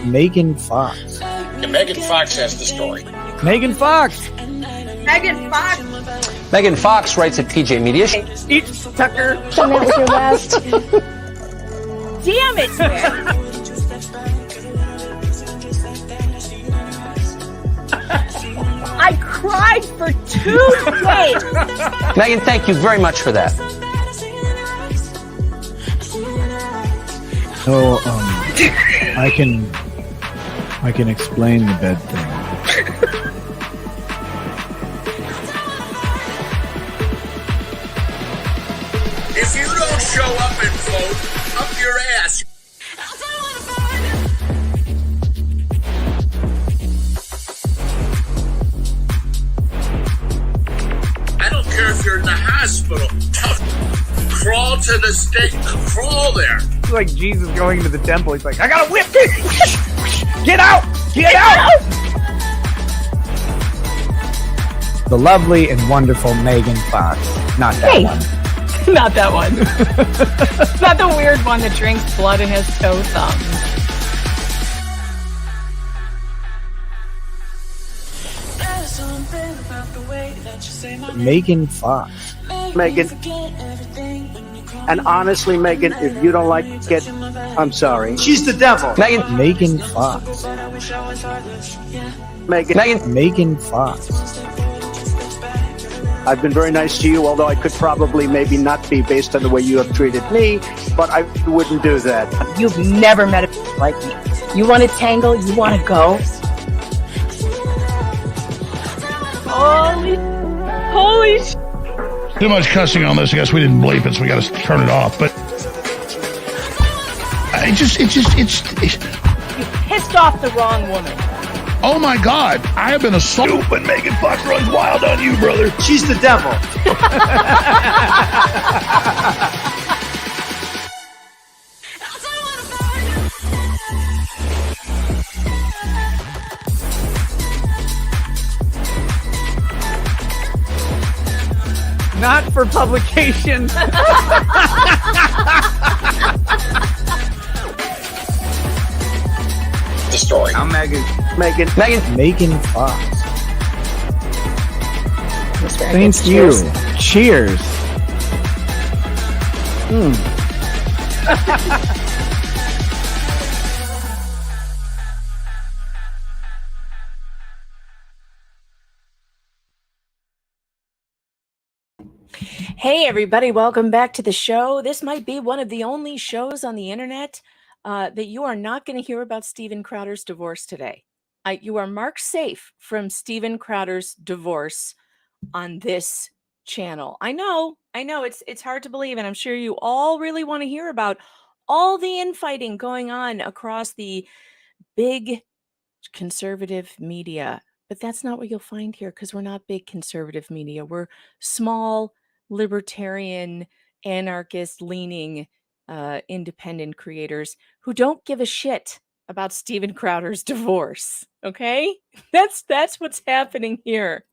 Megan Fox. Yeah, Megan Fox has the story. Megan Fox. Megan Fox. Megan Fox writes at PJ Media. Eat Tucker. And that was your last. Damn it, man. I cried for 2 days. Megan, thank you very much for that. So, I can explain the bed thing. If you don't show up and vote, up your ass. I don't care if you're in the hospital. Crawl to the stake. Crawl there. It's like Jesus going to the temple. He's like, I got a whip. Get out! Get out! The lovely and wonderful Megan Fox. Not that one. Not that one. Not the weird one that drinks blood in his toe thumb. Megan Fox. Megan. And honestly, Megan, if you don't like it, I'm sorry. She's the devil. Megan Fox. Megan Fox. I've been very nice to you, although I could probably maybe not be based on the way you have treated me, but I wouldn't do that. You've never met a like me. You want to tangle? You want to go? Holy sh**. Too much cussing on this. I guess we didn't bleep it, so we got to turn it off. But it's You pissed off the wrong woman. oh my God, I have been assaulted when Megan Fox runs wild on you, brother. She's the devil. Not for publication. The story. I'm Megan Fox. Thank you. Cheers. Hey, everybody. Welcome back to the show. This might be one of the only shows on the internet that you are not going to hear about Steven Crowder's divorce today. You are marked safe from Steven Crowder's divorce on this channel. I know it's hard to believe, and I'm sure you all really want to hear about all the infighting going on across the big conservative media. But that's not what you'll find here, because we're not big conservative media. We're small, libertarian, anarchist-leaning independent creators who don't give a shit about Steven Crowder's divorce. Okay? That's what's happening here.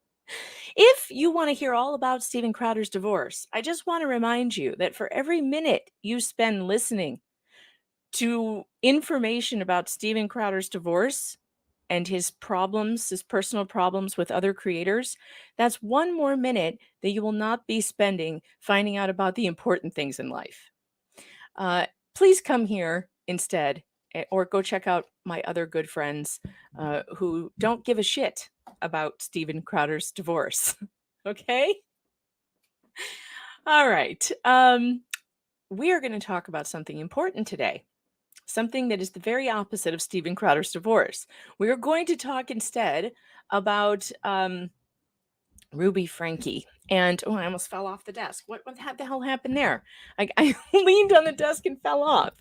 If you want to hear all about Steven Crowder's divorce, I just want to remind you that for every minute you spend listening to information about Steven Crowder's divorce and his problems, his personal problems with other creators, that's one more minute that you will not be spending finding out about the important things in life. Please come here instead, or go check out my other good friends who don't give a shit about Steven Crowder's divorce. Okay? All right. We are going to talk about something important today. Something that is the very opposite of Steven Crowder's divorce. We are going to talk instead about Ruby Franke. And, I almost fell off the desk. What the hell happened there? I leaned on the desk and fell off.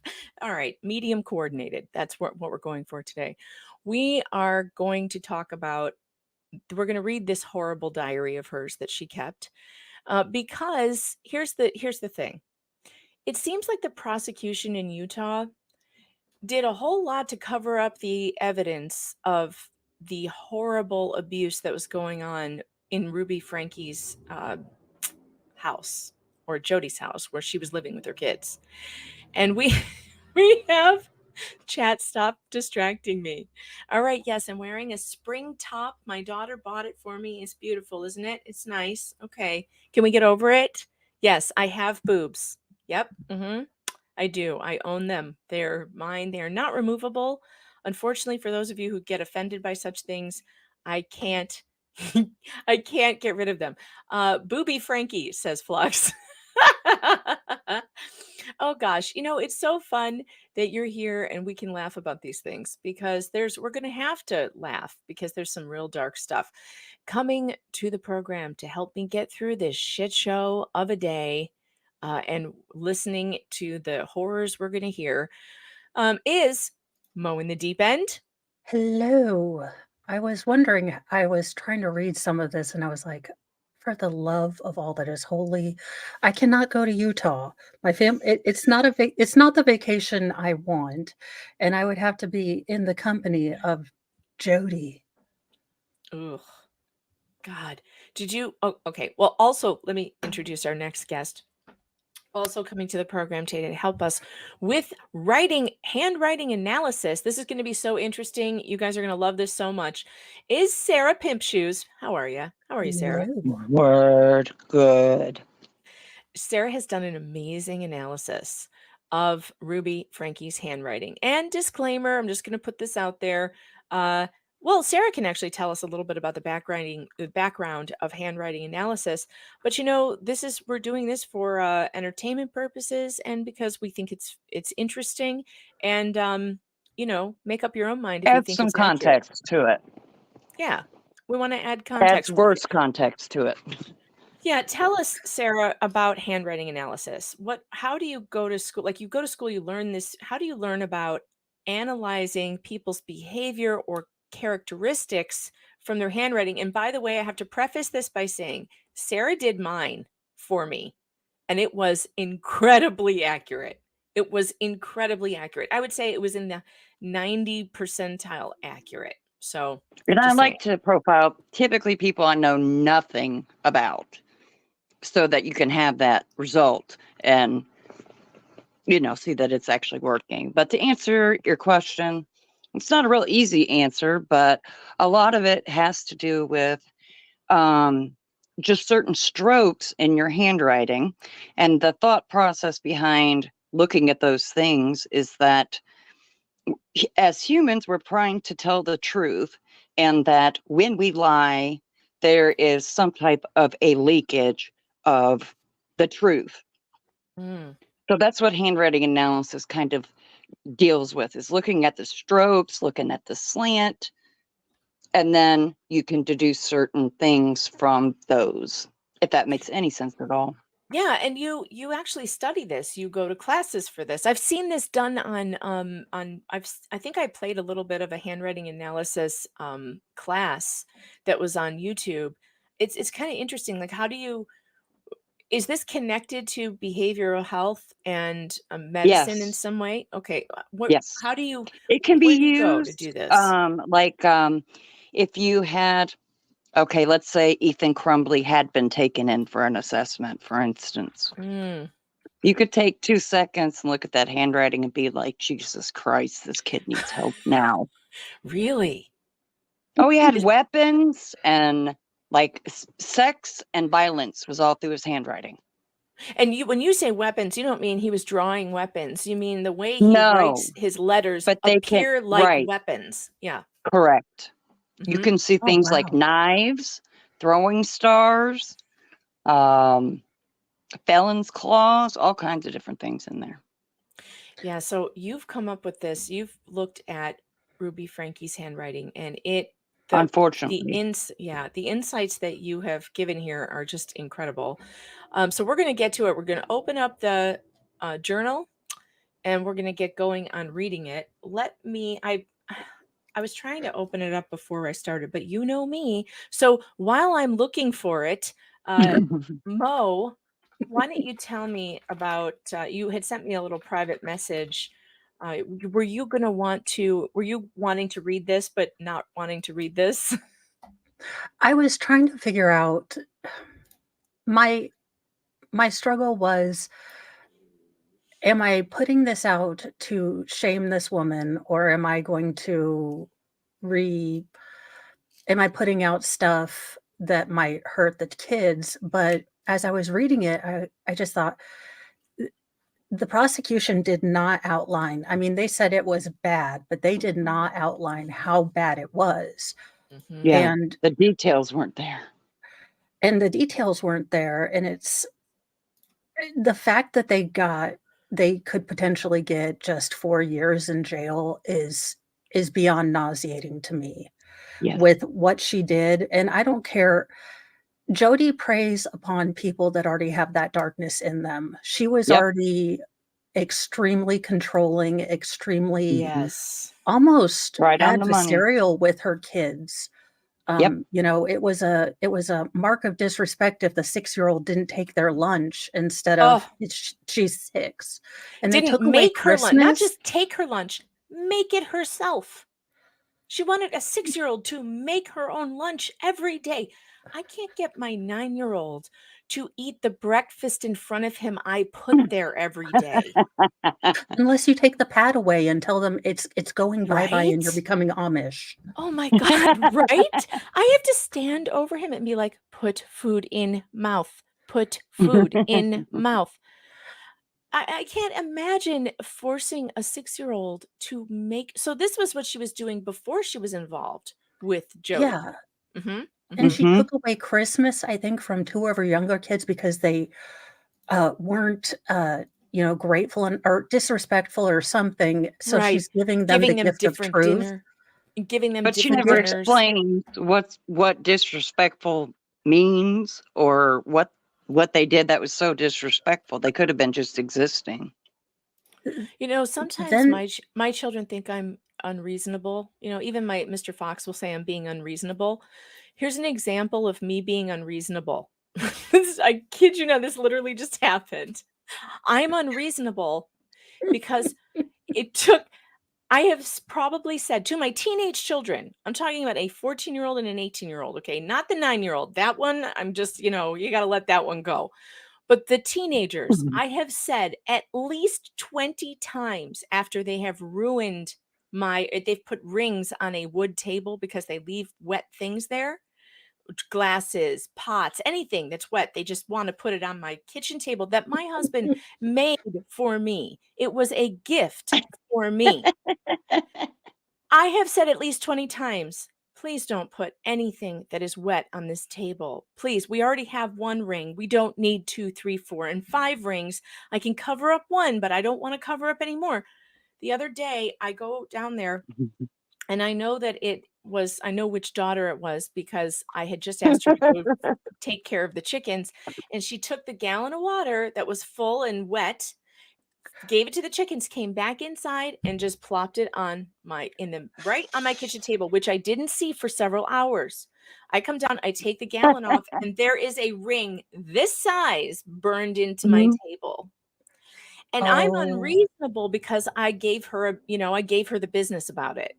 All right, medium coordinated. That's what we're going for today. We are going to talk about, we're going to read this horrible diary of hers that she kept. Because here's the thing. It seems like the prosecution in Utah did a whole lot to cover up the evidence of the horrible abuse that was going on in Ruby Franke's house, or Jodi's house, where she was living with her kids. And we We have chat, stop distracting me. All right, yes, I'm wearing a spring top. My daughter bought it for me. It's beautiful, isn't it? It's nice. Okay. Can we get over it? Yes, I have boobs. Yep. I do. I own them. They're mine. They are not removable. Unfortunately, for those of you who get offended by such things, I can't I can't get rid of them. Booby Frankie, says Flux. Oh gosh, it's so fun that you're here and we can laugh about these things because we're going to have to laugh because there's some real dark stuff coming to the program to help me get through this shit show of a day and listening to the horrors we're going to hear is Mo in the Deep End. Hello. I was wondering, I was trying to read some of this and I was like, for the love of all that is holy, I cannot go to Utah. My it's not it's not the vacation I want, and I would have to be in the company of Jodi. Ugh. God. Did you okay. Well, also let me introduce our next guest. Also coming to the program today to help us with handwriting analysis. This is going to be so interesting. You guys are going to love this so much. Is Sarah Pimpshoes? How are you? How are you, Sarah? Word. Good. Sarah has done an amazing analysis of Ruby Franke's handwriting. And disclaimer, I'm just going to put this out there. Well, Sarah can actually tell us a little bit about the background of handwriting analysis. But we're doing this for entertainment purposes and because we think it's interesting. And make up your own mind if you Add think some it's accurate. context to it. Yeah, we want to add context. Adds worse context to it. Yeah, tell us, Sarah, about handwriting analysis. How do you go to school? Like you go to school, you learn this. How do you learn about analyzing people's behavior or characteristics from their handwriting? And by the way, I have to preface this by saying Sarah did mine for me, and it was incredibly accurate. It was incredibly accurate. I would say it was in the 90 percentile accurate. So, And I like to profile typically people I know nothing about so that you can have that result and, see that it's actually working. But to answer your question, it's not a real easy answer, but a lot of it has to do with just certain strokes in your handwriting. And the thought process behind looking at those things is that as humans, we're trying to tell the truth, and that when we lie, there is some type of a leakage of the truth. So that's what handwriting analysis kind of deals with, is looking at the strokes, looking at the slant, and then you can deduce certain things from those, if that makes any sense at all. Yeah, and you actually study this. You go to classes for this. I've seen this done on I think I played a little bit of a handwriting analysis class that was on YouTube. It's kind of interesting. Like, is this connected to behavioral health and medicine in some way? Okay. Yes. How do you? It can be where do you go used to do this? If you had, okay, let's say Ethan Crumbly had been taken in for an assessment, for instance. You could take 2 seconds and look at that handwriting and be like, Jesus Christ, this kid needs help now. Really? Oh, he had weapons, and like sex and violence was all through his handwriting. And when you say weapons, you don't mean he was drawing weapons. You mean the way he writes his letters appear like weapons. Yeah. Correct. You can see things like knives, throwing stars, felon's claws, all kinds of different things in there. Yeah. So you've come up with this. You've looked at Ruby Franke's handwriting, and unfortunately, the insights that you have given here are just incredible. So we're going to get to it. We're going to open up the journal, and we're going to get going on reading it. I was trying to open it up before I started, but you know me. So while I'm looking for it, Mo, why don't you tell me about, you had sent me a little private message. Were you wanting to read this, but not wanting to read this? I was trying to figure out, my struggle was, am I putting this out to shame this woman, or am I going to am I putting out stuff that might hurt the kids? But as I was reading it, I just thought the prosecution did not outline. I mean, they said it was bad, but they did not outline how bad it was. Yeah, And the details weren't there. and the details weren't there. And it's the fact that they could potentially get just 4 years in jail is beyond nauseating to me Yes. with what she did. And I don't care. Jodi preys upon people that already have that darkness in them. She was Yep. already extremely controlling, extremely Yes. almost Right on the money. adversarial with her kids. Yep. You know, it was a mark of disrespect if the 6-year-old didn't take their lunch instead of she's 6. And they Didn't took away make her lunch, not Christmas. just take her lunch, make it herself. She wanted a 6-year-old to make her own lunch every day. I can't get my 9-year-old to eat the breakfast in front of him I put there every day. Unless you take the pad away and tell them it's going bye-bye and you're Right? becoming Amish. Oh my God, right? I have to stand over him and be like, put food in mouth, put food in mouth. I can't imagine forcing a 6-year-old to make. So this was what she was doing before she was involved with Jodi. Yeah. Mm-hmm. And she took away Christmas, I think, from 2 of her younger kids because they weren't, you know, grateful or disrespectful or something. So Right. she's giving them the gift of different truth. dinner, and giving them But she different never dinners. explained what disrespectful means or what they did that was so disrespectful. They could have been just existing. You know, sometimes Then my children think I'm unreasonable. You know, even my Mr. Fox will say I'm being unreasonable. Here's an example of me being unreasonable. I kid you not, this literally just happened. I'm unreasonable because I have probably said to my teenage children, I'm talking about a 14-year-old and an 18-year-old, okay? Not the 9-year-old. That one, I'm just, you know, you got to let that one go. But the teenagers, I have said at least 20 times after they have ruined they've put rings on a wood table because they leave wet things there. Glasses, pots, anything that's wet. They just want to put it on my kitchen table that my husband made for me. It was a gift for me. I have said at least 20 times, please don't put anything that is wet on this table. Please, we already have 1 ring. We don't need 2, 3, 4, and 5 rings. I can cover up 1, but I don't want to cover up anymore. The other day, I go down there and I know that I know which daughter it was because I had just asked her to go take care of the chickens. And she took the gallon of water that was full and wet, gave it to the chickens, came back inside and just plopped it on right on my kitchen table, which I didn't see for several hours. I come down, I take the gallon off, and there is a ring this size burned into my table. And I'm unreasonable because I gave her the business about it.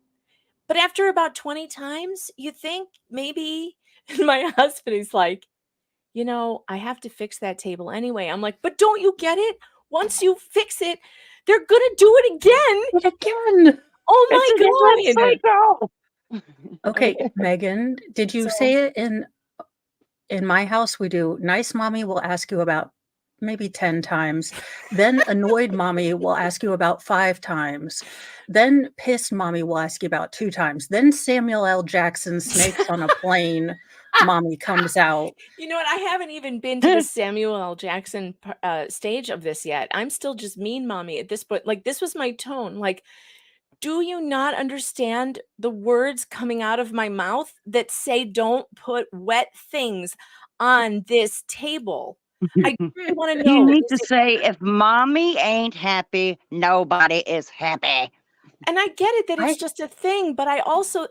But after about 20 times, you think maybe my husband is like, you know, I have to fix that table anyway. I'm like, but don't you get it? Once you fix it, they're going to do it again. Oh my God. Okay, Megan, did you say it in my house? We do nice mommy will ask you about maybe 10 times. Then annoyed mommy will ask you about 5 times. Then pissed mommy will ask you about 2 times. Then Samuel L. Jackson snakes on a plane mommy comes out. You know what? I haven't even been to the Samuel L. Jackson stage of this yet. I'm still just mean mommy at this point. Like, this was my tone. Like, do you not understand the words coming out of my mouth that say don't put wet things on this table? I want to know. You need to say, if mommy ain't happy, nobody is happy. And I get it that it's just a thing, but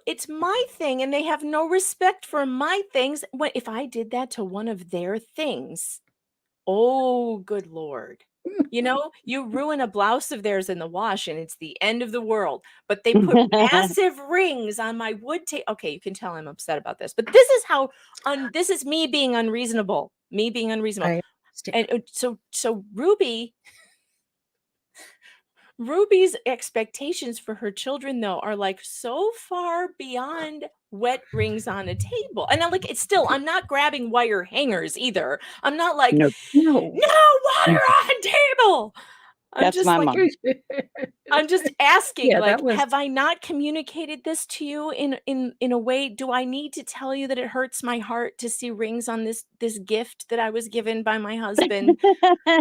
it's my thing and they have no respect for my things. If I did that to one of their things, oh, good Lord. You know, you ruin a blouse of theirs in the wash and it's the end of the world. But they put massive rings on my wood table. Okay, you can tell I'm upset about this. But this is this is me being unreasonable. Me being unreasonable. And so Ruby Ruby's expectations for her children, though, are like so far beyond wet rings on a table. And I'm like, I'm not grabbing wire hangers either. I'm not like, No. no water on table. I'm That's just my like, mom. I'm just asking, Yeah, like, that was- have I not communicated this to you in a way? Do I need to tell you that it hurts my heart to see rings on this gift that I was given by my husband?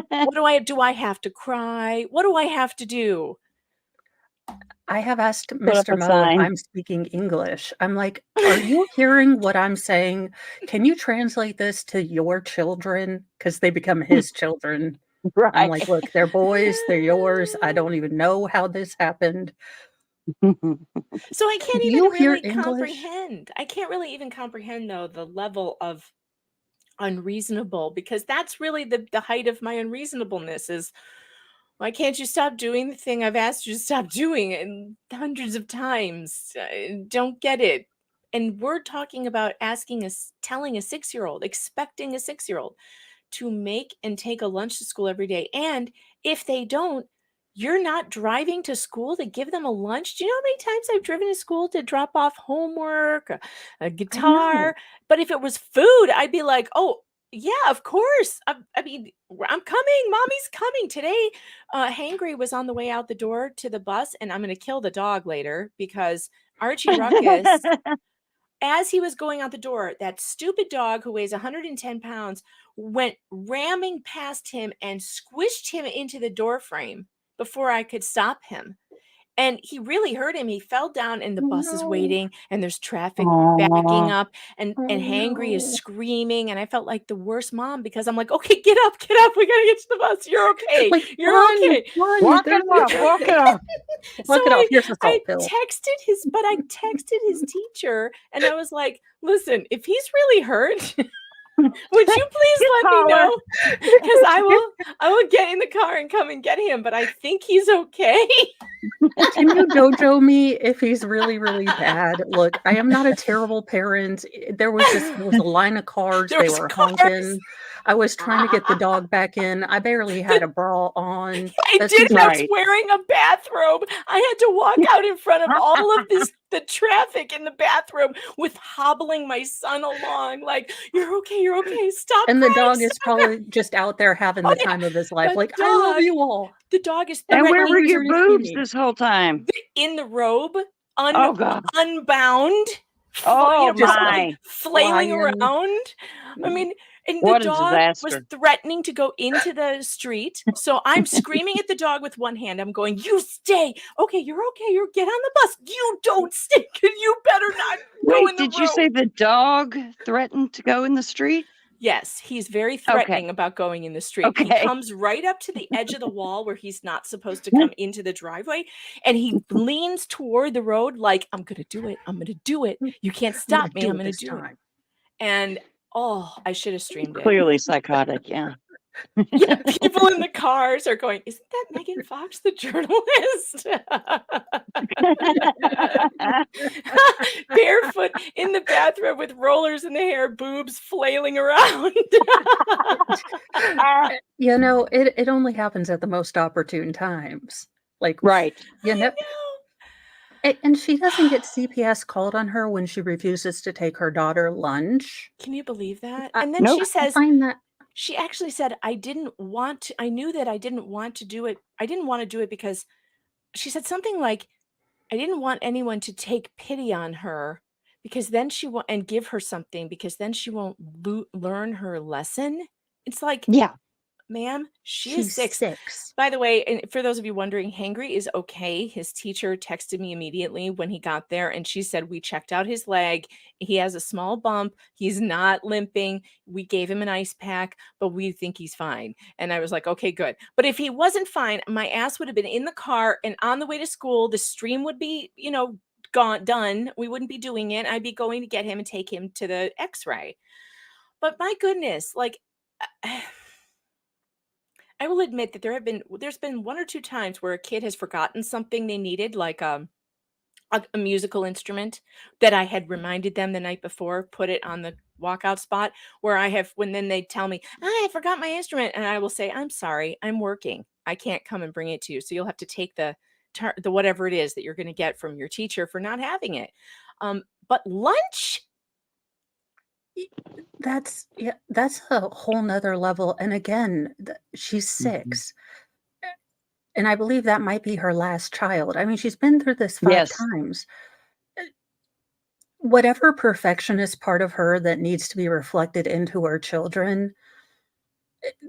What do I have to cry? What do I have to do? I have asked up Mr. a Mo sign. if I'm speaking English. I'm like, are you hearing what I'm saying? Can you translate this to your children? Because they become his children. Right. I'm like, look, they're boys, they're yours. I don't even know how this happened. So I can't Do even you hear really English? comprehend. I can't really even comprehend, though, the level of unreasonable, because that's really the height of my unreasonableness is, why can't you stop doing the thing I've asked you to stop doing and hundreds of times? I don't get it. And we're talking about telling a 6-year-old, expecting a 6-year-old to make and take a lunch to school every day. And if they don't, you're not driving to school to give them a lunch. Do you know how many times I've driven to school to drop off homework, a guitar? But if it was food, I'd be like, oh, yeah, of course. I mean, I'm coming. Mommy's coming. Today, Hangry was on the way out the door to the bus, and I'm going to kill the dog later because Archie Ruckus, as he was going out the door, that stupid dog who weighs 110 pounds went ramming past him and squished him into the door frame before I could stop him. And he really hurt him. He fell down and the bus is waiting and there's traffic backing up and Hangry is screaming. And I felt like the worst mom because I'm like, okay, get up. We got to get to the bus. You're okay. Like, You're run, okay. run, Walk there's it off. no- Walk it off. Walk it off. Here's a I salt pill. texted his teacher and I was like, listen, if he's really hurt, would you please let me know? Because I will get in the car and come and get him, but I think he's okay. Can you dojo me if he's really, really bad? Look, I am not a terrible parent. There was a line of cars. There They was were cars. honking. I was trying to get the dog back in. I barely had a bra on. I That's did. just I was right. wearing a bathrobe. I had to walk out in front of all of the traffic in the bathroom with hobbling my son along. Like, you're okay. Stop. And the crying, dog is stop probably just out there having the time of his life. The Like, I love dog- you all. The dog is And where threatening were He's your here to see boobs me. this whole time? in the robe, Oh, God. unbound. Oh, just my. flailing Flying. around. I mean, and What the a dog was disaster. threatening to go into the street. So I'm screaming at the dog with one hand. I'm going, you stay. Okay, you're okay. You get on the bus. You don't stay. You better not go in Wait, the did you road. say the dog threatened to go in the street? Yes, he's very threatening about going in the street. He Okay. comes right up to the edge of the wall where he's not supposed to come into the driveway. And he leans toward the road like, I'm going to do it. I'm going to do it. You can't stop me. I'm going to do it. And I should have streamed it. Clearly psychotic, yeah. Yeah, people in the cars are going, isn't that Megan Fox, the journalist? Barefoot in the bathroom with rollers in the hair, boobs flailing around. You know, it only happens at the most opportune times. Like, Right. you know, and she doesn't get CPS called on her when she refuses to take her daughter lunch. Can you believe that? I- And then Nope. she says, I find that she actually said, I knew that I didn't want to do it. I didn't want to do it because she said something like, I didn't want anyone to take pity on her because then she won't, and give her something because then she won't learn her lesson. It's like, Yeah. ma'am, she she's is 6. 6. By the way, and for those of you wondering, Hangry is okay. His teacher texted me immediately when he got there, and she said, we checked out his leg. He has a small bump. He's not limping. We gave him an ice pack, but we think he's fine. And I was like, okay, good. But if he wasn't fine, my ass would have been in the car and on the way to school. The stream would be, done. We wouldn't be doing it. I'd be going to get him and take him to the x-ray. But my goodness, like... I will admit that there's been 1 or 2 times where a kid has forgotten something they needed, like a musical instrument that I had reminded them the night before, put it on the walkout spot, where then they tell me, I forgot my instrument. And I will say, I'm sorry, I'm working. I can't come and bring it to you. So you'll have to take the whatever it is that you're going to get from your teacher for not having it. But lunch? That's a whole nother level. And again, she's 6. And I believe that might be her last child. I mean, she's been through this 5 Yes. times. Whatever perfectionist part of her that needs to be reflected into her children,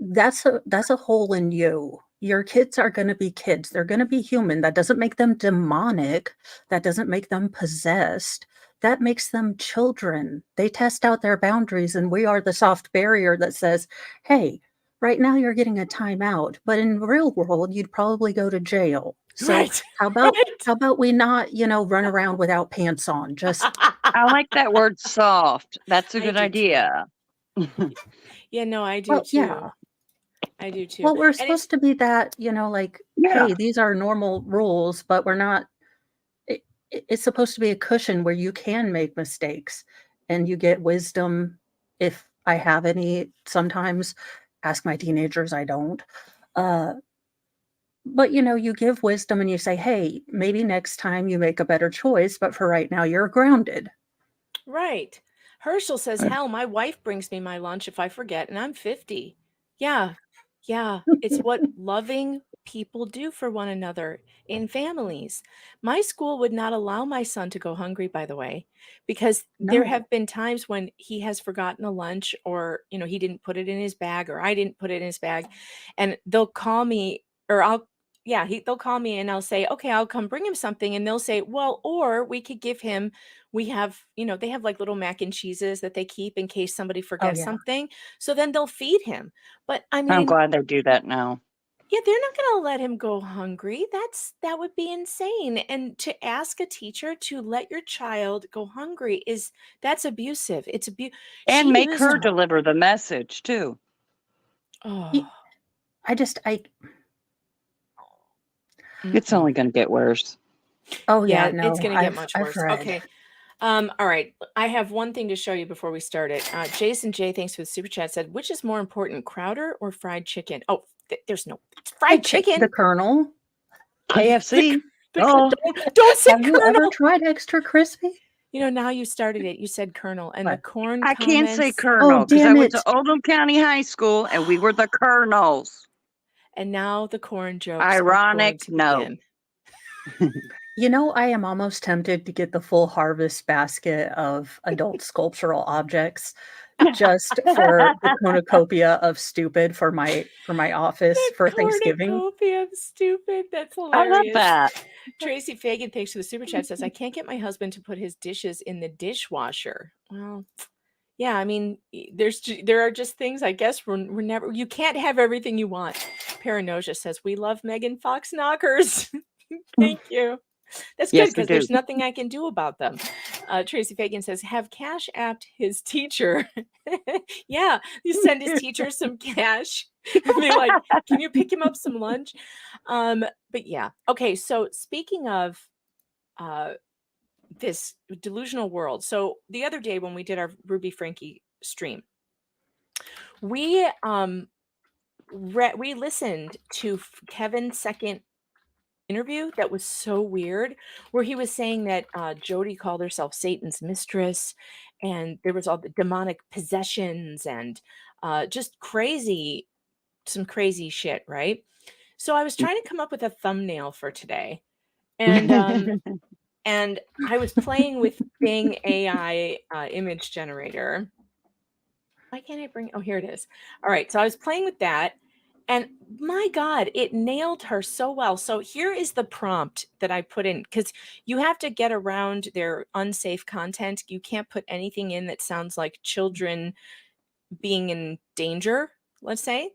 that's a hole in you. Your kids are going to be kids. They're going to be human. That doesn't make them demonic. That doesn't make them possessed. That makes them children. They test out their boundaries, and we are the soft barrier that says, hey, right now you're getting a timeout, but in the real world, you'd probably go to jail. So Right. how about we not, run around without pants on? Just I like that word soft. That's a I good do too. idea. Yeah, no, I do Well, too. yeah. I do too. Well, we're And supposed to be that, Yeah. hey, these are normal rules, but we're not. It's supposed to be a cushion where you can make mistakes and you get wisdom. If I have any, sometimes ask my teenagers, I don't. But you give wisdom and you say, hey, maybe next time you make a better choice, but for right now, you're grounded. Right. Herschel says, hell, my wife brings me my lunch if I forget, and I'm 50. Yeah. It's what loving people do for one another in families. My school would not allow my son to go hungry, by the way, because there No. have been times when he has forgotten a lunch, or, he didn't put it in his bag, or I didn't put it in his bag. And they'll call me, or they'll call me and I'll say, okay, I'll come bring him something. And they'll say, well, or we could give him, we have, they have like little mac and cheeses that they keep in case somebody forgets yeah. something. So then they'll feed him. But I I'm mean, glad they do that now. yeah, they're not going to let him go hungry. That would be insane. And to ask a teacher to let your child go hungry that's abusive. It's abuse. And make her deliver the message too. Oh, It's only going to get worse. Oh yeah, yeah, no, it's going to get much I've worse. read. Okay. All right. I have one thing to show you before we start it. Jason J, thanks for the super chat, said, which is more important, Crowder or fried chicken? Oh, there's no fried chicken. The Colonel. KFC. Don't say Have you Colonel. ever tried extra crispy? Now you started it. You said Colonel, and the corn. I can't say comments- Colonel because I damn went it. to Oldham County High School and we were the Colonels. And now the corn jokes. Ironic? No. I am almost tempted to get the full harvest basket of adult sculptural objects just for the cornucopia of stupid for my office for Thanksgiving. Cornucopia of stupid. That's I hilarious. love that. Tracy Fagan, thanks for the super chat, says, I can't get my husband to put his dishes in the dishwasher. Well, yeah, I mean, there are just things, I guess, we're never, you can't have everything you want. Paranoia says, we love Megan Fox knockers. Thank you. That's Yes, good because there's nothing I can do about them. Tracy Fagan says, have Cash apped his teacher. Yeah, you send his teacher some cash. And be like, can you pick him up some lunch? But yeah. Okay, so speaking of this delusional world. So the other day when we did our Ruby Franke stream, we listened to Kevin's second interview that was so weird, where he was saying that Jodi called herself Satan's mistress, and there was all the demonic possessions and just some crazy shit, right? So I was trying to come up with a thumbnail for today, and and I was playing with Bing AI image generator. Why can't I bring? Oh, here it is. All right, so I was playing with that. And my God, it nailed her so well. So here is the prompt that I put in, because you have to get around their unsafe content. You can't put anything in that sounds like children being in danger, let's say.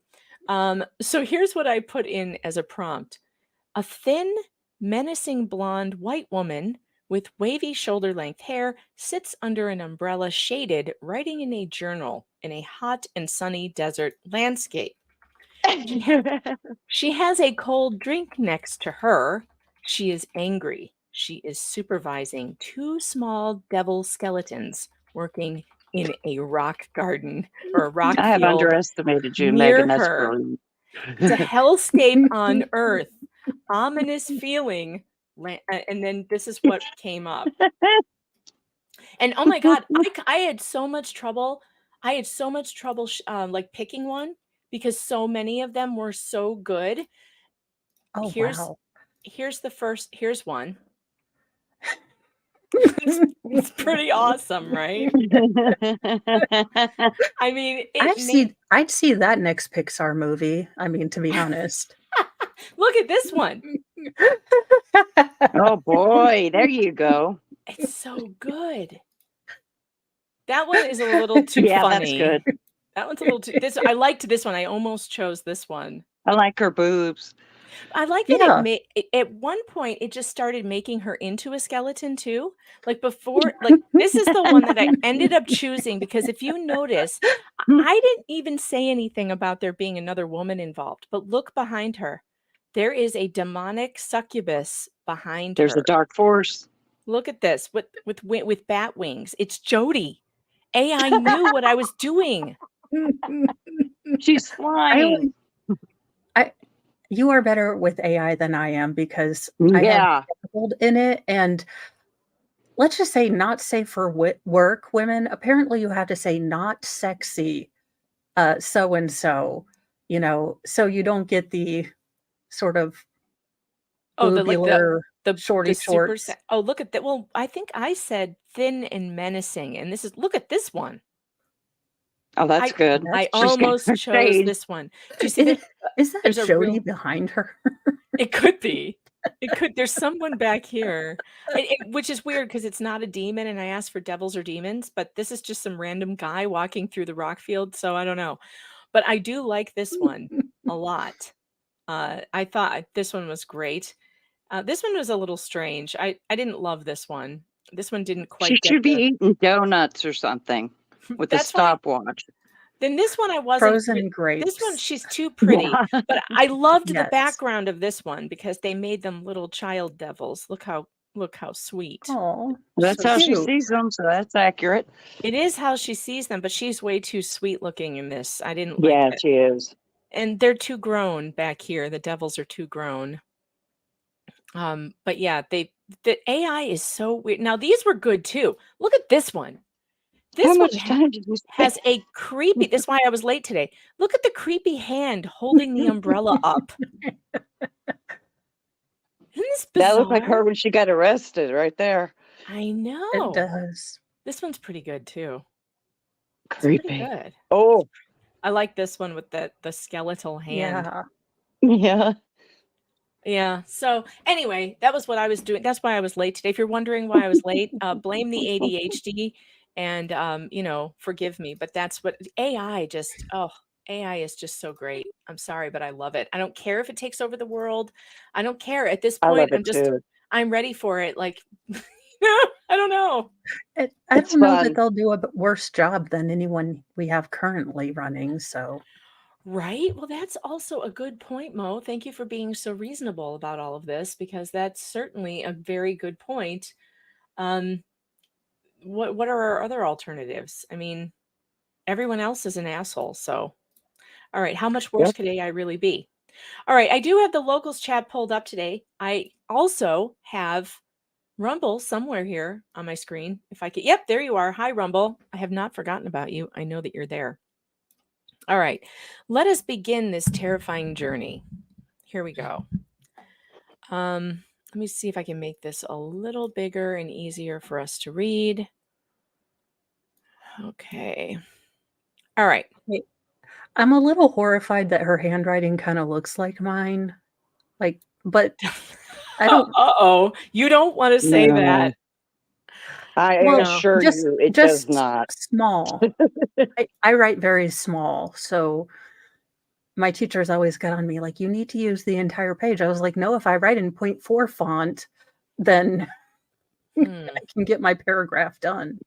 So here's what I put in as a prompt. A thin, menacing blonde white woman with wavy shoulder-length hair sits under an umbrella shaded, writing in a journal in a hot and sunny desert landscape. She has a cold drink next to her. She is angry. She is supervising 2 small devil skeletons working in a rock garden or a rock I have field underestimated you, near Megan. That's her. brilliant. It's a hellscape on Earth. Ominous feeling. And then this is what came up. And oh my God, I had so much trouble. I had so much trouble like picking one because so many of them were so good. Oh, here's wow. here's the first. Here's one. It's pretty awesome, right? I mean, I'd see that next Pixar movie. I mean, to be honest. Look at this one. Oh boy, there you go. It's so good. That one is a little too funny. That's good. That one's a little too. I liked this one. I almost chose this one. I like her boobs. I like that at one point it just started making her into a skeleton too. Like before, like this is the one that I ended up choosing because if you notice, I didn't even say anything about there being another woman involved. But look behind her. There is a demonic succubus behind her. There's a dark force. Look at this with bat wings. It's Jodi. AI knew what I was doing. She's flying. You are better with AI than I am because I have dabbled in it. And let's just say not safe for work women. Apparently you have to say not sexy so-and-so, you know, so you don't get the sort of the shorty shorts. Oh, look at that. Well, I think I said thin and menacing. And look at this one. Oh, that's good. I almost chose this one. Do you see that? Is that Jodi behind her? It could be. It could. There's someone back here, which is weird because it's not a demon. And I asked for devils or demons, but this is just some random guy walking through the rock field. So I don't know. But I do like this one a lot. I thought this one was great. This one was a little strange. I didn't love this one. This one didn't quite. She should be eating donuts or something with a stopwatch. Then this one I wasn't. Frozen grapes. This one she's too pretty. But I loved the background of this one because they made them little child devils. Look how sweet. Oh, that's how she sees them, so that's accurate. It is how she sees them, but she's way too sweet looking in this. I didn't like it. She is. And they're too grown back here. The devils are too grown. But yeah, the AI is so weird. Now these were good too. Look at this one. This one has a creepy. That's why I was late today. Look at the creepy hand holding the umbrella up. Isn't this bizarre? That looked like her when she got arrested, right there. I know it does. This one's pretty good too. Creepy. Good. Oh, I like this one with the skeletal hand. Yeah. So anyway, that was what I was doing. That's why I was late today. If you're wondering why I was late, blame the ADHD and, forgive me. But that's what AI is just so great. I'm sorry, but I love it. I don't care if it takes over the world. I don't care at this point. I'm ready for it. Like, I don't know. I don't know that they'll do a worse job than anyone we have currently running. So. Right. Well, that's also a good point, Mo. Thank you for being so reasonable about all of this, because that's certainly a very good point. What are our other alternatives? I mean, everyone else is an asshole. So, all right. How much worse could AI really be? All right. I do have the locals chat pulled up today. I also have Rumble somewhere here on my screen. If I could. Yep, there you are. Hi, Rumble. I have not forgotten about you. I know that you're there. All right, let us begin this terrifying journey. Here we go. Let me see if I can make this a little bigger and easier for us to read. Okay. All right. I'm a little horrified that her handwriting kind of looks like mine. But I don't. Uh-oh. You don't want to say that. I assure you, it does not. Small. I write very small, so my teachers always got on me like, you need to use the entire page. I was like, no, if I write in 0.4 font, then I can get my paragraph done.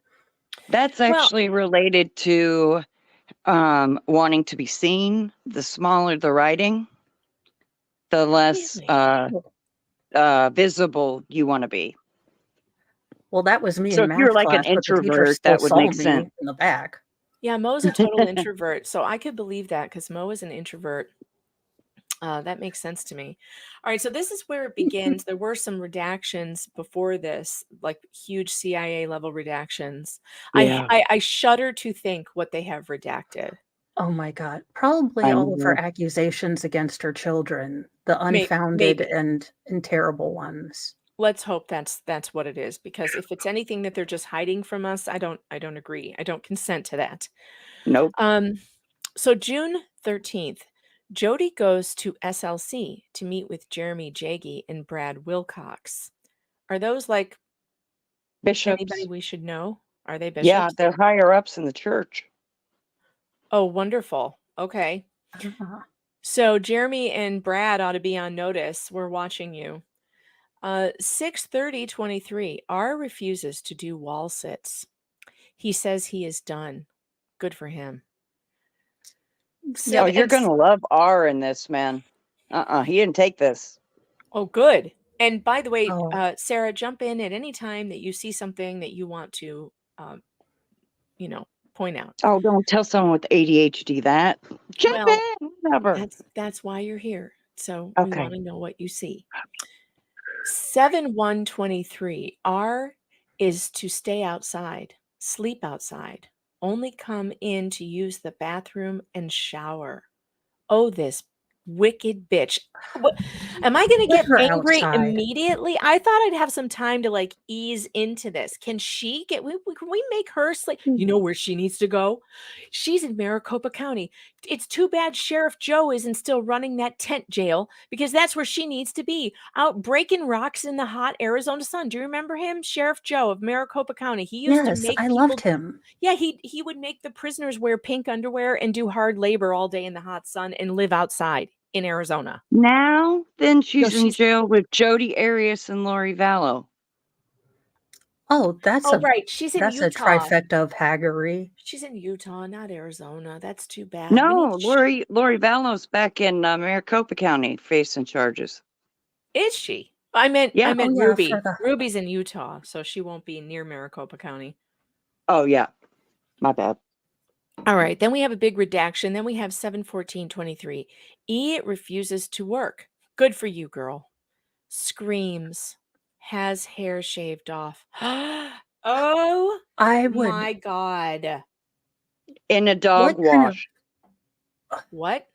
That's actually related to wanting to be seen. The smaller the writing, the less visible you want to be. Well, that was me. So if you're like an introvert, that would make sense. In the back. Yeah, Mo's a total introvert, so I could believe that because Mo is an introvert. That makes sense to me. All right, so this is where it begins. There were some redactions before this, like huge CIA level redactions. Yeah. I shudder to think what they have redacted. Oh my God. Probably I all of her know. accusations against her children, the unfounded Maybe. and terrible ones. Let's hope that's what it is, because if it's anything that they're just hiding from us, I don't agree. I don't consent to that. Nope. So June 13th, Jodi goes to SLC to meet with Jeremy Jaggi and Brad Wilcox. Are those like Bishops. anybody we should know? Are they bishops? Yeah, they're higher ups in the church. Oh, wonderful. Okay. Uh-huh. So Jeremy and Brad ought to be on notice. We're watching you. 6:30:23. R refuses to do wall sits. He says he is done. Good for him. Oh, you're gonna love R in this, man. He didn't take this. Oh, good. And by the way, Oh. Sarah, jump in at any time that you see something that you want to, point out. Oh, don't tell someone with ADHD that. Jump Well, in, whatever. That's why you're here. So we Okay. want to know what you see. 7:1:23. R is to stay outside, sleep outside, only come in to use the bathroom and shower. Oh, this wicked bitch. What, am I going to Let get her angry outside. immediately? I thought I'd have some time to like ease into this. Can she get, can we make her sleep? You know where she needs to go? She's in Maricopa County. It's too bad Sheriff Joe isn't still running that tent jail, because that's where she needs to be, out breaking rocks in the hot Arizona sun. Do you remember him? Sheriff Joe of Maricopa County. He used to Yes, make I people, loved him. yeah, he would make the prisoners wear pink underwear and do hard labor all day in the hot sun and live outside in Arizona. Now, then she's in she's- jail with Jodi Arias and Lori Vallow. Oh, that's right. She's in that's Utah. a trifecta of haggery. She's in Utah, not Arizona. That's too bad. No, Lori Vallow's back in Maricopa County facing charges. Is she? I meant Yeah. Oh, yeah, Ruby. for the- Ruby's in Utah, so she won't be near Maricopa County. Oh, yeah. My bad. All right. Then we have a big redaction. Then we have 7:14:23. E refuses to work. Good for you, girl. Screams. Has hair shaved off. Oh, I would. my God. In a dog What kind of- wash. What?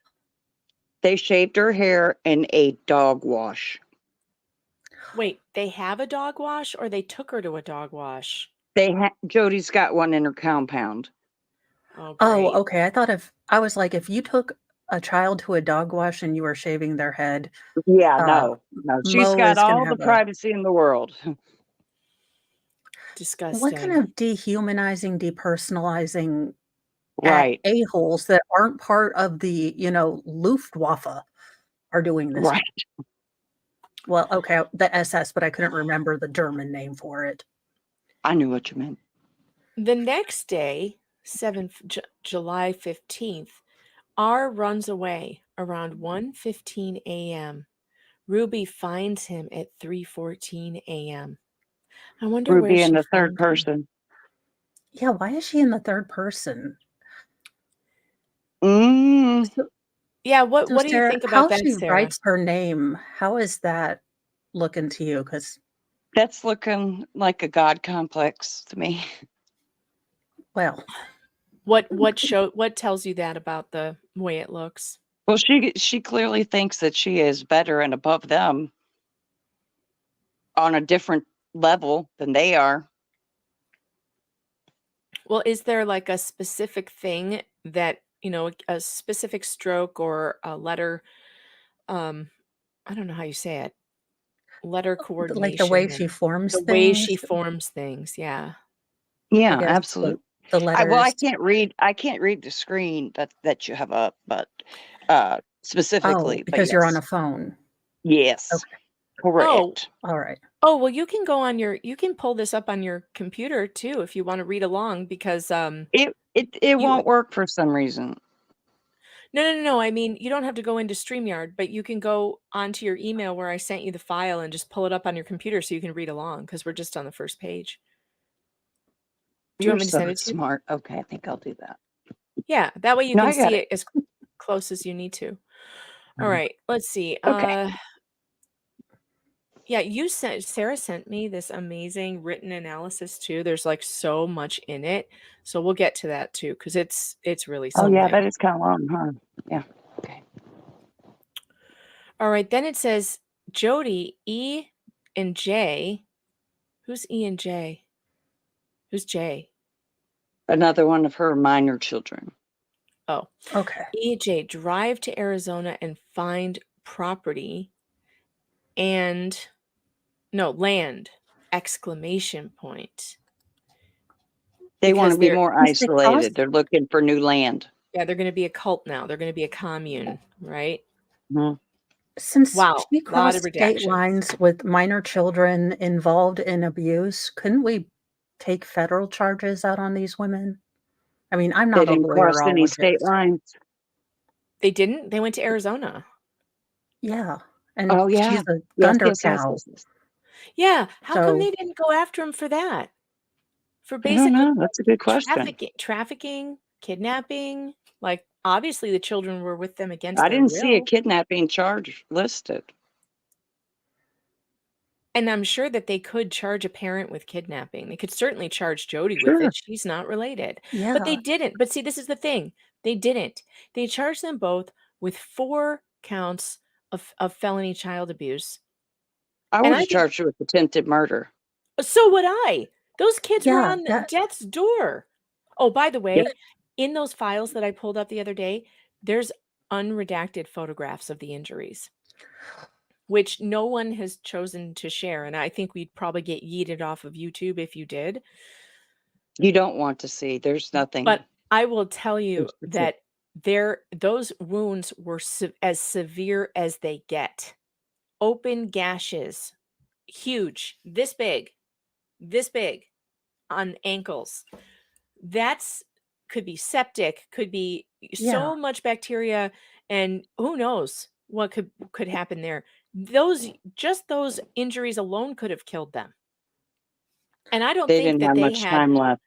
They shaved her hair in a dog wash. Wait, they have a dog wash, or they took her to a dog wash? Jodi's got one in her compound. Oh, Oh, great. okay. I was like, if you took a child to a dog wash and you were shaving their head, Yeah, no. She's Mo got is gonna all the have a- privacy in the world. Disgusting. what kind of dehumanizing, depersonalizing Right. a-holes that aren't part of the, Luftwaffe are doing this? Right. Well, okay, the SS, but I couldn't remember the German name for it. I knew what you meant. The next day, July 15th, R runs away around 1:15 a.m. Ruby finds him at 3:14 a.m. I wonder where Ruby in she the third found him. person. Yeah, why is she in the third person? Mm. Yeah, what So, do you Sarah, think about that, how she Sarah? writes her name? How is that looking to you? Because, That's looking like a God complex to me. well, What tells you that about the way it looks? Well, she clearly thinks that she is better and above them on a different level than they are. Well, is there like a specific thing that, a specific stroke or a letter, I don't know how you say it, letter coordination, like the way or she forms the things. way she forms things. Yeah. Yeah, I guess absolutely. The letters. Well, I can't read the screen that you have up, but specifically. Oh, because you're on a phone. Yes. Okay. Correct. All right. Oh, well, you can you can pull this up on your computer too if you want to read along, because It won't work for some reason. No. I mean, you don't have to go into StreamYard, but you can go onto your email where I sent you the file and just pull it up on your computer so you can read along, because we're just on the first page. Do you want me to send it to you? Smart. Okay, I think I'll do that. Yeah, that way you No, can I got see it as close as you need to. All right, let's see. Okay. Yeah, Sarah sent me this amazing written analysis too. There's like so much in it. So we'll get to that too, because it's really Oh, yeah, something. that is kind of long, huh? Yeah. Okay. All right, then it says Jodi, E and J. Who's E and J? Who's J? Another one of her minor children. Oh, Okay. E and J drive to Arizona and find property and land! Exclamation point. They want Because to be they're more Is it cross? isolated. They're looking for new land. Yeah, they're going to be a cult now. They're going to be a commune, right? Mhm. Since Wow, she lot crossed of state redactions. lines with minor children involved in abuse, couldn't we take federal charges out on these women? I mean, I'm They not a didn't cross any state lawyerologist. lines. They didn't? They went to Arizona. Yeah, and Oh, yeah. she's a Yes, thunder yes, yes, cow. yes, yes. Yeah, how come So they didn't go after him for that? For I don't basically know. That's a good question. trafficking, kidnapping. Like obviously the children were with them against I their didn't see a will. kidnapping charge listed. And I'm sure that they could charge a parent with kidnapping. They could certainly charge Jodi with Sure. it. She's not related. But they yeah, didn't. But see, this is the thing. They didn't. They charged them both with 4 counts of felony child abuse. I And would I have think charged her with attempted murder. so would I. Those kids were yeah, on that death's door. Oh, by the Yep. way, in those files that I pulled up the other day, there's unredacted photographs of the injuries, which no one has chosen to share. And I think we'd probably get yeeted off of YouTube if you did. You don't want to see. There's nothing. But I will tell you There's- that those wounds were as severe as they get. Open gashes, huge, this big on ankles. Could be septic, could be yeah. so much bacteria, and who knows what could happen there. Those injuries alone could have killed them. And I don't They think didn't that have they much had. time left.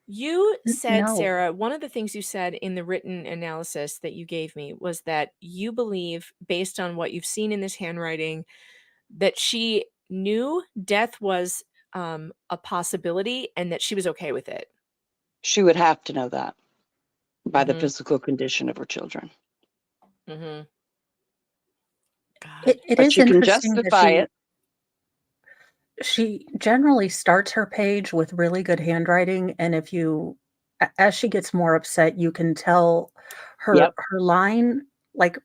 You said, No, Sarah, one of the things you said in the written analysis that you gave me was that you believe, based on what you've seen in this handwriting, that she knew death was a possibility and that she was okay with it. She would have to know that by the Mhm. physical condition of her children. Mm-hmm. God. it But is you can interesting that justify it. she generally starts her page with really good handwriting, and if you as she gets more upset, you can tell Yep. her line, like,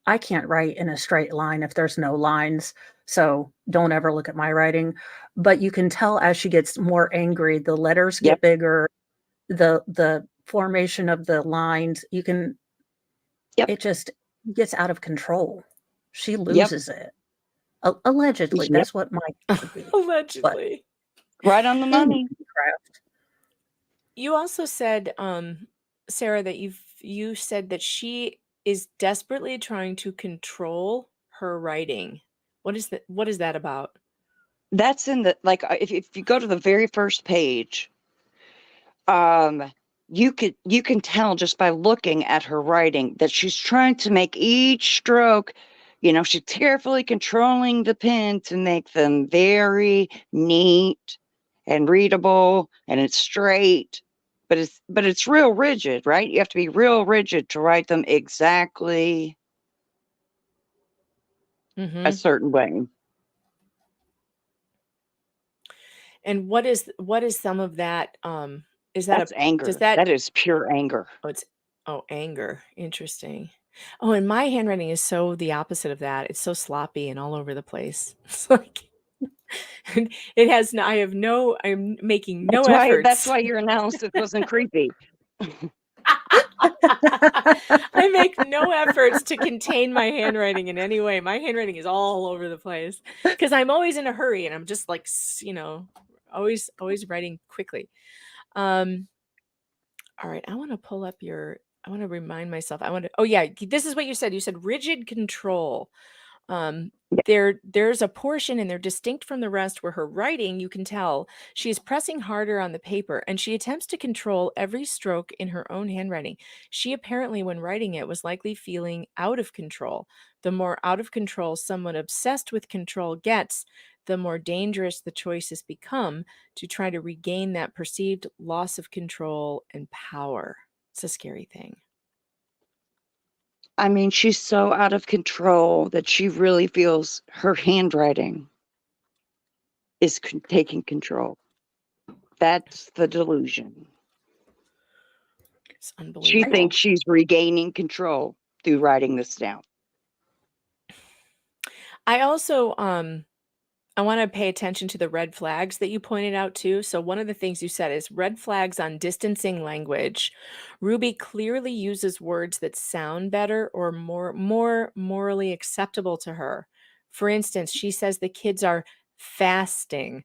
I can't write in a straight line if there's no lines, so don't ever look at my writing, but you can tell as she gets more angry, the letters get Yep. bigger, the formation of the lines, you can Yep. it just gets out of control. She Yep. loses it. Allegedly, Yep. that's what my would be, but Allegedly. Right on the money. craft. You also said, Sarah, that you said that she is desperately trying to control her writing. What is that about? That's in the, like, if you go to the very first page, you can tell just by looking at her writing that she's trying to make each stroke, she's carefully controlling the pen to make them very neat and readable, and it's straight, but it's real rigid, right? You have to be real rigid to write them exactly Mm-hmm. a certain way. And what is some of that? Is that That's anger. does that? That is pure anger. Anger. Interesting. Oh, and my handwriting is so the opposite of that. It's so sloppy and all over the place. It's like it has no. I'm making no efforts. That's why your analysis wasn't creepy. I make no efforts to contain my handwriting in any way. My handwriting is all over the place because I'm always in a hurry and I'm just like, always writing quickly. All right, I want to pull up I want to remind myself. Oh yeah, this is what you said. You said rigid control. There's a portion, and they're distinct from the rest, where her writing, you can tell she is pressing harder on the paper, and she attempts to control every stroke in her own handwriting. She apparently, when writing it, was likely feeling out of control. The more out of control someone obsessed with control gets, the more dangerous the choices become to try to regain that perceived loss of control and power. It's a scary thing. I mean, she's so out of control that she really feels her handwriting is taking control. That's the delusion. It's unbelievable. She thinks she's regaining control through writing this down. I also I want to pay attention to the red flags that you pointed out too. So one of the things you said is red flags on distancing language. Ruby clearly uses words that sound better or more morally acceptable to her. For instance, she says the kids are fasting.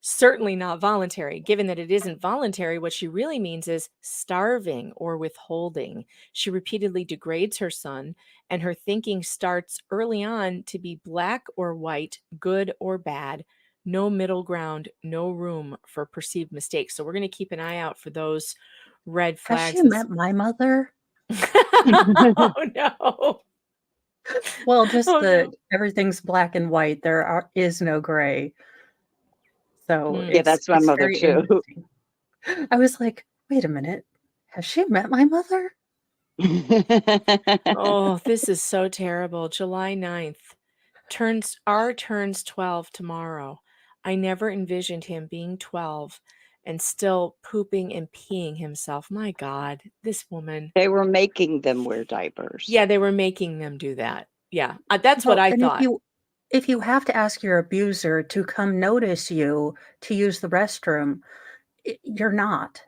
Certainly not voluntary. Given that it isn't voluntary, what she really means is starving or withholding. She repeatedly degrades her son, and her thinking starts early on to be black or white, good or bad, no middle ground, no room for perceived mistakes. So we're going to keep an eye out for those red Has flags. she met my mother? Oh, no. Well, just Oh, no. everything's black and white. There is no gray. So Yeah, that's my mother very too. interesting. I was like, wait a minute. Has she met my mother? Oh, this is so terrible. July 9th. Turns 12 tomorrow. I never envisioned him being 12 and still pooping and peeing himself. My God, this woman. They were making them wear diapers. Yeah, they were making them do that. Yeah, that's what Well, I and thought. if you have to ask your abuser to come notice you to use the restroom, you're not.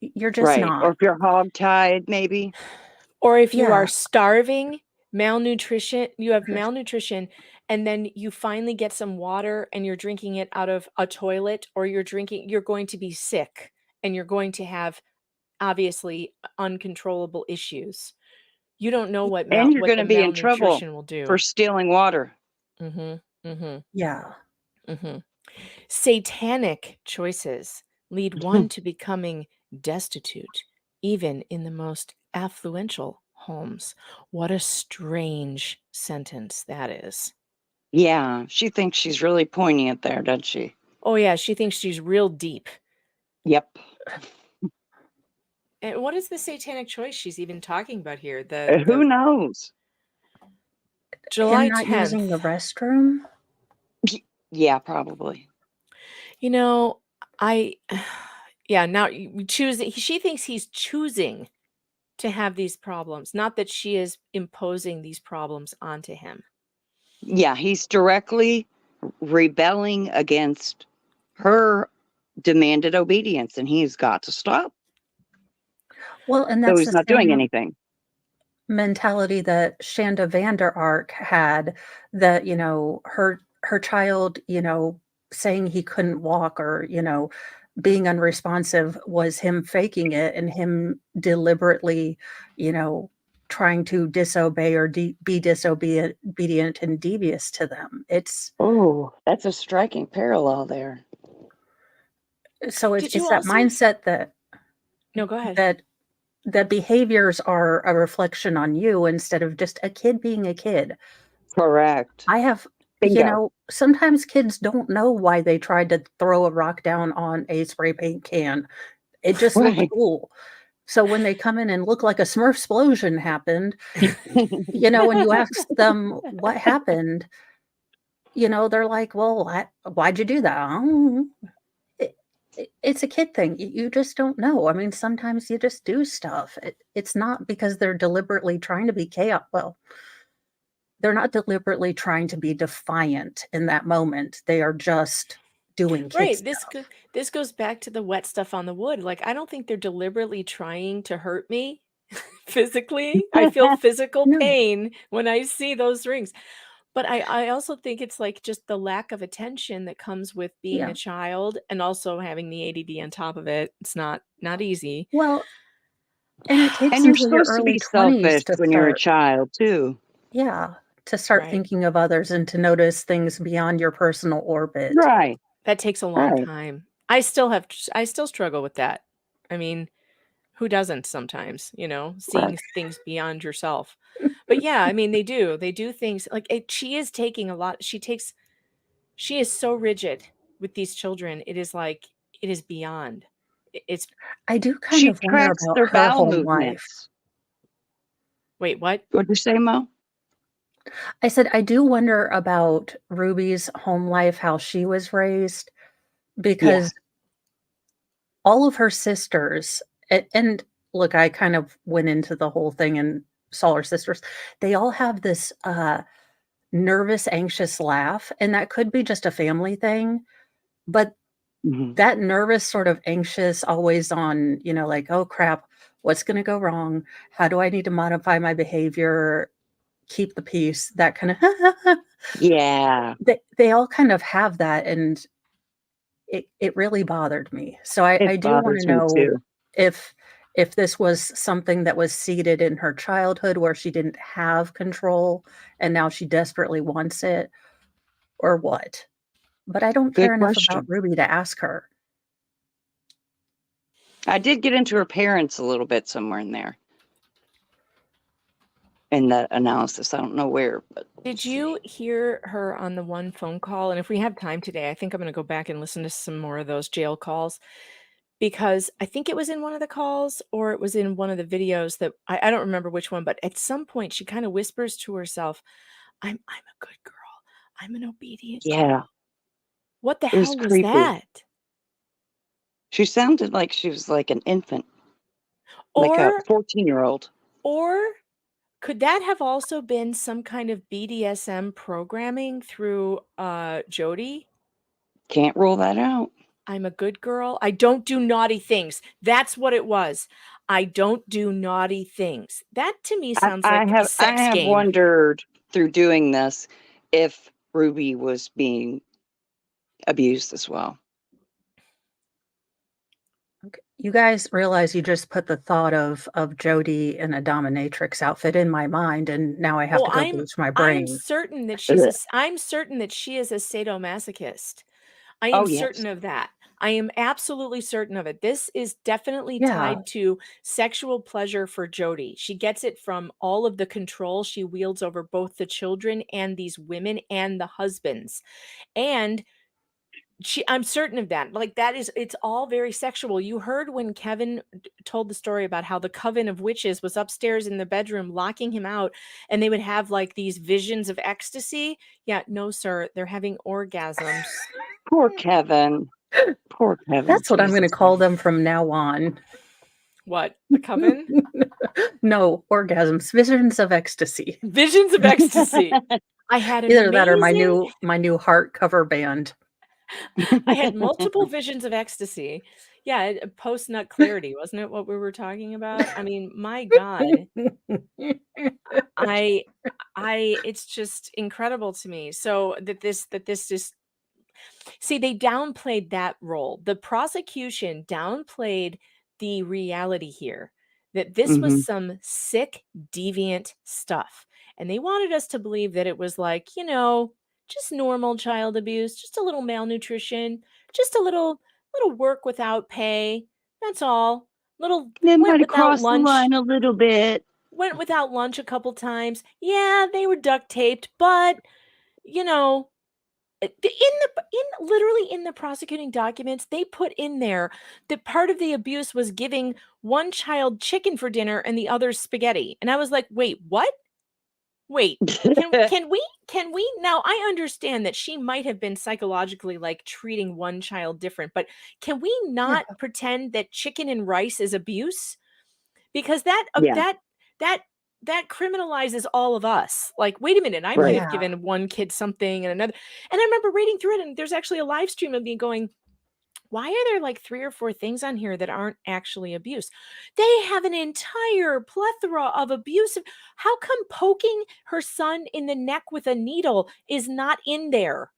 You're just Right. not. Or if you're hogtied, maybe. Or if you Yeah. are starving, malnutrition, you have malnutrition, and then you finally get some water and you're drinking it out of a toilet, or you're going to be sick, and you're going to have obviously uncontrollable issues. You don't know what And you're what going the to be in trouble malnutrition will do. for stealing water. Yeah. Satanic choices lead one to becoming destitute, even in the most affluential homes. What a strange sentence that is. Yeah, she thinks she's really poignant there, doesn't she? Oh, yeah, she thinks she's real deep. Yep. And what is the satanic choice she's even talking about here? Who knows? July Him not 10th. using the restroom? Yeah, probably. You know, now you choose. She thinks he's choosing to have these problems, not that she is imposing these problems onto him. Yeah, he's directly rebelling against her demanded obedience, and he's got to stop. Well, and So that's he's the not doing same anything. mentality that Shanda Vander Ark had, that, her child, saying he couldn't walk, or, being unresponsive, was him faking it and him deliberately, trying to disobey or be disobedient and devious to them. Oh, that's a striking parallel there. So it's you that also- mindset that No, go ahead. that behaviors are a reflection on you instead of just a kid being a kid. Correct. I have, Bingo. sometimes kids don't know why they tried to throw a rock down on a spray paint can. It just Right. looked cool. So when they come in and look like a Smurf explosion happened, when you ask them what happened, they're like, well, why'd you do that? Oh, it's a kid thing. You just don't know. I mean, sometimes you just do stuff. It's not because they're deliberately trying to be chaos. Well, they're not deliberately trying to be defiant in that moment. They are just doing kid Right. stuff. This goes back to the wet stuff on the wood. Like, I don't think they're deliberately trying to hurt me physically. I feel physical No. pain when I see those rings. But I also think it's like just the lack of attention that comes with being Yeah. a child, and also having the ADD on top of it. It's not easy. Well, and it takes And you're until your supposed to be early 20s selfish to when you're a start. child, too. Yeah, to start Right. thinking of others and to notice things beyond your personal orbit. Right. That takes a long Right. time. I still struggle with that. I mean, who doesn't sometimes, seeing Right. things beyond yourself. But yeah, I mean, they do things like she is taking a lot. She is so rigid with these children. It is beyond. It's I do kind She of wonder tracks about their her bowel home life. movements. wait, what? What'd you say, Mo? I said, I do wonder about Ruby's home life, how she was raised, because all of her sisters, and look, I kind of went into the whole thing and saw her sisters, they all have this nervous, anxious laugh. And that could be just a family thing. But that nervous, sort of anxious, always on, like, oh crap, what's going to go wrong? How do I need to modify my behavior? Keep the peace, that kind of. Yeah. They all kind of have that. And it really bothered me. So I It do want bothers to me know too. if this was something that was seeded in her childhood where she didn't have control and now she desperately wants it, or what. But I don't Good care enough about question. Ruby to ask her. I did get into her parents a little bit somewhere in there. In that analysis. I don't know where, but Did you hear her on the one phone call? And if we have time today, I think I'm going to go back and listen to some more of those jail calls, because I think it was in one of the calls or it was in one of the videos that I don't remember which one, but at some point she kind of whispers to herself, I'm a good girl. I'm an obedient yeah, girl. What the it was hell was creepy. that? She sounded like she was like an infant, like a Or 14-year-old. or could that have also been some kind of BDSM programming through Jodi? Can't rule that out. I'm a good girl. I don't do naughty things. That's what it was. I don't do naughty things. That to me sounds like a I sex have game. wondered through doing this if Ruby was being abused as well. Okay. You guys realize you just put the thought of Jodi in a dominatrix outfit in my mind, and now I have to go boost my brain. I'm certain that I'm certain that she is a sadomasochist. I am Oh, yes. certain of that. I am absolutely certain of it. This is definitely Yeah. tied to sexual pleasure for Jodi. She gets it from all of the control she wields over both the children and these women and the husbands. And I'm certain of that. Like it's all very sexual. You heard when Kevin told the story about how the coven of witches was upstairs in the bedroom locking him out, and they would have like these visions of ecstasy. Yeah, no, sir, they're having orgasms. Poor Kevin. Poor Kevin. That's what I'm going to call them from now on. What? The coven? No, orgasms, visions of ecstasy. Visions of ecstasy. I had either that or my new heart cover band. I had multiple visions of ecstasy. Yeah, post nut clarity, wasn't it what we were talking about? I mean, my God. It's just incredible to me. So that this just see, they downplayed that role. The prosecution downplayed the reality here, that this was some sick, deviant stuff. And they wanted us to believe that it was like, just normal child abuse, just a little malnutrition, just a little work without pay. That's all. Then Went might without cross the lunch. line a little bit. Went without lunch a couple times. Yeah, they were duct taped, but literally in the prosecuting documents, they put in there that part of the abuse was giving one child chicken for dinner and the other spaghetti. And I was like, wait, what? Wait, can we now, I understand that she might have been psychologically like treating one child different, but can we not pretend that chicken and rice is abuse? Because that criminalizes all of us. Like, wait a minute, I might have given one kid something and another. And I remember reading through it, and there's actually a live stream of me going, why are there like 3 or 4 things on here that aren't actually abuse? They have an entire plethora of abusive. How come poking her son in the neck with a needle is not in there?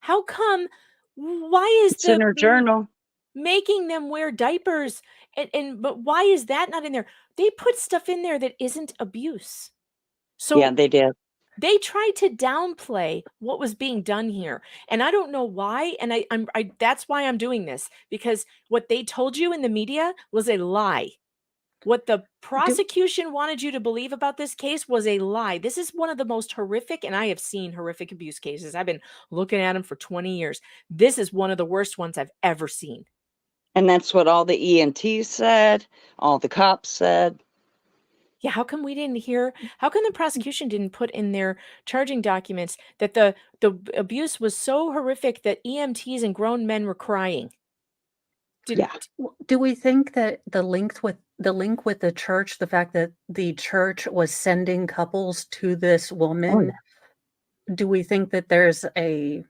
How come? Why is it's in her journal? Making them wear diapers but why is that not in there? They put stuff in there that isn't abuse. So yeah, they did. They tried to downplay what was being done here. And I don't know why. And that's why I'm doing this, because what they told you in the media was a lie. What the prosecution wanted you to believe about this case was a lie. This is one of the most horrific, and I have seen horrific abuse cases. I've been looking at them for 20 years. This is one of the worst ones I've ever seen. And that's what all the EMTs said, all the cops said. Yeah, how come we didn't hear? How come the prosecution didn't put in their charging documents that the abuse was so horrific that EMTs and grown men were crying? Do we think that the link with the church, the fact that the church was sending couples to this woman, do we think that there's a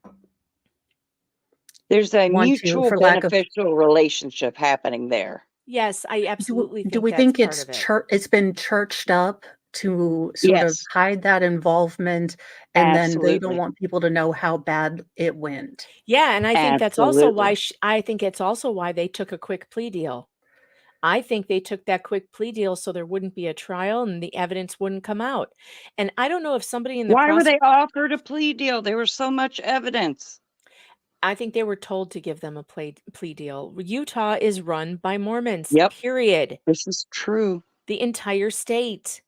mutual beneficial relationship happening there? Yes, I absolutely think do we that's think part it's of it. it's been churched up to sort of hide that involvement, and then they don't want people to know how bad it went? Yeah, and I think that's also why I think it's also why they took a quick plea deal. I think they took that quick plea deal so there wouldn't be a trial and the evidence wouldn't come out. And I don't know if somebody in the Why were they offered a plea deal? There was so much evidence. I think they were told to give them a plea deal. Utah is run by Mormons, period. This is true. The entire state.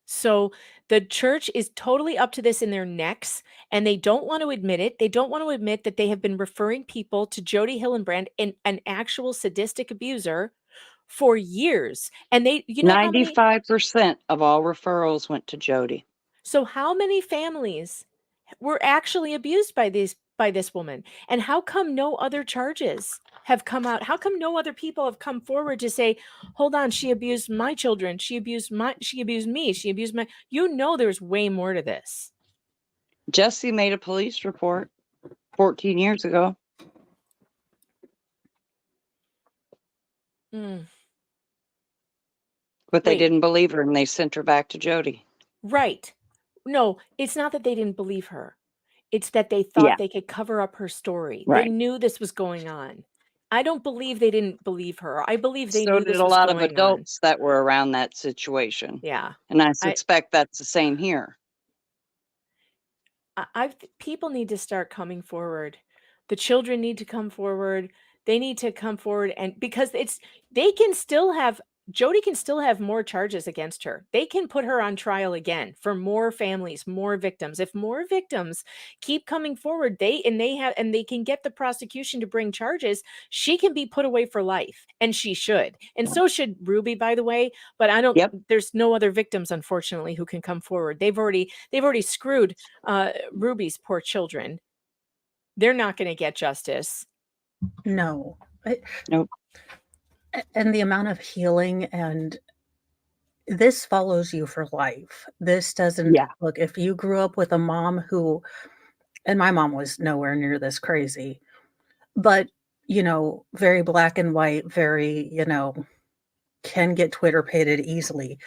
So the church is totally up to this in their necks, and they don't want to admit it. They don't want to admit that they have been referring people to Jodi Hildebrant, an actual sadistic abuser, for years. And they, 95% of all referrals went to Jodi. So how many families were actually abused by this woman? And how come no other charges have come out? How come no other people have come forward to say, hold on, she abused my children. She abused me. She abused my, there's way more to this. Jesse made a police report 14 years ago. But they didn't believe her, and they sent her back to Jodi. Right. No, it's not that they didn't believe her. It's that they thought they could cover up her story. Right. They knew this was going on. I don't believe they didn't believe her. I believe they knew So this did a was lot of going adults that were around that situation. Yeah. And I suspect that's the same here. People need to start coming forward. The children need to come forward. They need to come forward, and because Jodi can still have more charges against her. They can put her on trial again for more families, more victims. If more victims keep coming forward, they can get the prosecution to bring charges, she can be put away for life, and she should. And so should Ruby, by the way, but there's no other victims, unfortunately, who can come forward. They've already screwed Ruby's poor children. They're not going to get justice. No. Nope. And the amount of healing, and this follows you for life. This doesn't look, if you grew up with a mom who, and my mom was nowhere near this crazy, but very black and white, very, can get Twitter pated easily.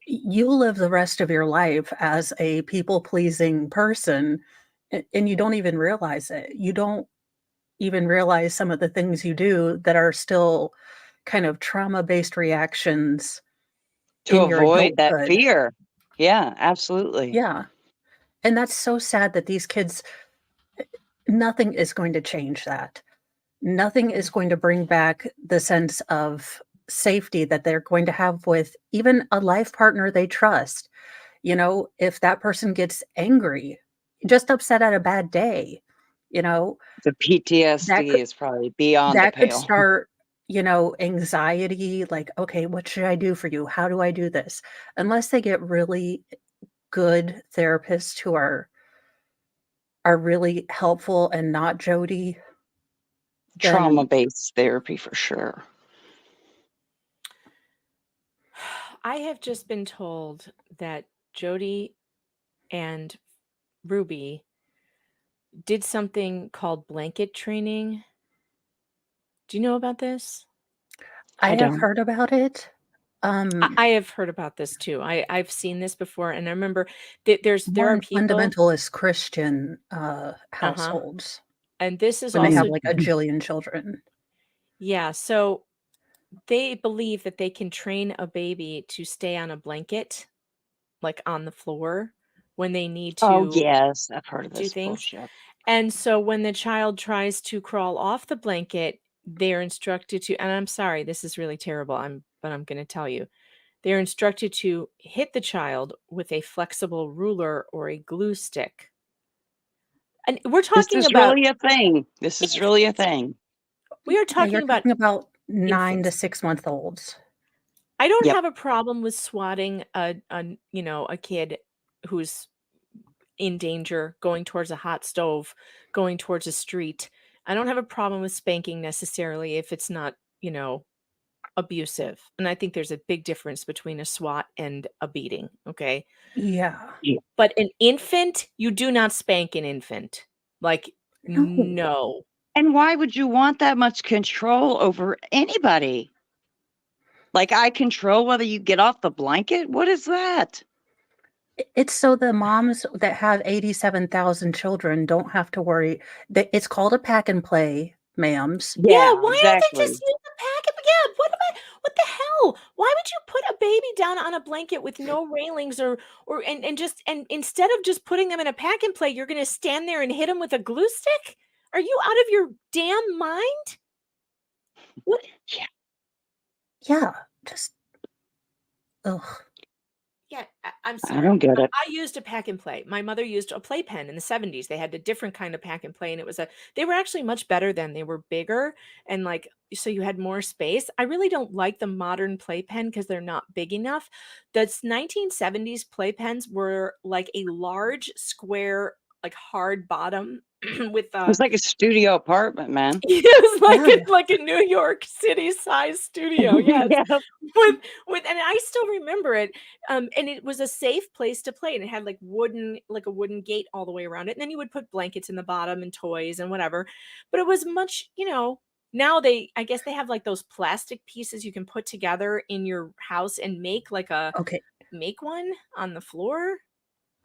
You live the rest of your life as a people-pleasing person, and you don't even realize it. You don't even realize some of the things you do that are still kind of trauma-based reactions to avoid that fear. Yeah, absolutely. Yeah. And that's so sad that these kids, nothing is going to change that. Nothing is going to bring back the sense of safety that they're going to have with even a life partner they trust. If that person gets angry, just upset at a bad day, the PTSD is probably beyond the pale. That could start, anxiety, like, okay, what should I do for you? How do I do this? Unless they get really good therapists who are really helpful and not Jodi. Trauma-based therapy for sure. I have just been told that Jodi and Ruby did something called blanket training. Do you know about this? I have heard about it. I have heard about this too. I've seen this before, and I remember that there are people, fundamentalist Christian households, and this is when also they have like a jillion children. Yeah, so they believe that they can train a baby to stay on a blanket, like on the floor, when they need to Oh, yes. I've heard of do this things. bullshit. And so when the child tries to crawl off the blanket, they're instructed to, and I'm sorry, this is really terrible, but I'm going to tell you. They're instructed to hit the child with a flexible ruler or a glue stick. And we're This talking is about, really a thing. This is really a thing. we are Yeah, talking you're about talking about 9 to infants. 6 month olds. I don't Yep. have a problem with swatting a kid who's in danger, going towards a hot stove, going towards a street. I don't have a problem with spanking necessarily if it's not, abusive. And I think there's a big difference between a swat and a beating. Okay. Yeah. But an infant, you do not spank an infant. Like, No. no. And why would you want that much control over anybody? Like, I control whether you get off the blanket? What is that? It's so the moms that have 87,000 children don't have to worry. It's called a pack and play, ma'ams. Yeah, why don't they exactly. just use the packet? Yeah, what the hell? Why would you put a baby down on a blanket with no railings and instead of just putting them in a pack and play, you're going to stand there and hit them with a glue stick? Are you out of your damn mind? What? Yeah, just ugh. Yeah, I'm sorry. I don't get it. I used a pack and play. My mother used a playpen in the 70s. They had a different kind of pack and play, and they were actually much better then. They were bigger and so you had more space. I really don't like the modern playpen because they're not big enough. The 1970s playpens were like a large square, like hard bottom with It was like a studio apartment, man. it was like a New York City size studio. Yes. Yeah. And I still remember it. And it was a safe place to play. And it had like a wooden gate all the way around it. And then you would put blankets in the bottom and toys and whatever. But it was much, now I guess they have like those plastic pieces you can put together in your house and make like make one on the floor.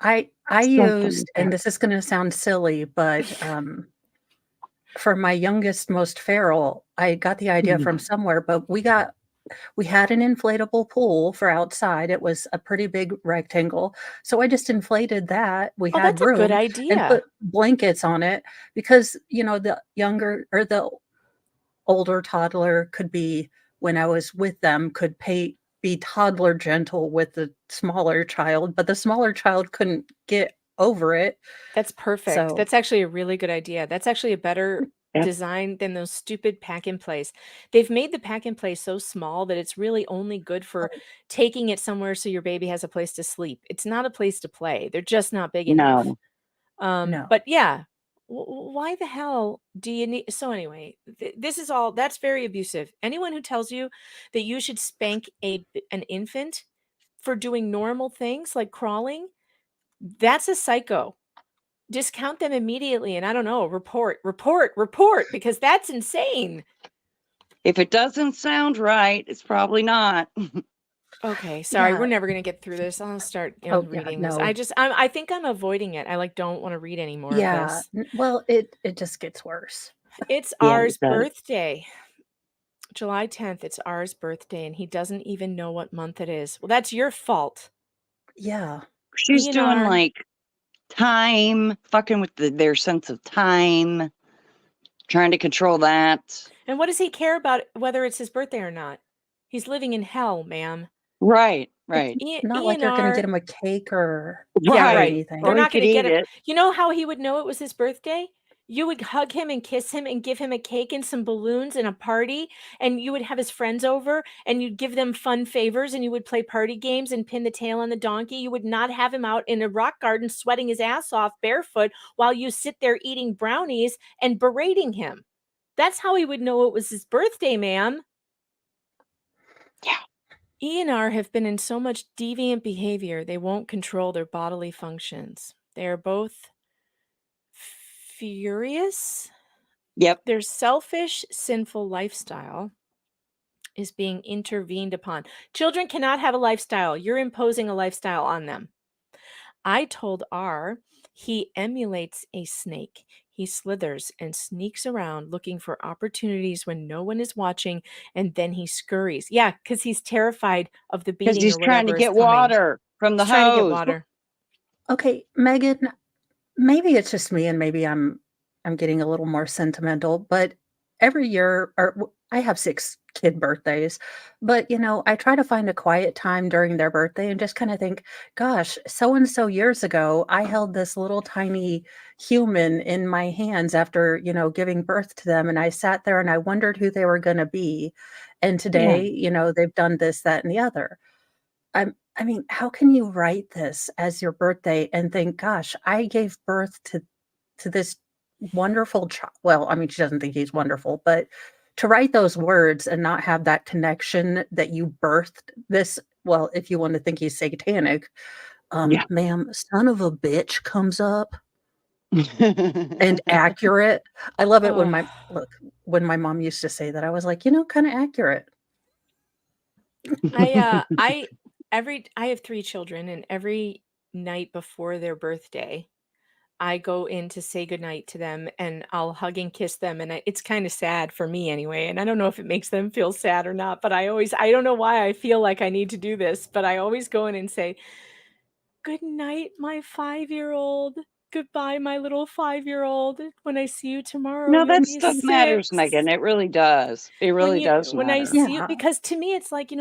I used, and this is going to sound silly, but for my youngest, most feral, I got the idea from somewhere, but we had an inflatable pool for outside. It was a pretty big rectangle. So I just inflated that. We had that's room a good idea. and put blankets on it because, the younger or the older toddler could be, when I was with them, could be toddler gentle with the smaller child, but the smaller child couldn't get over it. That's perfect. So, That's actually a really good idea. That's actually a better design than those stupid pack and plays. They've made the pack and play so small that it's really only good for taking it somewhere so your baby has a place to sleep. It's not a place to play. They're just not big enough. No. But yeah, why the hell do you need? So anyway, that's very abusive. Anyone who tells you that you should spank an infant for doing normal things like crawling, that's a psycho. Discount them immediately. And I don't know, report, because that's insane. If it doesn't sound right, it's probably not. Okay, sorry, Yeah. we're never gonna get through this. I'll start reading this. I think I'm avoiding it. I don't want to read any more of this. Well, it just gets worse. It's Yeah, ours it does. birthday. July 10th, it's ours birthday, and he doesn't even know what month it is. Well, that's your fault. Yeah. She's doing ENR. like time, fucking with their sense of time, trying to control that. And what does he care about whether it's his birthday or not? He's living in hell, ma'am. Right. Not like they're going to get him a cake or anything. They're Or not he going to could get eat him. it. You know how he would know it was his birthday? You would hug him and kiss him and give him a cake and some balloons and a party, and you would have his friends over and you'd give them fun favors and you would play party games and pin the tail on the donkey. You would not have him out in a rock garden sweating his ass off barefoot while you sit there eating brownies and berating him. That's how he would know it was his birthday, ma'am. Yeah. ENR have been in so much deviant behavior, they won't control their bodily functions. They are both furious. Yep. Their selfish, sinful lifestyle is being intervened upon. Children cannot have a lifestyle. You're imposing a lifestyle on them. I told R he emulates a snake. He slithers and sneaks around looking for opportunities when no one is watching, and then he scurries. Yeah, because he's terrified of the beating. Because he's trying to get water water from the Trying to get hose. water. Okay, Megan, maybe it's just me and maybe I'm getting a little more sentimental, but every year I have 6 kid birthdays, but I try to find a quiet time during their birthday and just kind of think, gosh, so and so years ago, I held this little tiny human in my hands after, giving birth to them and I sat there and I wondered who they were going to be. And Yeah. today, they've done this, that, and the other. I mean, how can you write this as your birthday and think, gosh, I gave birth to this wonderful child. Well, I mean, she doesn't think he's wonderful, but to write those words and not have that connection that you birthed this, well, if you want to think he's satanic, Yeah. ma'am, son of a bitch comes up and accurate. I love it when when my mom used to say that. I was like, kind of accurate. I have 3 children, and every night before their birthday, I go in to say goodnight to them and I'll hug and kiss them. And it's kind of sad for me anyway. And I don't know if it makes them feel sad or not, but I don't know why I feel like I need to do this, but I always go in and say, good night, my 5-year-old. Goodbye, my little 5-year-old. When I see you tomorrow, No, you'll that be stuff matters, 6. Megan. It really does. It really does When I matter. see you, Yeah. because to me, it's like,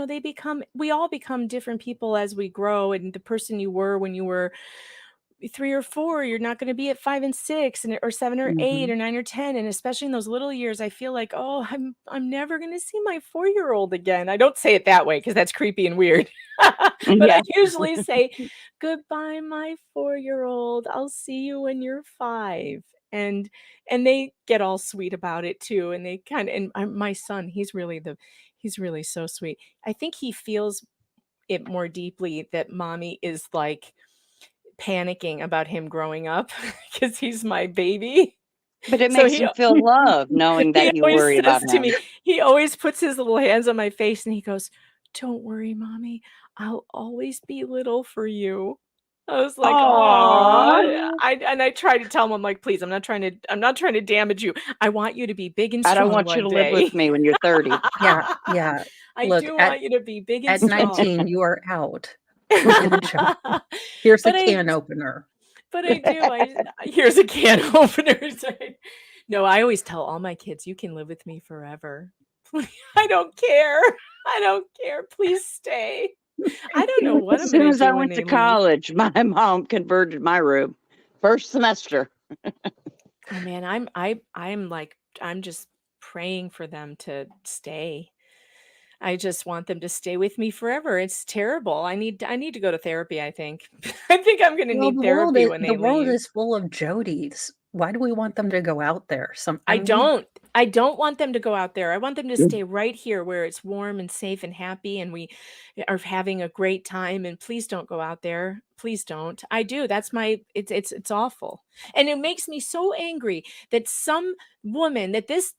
we all become different people as we grow, and the person you were when you were 3 or 4, you're not going to be at 5 and 6 or 7 or 8 Mhm. or 9 or 10. And especially in those little years, I feel like, oh, I'm never going to see my 4-year-old again. I don't say it that way because that's creepy and weird. But I Yeah. usually say, goodbye, my 4-year-old. I'll see you when you're 5. And they get all sweet about it too. And they my son, he's really so sweet. I think he feels it more deeply that mommy is like panicking about him growing up because he's my baby. But it So makes him feel loved knowing he that you always worry about says to him. me, he always puts his little hands on my face and he goes, don't worry, mommy, I'll always be little for you. I was like, Aw. oh, I try to tell him, I'm like, please, I'm not trying to damage you. I want you to be big and I don't strong want you one to live with day. me when you're 30. Yeah. Yeah. I Look, do want you to be big and at strong. 19, you are out. Go get a job. Here's a But can opener. But I do. Here's a can opener. No, I always tell all my kids, you can live with me forever. I don't care. I don't care. Please stay. I don't know what I'm As soon going to as I do when went they to leave. college, my mom converted my room. First semester. Oh man, I'm just praying for them to stay. I just want them to stay with me forever. It's terrible. I need to go to therapy, I think. I think I'm going to Well, need therapy when the they world leave. is full of Jodis. Why do we want them to go out there? I don't want them to go out there. I want them to stay right here where it's warm and safe and happy and we are having a great time, and please don't go out there. Please don't. I do. It's awful. And it makes me so angry that some woman, that this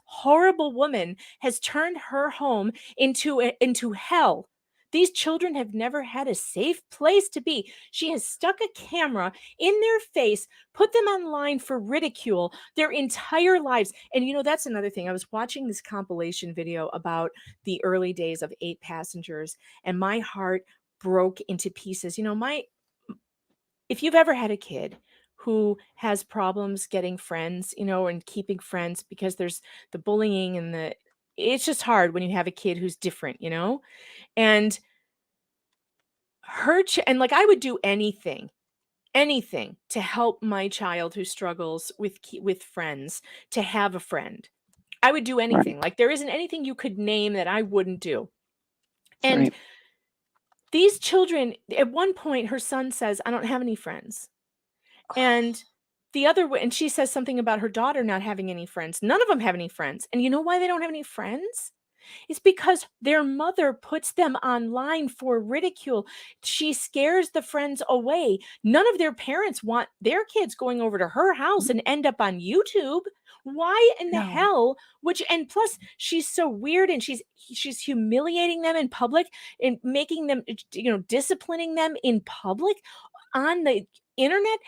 horrible woman has turned her home into hell. These children have never had a safe place to be. She has stuck a camera in their face, put them online for ridicule their entire lives. And that's another thing. I was watching this compilation video about the early days of 8 Passengers, and my heart broke into pieces. If you've ever had a kid who has problems getting friends, and keeping friends because there's the bullying and it's just hard when you have a kid who's different, and and like I would do anything to help my child who struggles with friends to have a friend. I would do anything. Like there isn't anything you could name that I wouldn't do. And these children, at one point, her son says, I don't have any friends. And and she says something about her daughter not having any friends. None of them have any friends. And you know why they don't have any friends? It's because their mother puts them online for ridicule. She scares the friends away. None of their parents want their kids going over to her house and end up on YouTube. Why in the hell and plus she's so weird, and she's humiliating them in public and making them, disciplining them in public on the internet.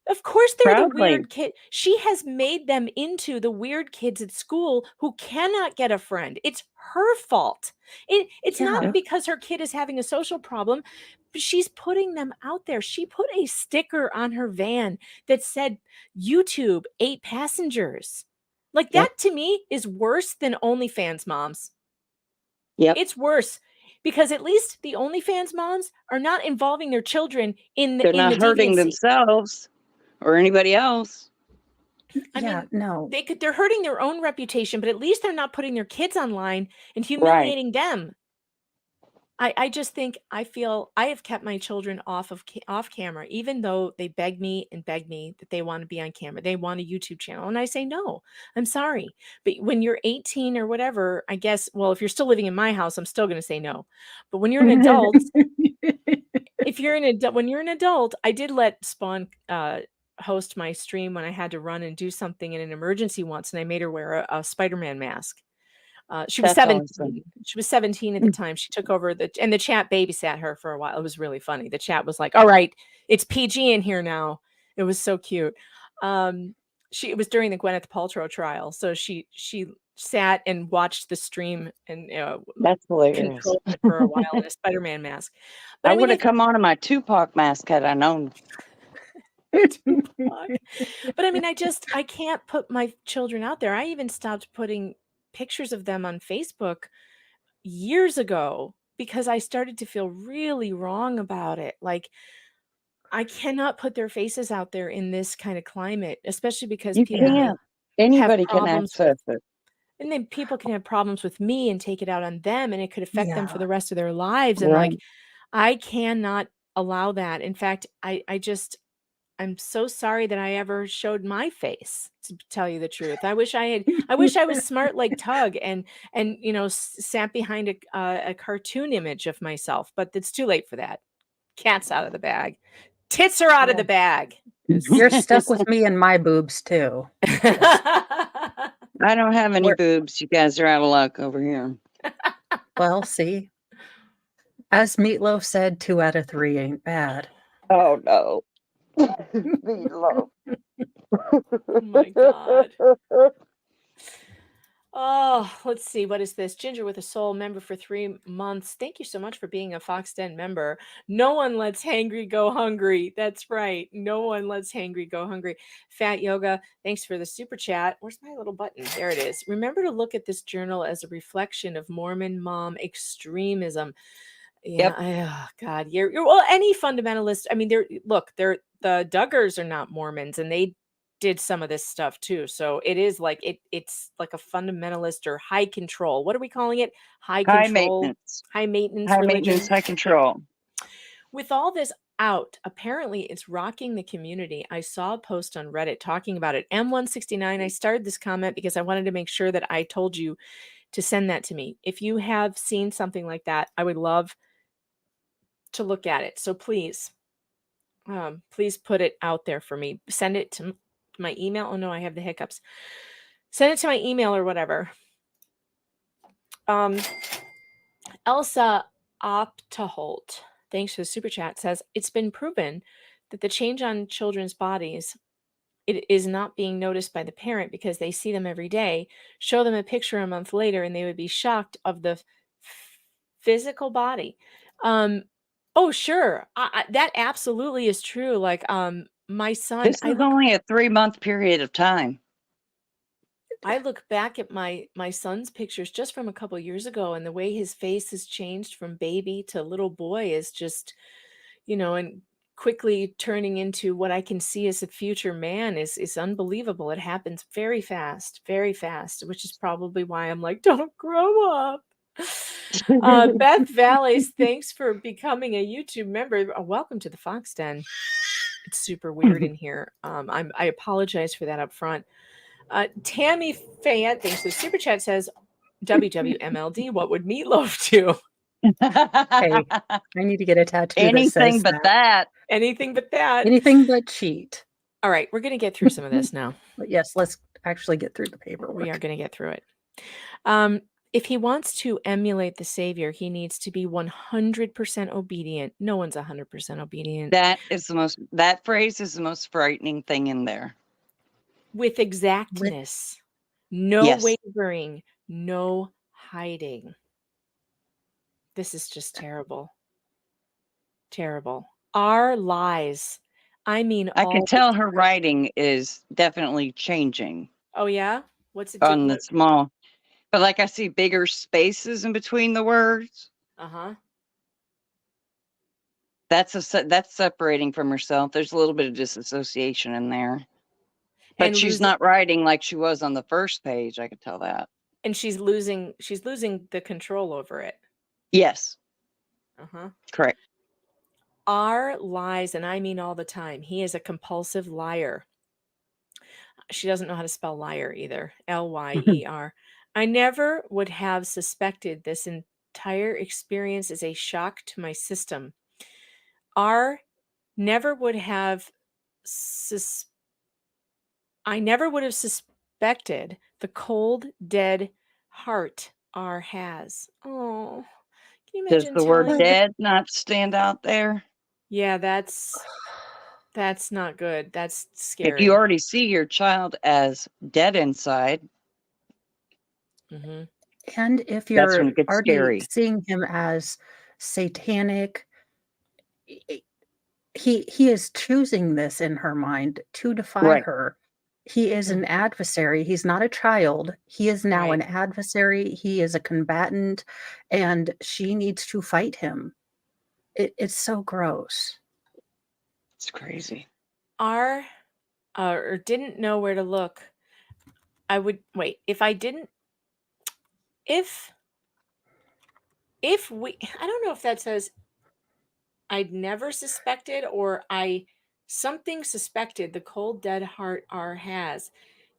Of course they're the weird kid. She has made them into the weird kids at school who cannot get a friend. It's her fault. It's not because her kid is having a social problem. she's putting them out there. She put a sticker on her van that said YouTube 8 passengers. Like that to me is worse than OnlyFans moms. Yep. It's worse because at least the OnlyFans moms are not involving their children in the They're not hurting deviancy. themselves or anybody else. I mean, no. they're hurting their own reputation, but at least they're not putting their kids online and humiliating them. I just think I have kept my children off camera, even though they beg me that they want to be on camera. They want a YouTube channel. And I say, no, I'm sorry. But when you're 18 or whatever, I guess, well, if you're still living in my house, I'm still going to say no. But when you're an adult, when you're an adult, I did let Spawn host my stream when I had to run and do something in an emergency once. And I made her wear a Spider-Man mask. She was 17. Awesome. She was 17 at the time. She took over and the chat babysat her for a while. It was really funny. The chat was like, all right, it's PG in here now. It was so cute. It was during the Gwyneth Paltrow trial. So she sat and watched the stream and that's hilarious for a while in a Spider-Man mask. But I would have come on in my Tupac mask had I known. But I mean, I can't put my children out there. I even stopped putting pictures of them on Facebook years ago because I started to feel really wrong about it. Like, I cannot put their faces out there in this kind of climate, especially because anybody can access it. And then people can have problems with me and take it out on them, and it could affect them for the rest of their lives. And like, I cannot allow that. In fact, I'm so sorry that I ever showed my face, to tell you the truth. I wish I was smart like Tug and sat behind a cartoon image of myself, but it's too late for that. Cat's out of the bag. Tits are out of the bag. You're stuck with me and my boobs too. I don't have any boobs. You guys are out of luck over here. Well, see, as Meatloaf said, 2 out of 3 ain't bad. Oh no. Meatloaf. Oh my God. Oh, let's see. What is this? Ginger with a Soul member for 3 months. Thank you so much for being a Fox Den member. No one lets hangry go hungry. That's right. No one lets hangry go hungry. Fat Yoga, thanks for the super chat. Where's my little button? There it is. Remember to look at this journal as a reflection of Mormon mom extremism. Yeah. Yep. Oh God. You're well, any fundamentalist. I mean, the Duggars are not Mormons, and they did some of this stuff too. So it is like it's like a fundamentalist or high control. What are we calling it? High maintenance. High maintenance, high control. With all this out, apparently it's rocking the community. I saw a post on Reddit talking about it. M169. I started this comment because I wanted to make sure that I told you to send that to me. If you have seen something like that, I would love to look at it. So please put it out there for me. Send it to my email. Oh no, I have the hiccups. Send it to my email or whatever. Elsa Optaholt, thanks for the super chat, says it's been proven that the change on children's bodies, it is not being noticed by the parent because they see them every day. Show them a picture a month later and they would be shocked of the physical body. Oh, sure. That absolutely is true. Like, my son. This is only a 3-month period of time. I look back at my son's pictures just from a couple years ago, and the way his face has changed from baby to little boy is just, and quickly turning into what I can see as a future man is unbelievable. It happens very fast, which is probably why I'm like, don't grow up. Beth Valleys, thanks for becoming a YouTube member. Welcome to the Fox Den. It's super weird in here. I apologize for that up front. Tammy Fayette, thanks for the super chat, says, WWMLD, what would Meatloaf do? Hey, I need to get a tattoo. Anything but that. Anything but that. Anything but cheat. All right, we're going to get through some of this now. But yes, let's actually get through the paperwork. We are going to get through it. If he wants to emulate the Savior, he needs to be 100% obedient. No one's 100% obedient. That phrase is the most frightening thing in there. With exactness. No wavering. No hiding. This is just terrible. Terrible. Our lies. I mean, I all can the tell her time. writing is definitely changing Oh yeah, what's it on doing? the small. But like I see bigger spaces in between the words. Uh-huh. That's separating from herself. There's a little bit of disassociation in there. But And she's losing, not writing like she was on the first page. I could tell that. and she's losing the control over it. Yes, Uh-huh. correct. Our lies, and I mean all the time. He is a compulsive liar. She doesn't know how to spell liar either. L-Y-E-R. I never would have suspected this entire experience is a shock to my system. R never would have I never would have suspected the cold, dead heart R has. Oh, can you Does imagine the word telling? dead not stand out there? Yeah, that's not good. That's If scary. you already see your child as dead inside, Mm-hmm. And if that's when you're it gets already scary. seeing him as satanic, he is choosing this in her mind to defy Right. her. He is an adversary. He's not a child. He is now an adversary. He is a combatant, and she needs to fight him. It's so gross. It's crazy. R or didn't know where to look. I would wait if I didn't. If we, I don't know if that says I'd never suspected or something suspected the cold dead heart R has,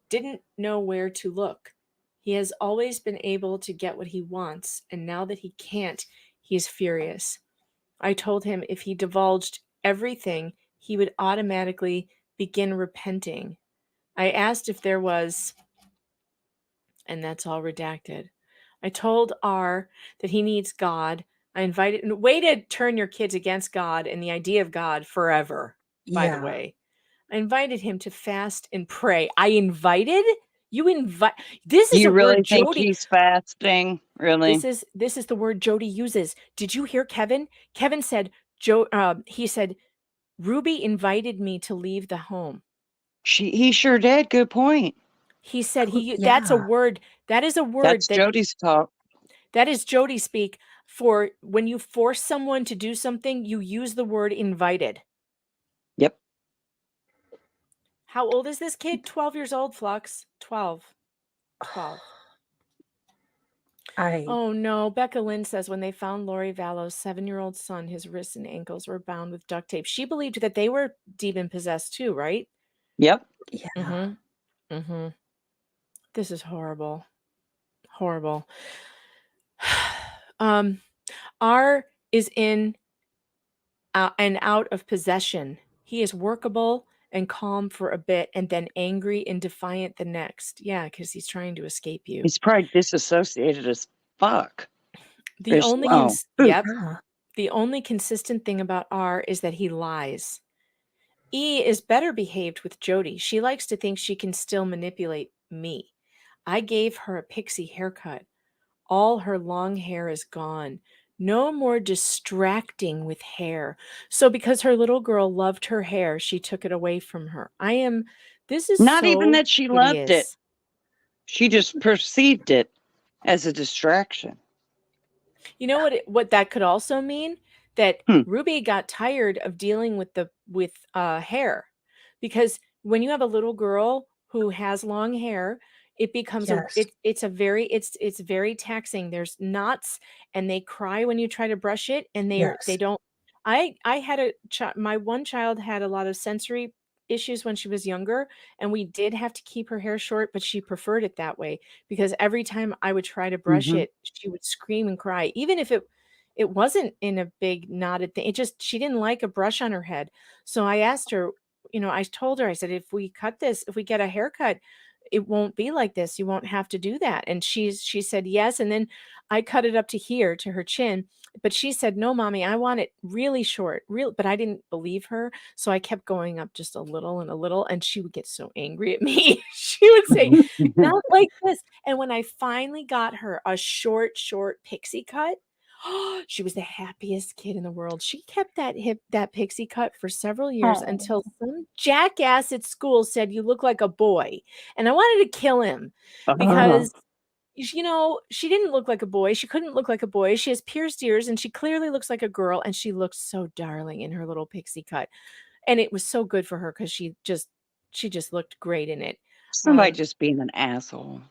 didn't know where to look. He has always been able to get what he wants, and now that he can't, he is furious. I told him if he divulged everything, he would automatically begin repenting. I asked if there was, and that's all redacted. I told R that he needs God. I invited, way to turn your kids against God and the idea of God forever, by the way. I invited him to fast and pray. I invited? You invite, this is You a really word think Jodi, he's fasting? Really? this is the word Jodi uses. Did you hear Kevin? Kevin said, he said, Ruby invited me to leave the home. He sure did. Good point. He said that's a word. That is a word That's Jodi's talk. That is Jodi speak for when you force someone to do something, you use the word invited. Yep. How old is this kid? 12 years old, Flux. 12. Oh no, Becca Lynn says when they found Lori Vallow's 7-year-old son, his wrists and ankles were bound with duct tape. She believed that they were demon possessed too, right? Yep. Yeah. Mm-hmm. Mm-hmm. This is horrible. Horrible. R is in and out of possession. He is workable and calm for a bit and then angry and defiant the next. Yeah, because he's trying to escape you. He's probably disassociated as fuck. The only consistent thing about R is that he lies. E is better behaved with Jodi. She likes to think she can still manipulate me. I gave her a pixie haircut. All her long hair is gone. No more distracting with hair. So because her little girl loved her hair, she took it away from her. This is not so even that she loved it. She just perceived it as a distraction. You know what that could also mean? That Ruby got tired of dealing with hair, because when you have a little girl who has long hair, it becomes it's very taxing. There's knots and they cry when you try to brush it, and they don't. I had my one child had a lot of sensory issues when she was younger, and we did have to keep her hair short, but she preferred it that way because every time I would try to brush it, she would scream and cry, even if it wasn't in a big knotted thing. She didn't like a brush on her head. So I asked her, I told her, I said, if we get a haircut, it won't be like this. You won't have to do that. And she said yes. And then I cut it up to here, to her chin. But she said, no, mommy, I want it really short, but I didn't believe her. So I kept going up just a little and a little. And she would get so angry at me. She would say, not like this. And when I finally got her a short pixie cut, She was the happiest kid in the world. She kept that pixie cut for several years until some jackass at school said, "You look like a boy." And I wanted to kill him because, you know, she didn't look like a boy. She couldn't look like a boy. She has pierced ears and she clearly looks like a girl. And she looked so darling in her little pixie cut. And it was so good for her because she just looked great in it. Somebody just being an asshole.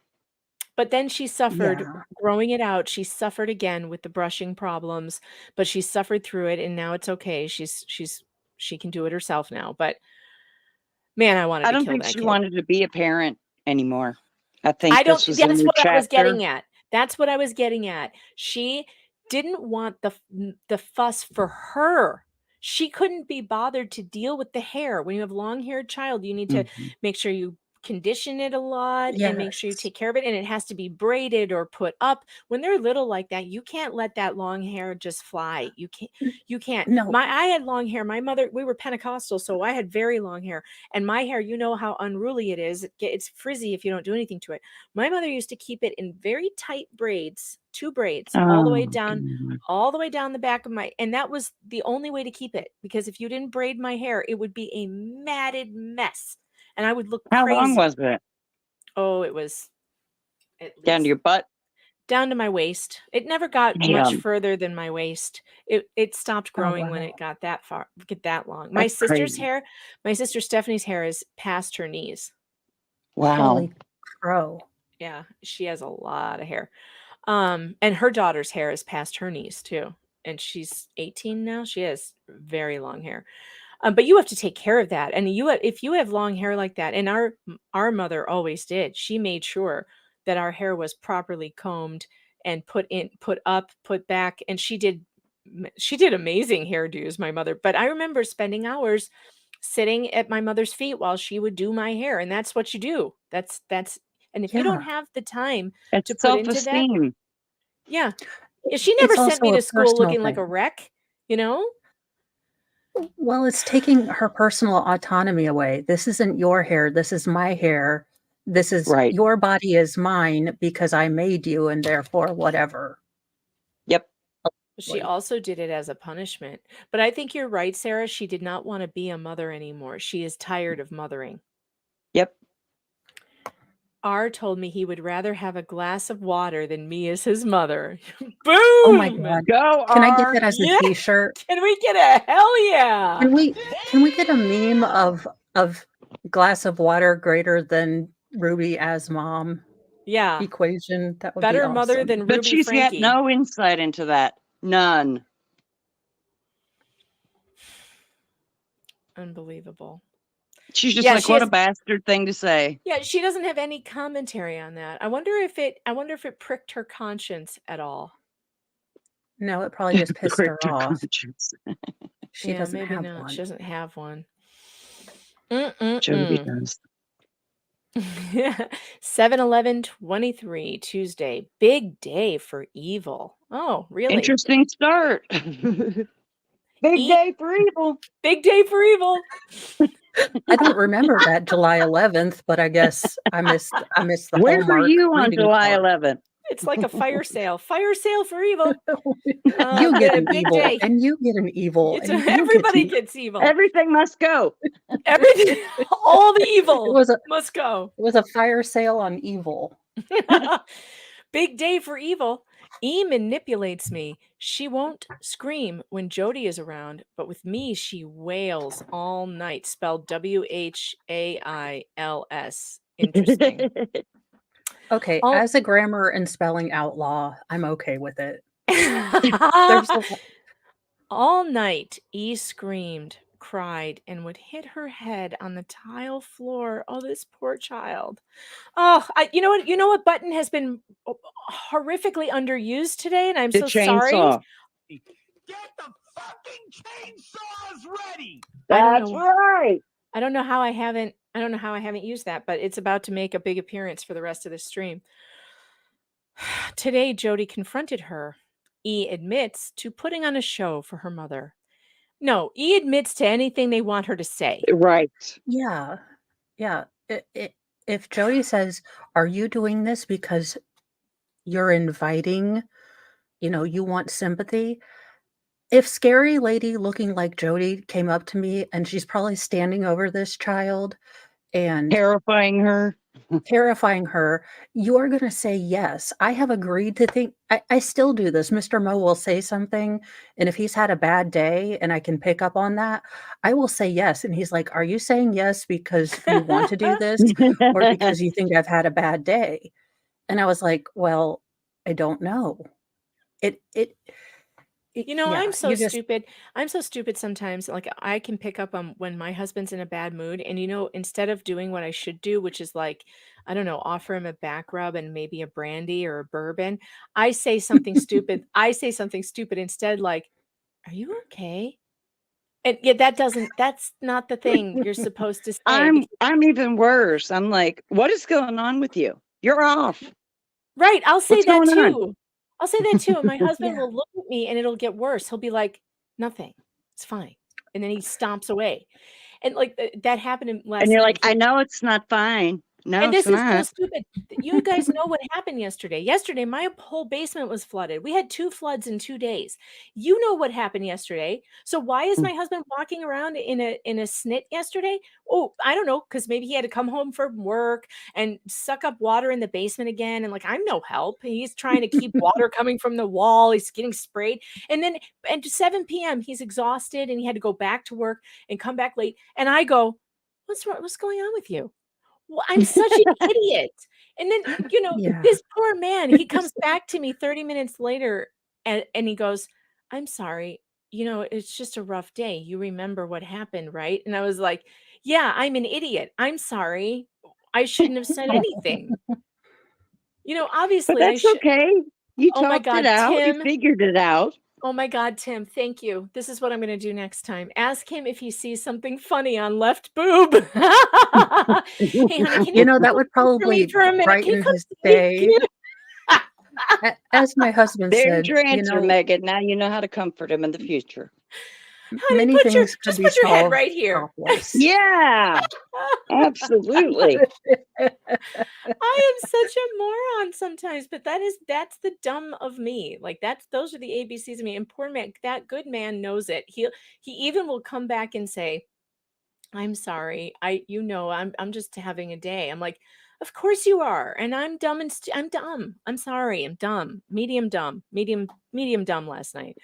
But then she suffered Yeah. growing it out. She suffered again with the brushing problems, but she suffered through it and now it's okay. She can do it herself now. But man, I wanted I to don't kill think that she kid. wanted to be a parent anymore. I think I don't this was a that's new what I was chapter. getting at. That's what I was getting at. She didn't want the fuss for her. She couldn't be bothered to deal with the hair. When you have long-haired child, you need to make sure you condition it a lot and make sure you Yes. take care of it, and it has to be braided or put up. When they're little like that, you can't let that long hair just fly. You can't. No. I had long hair. My mother, we were Pentecostal, so I had very long hair. And my hair, you know how unruly it is. It's frizzy if you don't do anything to it. My mother used to keep it in very tight braids, 2 braids, all the way down the back of my, and that was the only way to keep it, because if you didn't braid my hair, it would be a matted mess. And I would look How crazy. long was it? Oh, it was at Down to least your butt? down to my waist. It never got much further than my waist. It stopped growing when it got that far, get that long. My That's sister's crazy. hair, my sister Stephanie's hair is past her knees. Wow. Holy crow. Yeah, she has a lot of hair. And her daughter's hair is past her knees too. And she's 18 now. She has very long hair. But you have to take care of that. And if you have long hair like that, and our mother always did, she made sure that our hair was properly combed and put up, put back. And she did amazing hairdos, my mother. But I remember spending hours sitting at my mother's feet while she would do my hair. And that's what you do. And if you don't Yeah. have the time It's to put into that, self-esteem. yeah. She never It's sent me also to a school personal looking like a thing. wreck, you know? Well, it's taking her personal autonomy away. This isn't your hair. This is my hair. This is Right. your body is mine because I made you, and therefore whatever. Yep. She also did it as a punishment. But I think you're right, Sarah. She did not want to be a mother anymore. She is tired of mothering. Yep. R told me he would rather have a glass of water than me as his mother. Boom! Oh my God. Go, Can I R. get that as a Yeah. t-shirt? Can we get a hell yeah? Can we get a meme of glass of water greater than Ruby as mom Yeah. equation? That would be Better awesome. mother than But Ruby she's got Franke. no insight into that. None. Unbelievable. She's just Yeah, like, she what has- a bastard thing to say. Yeah, she doesn't have any commentary on that. I wonder if it pricked her conscience at all. No, it probably just pissed her Pricked off. conscience. She Yeah, doesn't maybe have not. one. She doesn't have one. Jodi does. 7/11/23, Tuesday. Big day for evil. Oh, really? Interesting start. Big day for evil. Big day for evil. I don't remember that July 11th, but I guess I missed the Where were Hallmark you on reading July part. 11th? It's like a fire sale. Fire sale for evil. You get a an big evil, day. and you get an evil, and you Everybody get gets evil. Everything must go. Everything, all the evil was a- must go. It was a fire sale on evil. Big day for evil. E manipulates me. She won't scream when Jodi is around, but with me, she wails all night. Spelled WHAILS. Interesting. Okay, Oh. as a grammar and spelling outlaw, I'm okay with it. There's All night, E screamed, cried, and would hit her head on the tile floor. Oh, this poor child. Oh, you know what? You know what button has been horrifically underused today, and I'm The so sorry. chainsaw. Get the fucking chainsaws ready. That's know. right. I don't know how I haven't used that, but it's about to make a big appearance for the rest of the stream. Today, Jodi confronted her. E admits to putting on a show for her mother. No, E admits to anything they want her to say. Right. Yeah. If Jodi says, "Are you doing this because you're inviting you want sympathy. If scary lady looking like Jodi came up to me and she's probably standing over this child and Terrifying her. terrifying her, you are going to say yes. I have agreed to think, I still do this. Mr. Mo will say something, and if he's had a bad day and I can pick up on that, I will say yes. And he's like, are you saying yes because you want to do this or because you think I've had a bad day? And I was like, well, I don't know. I'm so you just, stupid. I'm so stupid sometimes. Like I can pick up on when my husband's in a bad mood, and instead of doing what I should do, which is like, I don't know, offer him a back rub and maybe a brandy or a bourbon, I say something stupid. I say something stupid instead, like, "Are you okay?" And yeah, that's not the thing you're supposed to say. I'm even worse. I'm like, what is going on with you? You're off. Right. I'll say What's that going on? too. I'll say that too. And my husband Yeah. will look at me and it'll get worse. He'll be like, nothing. It's fine. And then he stomps away. And like that happened last And you're night. like, I know it's not fine. No, And this it's is so not. stupid. You guys know what happened yesterday. Yesterday, my whole basement was flooded. We had 2 floods in 2 days. You know what happened yesterday. So why is my husband walking around in a snit yesterday? Oh, I don't know, because maybe he had to come home from work and suck up water in the basement again. And like, I'm no help. He's trying to keep water coming from the wall. He's getting sprayed. And then at 7 p.m., he's exhausted and he had to go back to work and come back late. And I go, what's wrong? What's going on with you? Well, I'm such an idiot. And then, Yeah. this poor man, he comes back to me 30 minutes later and he goes, I'm sorry. It's just a rough day. You remember what happened, right? And I was like, yeah, I'm an idiot. I'm sorry. I shouldn't have said anything. But Obviously I that's should. okay. You Oh my talked God, it out. Tim. You figured it out. Oh my God, Tim, thank you. This is what I'm going to do next time. Ask him if he sees something funny on left boob. Hey, honey, can you that would come for me probably for a minute? Can you brighten come his see me? day. As my husband There's said, your answer, Megan. Now you know how to comfort him in the future. Honey, many things could just be put your head solved right here. topless. Yeah, absolutely. I am such a moron sometimes, but that's the dumb of me. Like those are the ABCs of me. And poor man, that good man knows it. He even will come back and say, I'm sorry. I'm just having a day. I'm like, of course you are. And I'm dumb I'm dumb. I'm sorry. I'm dumb. Medium dumb. Medium dumb last night.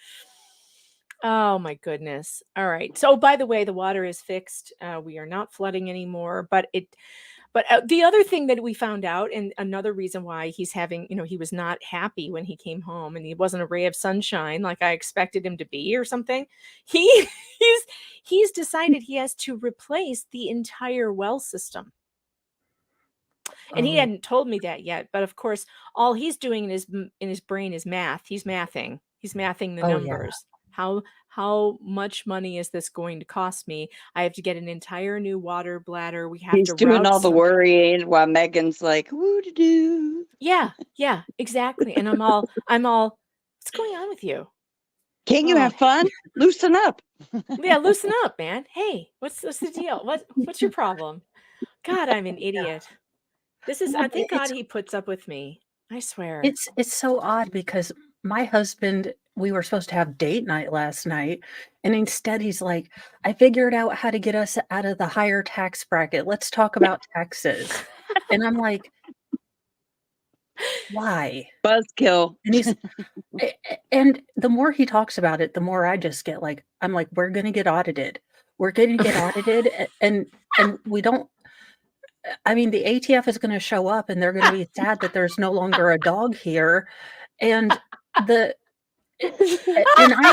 Oh my goodness. All right. So by the way, the water is fixed. We are not flooding anymore, but the other thing that we found out, and another reason why he's having, he was not happy when he came home and he wasn't a ray of sunshine like I expected him to be or something. He's decided he has to replace the entire well system. And he hadn't told me that yet, but of course, all he's doing in his brain is math. He's mathing the numbers. Yeah. How much money is this going to cost me? I have to get an entire new water bladder. He's doing all the worrying while Megan's like, woo-doo-doo. Yeah, exactly. And I'm all, what's going on with you? Can't you have fun? Loosen up. Yeah, loosen up, man. Hey, what's the deal? What's your problem? God, I'm an idiot. I thank God he puts up with me. I swear. It's so odd because my husband, we were supposed to have date night last night, and instead he's like, I figured out how to get us out of the higher tax bracket. Let's talk about taxes. And I'm like, why? Buzzkill. And the more he talks about it, the more I just get like, I'm like, we're going to get audited. We're going to get audited. And we don't, I mean, the ATF is going to show up and they're going to be sad that there's no longer a dog here. And I'm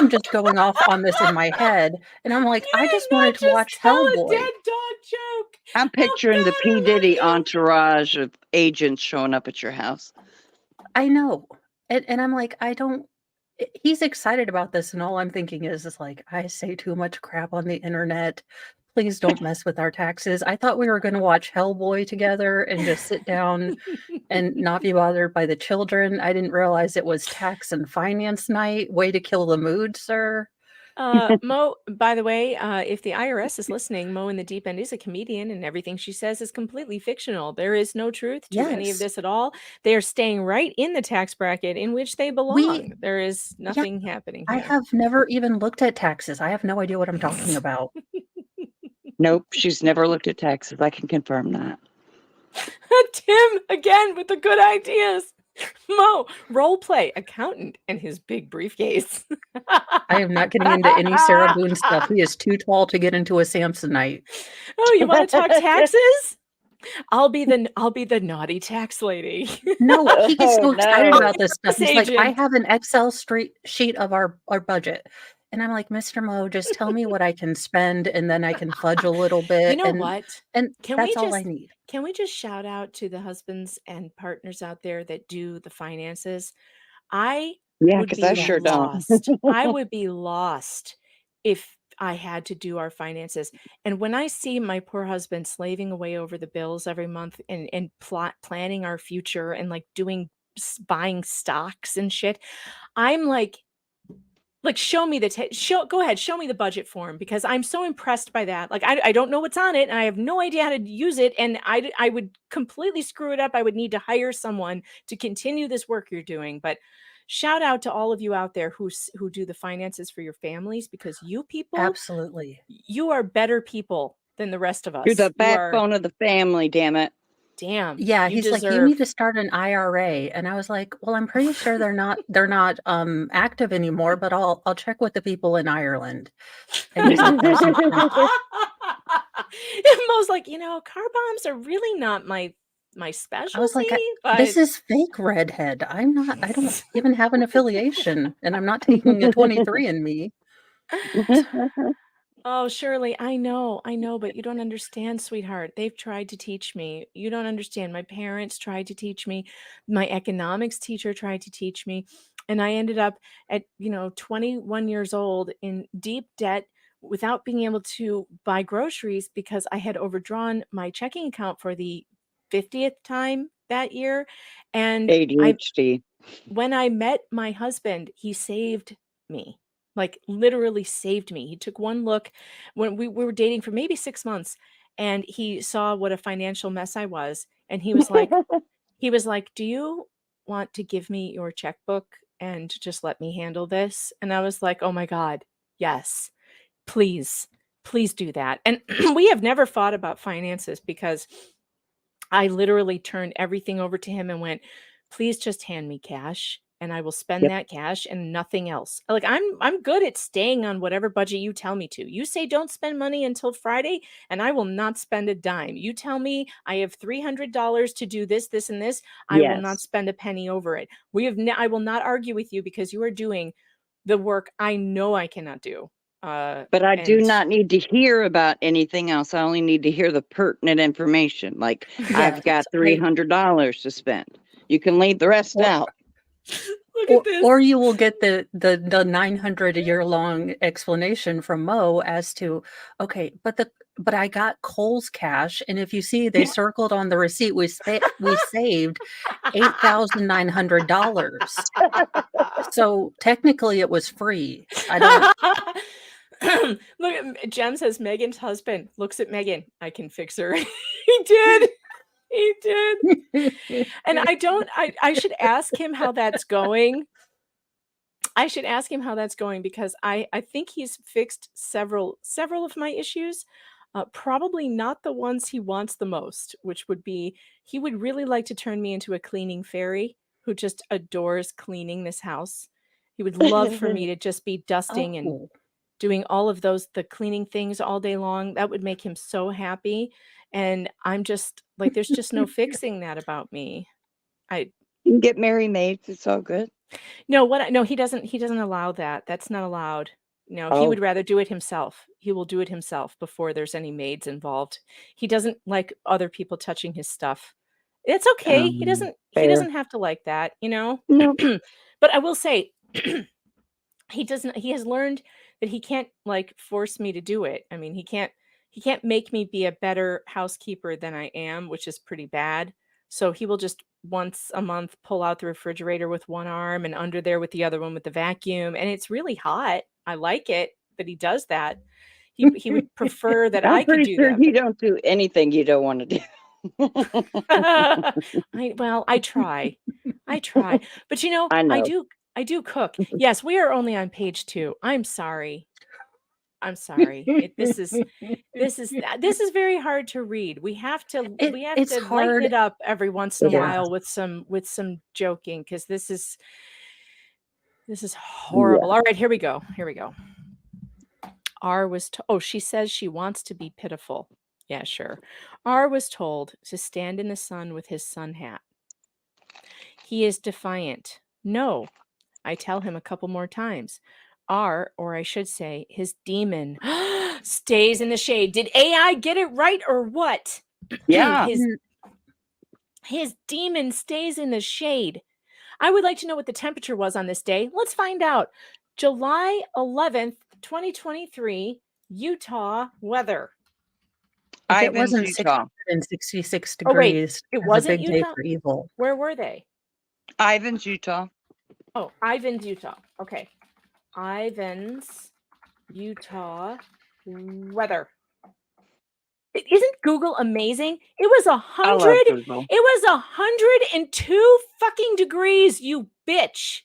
just going off on this in my head. And I'm like, I just wanted to watch Hellboy. A dead dog joke. I'm picturing the P. Diddy entourage of agents showing up at your house. I know. And I'm like, he's excited about this. And all I'm thinking is like, I say too much crap on the internet. Please don't mess with our taxes. I thought we were going to watch Hellboy together and just sit down and not be bothered by the children. I didn't realize it was tax and finance night. Way to kill the mood, sir. Mo, by the way, if the IRS is listening, Mo in the Deep End is a comedian and everything she says is completely fictional. There is no truth to any of Yes. this at all. They are staying right in the tax bracket in which they belong. There is nothing happening I here. have never even looked at taxes. I have no idea what I'm talking about. Nope, she's never looked at taxes. I can confirm that. Tim, again, with the good ideas. Mo, role play, accountant and his big briefcase. I am not getting into any Sarah Boone stuff. He is too tall to get into a Samsonite. Oh, you want to talk taxes? I'll be the naughty tax lady. No, he gets so excited about this stuff. He's like, I Agent. have an Excel sheet of our budget. And I'm like, Mr. Mo, just tell me what I can spend and then I can fudge a little bit. You know what? And Can that's we all I just need. can we just shout out to the husbands and partners out there that do the finances? I Yeah, would because be I sure don't. lost. I would be lost if I had to do our finances. And when I see my poor husband slaving away over the bills every month and planning our future and like buying stocks and shit, I'm like show me go ahead, show me the budget form because I'm so impressed by that. Like I don't know what's on it and I have no idea how to use it and I would completely screw it up. I would need to hire someone to continue this work you're doing. But shout out to all of you out there who do the finances for your families because you people, Absolutely. you are better people than the rest of us. You're the You are- backbone of the family, damn it. Damn. Yeah, you he's like, you deserve- need to start an IRA. And I was like, well, I'm pretty sure they're not active anymore, but I'll check with the people in Ireland. And he's like, "There's no- And Mo's like, car bombs are really not my specialty. I was like, but this is fake redhead. I don't even have an affiliation and I'm not taking a 23andMe. Oh, Shirley, I know, but you don't understand, sweetheart. They've tried to teach me. You don't understand. My parents tried to teach me. My economics teacher tried to teach me. And I ended up at, 21 years old in deep debt without being able to buy groceries because I had overdrawn my checking account for the 50th time that year. And ADHD. when I met my husband, he saved me. Like literally saved me. He took one look when we were dating for maybe 6 months and he saw what a financial mess I was. And he was like, do you want to give me your checkbook and just let me handle this? And I was like, oh my God, yes, please do that. And we have never fought about finances because I literally turned everything over to him and went, please just hand me cash. And I will spend that cash and nothing else. Like I'm good at staying on whatever budget you tell me to. You say don't spend money until Friday, and I will not spend a dime. You tell me I have $300 to do this, this, and this. I will not spend a penny over it. I will not argue with you because you are doing the work I know I cannot do. But I do not need to hear about anything else. I only need to hear the pertinent information. Like I've got $300 to spend. You can leave the rest out. Look at this. Or you will get the 900 a year long explanation from Mo as to, okay, but I got Kohl's cash, and if you see, they circled on the receipt we saved $8,900. So technically, it was free. I don't. Look at Jem says Megan's husband looks at Megan. I can fix her. He did. He did. And I should ask him how that's going. I should ask him how that's going because I think he's fixed several of my issues. Probably not the ones he wants the most, which would be he would really like to turn me into a cleaning fairy who just adores cleaning this house. He would love for me to just be dusting and doing all of the cleaning things all day long. That would make him so happy. And I'm just like, there's just no fixing that about me. You can get Mary maids. It's all good. No, he doesn't allow that. That's not allowed. No, he would rather do it himself. He will do it himself before there's any maids involved. He doesn't like other people touching his stuff. It's okay. He doesn't have to like that, No. But I will say he has learned that he can't like force me to do it. I mean, he can't make me be a better housekeeper than I am, which is pretty bad. So he will just once a month pull out the refrigerator with one arm and under there with the other one with the vacuum. And it's really hot. I like it. that he does that. He would prefer that I I'm could pretty do sure that. you don't do anything you don't want to do. I try. But you know, I know. I do cook. Yes, we are only on page 2. I'm sorry. This is very hard to read. We have to It's lighten hard. it up every once in a Yeah. while with some joking, because this is horrible. All right, here we go. R was she says she wants to be pitiful. Yeah, sure. R was told to stand in the sun with his sun hat. He is defiant. No, I tell him a couple more times. R, or I should say, his demon, stays in the shade. Did AI get it right or what? Yeah. His demon stays in the shade. I would like to know what the temperature was on this day. Let's find out. July 11th, 2023, Utah weather. If it wasn't Utah. 666 Oh, wait, degrees, it it's a wasn't big day Utah? for evil. Where were they? Ivan's, Utah. Oh, Ivan's, Utah. Okay. Ivan's, Utah weather. Isn't Google amazing? It was 100. It was 102 fucking degrees, you bitch.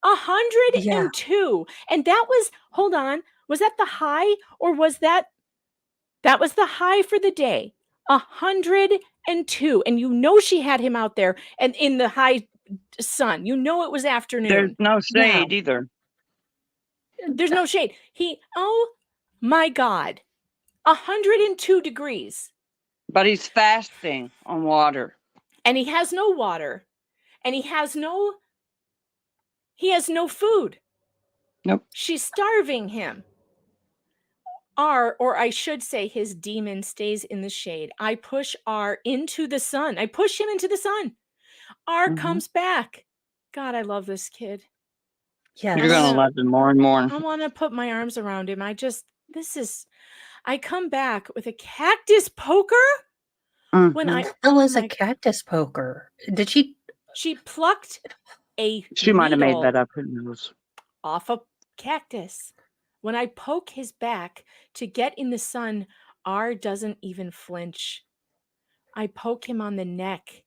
102. And that was, hold on, was that the high, or was that was the high for the day? 102. And you know she had him out there and in the high sun. You know it was afternoon. There's no shade either. There's no shade. Oh my God. 102 degrees. But he's fasting on water. And he has no water. And he has no food. Nope. She's starving him. R, or I should say his demon, stays in the shade. I push R into the sun. I push him into the sun. R comes back. God, I love this kid. Yeah, you're gonna love him more and more. I want to put my arms around him. I come back with a cactus poker. When that was a cactus poker. Did she? She plucked a. She might have made that up. Who knows? Off a cactus. When I poke his back to get in the sun, R doesn't even flinch. I poke him on the neck.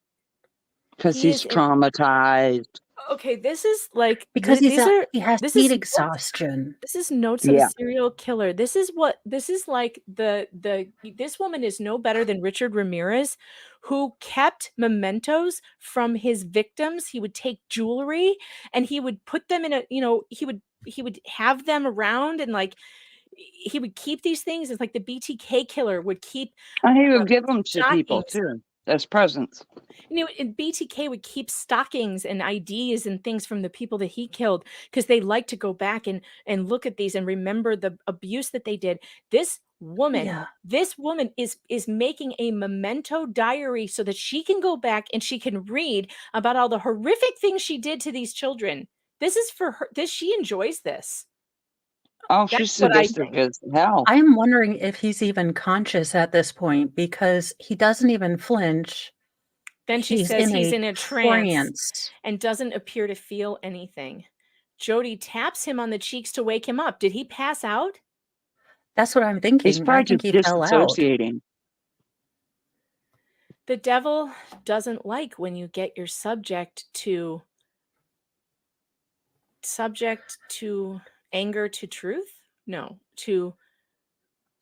Because he's traumatized. Okay, this is like because he has heat exhaustion. This is notes of a serial killer. This is like this woman is no better than Richard Ramirez, who kept mementos from his victims. He would take jewelry and he would put them in he would have them around, and like he would keep these things. It's like the BTK killer would keep. And he would give them to people too as presents. And BTK would keep stockings and IDs and things from the people that he killed, because they like to go back and look at these and remember the abuse that they did. This woman is making a memento diary so that she can go back and she can read about all the horrific things she did to these children. This is for her. She enjoys this. Oh, she's sadistic as hell. I'm wondering if he's even conscious at this point, because he doesn't even flinch. Then she says he's in a trance and doesn't appear to feel anything. Jodi taps him on the cheeks to wake him up. Did he pass out? That's what I'm thinking. He's probably just disassociating. The devil doesn't like when you get your subject to anger to truth? No, to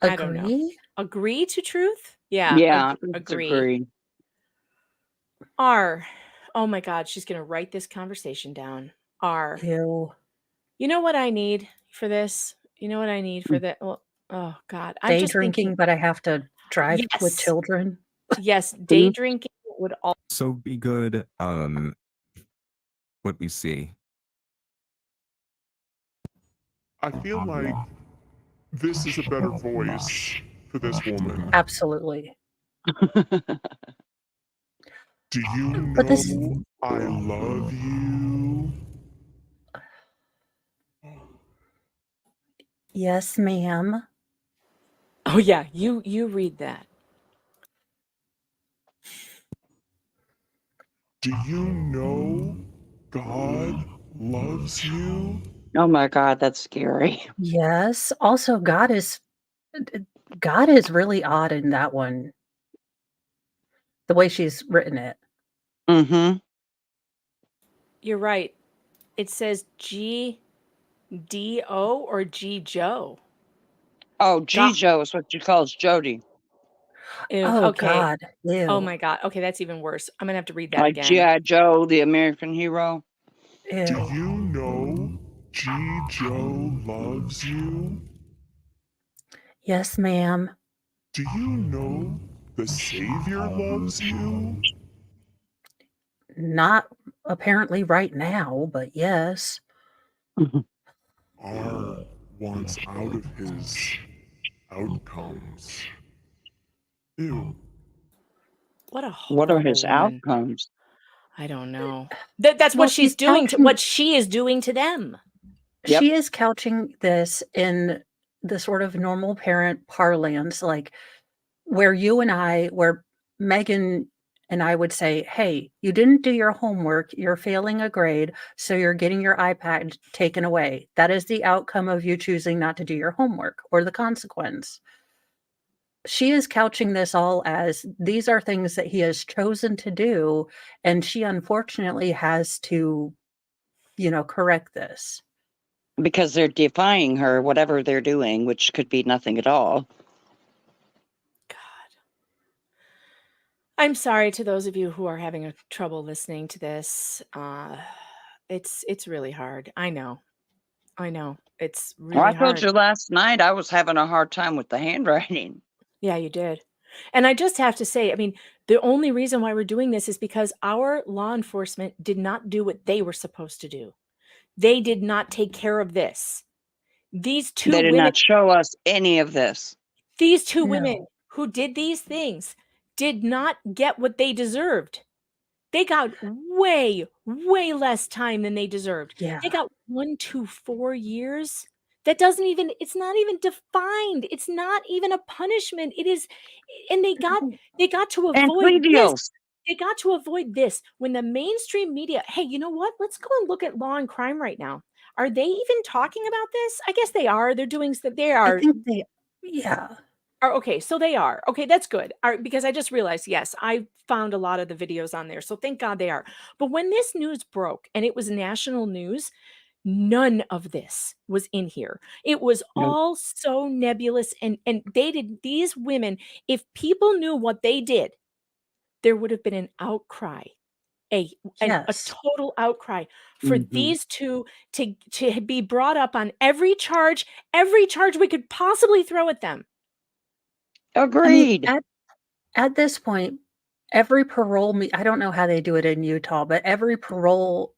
agree? I don't know. Agree to truth? Yeah. Yeah, agree. R. Oh my God, she's going to write this conversation down. R. Ew. You know what I need for this? You know what I need for that? Well, oh God. Day drinking, but I have to drive with children. Yes, day drinking would also be good. What we see. I feel like this is a better voice for this woman. Absolutely. Do you know I love you? Yes, ma'am. Oh yeah, you read that. Do you know God loves you? Oh my God, that's scary. Yes. Also, God is really odd in that one, the way she's written it. Mm-hmm. You're right. It says G-D-O or G-Joe. Oh, G-Joe is what she calls Jodi. Ew, Oh, okay. God. Ew. Oh my God. Okay, that's even worse. I'm gonna have to read that Like again. G.I. Joe, the American hero. Ew. Do you know G. Joe loves you? Yes, ma'am. Do you know the Savior loves you? Not apparently right now, but yes. R wants out of his outcomes. Ew. What a What are horrible his woman. outcomes? I don't know. That's Well, what she's she's doing to couching- what she is doing to them. Yep. She is couching this in the sort of normal parent parlance, like where Megan and I would say, hey, you didn't do your homework, you're failing a grade, so you're getting your iPad taken away. That is the outcome of you choosing not to do your homework, or the consequence. She is couching this all as these are things that he has chosen to do, and she unfortunately has to, correct this. Because they're defying her, whatever they're doing, which could be nothing at all. God. I'm sorry to those of you who are having trouble listening to this. It's really hard. I know. It's really Well, I told hard. you last night I was having a hard time with the handwriting. Yeah, you did. And I just have to say, I mean, the only reason why we're doing this is because our law enforcement did not do what they were supposed to do. They did not take care of this. These two They did women, not show us any of this. these two No. women who did these things did not get what they deserved. They got way, way less time than they deserved. Yeah. They got 1 to 4 years. That doesn't even, it's not even defined. It's not even a punishment. It is, and they got to And avoid plea this. deals. They got to avoid this when the mainstream media, hey, you know what? Let's go and look at Law and Crime right now. Are they even talking about this? I guess they are. They're doing stuff. They are. I think yeah. Okay, so they are. Okay, that's good. Because I just realized, yes, I found a lot of the videos on there. So thank God they are. But when this news broke and it was national news, none of this was in here. It was all so nebulous, and these women, if people knew what they did, there would have been an outcry. A Yes. total outcry for Mhm. these two to be brought up on every charge we could possibly throw at them. Agreed. I mean, at this point, every parole I don't know how they do it in Utah, but every parole,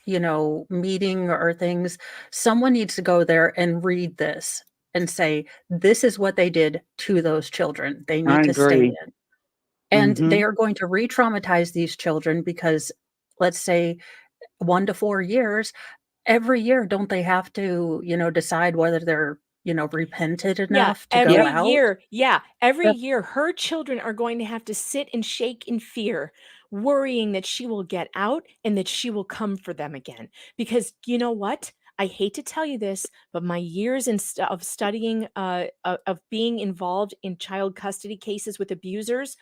meeting or things, someone needs to go there and read this and say, this is what they did to those children. They I need to stay agree. in. And Mhm. they are going to re-traumatize these children because, let's say, 1 to 4 years, every year, don't they have to, decide whether they're, repented enough to go out? Every Yep. year her children are going to have to sit and shake in fear, worrying that she will get out and that she will come for them again. Because you know what? I hate to tell you this, but my years of studying, of being involved in child custody cases with abusers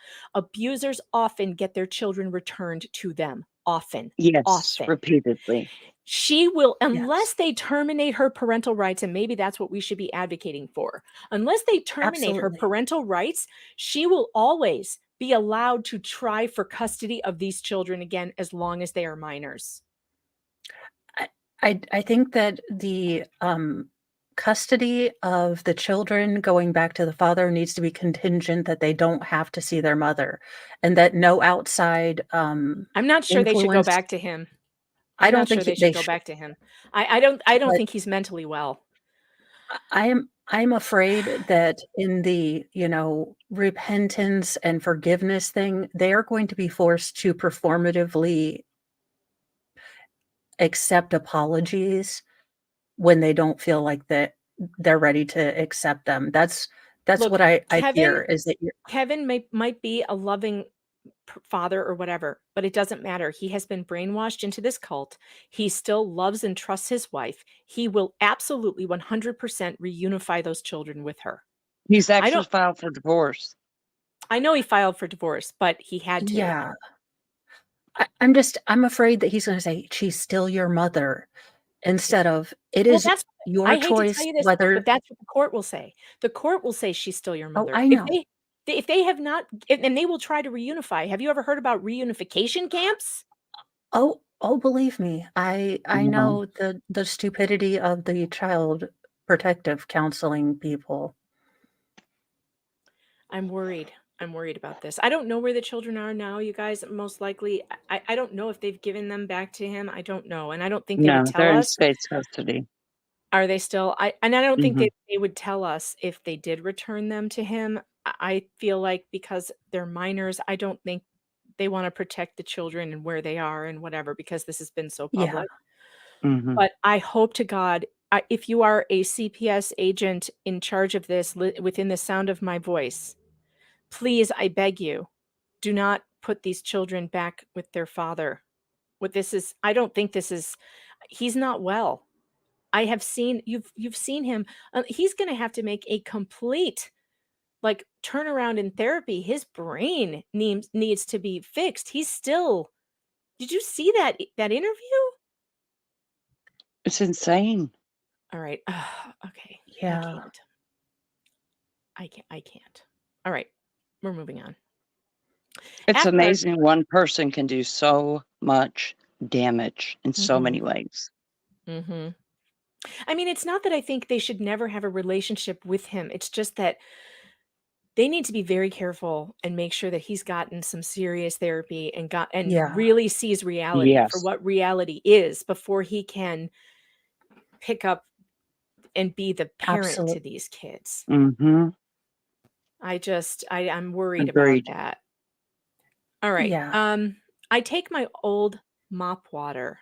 often get their children returned to them. Often. Yes, repeatedly. She will, unless Yes. they terminate her parental rights, and maybe that's what we should be advocating for. Unless they terminate her Absolutely. parental rights, she will always be allowed to try for custody of these children again as long as they are minors. I think that the custody of the children going back to the father needs to be contingent that they don't have to see their mother, and that no outside I'm not sure they should go influence. back to him. I I'm don't not sure think they should go back to him. I don't But think he's mentally well. I'm afraid that in the, repentance and forgiveness thing, they are going to be forced to performatively accept apologies when they don't feel like that they're ready to accept them. That's Look, what I Kevin fear is that you're Kevin might be a loving father or whatever, but it doesn't matter. He has been brainwashed into this cult. He still loves and trusts his wife. He will absolutely 100% reunify those children with her. He's actually filed for divorce. I know he filed for divorce, but he had to. Yeah. I'm afraid that he's going to say, she's still your mother, instead of, it is your I hate choice to tell you this, whether. but that's what the court will say. The court will say she's still your mother. I know. If they have not, and they will try to reunify. Have you ever heard about reunification camps? Oh, believe me, I know the stupidity of the child protective counseling people. I'm worried. I'm worried about this. I don't know where the children are now, you guys. Most likely, I don't know if they've given them back to him. I don't know, and I don't think they would tell they're in us. state custody. Are they still? I don't think they would tell us if they did return them to him. I feel like because they're minors, I don't think they want to protect the children and where they are and whatever, because this has been so public. But I hope to God, if you are a CPS agent in charge of this within the sound of my voice, please, I beg you, do not put these children back with their father. What this is, I don't think this is, he's not well. I have seen, you've seen him. He's going to have to make a complete turnaround in therapy. His brain needs to be fixed. He's still, did you see that interview? It's insane. All right. Okay. Yeah. I can't. All right. We're moving on. It's amazing one person can do so much damage in so many ways. I mean, it's not that I think they should never have a relationship with him. It's just that they need to be very careful and make sure that he's gotten some serious therapy and really sees reality for what reality is before he can pick up and be the parent to these kids. I'm worried about that. All right. Yeah. I take my old mop water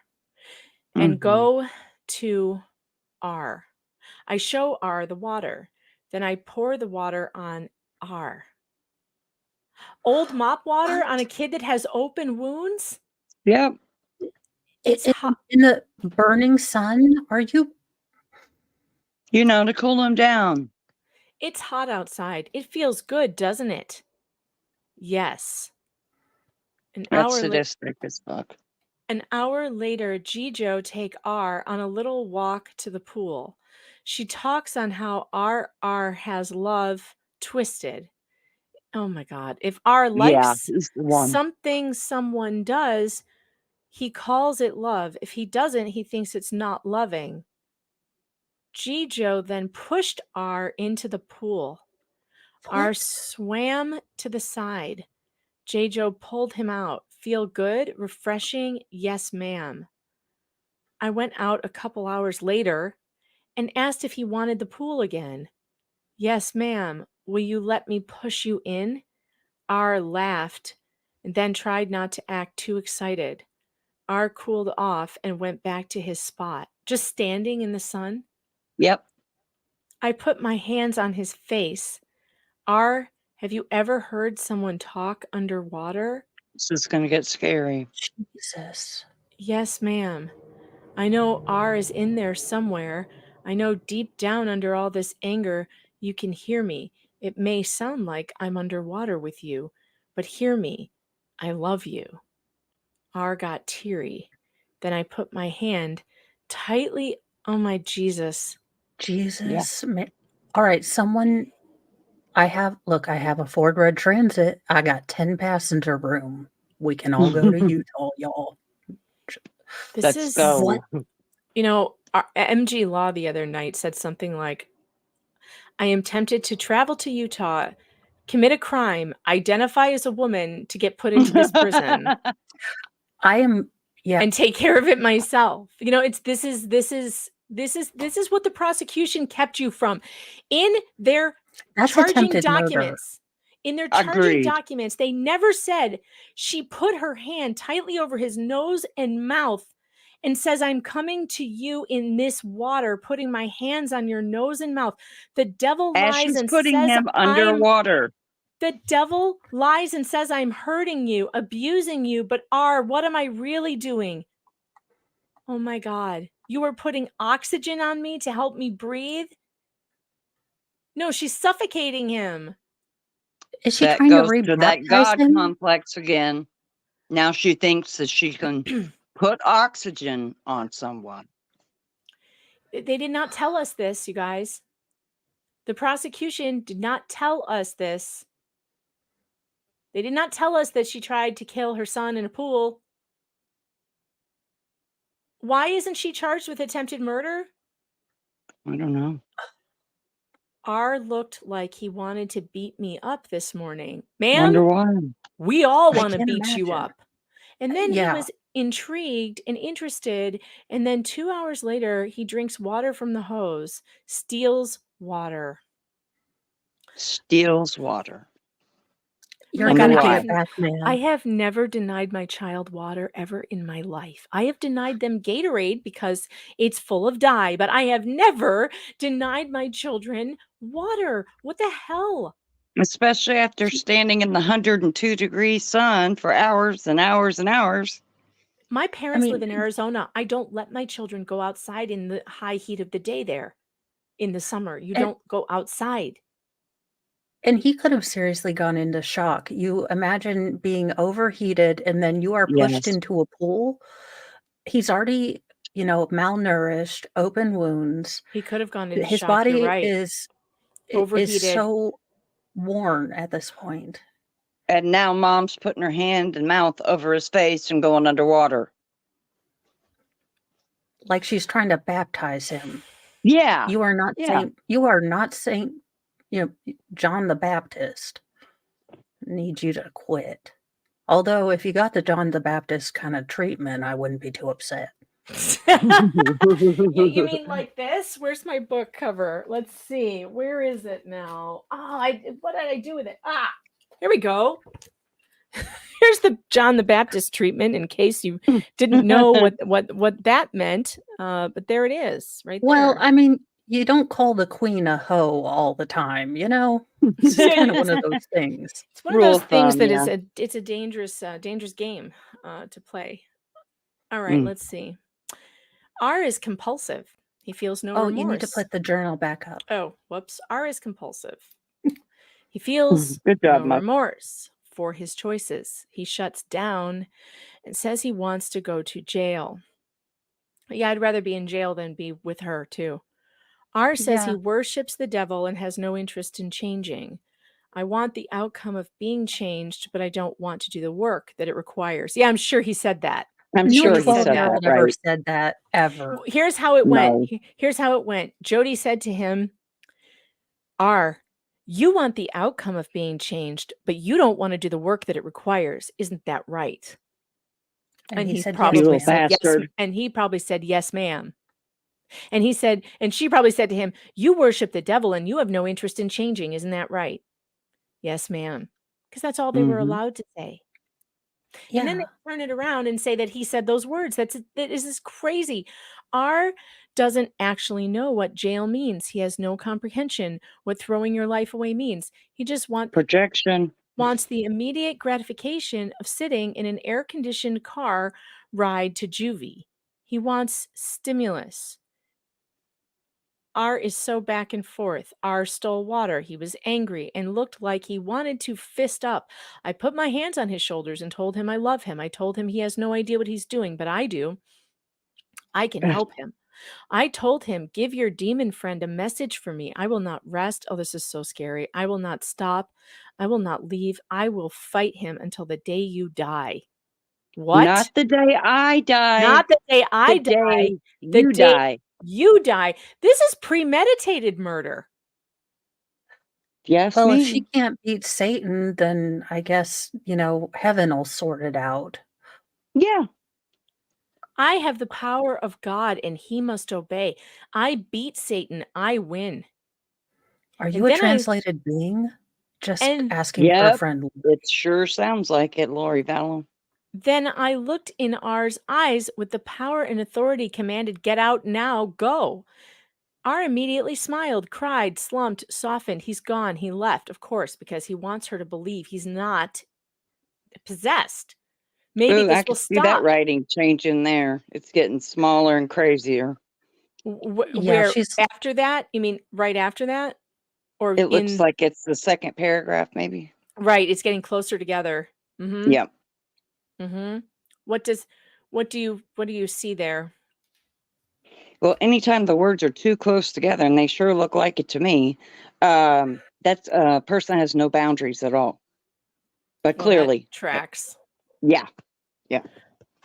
and go to R. I show R the water. Then I pour the water on R. Old mop water on a kid that has open wounds? Yep. It's hot. In the burning sun? Are you? To cool him down. It's hot outside. It feels good, doesn't it? Yes. That's sadistic as fuck. An hour later, Jijo take R on a little walk to the pool. She talks on how RR has love twisted. Oh my God. If R likes something someone does, he calls it love. If he doesn't, he thinks it's not loving. Jijo then pushed R into the pool. R swam to the side. Jijo pulled him out. Feel good? Refreshing? Yes, ma'am. I went out a couple hours later and asked if he wanted the pool again. Yes, ma'am. Will you let me push you in? R laughed and then tried not to act too excited. R cooled off and went back to his spot, just standing in the sun. Yep. I put my hands on his face. R, have you ever heard someone talk underwater? This is going to get scary. Jesus. Yes, ma'am. I know R is in there somewhere. I know deep down under all this anger, you can hear me. It may sound like I'm underwater with you, but hear me. I love you. R got teary. Then I put my hand tightly. Oh my Jesus. Jesus. Yeah. All right. I have a Ford Red Transit. I got 10 passenger room. We can all go to Utah, y'all. Let's go. Our MG Law the other night said something like, I am tempted to travel to Utah, commit a crime, identify as a woman to get put into this prison. And take care of it myself. This is what the prosecution kept you from. In their charging documents. In their charging documents, they never said she put her hand tightly over his nose and mouth and says, I'm coming to you in this water, putting my hands on your nose and mouth. The devil lies and putting says him underwater. The devil lies and says I'm hurting you, abusing you, but what am I really doing? Oh my God. You are putting oxygen on me to help me breathe? No, she's suffocating him. Is she That trying to goes to that rebaptize God him? complex again. Now she thinks that she can put oxygen on someone. They did not tell us this, you guys. The prosecution did not tell us this. They did not tell us that she tried to kill her son in a pool. Why isn't she charged with attempted murder? I don't know. R looked like he wanted to beat me up this morning. Ma'am, Wonder why. we all I want to can't beat you imagine. up. And then he Yeah. was intrigued and interested. And then 2 hours later, he drinks water from the hose, steals water. Steals water. You're my gonna God, get back, man. I have never denied my child water ever in my life. I have denied them Gatorade because it's full of dye, but I have never denied my children water. What the hell? Especially after standing in the 102-degree sun for hours and hours and hours. My parents mean, live in Arizona. I don't let my children go outside in the high heat of the day there in the summer. You And- don't go outside. And he could have seriously gone into shock. You imagine being overheated and then you are pushed Yes. into a pool. He's already, malnourished, open wounds. He could have gone into His shock. You're body right. is Overheated. so worn at this point. And now mom's putting her hand and mouth over his face and going underwater. Like she's trying to baptize him. Yeah. You are not Saint, John the Baptist. Need you to quit. Although if you got the John the Baptist kind of treatment, I wouldn't be too upset. You mean like this? Where's my book cover? Let's see. Where is it now? Oh, what did I do with it? Here we go. Here's the John the Baptist treatment in case you didn't know what that meant. But there it is, right there. Well, I mean, you don't call the queen a hoe all the time, It's kind of one of those things. It's one of those things that is it's a dangerous game to play. All right, let's see. R is compulsive. He feels no remorse. You need to put the journal back up. Oh, whoops. R is compulsive. He feels Good job, no Mom. remorse for his choices. He shuts down and says he wants to go to jail. Yeah, I'd rather be in jail than be with her, too. R says he worships the devil and has no interest in changing. I want the outcome of being changed, but I don't want to do the work that it requires. Yeah, I'm sure he said that. I'm sure he said that, Never right? said that ever. Here's how it went. Here's how it went. Jodi said to him, R, you want the outcome of being changed, but you don't want to do the work that it requires. Isn't that right? And he said, probably yes, said, yes, bastard. and he probably said, yes, ma'am. And he said, and she probably said to him, you worship the devil and you have no interest in changing. Isn't that right? Yes, ma'am. Because that's all they were allowed to say. Yeah. And then they turn it around and say that he said those words. That is crazy. R doesn't actually know what jail means. He has no comprehension what throwing your life away means. He just wants the immediate gratification of sitting in an air-conditioned car ride to juvie. He wants stimulus. R is so back and forth. R stole water. He was angry and looked like he wanted to fist up. I put my hands on his shoulders and told him I love him. I told him he has no idea what he's doing, but I do. I can help him. I told him, give your demon friend a message for me. I will not rest. Oh, this is so scary. I will not stop. I will not leave. I will fight him until the day you die. What? Not the day I die. Not the day I die. The You day die. you die. This is premeditated murder. Yes, Well, ma'am. if she can't beat Satan, then I guess, heaven will sort it out. Yeah. I have the power of God and he must obey. I beat Satan. I win. Are you a translated being? Just asking for a friend. It sure sounds like it, Lori Vallow. Then I looked in R's eyes with the power and authority commanded, get out now, go. R immediately smiled, cried, slumped, softened. He's gone. He left, of course, because he wants her to believe he's not possessed. Maybe Ooh, I this will could see that stop. writing changing there. It's getting smaller and crazier. Yeah, Where she's after that? You mean right after that? Or It looks in like it's the second paragraph, maybe. right, it's getting closer together. Mm-hmm. Yep. Mm-hmm. What do you see there? Well, anytime the words are too close together, and they sure look like it to me, that's a person has no boundaries at all. But Well, that clearly, tracks. yeah.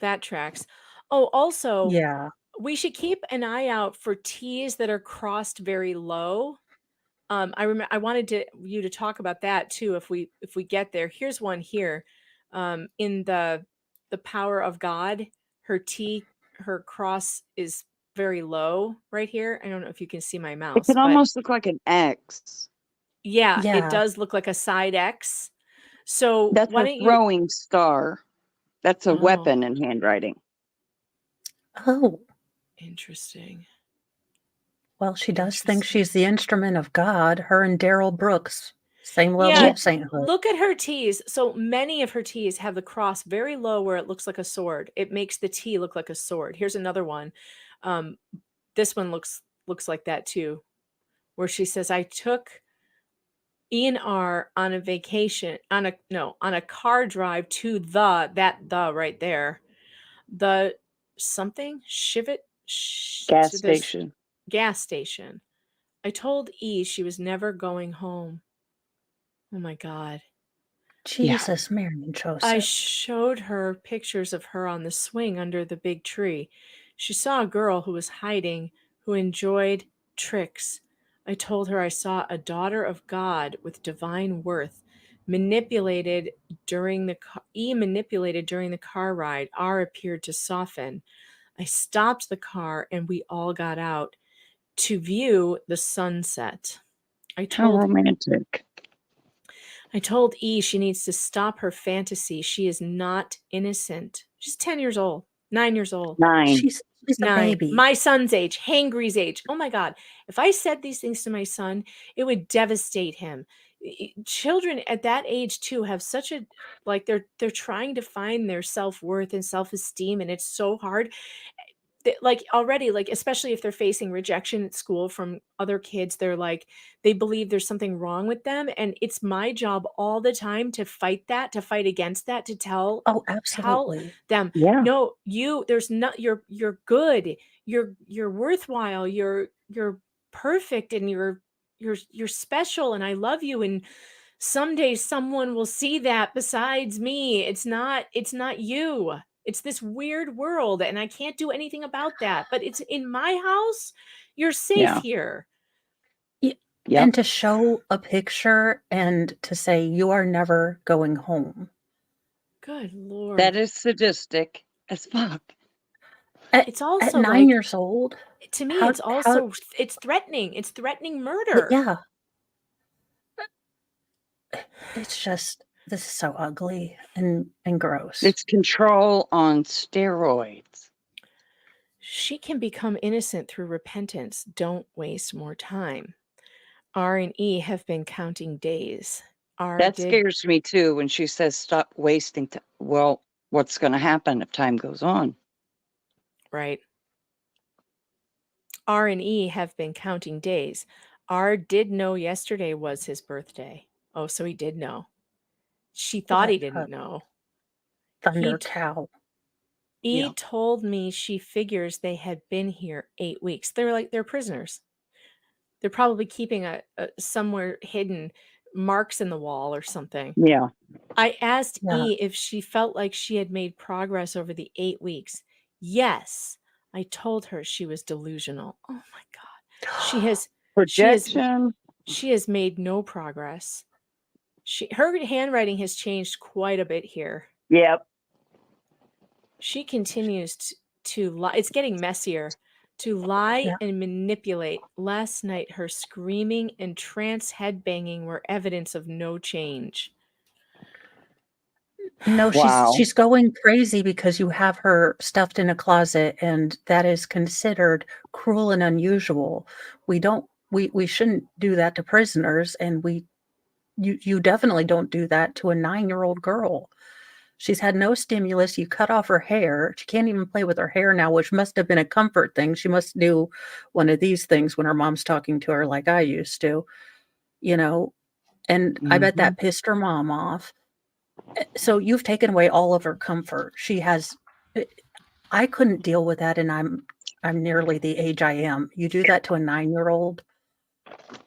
That tracks. Oh, also, yeah. we should keep an eye out for T's that are crossed very low. I wanted you to talk about that too if we get there. Here's one here. In the power of God, her cross is very low right here. I don't know if you can see my It mouse, can but almost look like an X. yeah, it Yeah. does look like a side X. So That's why a don't you? throwing star. That's a Oh, weapon in handwriting. Oh, interesting. well, she does think she's the instrument of God. Her and Daryl Brooks, same level Yeah, of sainthood. look at her T's. So many of her T's have the cross very low where it looks like a sword. It makes the T look like a sword. Here's another one. This one looks like that too, where she says, I took E and R on a vacation, on a car drive to the right there. The something, Gas to this station. gas station. I told E she was never going home. Oh my God. Jesus, Mary and I Joseph. showed her pictures of her on the swing under the big tree. She saw a girl who was hiding, who enjoyed tricks. I told her I saw a daughter of God with divine worth, manipulated during the car ride. R appeared to soften. I stopped the car and we all got out to view the sunset. I How told romantic. E she needs to stop her fantasy. She is not innocent. She's 10 years old, 9 years old. 9. She's a 9. baby. My son's age, Hangry's age. Oh my God. If I said these things to my son, it would devastate him. Children at that age too have such a, like, they're trying to find their self-worth and self-esteem, and it's so hard. Like already, like, especially if they're facing rejection at school from other kids, they're like, they believe there's something wrong with them. And it's my job all the time to fight against that, to tell Oh, absolutely. them, Yeah. no, there's not, you're good, you're worthwhile, you're perfect, and you're special, and I love you, and someday someone will see that besides me. It's not you. It's this weird world, and I can't do anything about that. But it's in my house. You're safe Yeah. here. Yep. And to show a picture and to say, you are never going home. Good Lord. That is sadistic as fuck. It's also at 9 like, years old. to me, it's also it's threatening. It's threatening murder. Yeah. It's just, this is so ugly and gross. It's control on steroids. She can become innocent through repentance. Don't waste more time. R and E have been counting days. That scares me too when she says stop wasting time. Well, what's going to happen if time goes on? Right. R and E have been counting days. R did know yesterday was his birthday. Oh, so he did know. She thought he didn't know. Thunder cow. E told me she figures they had been here 8 weeks. They're prisoners. They're probably keeping a somewhere hidden marks in the wall or something. Yeah. I asked E if she felt like she had made progress over the 8 weeks. Yes. I told her she was delusional. Oh my God. She has projection. She has made no progress. Her handwriting has changed quite a bit here. Yep. She continues to lie. It's getting messier. To lie and manipulate. Last night, her screaming and trance headbanging were evidence of no change. No, Wow. she's going crazy because you have her stuffed in a closet, and that is considered cruel and unusual. We shouldn't do that to prisoners, and you definitely don't do that to a 9-year-old girl. She's had no stimulus. You cut off her hair. She can't even play with her hair now, which must have been a comfort thing. She must do one of these things when her mom's talking to her like I used to, you know, and I bet that pissed her mom off. So you've taken away all of her comfort. I couldn't deal with that, and I'm nearly the age I am. You do that to a 9-year-old.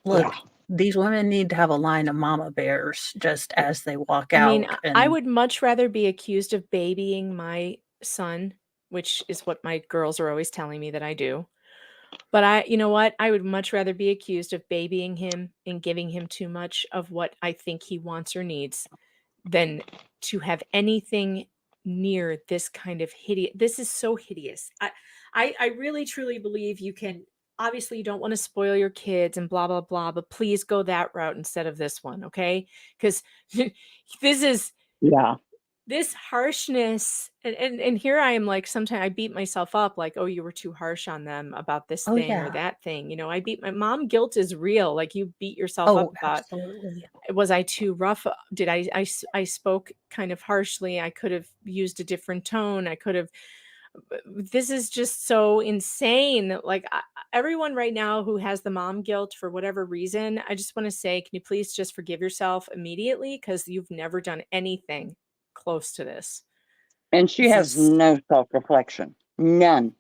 Look, these women need to have a line of mama bears just as they walk out. I mean, I would much rather be accused of babying my son, which is what my girls are always telling me that I do. But you know what? I would much rather be accused of babying him and giving him too much of what I think he wants or needs than to have anything near this kind of hideous. This is so hideous. I really truly believe you can. Obviously, you don't want to spoil your kids and blah, blah, blah, but please go that route instead of this one, okay? Because this is this harshness. And here I am, like, sometimes I beat myself up, like, oh, you were too harsh on them about this thing or that thing. You know, I beat my mom. Guilt is real. Like, you beat yourself up about, absolutely. was I too rough? Did I spoke kind of harshly? I could have used a different tone. I could have. This is just so insane. Like, everyone right now who has the mom guilt for whatever reason, I just want to say, can you please just forgive yourself immediately? Because you've never done anything close to this. And she has no self-reflection. None.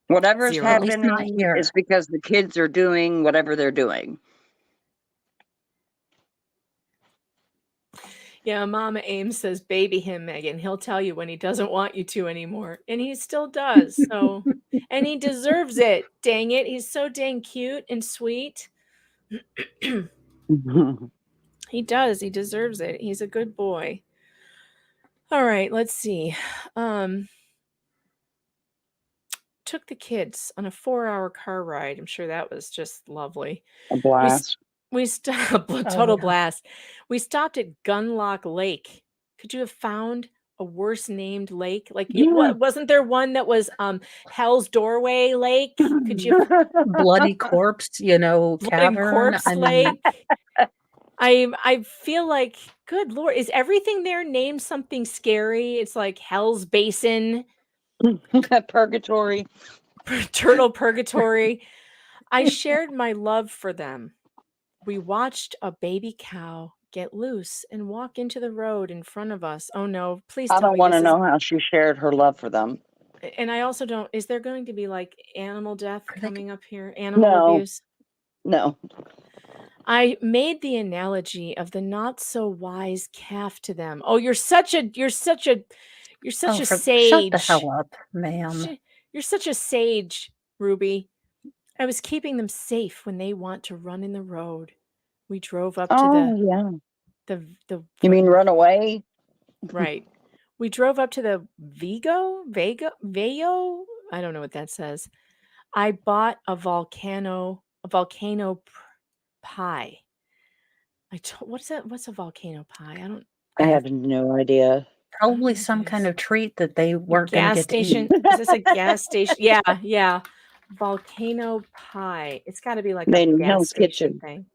Whatever's Zero. happening is because the kids are doing whatever they're doing. Yeah, Mama Ames says, baby him, Megan. He'll tell you when he doesn't want you to anymore. And he still does. So, and he deserves it. Dang it. He's so dang cute and sweet. He does. He deserves it. He's a good boy. All right, let's see. Took the kids on a 4-hour car ride. I'm sure that was just lovely. A blast. We stopped, total blast. We stopped at Gunlock Lake. Could you have found a worse named lake? Like, wasn't there one that was Hell's Doorway Lake? Could you Bloody Corpse, Bloody cavern? Corpse I mean, Lake. I feel like, good Lord, is everything there named something scary? It's like Hell's Basin, Purgatory, Turtle Purgatory. I shared my love for them. We watched a baby cow get loose and walk into the road in front of us. Oh no, please tell me. I don't want to know how she shared her love for them. And I also don't, is there going to be like animal death coming up here? Animal abuse? No. I made the analogy of the not so wise calf to them. Oh, you're such a sage. Shut the hell up, ma'am. You're such a sage, Ruby. I was keeping them safe when they want to run in the road. We drove up to the You mean run away? Right. We drove up to the Veyo. I don't know what that says. I bought a volcano pie. What's that? What's a volcano pie? I have no idea. Probably some kind of treat that they weren't going to get to eat. Is this a gas station? Yeah. Volcano pie. It's got to be like Made a in gas Hell's station Kitchen thing.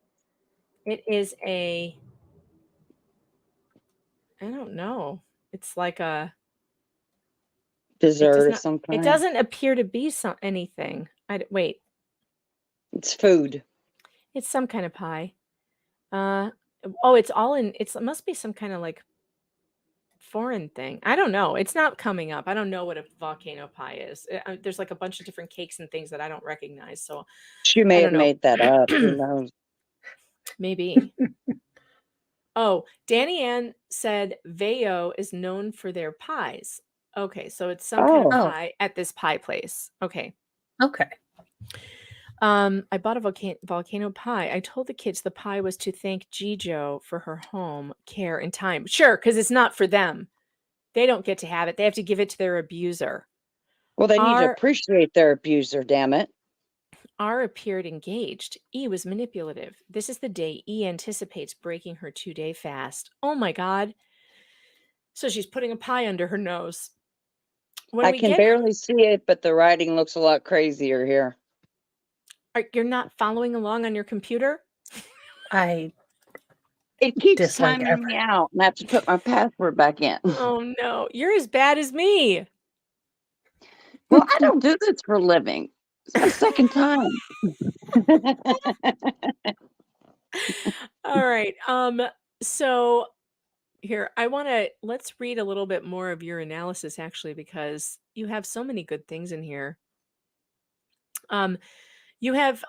It is I don't know. It's like a dessert of some kind. It doesn't appear to be anything. Wait. It's food. It's some kind of pie. It's all in. It must be some kind of like foreign thing. I don't know. It's not coming up. I don't know what a volcano pie is. There's like a bunch of different cakes and things that I don't recognize. So she may have made that up. Who knows? Maybe. Oh, Danny Ann said Veyo is known for their pies. Okay, so it's some kind of pie at this pie place. Okay. I bought a volcano pie. I told the kids the pie was to thank Jijo for her home, care, and time. Sure, because it's not for them. They don't get to have it. They have to give it to their abuser. Well, they need to appreciate their abuser, damn it. R appeared engaged. E was manipulative. This is the day E anticipates breaking her 2-day fast. Oh my God. So she's putting a pie under her nose. When I we can get, barely see it, but the writing looks a lot crazier here. you're not following along on your computer? I It keeps dislike timing me out, and I have to put my password back in. Oh no, you're as bad as me. Well, I don't do this for a living. It's my second time. All right. So here, let's read a little bit more of your analysis actually, because you have so many good things in here. You have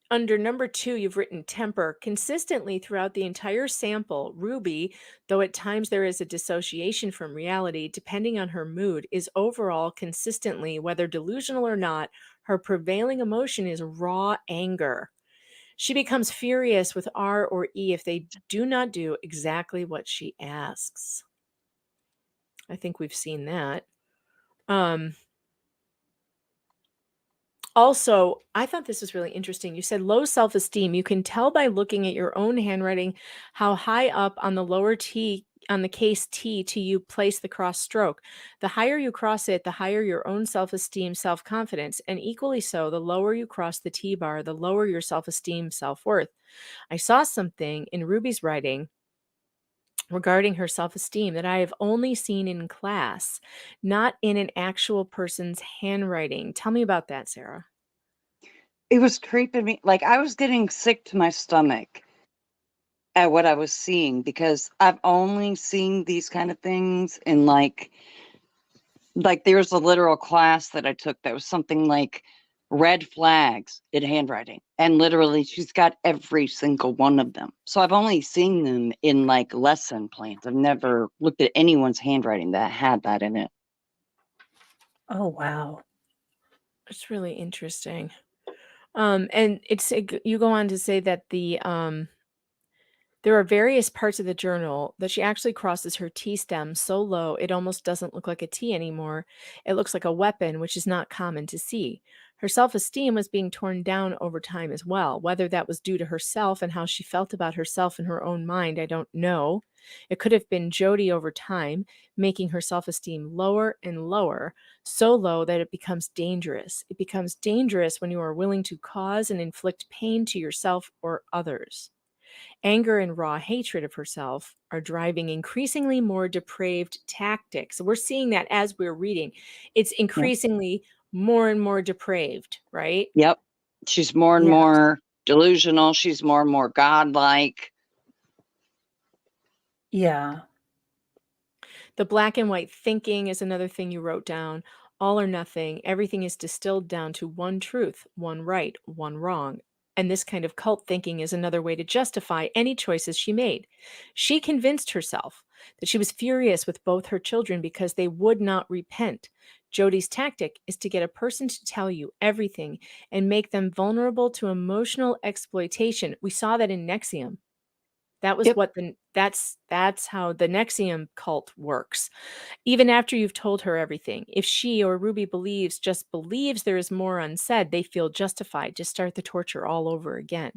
under number 2, you've written temper. Consistently throughout the entire sample, Ruby, though at times there is a dissociation from reality, depending on her mood, is overall consistently, whether delusional or not, her prevailing emotion is raw anger. She becomes furious with R or E if they do not do exactly what she asks. I think we've seen that. Also, I thought this was really interesting. You said low self-esteem. You can tell by looking at your own handwriting how high up on the lower T, on the case T, to you place the cross stroke. The higher you cross it, the higher your own self-esteem, self-confidence, and equally so, the lower you cross the T bar, the lower your self-esteem, self-worth. I saw something in Ruby's writing regarding her self-esteem that I have only seen in class, not in an actual person's handwriting. Tell me about that, Sarah. It was creeping me. Like, I was getting sick to my stomach at what I was seeing, because I've only seen these kind of things in like there's a literal class that I took that was something like red flags in handwriting, and literally she's got every single one of them. So I've only seen them in like lesson plans. I've never looked at anyone's handwriting that had that in it. Oh, wow. It's really interesting. And you go on to say that there are various parts of the journal that she actually crosses her T stem so low it almost doesn't look like a T anymore. It looks like a weapon, which is not common to see. Her self-esteem was being torn down over time as well. Whether that was due to herself and how she felt about herself in her own mind, I don't know. It could have been Jodi over time, making her self-esteem lower and lower, so low that it becomes dangerous. It becomes dangerous when you are willing to cause and inflict pain to yourself or others. Anger and raw hatred of herself are driving increasingly more depraved tactics. We're seeing that as we're reading. It's increasingly more and more depraved, right? Yep. She's more and more delusional. She's more and more godlike. Yeah. The black and white thinking is another thing you wrote down. All or nothing. Everything is distilled down to one truth, one right, one wrong. And this kind of cult thinking is another way to justify any choices she made. She convinced herself that she was furious with both her children because they would not repent. Jodi's tactic is to get a person to tell you everything and make them vulnerable to emotional exploitation. We saw that in Nexium. That was that's how the Nexium cult works. Even after you've told her everything, if she or Ruby just believes there is more unsaid, they feel justified to start the torture all over again.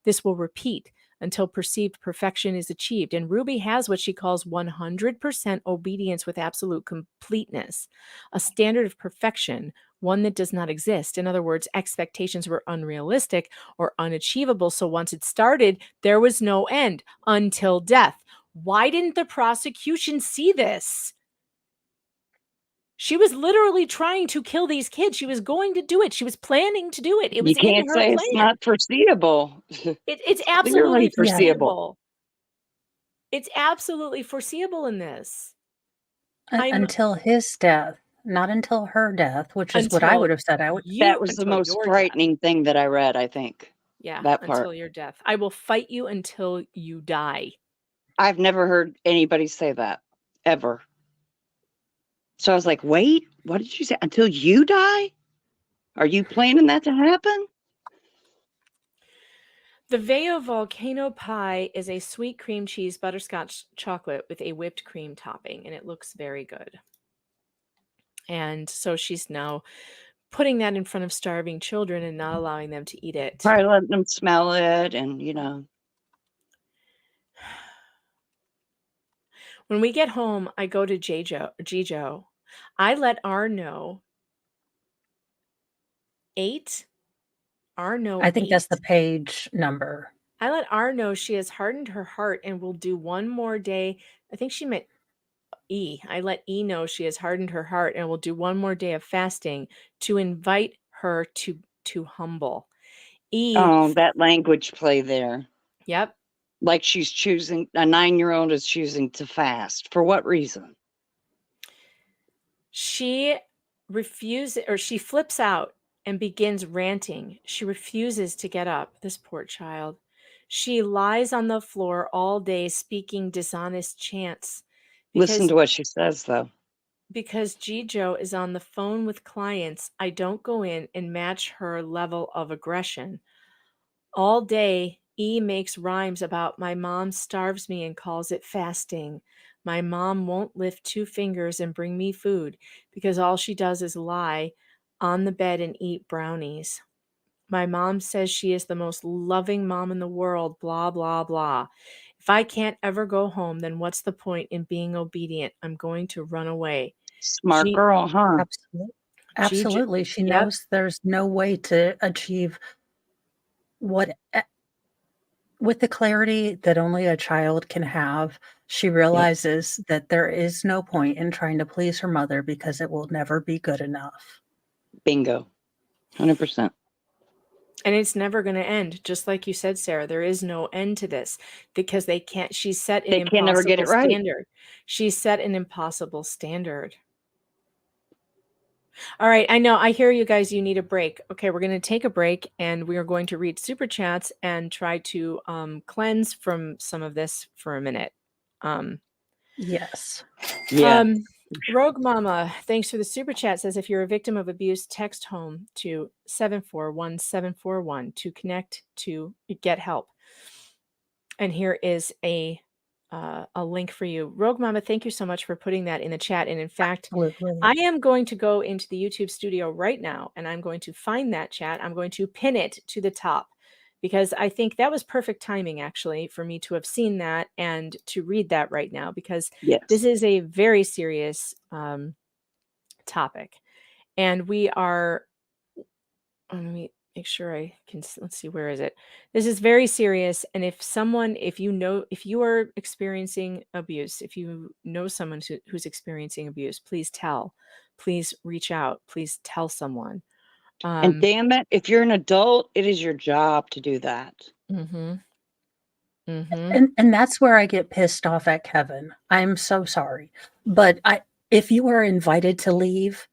This will repeat until perceived perfection is achieved. And Ruby has what she calls 100% obedience with absolute completeness, a standard of perfection, one that does not exist. In other words, expectations were unrealistic or unachievable. So once it started, there was no end until death. Why didn't the prosecution see this? She was literally trying to kill these kids. She was going to do it. She was planning to do it. It was You can't in her say plan. it's not foreseeable. It's absolutely foreseeable. foreseeable. It's absolutely foreseeable in this. Until his death, not until her death, which is what I would have said. That was the most frightening thing that I read, I think. Yeah, that part. Until your death. I will fight you until you die. I've never heard anybody say that, ever. So I was like, wait, what did you say? Until you die? Are you planning that to happen? The Veo Volcano Pie is a sweet cream cheese butterscotch chocolate with a whipped cream topping, and it looks very good. And so she's now putting that in front of starving children and not allowing them to eat it. Probably letting them smell it, and you know. When we get home, I go to Jijo. I let R know 8. R know I think 8. that's the page number. I let R know she has hardened her heart and will do one more day. I think she meant E. I let E know she has hardened her heart and will do one more day of fasting to invite her to humble. E. Oh, that language play there. Yep. Like she's choosing, a 9-year-old is choosing to fast. For what reason? She refuses, or she flips out and begins ranting. She refuses to get up, this poor child. She lies on the floor all day speaking dishonest chants. Listen to what she says, though. Because Jijo is on the phone with clients, I don't go in and match her level of aggression. All day, E makes rhymes about my mom starves me and calls it fasting. My mom won't lift 2 fingers and bring me food because all she does is lie on the bed and eat brownies. My mom says she is the most loving mom in the world, blah, blah, blah. If I can't ever go home, then what's the point in being obedient? I'm going to run away. Smart girl, huh? Absolutely. Absolutely. She knows there's no way to achieve what, with the clarity that only a child can have. She realizes that there is no point in trying to please her mother because it will never be good enough. Bingo. 100%. And it's never going to end. Just like you said, Sarah, there is no end to this because they can't, she's set an They can never get it impossible right. standard. She's set an impossible standard. All right. I know. I hear you guys. You need a break. Okay. We're going to take a break and we are going to read super chats and try to cleanse from some of this for a minute. Yes. Yeah. Rogue Mama, thanks for the super chat, says if you're a victim of abuse, text home to 741-741 to connect to get help. And here is a link for you. Rogue Mama, thank you so much for putting that in the chat. And in fact, Absolutely. I am going to go into the YouTube studio right now and I'm going to find that chat. I'm going to pin it to the top because I think that was perfect timing actually for me to have seen that and to read that right now because this is a very serious topic. And we are, let me make sure I can, let's see, where is it? This is very serious. And if you are experiencing abuse, if you know someone who's experiencing abuse, please reach out, please tell someone. And damn it, if you're an adult, it is your job to do that. And that's where I get pissed off at Kevin. I'm so sorry. But if you are invited to leave,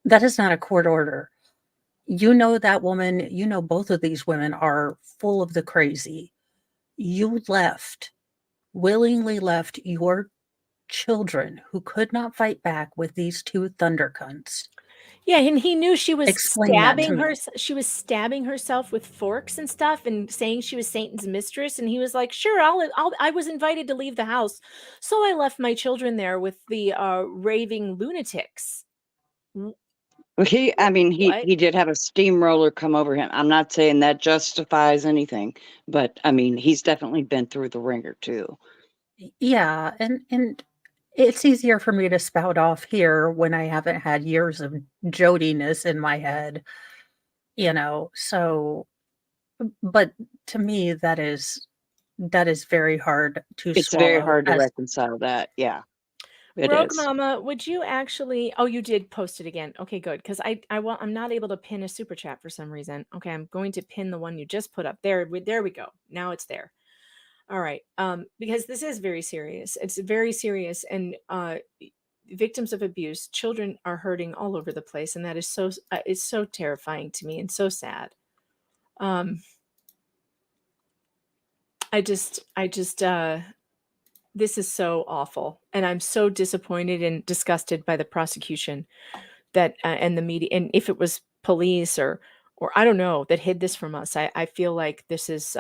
that is not a court order. You know that woman, you know both of these women are full of the crazy. You willingly left your children who could not fight back with these 2 thunder cunts. Yeah, and he knew she was stabbing her. She was stabbing herself with forks and stuff, and saying she was Satan's mistress. And he was like, "Sure, I was invited to leave the house, so I left my children there with the raving lunatics." He did have a steamroller come over him. I'm not saying that justifies anything, but I mean, he's definitely been through the ringer too. Yeah, and it's easier for me to spout off here when I haven't had years of Jodiness in my head, so, but to me, that is very hard to swallow. It's very hard to reconcile that. Yeah. Rogue Mama, would you actually, oh, you did post it again. Okay, good. Because I'm not able to pin a super chat for some reason. Okay, I'm going to pin the one you just put up. There we go. Now it's there. All right. Because this is very serious. It's very serious. And victims of abuse, children are hurting all over the place. And that is it's so terrifying to me and so sad. This is so awful. And I'm so disappointed and disgusted by the prosecution that and the media. And if it was police or I don't know, that hid this from us, I feel like this is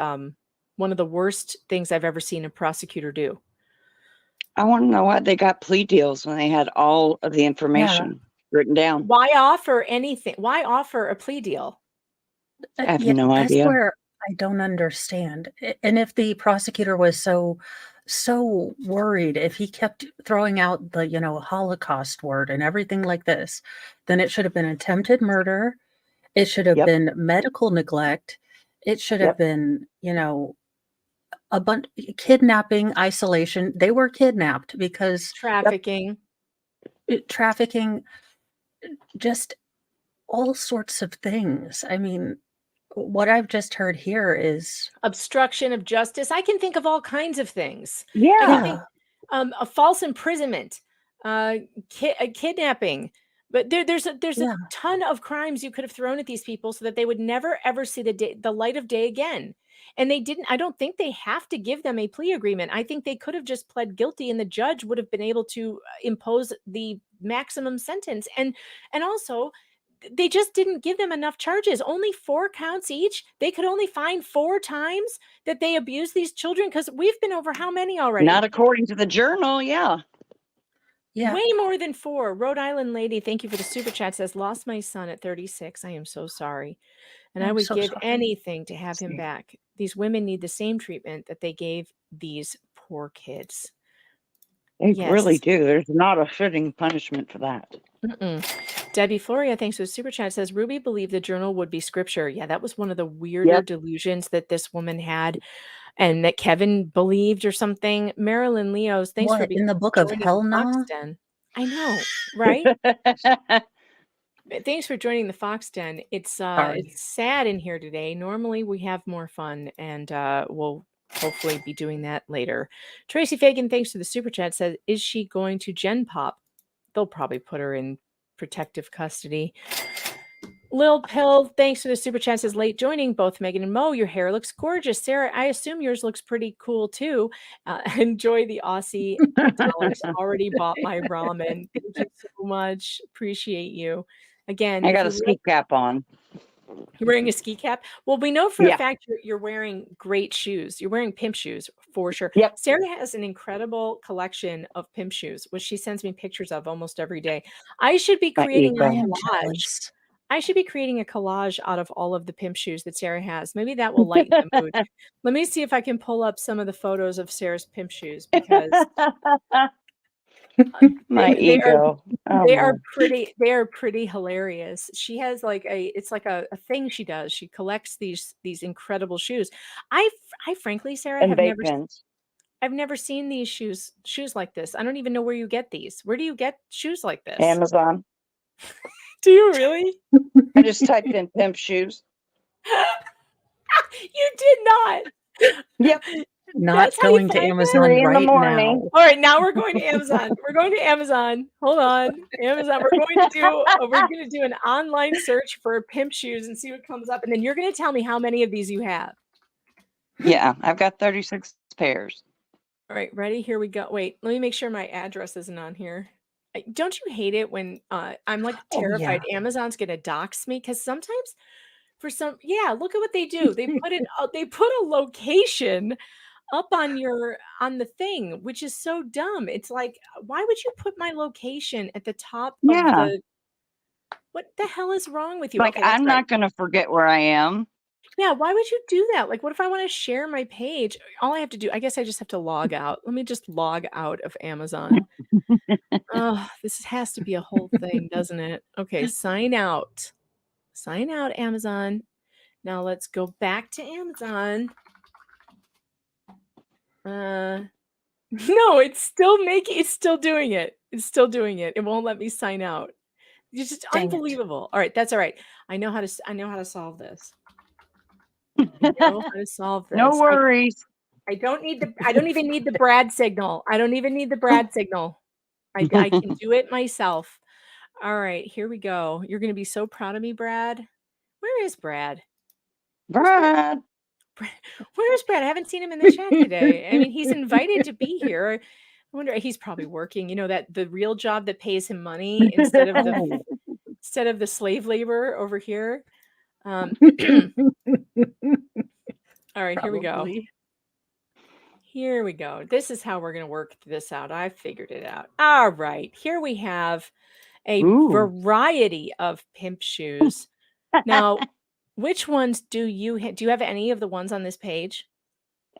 one of the worst things I've ever seen a prosecutor do. I want to know why they got plea deals when they had all of the information. written down. Why offer anything? Why offer a plea deal? I have no That's idea. where I don't understand. And if the prosecutor was so worried, if he kept throwing out the, Holocaust word and everything like this, then it should have been attempted murder. It should have been medical neglect. It should have been, a bunch kidnapping, isolation. They were kidnapped because Trafficking. Trafficking, just all sorts of things. I mean, what I've just heard here is Obstruction of justice. I can think of all kinds of things. I Yeah. can think a false imprisonment, kidnapping. But there's a ton of crimes you could have thrown at these people so that they would never ever see the light of day again. And they didn't. I don't think they have to give them a plea agreement. I think they could have just pled guilty, and the judge would have been able to impose the maximum sentence. And also, they just didn't give them enough charges. Only 4 counts each. They could only find 4 times that they abused these children, because we've been over how many already? Not according to the journal. Yeah. Yeah. Way more than 4. Rhode Island lady, thank you for the super chat, says, lost my son at 36. I am so sorry. And I I'm would so give sorry. anything to have him back. These women need the same treatment that they gave these poor kids. They Yes. really do. There's not a fitting punishment for that. Debbie Floria, thanks for the super chat, says, Ruby believed the journal would be scripture. Yeah, that was one of the weirder delusions that this woman had, and that Kevin believed or something. Marilyn Leos, thanks for in the book of joining Hell the Fox Nah? Den. I know, right? Thanks for joining the Fox Den. It's sad in here today. Normally we have more fun, and we'll hopefully be doing that later. Tracy Fagan, thanks for the super chat, says, is she going to Gen Pop? They'll probably put her in protective custody. Lil Pill, thanks for the super chat, says, late joining, both Megan and Mo. Your hair looks gorgeous. Sarah, I assume yours looks pretty cool too. Enjoy the Aussie dollars. Already bought my ramen. Thank you so much. Appreciate you. Again, I got a ski cap on. You're wearing a ski cap? Well, we know for a fact you're wearing great shoes. You're wearing pimp shoes for sure. Yep. Sarah has an incredible collection of pimp shoes, which she sends me pictures of almost every day. I should be creating a collage. I should be creating a collage out of all of the pimp shoes that Sarah has. Maybe that will lighten the mood. Let me see if I can pull up some of the photos of Sarah's pimp shoes, because they are pretty hilarious. She has like it's like a thing she does. She collects these incredible shoes. I frankly, Sarah, I've never seen these shoes like this. I don't even know where you get these. Where do you get shoes like this? Amazon. Do you really? I just typed in pimp shoes. You did not. Yep. Not going to Amazon right now. All right, now we're going to Amazon. We're going to Amazon. Hold on, Amazon. We're going to do an online search for pimp shoes and see what comes up, and then you're going to tell me how many of these you have. Yeah, I've got 36 pairs. All right, ready? Here we go. Wait, let me make sure my address isn't on here. Don't you hate it when I'm like terrified Amazon's going to dox me? Because sometimes look at what they do. They put a location up on the thing, which is so dumb. It's like, why would you put my location at the top of the, what the hell is wrong with you? Like, I'm not going to forget where I am. Yeah, why would you do that? Like, what if I want to share my page? All I have to do, I guess I just have to log out. Let me just log out of Amazon. Oh, this has to be a whole thing, doesn't it? Okay, sign out. Sign out, Amazon. Now let's go back to Amazon. No, it's still doing it. It's still doing it. It won't let me sign out. It's just unbelievable. All right, that's all right. I know how to solve this. I know how to solve this. No worries. I don't even need the Brad signal. I don't even need the Brad signal. I can do it myself. All right, here we go. You're going to be so proud of me, Brad. Where is Brad? Brad. Where's Brad? I haven't seen him in the chat today. I mean, he's invited to be here. I wonder, he's probably working, that the real job that pays him money instead of the slave labor over here. All right, here we go. Here we go. This is how we're going to work this out. I figured it out. All right, here we have a Ooh. variety of pimp shoes. Now, which ones do you have any of the ones on this page?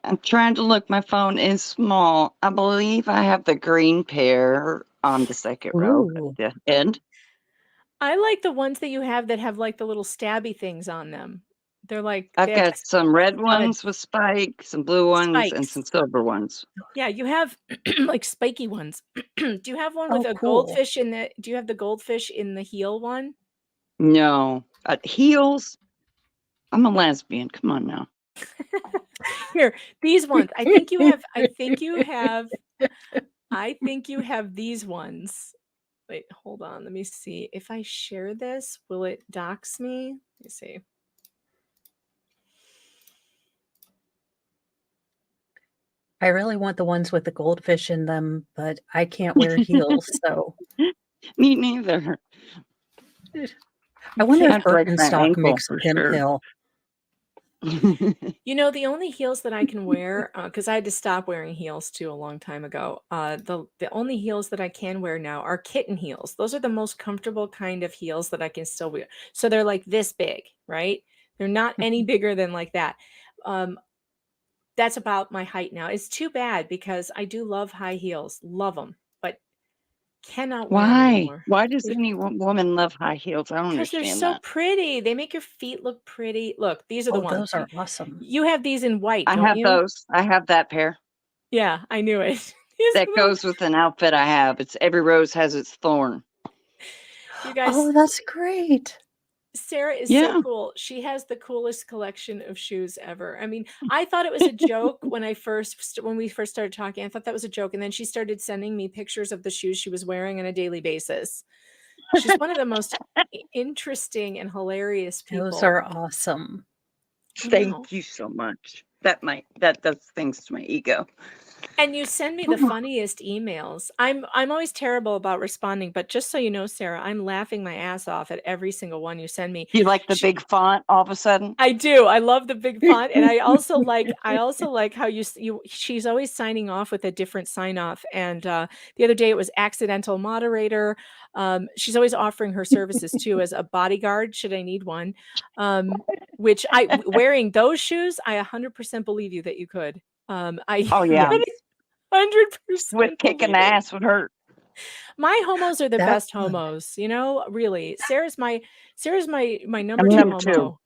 I'm trying to look. My phone is small. I believe I have the green pair on the second row Ooh. at the end. I like the ones that you have that have like the little stabby things on them. They're like I've they have got some red not a- ones with spikes, some blue ones, and Spikes. some silver ones. Yeah, you have like spiky ones. Do you have one with Oh, a cool. goldfish in the? Do you have the goldfish in the heel one? No. Heels. I'm a lesbian. Come on now. Here, these ones. I think you have. I think you have these ones. Wait, hold on. Let me see. If I share this, will it dox me? Let me see. I really want the ones with the goldfish in them, but I can't wear heels, so Me neither. I wonder if I'd break my Birkenstock ankle makes for pimp sure. heel. You know, the only heels that I can wear, because I had to stop wearing heels too a long time ago. The only heels that I can wear now are kitten heels. Those are the most comfortable kind of heels that I can still wear. So they're like this big, right? They're not any bigger than like that. That's about my height now. It's too bad because I do love high heels, love them, but cannot wear them Why? anymore. Why does any woman love high heels? I don't Because they're understand so that. pretty. They make your feet look pretty. Look, these are the Oh, ones. those are awesome. You have these in white, I don't have you? those. I have that pair. Yeah, I knew it. These That are the- goes with an outfit I have. It's every rose has its thorn. You guys, Oh, that's great. Sarah is Yeah. so cool. She has the coolest collection of shoes ever. I mean, I thought it was a joke when we first started talking. I thought that was a joke, and then she started sending me pictures of the shoes she was wearing on a daily basis. She's one of the most interesting and hilarious people. Those are awesome. I know. Thank you so much. That does things to my ego. And you send me the funniest emails. I'm always terrible about responding, but just so you know, Sarah, I'm laughing my ass off at every single one you send me. You like the big font all of a sudden? I do. I love the big font, and I also like how she's always signing off with a different sign off. And the other day it was accidental moderator. She's always offering her services too as a bodyguard should I need one. Which wearing those shoes, I 100% believe you that you could. Oh yeah. 100% With kicking ass would hurt. My homos are the That- best homos, you know, really. Sarah's my number I'm two number homo.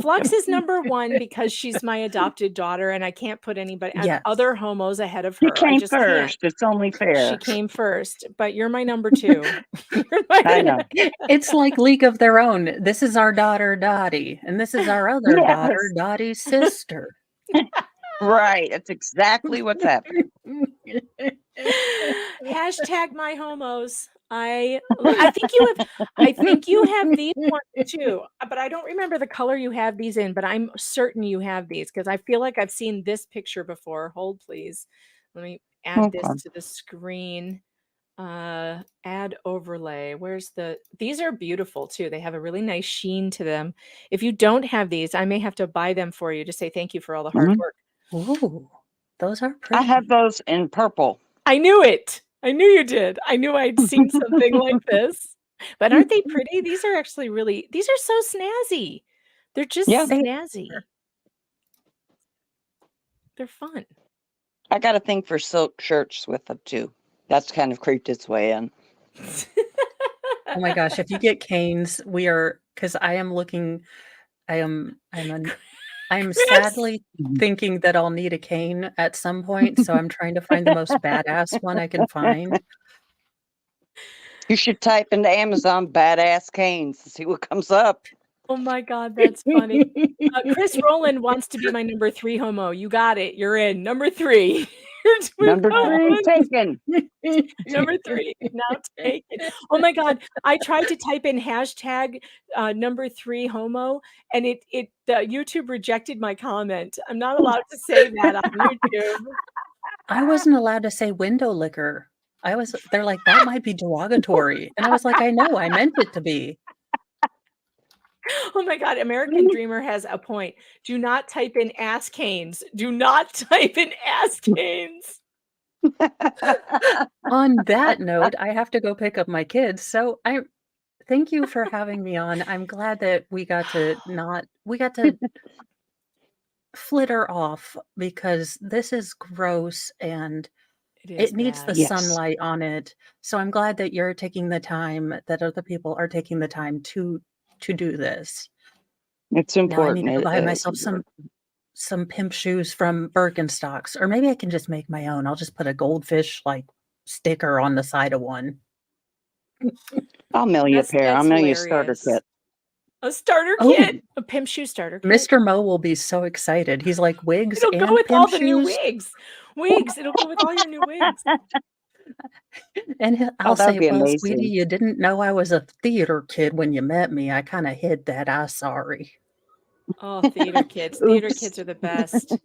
Flux is number one because she's my adopted daughter, and I can't put anybody Yes. other homos ahead of She her. I came just first. can't. It's only fair. She came first, but you're my number two. I know. It's like League of Their Own. This is our daughter Dottie, and this is our other Yes. daughter Dottie's sister. Right. That's exactly what's happening. Hashtag my homos. I think you have these ones too, but I don't remember the color you have these in, but I'm certain you have these because I feel like I've seen this picture before. Hold please. Let me add Okay. this to the screen. Add overlay. These are beautiful too. They have a really nice sheen to them. If you don't have these, I may have to buy them for you to say thank you for all the hard work. Ooh, those are pretty. I have those in purple. I knew it. I knew you did. I knew I'd seen something like this. But aren't they pretty? These are actually these are so snazzy. They're just snazzy. They're fun. I got a thing for silk shirts with them too. That's kind of creeped its way in. Oh my gosh, if you get canes, because I am looking, I'm sadly thinking that I'll need a cane at some point, so I'm trying to find the most badass one I can find. You should type into Amazon badass canes and see what comes up. Oh my God, that's funny. Chris Rowland wants to be my number 3 homo. You got it. You're in. Number 3. Number 3 taken. Number 3 now taken. Oh my God. I tried to type in hashtag number 3 homo, and YouTube rejected my comment. I'm not allowed to say that on YouTube. I wasn't allowed to say window licker. They're like, that might be derogatory. And I was like, I know, I meant it to be. Oh my God, American Dreamer has a point. Do not type in ass canes. Do not type in ass canes. On that note, I have to go pick up my kids. So I thank you for having me on. I'm glad that we got to flitter off because this is gross and It is it needs the bad. Yes. sunlight on it. So I'm glad that you're taking the time, that other people are taking the time to do this. It's Now I important. need to go It buy is myself important. some pimp shoes from Birkenstocks, or maybe I can just make my own. I'll just put a goldfish like sticker on the side of one. I'll mail you a pair. I'll That's mail you a starter hilarious. kit. A starter Oh, kit, a pimp shoe starter kit. Mr. Mo will be so excited. He's like, wigs It'll and go with pimp all the new shoes. wigs. Wigs. It'll go with all your new wigs. And I'll that would say, be well, sweetie, amazing. you didn't know I was a theater kid when you met me. I kind of hid that. I'm sorry. Oh, theater kids. Theater Oops. kids are the best.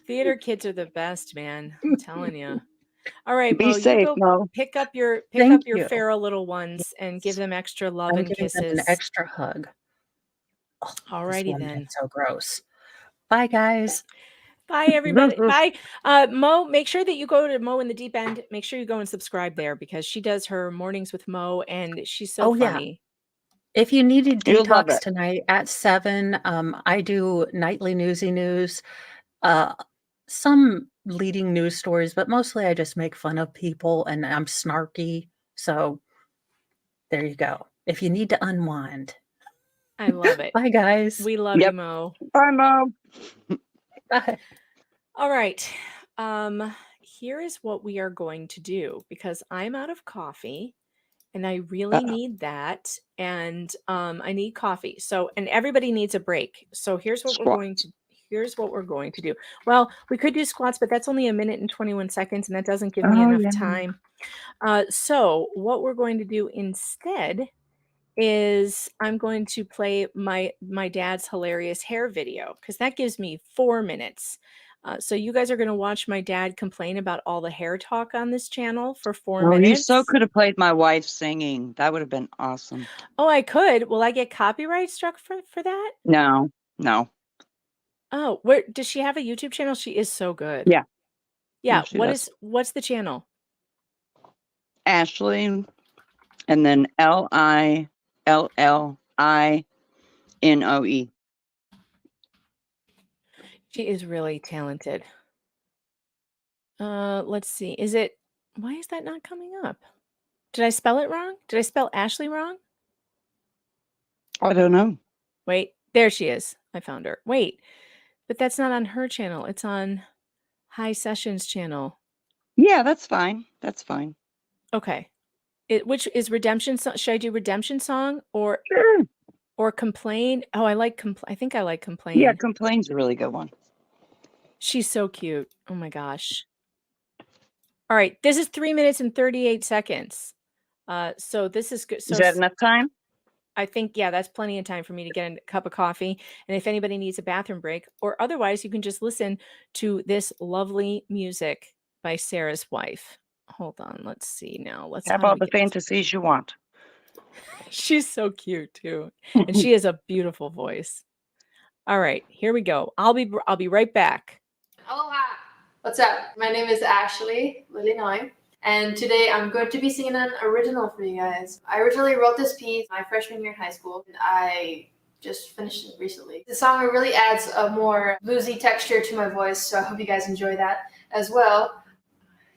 Theater kids are the best, man. I'm telling you. All right, Be Mo, safe, you go Mo. pick up your Thank you. feral little ones and give Yes. them extra love I'm and giving them an kisses. extra hug. Oh, this Alrighty one then. is so gross. Bye, guys. Bye, everybody. Bye. Mo, make sure that you go to Mo in the Deep End. Make sure you go and subscribe there because she does her mornings with Mo and she's so Oh, yeah. funny. If you needed You'll love detox it. tonight at 7, I do nightly newsy news, some leading news stories, but mostly I just make fun of people and I'm snarky. So there you go. If you need to unwind. I love it. Bye, guys. We love you, Yep. Mo. Bye, Mo. Bye. All right. Here is what we are going to do because I'm out of coffee and I really need that. And I need coffee. So, and everybody needs a break. So here's what we're going to do. Well, we could do squats, but that's only 1 minute and 21 seconds, and that doesn't give me enough time. So what we're going to do instead is I'm going to play my dad's hilarious hair video because that gives me 4 minutes. So you guys are going to watch my dad complain about all the hair talk on this channel for 4 Oh, minutes. you so could have played my wife singing. That would have been awesome. Oh, I could. Will I get copyright struck for that? No. Oh, where does she have a YouTube channel? She is so good. Yeah. Yeah. she does. What's the channel? Ashley, and then LILLINOE. She is really talented. Let's see. Why is that not coming up? Did I spell it wrong? Did I spell Ashley wrong? I don't know. Wait, there she is. I found her. Wait, but that's not on her channel. It's on High Sessions channel. Yeah, that's fine. That's fine. Okay. Which is Redemption Song? Should I do Redemption Song or Sure. or Complain? Oh, I think I like Complain. Yeah, Complain's a really good one. She's so cute. Oh my gosh. All right, this is 3 minutes and 38 seconds. So this is good. So Is that enough time? I think, yeah, that's plenty of time for me to get a cup of coffee. And if anybody needs a bathroom break, or otherwise, you can just listen to this lovely music by Sarah's wife. Hold on, let's see now. Have all the fantasies you want. She's so cute too, and she has a beautiful voice. All right, here we go. I'll be right back. Aloha! What's up? My name is Ashley Illinois, and today I'm going to be singing an original for you guys. I originally wrote this piece my freshman year in high school, and I just finished it recently. The song really adds a more bluesy texture to my voice, so I hope you guys enjoy that as well.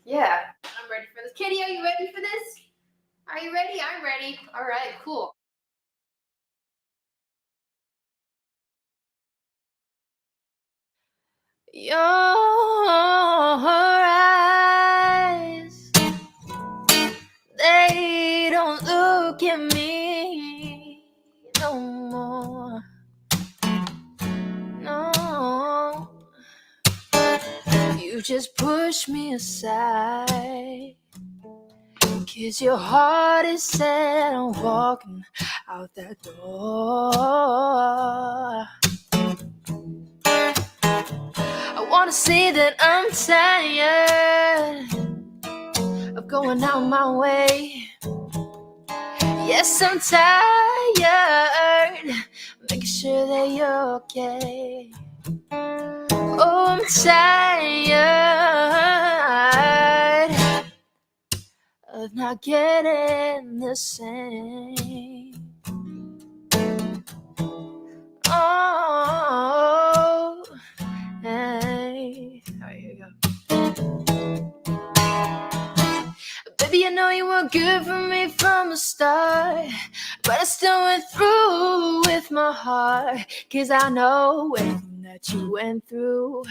Yeah, I'm ready for this. Kitty, are you ready for this? Are you ready? I'm ready. All right, cool. Your eyes, they don't look at me no more. No, you just push me aside. 'Cause your heart is set on walking out that door. I wanna say that I'm tired of going out my way. Yes, I'm tired, making sure that you're okay. Oh, I'm tired of not getting the same. Oh, hey. All right, here we go. Baby, I know you were good for me from the start, but I still went through with my heart, 'cause I know everything that you went through.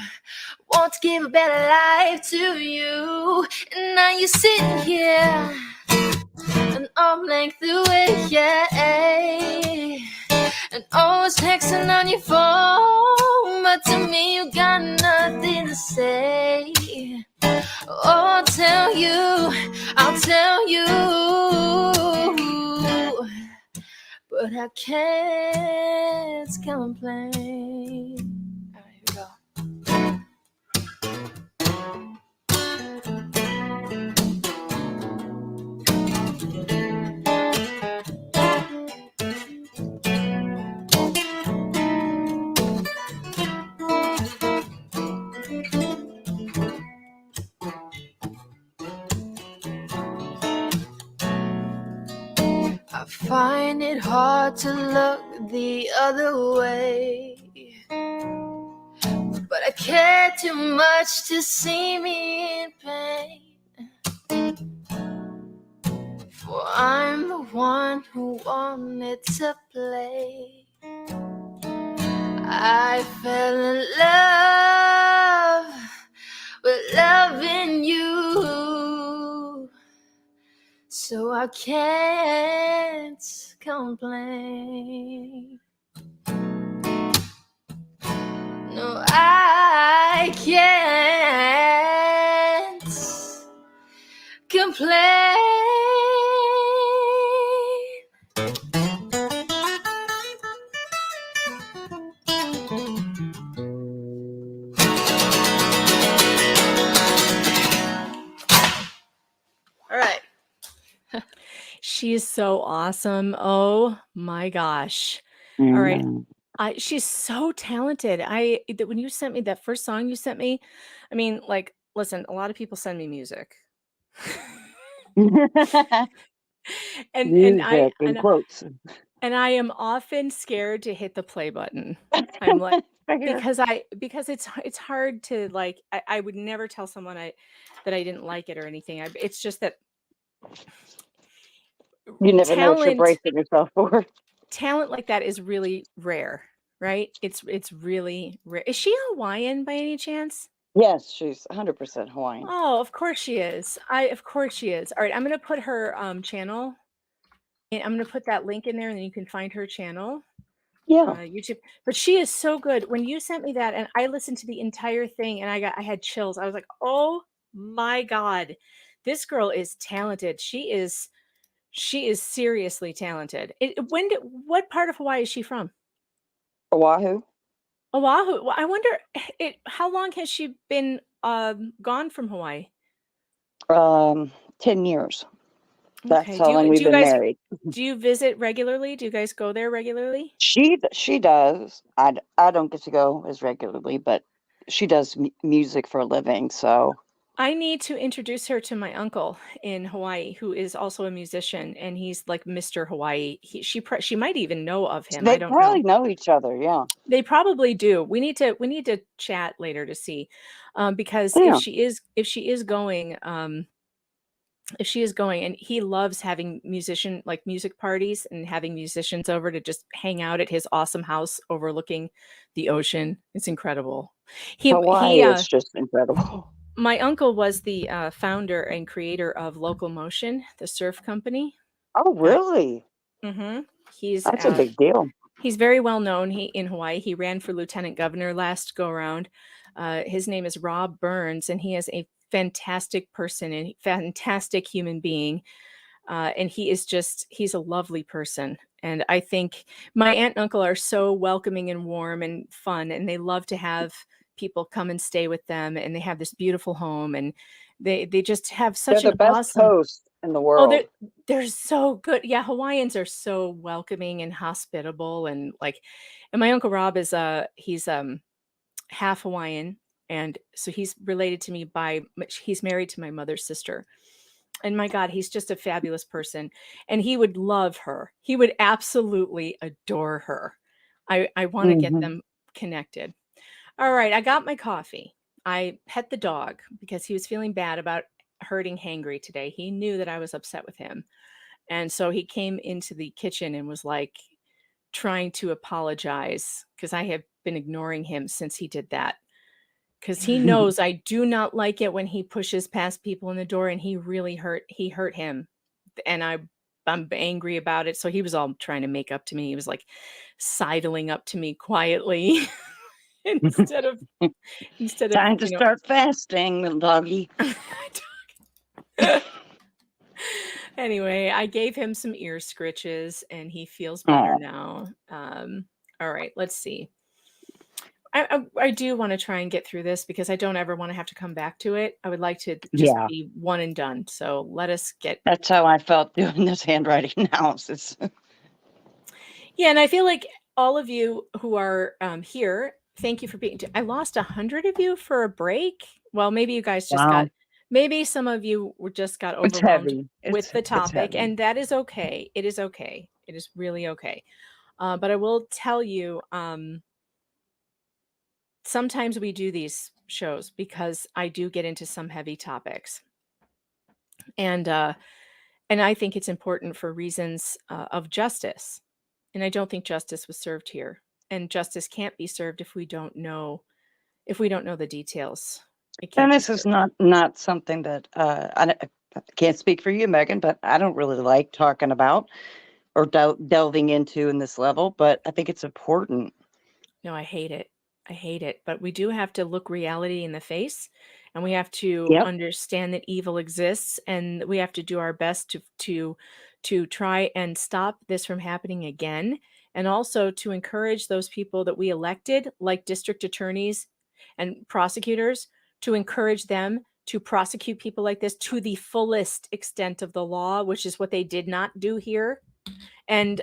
Want to give a better life to you, and now you're sitting here an arm length away, yeah, and always texting on your phone, but to me you got nothing to say. Oh, I'll tell you, but I can't complain. All right, here we go. I find it hard to look the other way, but I care too much to see me in pain. For I'm the one who wanted to play. I fell in love with loving you, so I can't complain. No, I can't complain. All right. She is so awesome. Oh my gosh. All right. She's so talented. When you sent me that first song you sent me, I mean, like, listen, a lot of people send me music. and I quotes. And I am often scared to hit the play button. I'm like, because it's hard to, like, I would never tell someone that I didn't like it or anything. It's just that you never know what you're bracing yourself for. Talent like that is really rare, right? It's really rare. Is she Hawaiian by any chance? Yes, she's 100% Hawaiian. Oh, of course she is. Of course she is. All right, I'm gonna put her channel, and I'm gonna put that link in there, and then you can find her channel. Yeah, YouTube. But she is so good. When you sent me that, and I listened to the entire thing, and I had chills. I was like, oh my God, this girl is talented. She is seriously talented. What part of Hawaii is she from? Oahu. Oahu. Well, I wonder how long has she been gone from Hawaii? 10 years. That's Okay. how long we've been married. Do you visit regularly? Do you guys go there regularly? She does. I don't get to go as regularly, but she does music for a living, so I need to introduce her to my uncle in Hawaii, who is also a musician, and he's like Mr. Hawaii. She might even know of him. they I don't probably know. know each other. Yeah. They probably do. We need to chat later to see, because Yeah. if she is going, and he loves having music parties and having musicians over to just hang out at his awesome house overlooking the ocean. It's incredible. Hawaii is just incredible. My uncle was the founder and creator of Local Motion, the surf company. Oh, really? That's a big deal. He's very well known in Hawaii. He ran for lieutenant governor last go around. His name is Rob Burns, and he is a fantastic person and fantastic human being. And he's a lovely person. And I think my aunt and uncle are so welcoming and warm and fun, and they love to have people come and stay with them, and they have this beautiful home, and they just have such They're the best host in the world. Oh, they're so good. Yeah, Hawaiians are so welcoming and hospitable, and my uncle Rob is he's half Hawaiian, and so he's related to me he's married to my mother's sister. And my God, he's just a fabulous person. And he would love her. He would absolutely adore her. I want to get them connected. All right, I got my coffee. I pet the dog because he was feeling bad about hurting Hangry today. He knew that I was upset with him. And so he came into the kitchen and was like trying to apologize because I have been ignoring him since he did that. Because he knows I do not like it when he pushes past people in the door, and he hurt him. And I'm angry about it. So he was all trying to make up to me. He was like sidling up to me quietly instead of Time to start fasting, little doggy. Anyway, I gave him some ear scritches and he feels better now. All right, let's see. I do want to try and get through this because I don't ever want to have to come back to it. I would like to just be one and done. So let us get. That's how I felt doing this handwriting analysis. Yeah, and I feel like all of you who are here, thank you for being. I lost 100 of you for a break. Well, maybe you guys just got. Maybe some of you just got overwhelmed with the topic, and that is okay. It is okay. It is really okay. But I will tell you. Sometimes we do these shows because I do get into some heavy topics. And I think it's important for reasons of justice. And I don't think justice was served here. And justice can't be served if we don't know the details. And this is not something that I can't speak for you, Megan, but I don't really like talking about or delving into in this level. But I think it's important. No, I hate it. I hate it, but we do have to look reality in the face, and we have to understand that evil exists, and we have to do our best to try and stop this from happening again, and also to encourage those people that we elected, like district attorneys and prosecutors, to encourage them to prosecute people like this to the fullest extent of the law, which is what they did not do here. And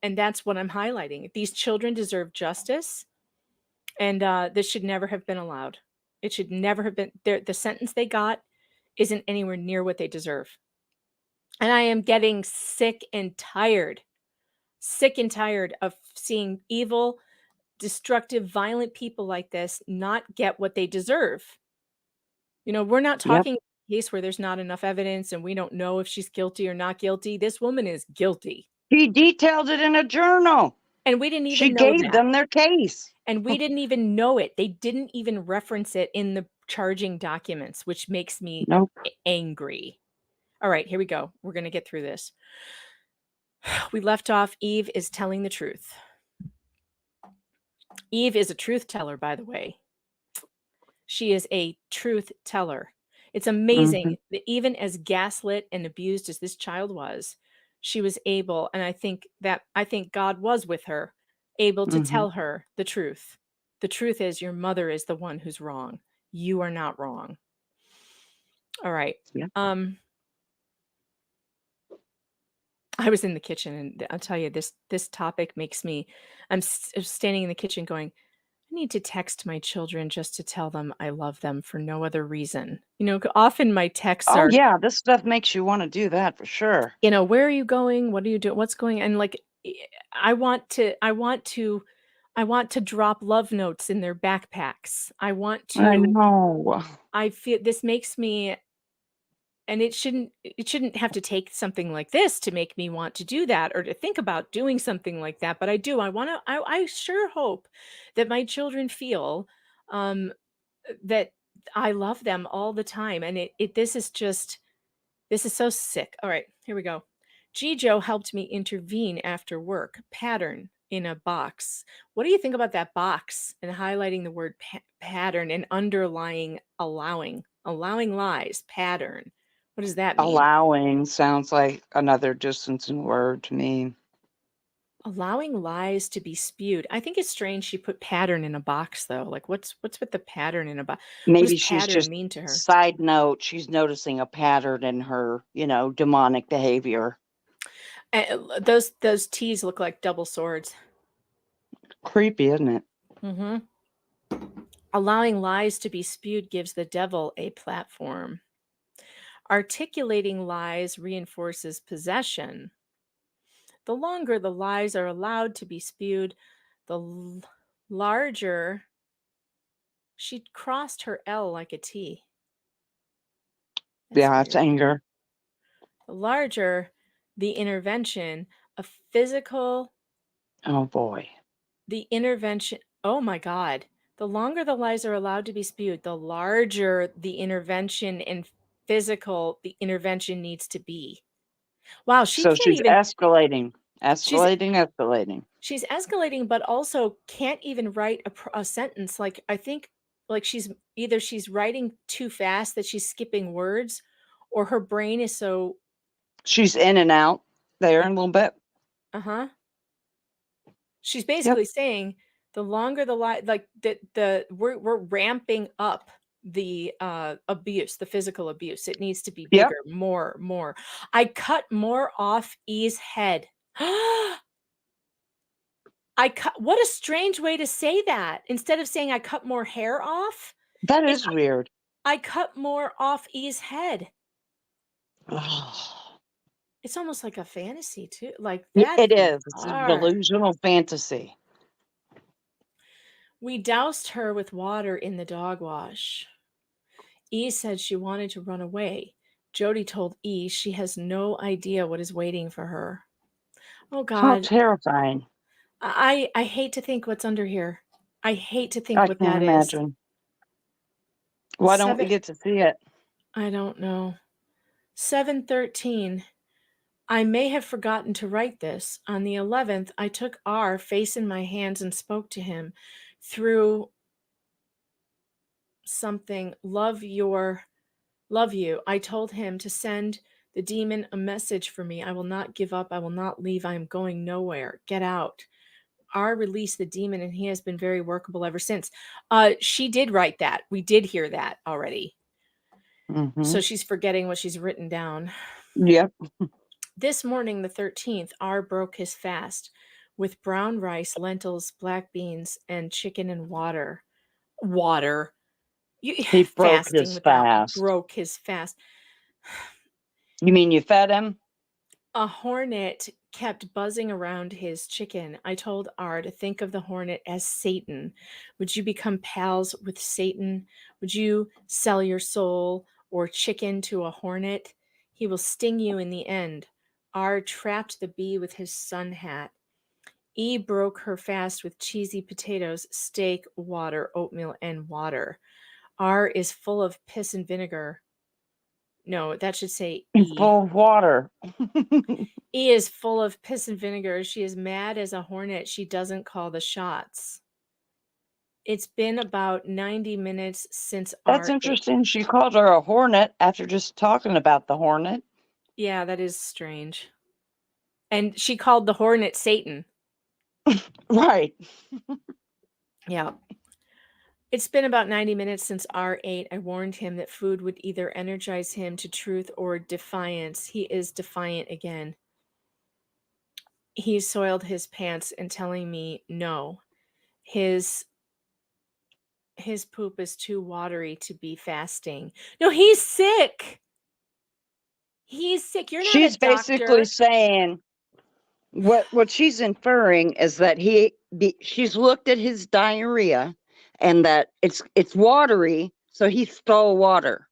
that's what I'm highlighting. These children deserve justice. And this should never have been allowed. It should never have been. The sentence they got isn't anywhere near what they deserve. And I am getting sick and tired of seeing evil, destructive, violent people like this not get what they deserve. You know, we're not talking about a case where there's not enough evidence and we don't know if she's guilty or not guilty. This woman is guilty. She detailed it in a journal. And we didn't even She know gave that. them their case. And we didn't even know it. They didn't even reference it in the charging documents, which makes me angry. All right, here we go. We're going to get through this. We left off, Eve is telling the truth. Eve is a truth teller, by the way. She is a truth teller. It's amazing that even as gaslit and abused as this child was, she was able, and I think God was with her, able to tell her the truth. The truth is your mother is the one who's wrong. You are not wrong. All right. Yeah. I was in the kitchen, and I'll tell you, this topic makes me, I'm standing in the kitchen going, I need to text my children just to tell them I love them for no other reason. You know, often my texts are, this stuff makes you want to do that for sure. you know, where are you going? What are you doing? What's going on? And like, I want to drop love notes in their backpacks. I know. I feel this makes me, and it shouldn't have to take something like this to make me want to do that or to think about doing something like that. But I do. I sure hope that my children feel that I love them all the time. And this is so sick. All right, here we go. Gijo helped me intervene after work. Pattern in a box. What do you think about that box and highlighting the word pattern and underlying allowing lies, pattern? What does that mean? Allowing sounds like another distancing word to me. Allowing lies to be spewed. I think it's strange she put pattern in a box though. Like what's with the pattern in a box? Maybe she's pattern just mean to her? Side note, she's noticing a pattern in her, demonic behavior. Those T's look like double swords. Creepy, isn't it? Allowing lies to be spewed gives the devil a platform. Articulating lies reinforces possession. The longer the lies are allowed to be spewed, the larger. She crossed her L like a T. Yeah, it's anger. The larger the intervention, a physical. Oh boy. The intervention. Oh my God. The longer the lies are allowed to be spewed, the larger the intervention and physical the intervention needs to be. Wow, she So can't she's even. escalating, escalating. She's escalating, but also can't even write a sentence. Like, I think, like, she's writing too fast that she's skipping words, or her brain is so. She's in and out there a little bit. She's basically saying the longer the lie, like we're ramping up the abuse, the physical abuse. It needs to be bigger, more. I cut more off E's head. What a strange way to say that. Instead of saying I cut more hair off. That is weird. I cut more off E's head. It's almost like a fantasy too. Like that. It is. It's a delusional fantasy. We doused her with water in the dog wash. E said she wanted to run away. Jodi told E she has no idea what is waiting for her. Oh God. How terrifying. I hate to think what's under here. I hate to think I what can't that imagine. is. Why don't we get to see it? I don't know. 7:13. I may have forgotten to write this. On the 11th, I took R, face in my hands, and spoke to him through something. Love you. I told him to send the demon a message for me. I will not give up. I will not leave. I am going nowhere. Get out. R released the demon, and he has been very workable ever since. She did write that. We did hear that already. So she's forgetting what she's written down. Yep. This morning, the 13th, R broke his fast with brown rice, lentils, black beans, and chicken and water. He broke his fast. Broke his fast. You mean you fed him? A hornet kept buzzing around his chicken. I told R to think of the hornet as Satan. Would you become pals with Satan? Would you sell your soul or chicken to a hornet? He will sting you in the end. R trapped the bee with his sun hat. E broke her fast with cheesy potatoes, steak, water, oatmeal, and water. R is full of piss and vinegar. No, that should say E. Full of water. E is full of piss and vinegar. She is mad as a hornet. She doesn't call the shots. It's been about 90 minutes since That's interesting. She called her a hornet after just talking about the hornet. Yeah, that is strange. And she called the hornet Satan. Right. Yeah. It's been about 90 minutes since R ate. I warned him that food would either energize him to truth or defiance. He is defiant again. He soiled his pants and telling me no. His poop is too watery to be fasting. No, he's sick. He's sick. You're not She's a doctor. basically saying what she's inferring is that she's looked at his diarrhea and that it's watery, so he stole water.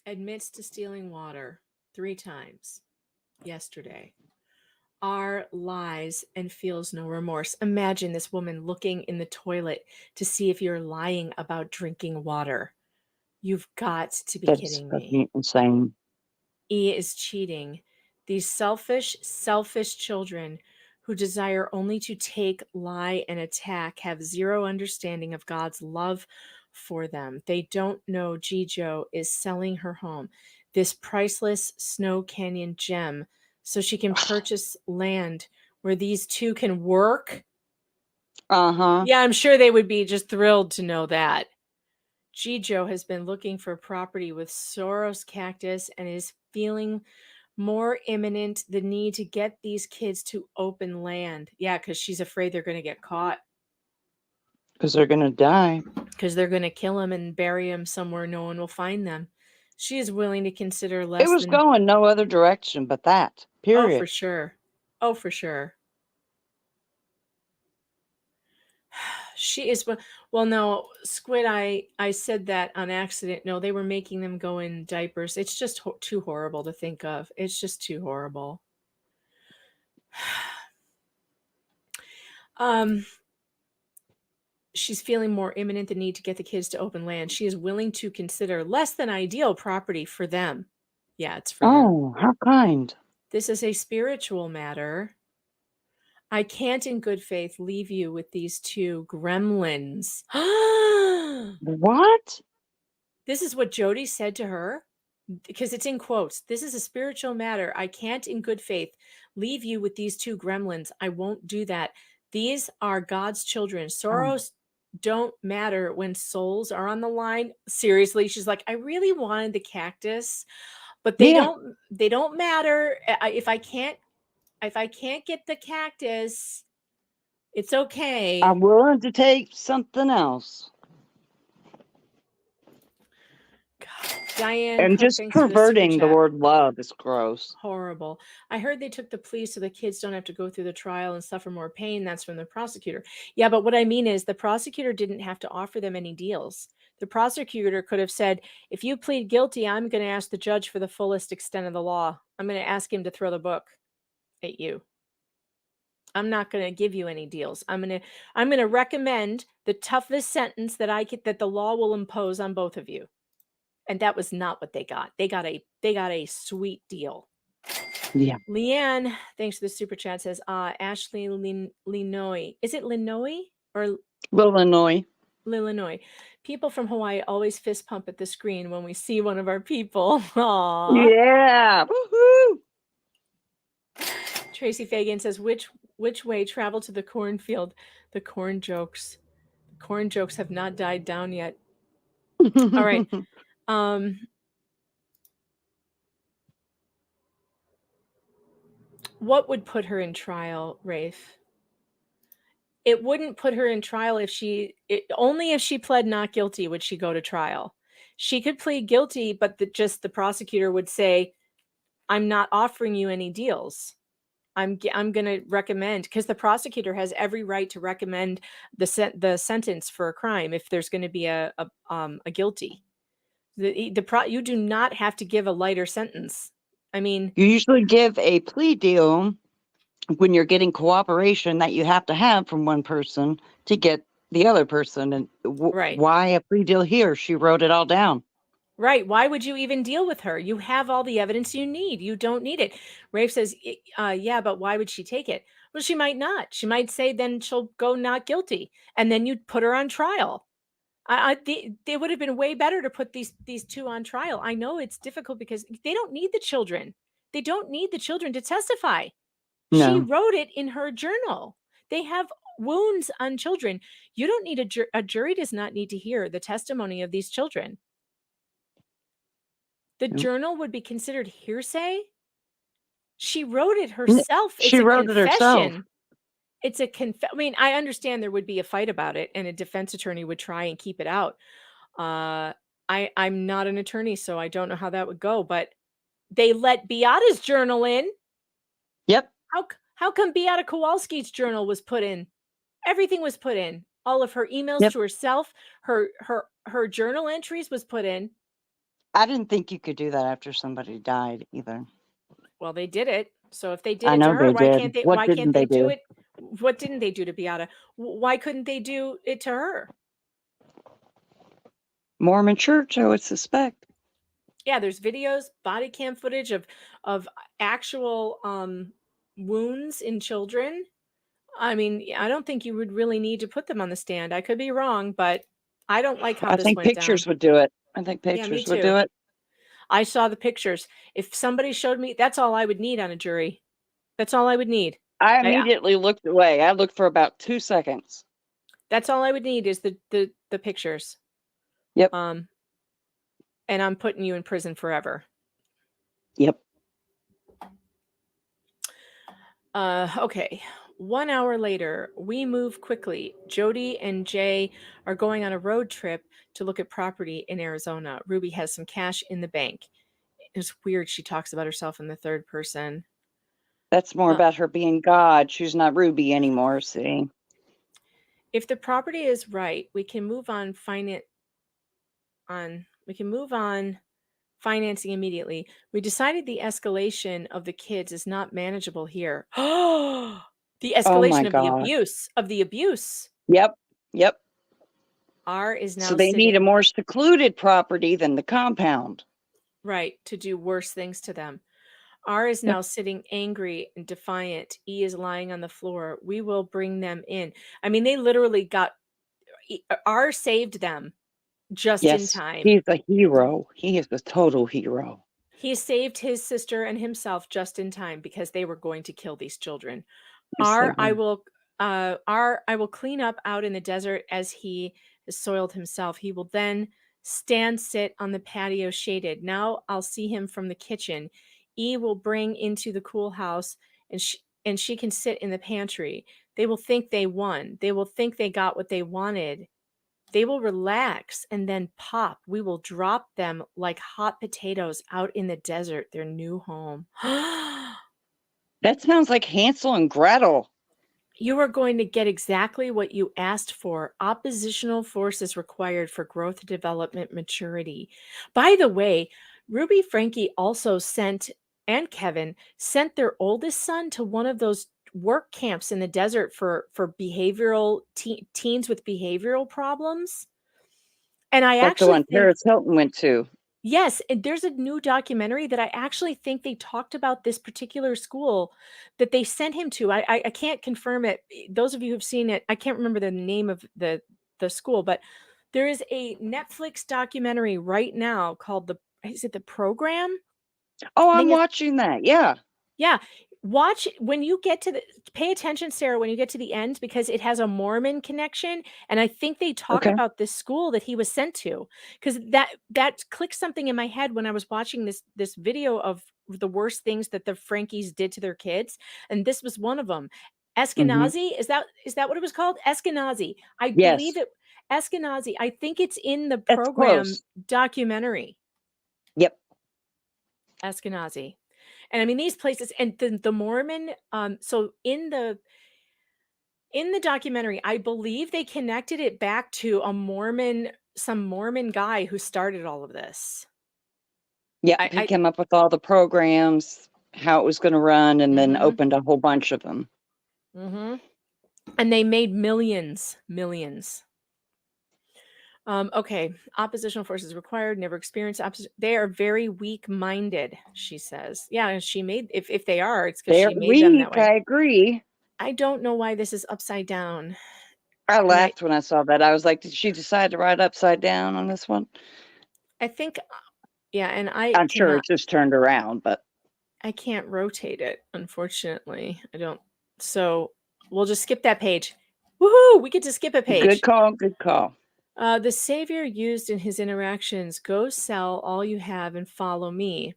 Admits to stealing water 3 times yesterday. R lies and feels no remorse. Imagine this woman looking in the toilet to see if you're lying about drinking water. You've got to be kidding me. Insane. E is cheating. These selfish children who desire only to take, lie, and attack have zero understanding of God's love for them. They don't know Jijo is selling her home, this priceless Snow Canyon gem, so she can purchase land where these two can work. Yeah, I'm sure they would be just thrilled to know that. Jijo has been looking for property with Soros cactus and is feeling more imminent the need to get these kids to open land. Yeah, because she's afraid they're going to get caught. Because they're going to die. Because they're going to kill them and bury them somewhere no one will find them. She is willing to consider less It was than. going no other direction but that. Oh, Period. for sure. Oh, for sure. She is. Well, no, Squid, I said that on accident. No, they were making them go in diapers. It's just too horrible to think of. It's just too horrible. She's feeling more imminent the need to get the kids to open land. She is willing to consider less than ideal property for them. Yeah, it's for them. Oh, how kind. This is a spiritual matter. I can't in good faith leave you with these two gremlins. What? This is what Jodi said to her, because it's in quotes. This is a spiritual matter. I can't in good faith leave you with these two gremlins. I won't do that. These are God's children. Sorrows don't matter when souls are on the line. Seriously, she's like, I really wanted the cactus, but they don't matter. If I can't get the cactus, it's okay. I'm willing to take something else. Diane, and just perverting the word love is gross. Horrible. I heard they took the plea so the kids don't have to go through the trial and suffer more pain. That's from the prosecutor. Yeah, but what I mean is the prosecutor didn't have to offer them any deals. The prosecutor could have said, if you plead guilty, I'm going to ask the judge for the fullest extent of the law. I'm going to ask him to throw the book at you. I'm not going to give you any deals. I'm going to recommend the toughest sentence that the law will impose on both of you. And that was not what they got. They got a sweet deal. Yeah. Leanne, thanks for the super chat, says Ashley Linoy. Is it Linoy or Lillinois? Lillinois. People from Hawaii always fist pump at the screen when we see one of our people. Aww. Yeah. Woohoo! Tracy Fagan says, which way travel to the cornfield? The corn jokes. The corn jokes have not died down yet. All right. What would put her in trial, Rafe? It wouldn't put her in trial only if she pled not guilty would she go to trial. She could plead guilty, but the prosecutor would say, I'm not offering you any deals. I'm going to recommend, because the prosecutor has every right to recommend the sentence for a crime if there's going to be a guilty. You do not have to give a lighter sentence. I mean, you usually give a plea deal when you're getting cooperation that you have to have from one person to get the other person. And right. Why a plea deal here? She wrote it all down. Right. Why would you even deal with her? You have all the evidence you need. You don't need it. Rafe says, yeah, but why would she take it? Well, she might not. She might say then she'll go not guilty. And then you'd put her on trial. They would have been way better to put these two on trial. I know it's difficult because they don't need the children. They don't need the children to testify. No. She wrote it in her journal. They have wounds on children. You don't need a jury does not need to hear the testimony of these children. The journal would be considered hearsay. She wrote it herself. She wrote it herself. It's a I mean, I understand there would be a fight about it and a defense attorney would try and keep it out. I'm not an attorney, so I don't know how that would go, but they let Beata's journal in. Yep. How come Beata Kowalski's journal was put in? Everything was put in. All of her emails to herself, her journal entries was put in. I didn't think you could do that after somebody died either. Well, they did it. So if they did it to her, why can't they do it? What didn't they do to Beata? Why couldn't they do it to her? Mormon church, I would suspect. Yeah, there's videos, body cam footage of actual wounds in children. I mean, I don't think you would really need to put them on the stand. I could be wrong, but I don't like how this went down. I think pictures would do it. I think pictures would do it. I saw the pictures. If somebody showed me, that's all I would need on a jury. That's all I would need. I immediately looked away. I looked for about 2 seconds. That's all I would need is the pictures. Yep. And I'm putting you in prison forever. Yep. Okay. 1 hour later, we move quickly. Jodi and Jay are going on a road trip to look at property in Arizona. Ruby has some cash in the bank. It's weird she talks about herself in the third person. That's more about her being God. She's not Ruby anymore, see? If the property is right, we can move on financing immediately. We decided the escalation of the kids is not manageable here. The Oh my escalation of the God. abuse. Yep. R is now So they need a sitting, more secluded property than the compound. right, to do worse things to them. R is now sitting angry and defiant. E is lying on the floor. We will bring them in. I mean, they literally R saved them just in Yes, time. he's a hero. He is a total hero. He saved his sister and himself just in time because they were going to kill these children. Yes, they I were. will clean up out in the desert as he has soiled himself. He will then sit on the patio shaded. Now I'll see him from the kitchen. E will bring into the cool house and she can sit in the pantry. They will think they won. They will think they got what they wanted. They will relax and then pop. We will drop them like hot potatoes out in the desert, their new home. That sounds like Hansel and Gretel. You are going to get exactly what you asked for. Oppositional forces required for growth, development, maturity. By the way, Ruby Franke also and Kevin sent their oldest son to one of those work camps in the desert for behavioral teens with behavioral problems. And I Like the one Paris Hilton went to. Yes, and there's a new documentary that I actually think they talked about this particular school that they sent him to. I can't confirm it. Those of you who've seen it, I can't remember the name of the school, but there is a Netflix documentary right now called is it The Program? Oh, I'm watching that. Yeah. Yeah. Watch when you get to pay attention, Sarah, when you get to the end, because it has a Mormon connection. And I think they talk about this school that he was sent to, because that clicked something in my head when I was watching this video of the worst things that the Frankies did to their kids. And this was one of them. Eskenazi, is that what it was called? Eskenazi. I believe it. Eskenazi. I think it's in the Program documentary. Yep. Eskenazi. And I mean, these places and the Mormon, so in the documentary, I believe they connected it back to some Mormon guy who started all of this. Yeah, he came up with all the programs, how it was going to run, and then opened a whole bunch of them. And they made millions. Okay, oppositional forces required, never experienced opposition. They are very weak-minded, she says. Yeah, she made, if they are, it's because she made them that way. I agree. I don't know why this is upside down. I laughed when I saw that. I was like, did she decide to write upside down on this one? I think, yeah, and I'm sure it just turned around, but I can't rotate it, unfortunately. I don't, so we'll just skip that page. Woohoo! We get to skip a page. Good call. The Savior used in his interactions, go sell all you have and follow me.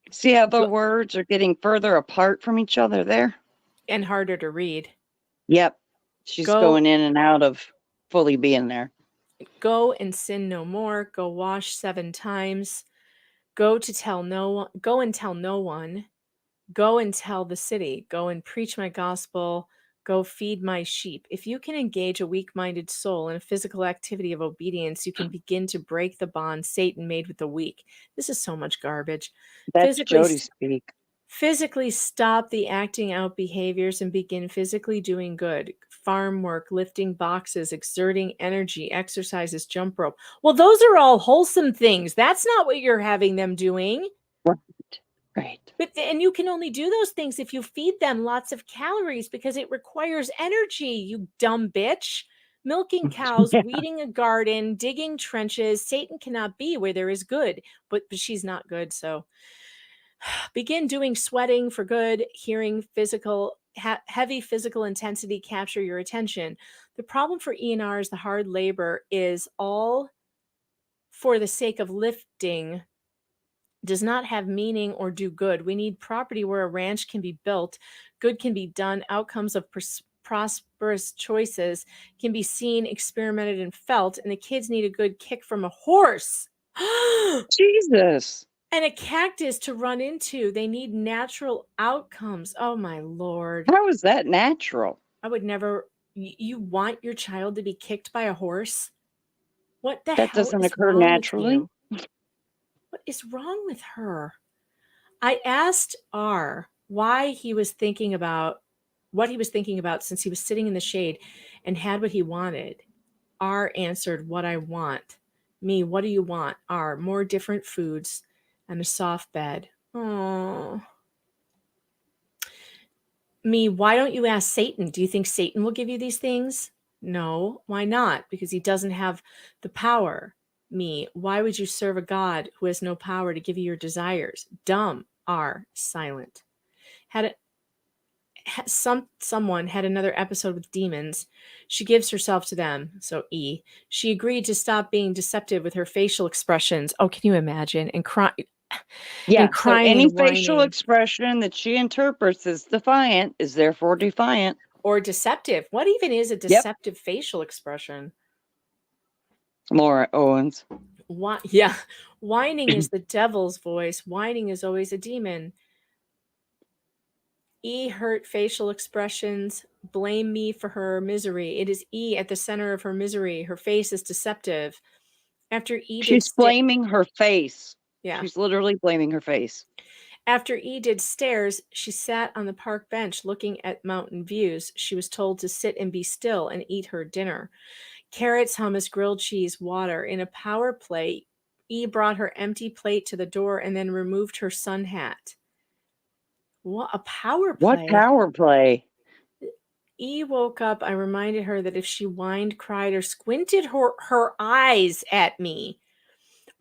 See how the words are getting further apart from each other there? And harder to read. Yep. She's going in and out of fully being there. Go and sin no more. Go wash 7 times. Go and tell no one. Go and tell the city. Go and preach my gospel. Go feed my sheep. If you can engage a weak-minded soul in a physical activity of obedience, you can begin to break the bond Satan made with the weak. This is so much garbage. That's Jodi speak. Physically stop the acting out behaviors and begin physically doing good. Farm work, lifting boxes, exerting energy, exercises, jump rope. Well, those are all wholesome things. That's not what you're having them doing. Right. And you can only do those things if you feed them lots of calories because it requires energy, you dumb bitch. Milking cows, weeding a garden, digging trenches. Satan cannot be where there is good, but she's not good. So begin doing sweating for good, hearing heavy physical intensity capture your attention. The problem for E&R is the hard labor is all for the sake of lifting does not have meaning or do good. We need property where a ranch can be built, good can be done, outcomes of prosperous choices can be seen, experimented, and felt, and the kids need a good kick from a horse. Jesus. And a cactus to run into. They need natural outcomes. Oh my Lord. How is that natural? I would never. You want your child to be kicked by a horse? What the That hell doesn't is occur wrong with naturally. you? What is wrong with her? I asked R why he was thinking about what he was thinking about since he was sitting in the shade and had what he wanted. R answered, what I want. Me, what do you want? R, more different foods and a soft bed. Oh. Me, why don't you ask Satan? Do you think Satan will give you these things? No. Why not? Because he doesn't have the power. Me, why would you serve a God who has no power to give you your desires? Dumb. R, silent. Someone had another episode with demons. She gives herself to them. So E. She agreed to stop being deceptive with her facial expressions. Oh, can you imagine? And cry. Yeah. And crying so any and facial whining. expression that she interprets as defiant is therefore defiant. Or deceptive. What even is a deceptive facial expression? Laura Owens. Yeah. Whining is the devil's voice. Whining is always a demon. E hurt facial expressions. Blame me for her misery. It is E at the center of her misery. Her face is deceptive. After E She's blaming her face. Yeah. She's literally blaming her face. After E did stairs, she sat on the park bench looking at mountain views. She was told to sit and be still and eat her dinner. Carrots, hummus, grilled cheese, water. In a power play, E brought her empty plate to the door and then removed her sun hat. What a power play. What power play? E woke up. I reminded her that if she whined, cried, or squinted her eyes at me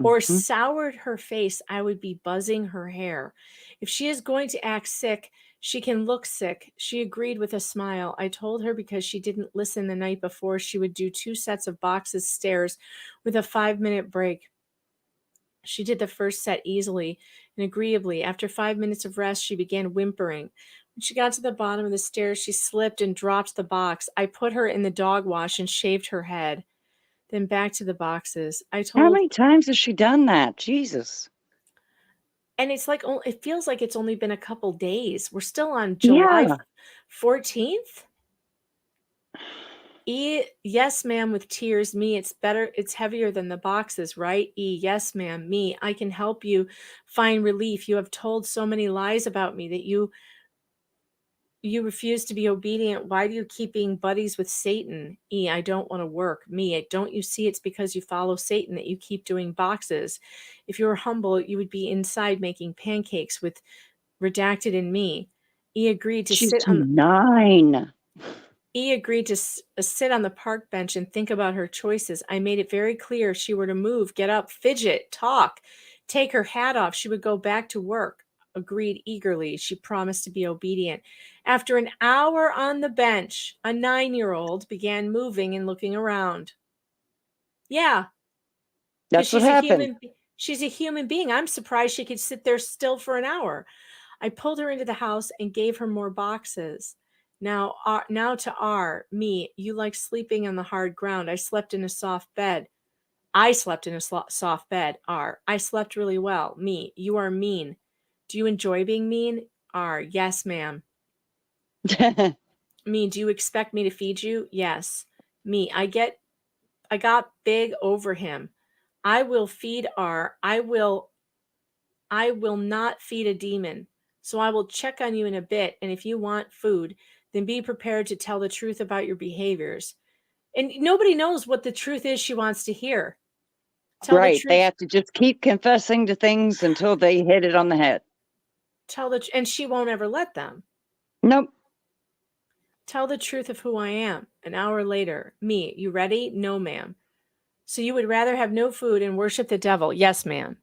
or soured her face, I would be buzzing her hair. If she is going to act sick, she can look sick. She agreed with a smile. I told her because she didn't listen the night before, she would do 2 sets of boxes stairs with a 5-minute break. She did the first set easily and agreeably. After 5 minutes of rest, she began whimpering. When she got to the bottom of the stairs, she slipped and dropped the box. I put her in the dog wash and shaved her head. Then back to the boxes. How many times has she done that? Jesus. And it's like, it feels like it's only been a couple days. We're still on July 14th. E, yes, ma'am, with tears. Me, it's better. It's heavier than the boxes, right? E, yes, ma'am. Me, I can help you find relief. You have told so many lies about me that you refuse to be obedient. Why do you keep being buddies with Satan? E, I don't want to work. Me, don't you see it's because you follow Satan that you keep doing boxes? If you were humble, you would be inside making pancakes with redacted in me. E agreed to sit on 9. E agreed to sit on the park bench and think about her choices. I made it very clear if she were to move, get up, fidget, talk, take her hat off, she would go back to work. Agreed eagerly. She promised to be obedient. After an hour on the bench, a 9-year-old began moving and looking around. Yeah. That's what happened. She's a human being. I'm surprised she could sit there still for an hour. I pulled her into the house and gave her more boxes. Now to R, me, you like sleeping on the hard ground. I slept in a soft bed. I slept in a soft bed. R, I slept really well. Me, you are mean. Do you enjoy being mean? R, yes, ma'am. Me, do you expect me to feed you? Yes. Me, I got big over him. I will feed R. I will not feed a demon. So I will check on you in a bit. And if you want food, then be prepared to tell the truth about your behaviors. And nobody knows what the truth is she wants to hear. Right. They have to just keep confessing to things until they hit it on the head. And she won't ever let them. Nope. Tell the truth of who I am. An hour later, me, you ready? No, ma'am. So you would rather have no food and worship the devil? Yes, ma'am.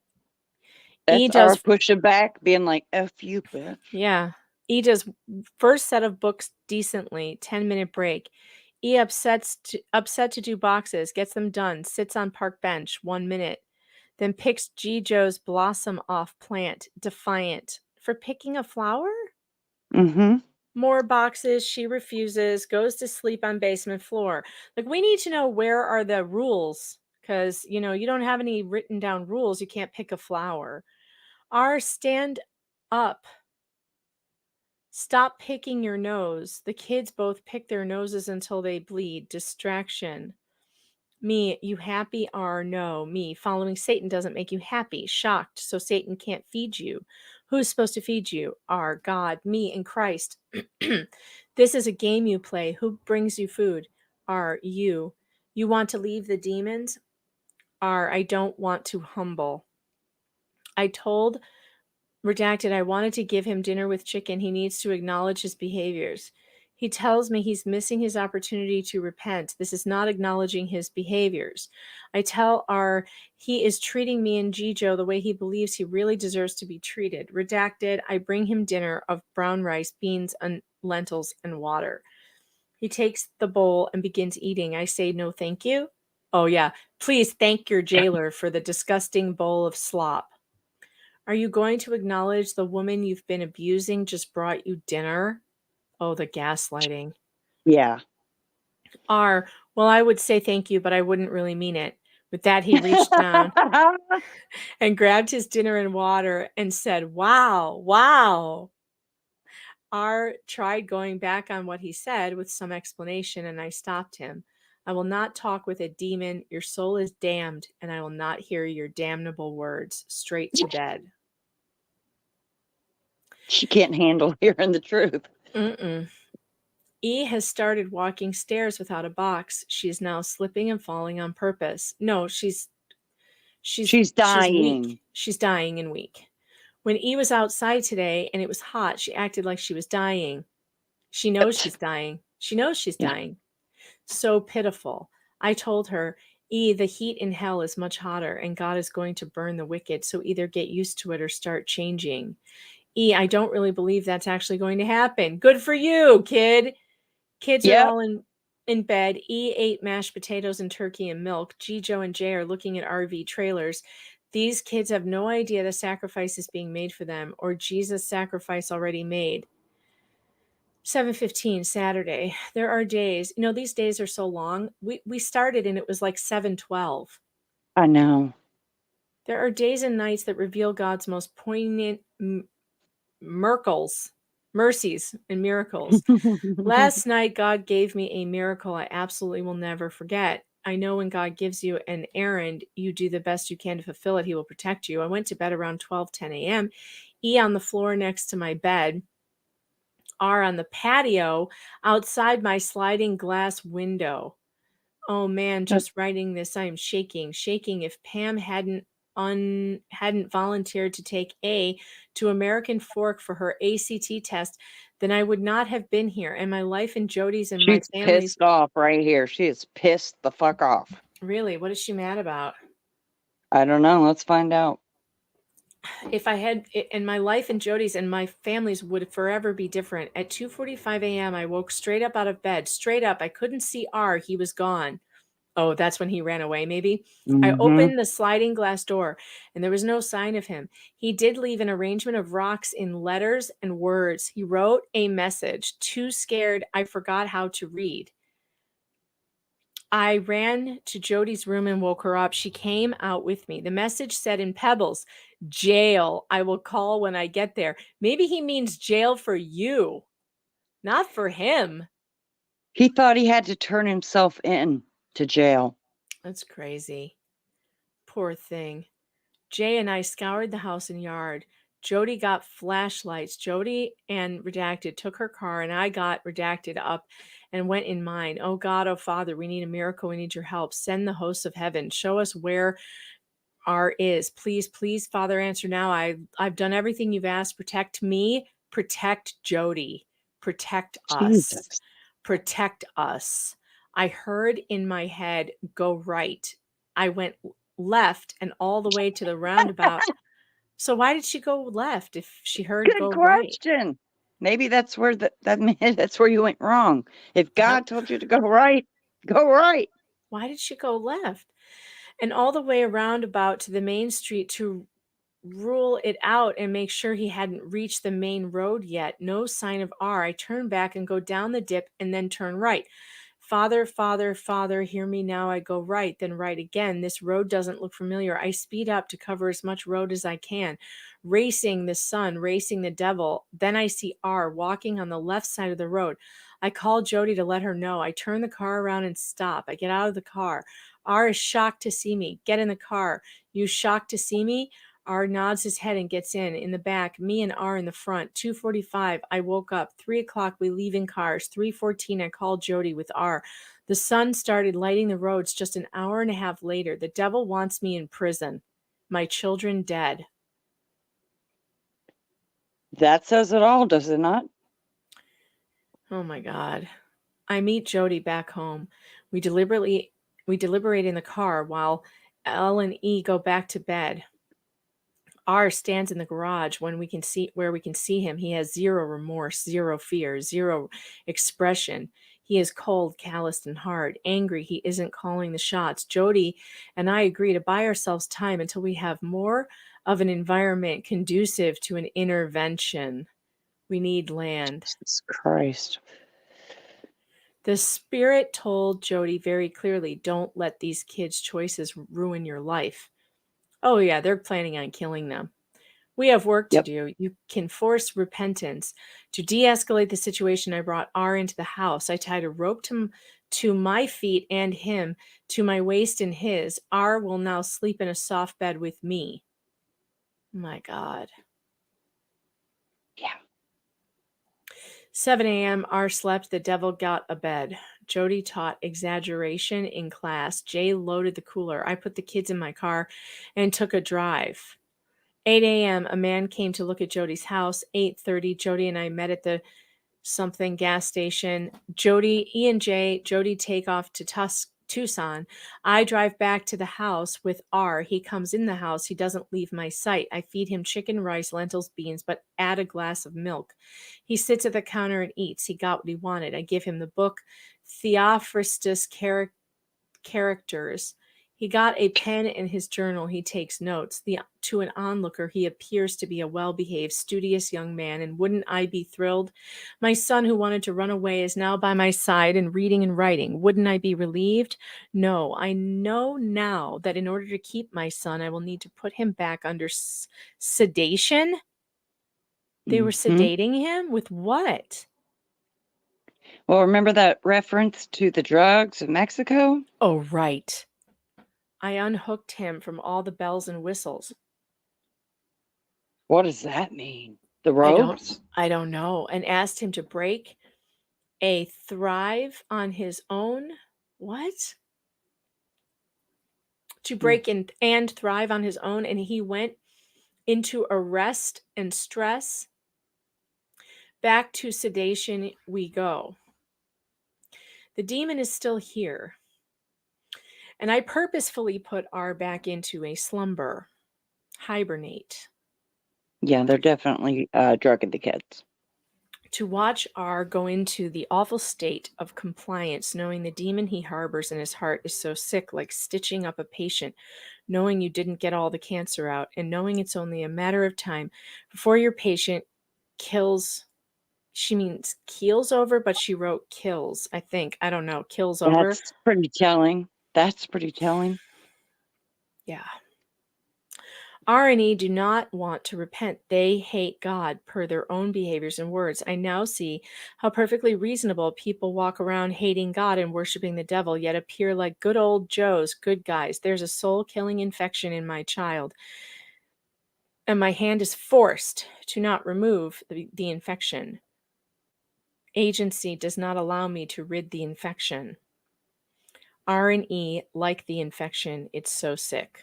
That's our pushing back, being like, F you, bitch. Yeah. E does first set of books decently, 10-minute break. E upset to do boxes, gets them done, sits on park bench, 1 minute. then picks Jijo's blossom off plant, defiant, for picking a flower? Mm-hmm. More boxes, she refuses, goes to sleep on basement floor. Like, we need to know, where are the rules? Because, you don't have any written down rules. You can't pick a flower. R, stand up. Stop picking your nose. The kids both pick their noses until they bleed. Distraction. Me, you happy? R, no. Me, following Satan doesn't make you happy. Shocked, so Satan can't feed you. Who's supposed to feed you? R, God. Me and Christ. This is a game you play. Who brings you food? R, you. You want to leave the demons? R, I don't want to humble. I told Redacted I wanted to give him dinner with chicken. He needs to acknowledge his behaviors. He tells me he's missing his opportunity to repent. This is not acknowledging his behaviors. I tell R he is treating me and Jijo the way he believes he really deserves to be treated. Redacted, I bring him dinner of brown rice, beans, and lentils, and water. He takes the bowl and begins eating. I say, no, thank you. Oh, yeah. Please thank your jailer for the disgusting bowl of slop. Are you going to acknowledge the woman you've been abusing just brought you dinner? Oh, the gaslighting. Yeah. R, well, I would say thank you, but I wouldn't really mean it. With that, he reached down and grabbed his dinner and water and said, wow, wow. R tried going back on what he said with some explanation, and I stopped him. I will not talk with a demon. Your soul is damned, and I will not hear your damnable words. Straight to bed. She can't handle hearing the truth. Mm-mm. E has started walking stairs without a box. She is now slipping and falling on purpose. No, she's dying. She's dying and weak. When E was outside today and it was hot, she acted like she was dying. She knows she's dying. She knows she's dying. So pitiful. I told her, E, the heat in hell is much hotter and God is going to burn the wicked, so either get used to it or start changing. E, I don't really believe that's actually going to happen. Good for you, kid. Kids are all in bed. E ate mashed potatoes and turkey and milk. Jijo and Jay are looking at RV trailers. These kids have no idea the sacrifice is being made for them, or Jesus' sacrifice already made. 7:15 Saturday. There are days, these days are so long. We started and it was like 7:12. I know. There are days and nights that reveal God's most poignant mercies and miracles. Last night, God gave me a miracle I absolutely will never forget. I know when God gives you an errand, you do the best you can to fulfill it. He will protect you. I went to bed around 12:10 a.m. E on the floor next to my bed. R on the patio outside my sliding glass window. Oh man, just writing this, I am shaking. If Pam hadn't volunteered to take A to American Fork for her ACT test, then I would not have been here. And my life and Jodi's and my family's pissed off right here. She is pissed the fuck off. Really? What is she mad about? I don't know. Let's find out. If I had, and my life and Jodi's and my family's would forever be different. At 2:45 a.m., I woke straight up out of bed. Straight up. I couldn't see R. He was gone. Oh, that's when he ran away, maybe. I opened the sliding glass door, and there was no sign of him. He did leave an arrangement of rocks in letters and words. He wrote a message. Too scared, I forgot how to read. I ran to Jodi's room and woke her up. She came out with me. The message said in pebbles, jail. I will call when I get there. Maybe he means jail for you, not for him. He thought he had to turn himself in to jail. That's crazy. Poor thing. Jay and I scoured the house and yard. Jodi got flashlights. Jodi and Redacted took her car, and I got Redacted up and went in mine. Oh God, oh Father, we need a miracle. We need your help. Send the hosts of heaven. Show us where R is. Please, please, Father, answer now. I've done everything you've asked. Protect me. Protect Jodi. Protect us. Jesus. Protect us. I heard in my head, go right. I went left and all the way to the roundabout. So why did she go left if she heard Good go right? question. Maybe that's where that's where you went wrong. If God told you to go right, go right. Why did she go left? and all the way around about to the main street to rule it out and make sure he hadn't reached the main road yet. No sign of R. I turn back and go down the dip and then turn right. Father, Father, Father, hear me now. I go right, then right again. This road doesn't look familiar. I speed up to cover as much road as I can, racing the sun, racing the devil. Then I see R walking on the left side of the road. I call Jodi to let her know. I turn the car around and stop. I get out of the car. R is shocked to see me. Get in the car. You shocked to see me? R nods his head and gets in the back, me and R in the front. 2:45, I woke up. 3 o'clock, we leave in cars. 3:14, I called Jodi with R. The sun started lighting the roads just an hour and a half later. The devil wants me in prison. My children dead. That says it all, does it not? Oh my God. I meet Jodi back home. We deliberate in the car while L and E go back to bed. R stands in the garage where we can see him. He has zero remorse, zero fear, zero expression. He is cold, calloused, and hard. Angry, he isn't calling the shots. Jodi and I agree to buy ourselves time until we have more of an environment conducive to an intervention. We need land. Jesus Christ. The spirit told Jodi very clearly, don't let these kids' choices ruin your life. Oh, yeah, they're planning on killing them. We have work to do. You can force repentance. To de-escalate the situation, I brought R into the house. I tied a rope to my feet and him, to my waist and his. R will now sleep in a soft bed with me. My God. Yeah. 7 a.m., R slept. The devil got a bed. Jodi taught exaggeration in class. Jay loaded the cooler. I put the kids in my car and took a drive. 8 a.m., a man came to look at Jodi's house. 8:30, Jodi and I met at the something gas station. E and Jodi take off to Tucson. I drive back to the house with R. He comes in the house. He doesn't leave my sight. I feed him chicken, rice, lentils, beans, but add a glass of milk. He sits at the counter and eats. He got what he wanted. I give him the book, Theophrastus Characters. He got a pen in his journal. He takes notes. To an onlooker, he appears to be a well-behaved, studious young man, and wouldn't I be thrilled? My son, who wanted to run away, is now by my side and reading and writing. Wouldn't I be relieved? No, I know now that in order to keep my son, I will need to put him back under sedation. They were sedating him? With what? Well, remember that reference to the drugs in Mexico? Oh, right. I unhooked him from all the bells and whistles. What does that mean? The ropes? I don't know. And asked him to break a thrive on his own. What? To break and thrive on his own. And he went into arrest and stress. Back to sedation we go. The demon is still here. And I purposefully put R back into a slumber, hibernate. Yeah, they're definitely drugging the kids. To watch R go into the awful state of compliance, knowing the demon he harbors in his heart is so sick, like stitching up a patient, knowing you didn't get all the cancer out, and knowing it's only a matter of time before your patient kills. She means keels over, but she wrote kills, I think. I don't know. Kills over. That's pretty telling. That's pretty telling. Yeah. R and E do not want to repent. They hate God per their own behaviors and words. I now see how perfectly reasonable people walk around hating God and worshiping the devil, yet appear like good old Joes, good guys. There's a soul-killing infection in my child, and my hand is forced to not remove the infection. Agency does not allow me to rid the infection. R and E like the infection. It's so sick.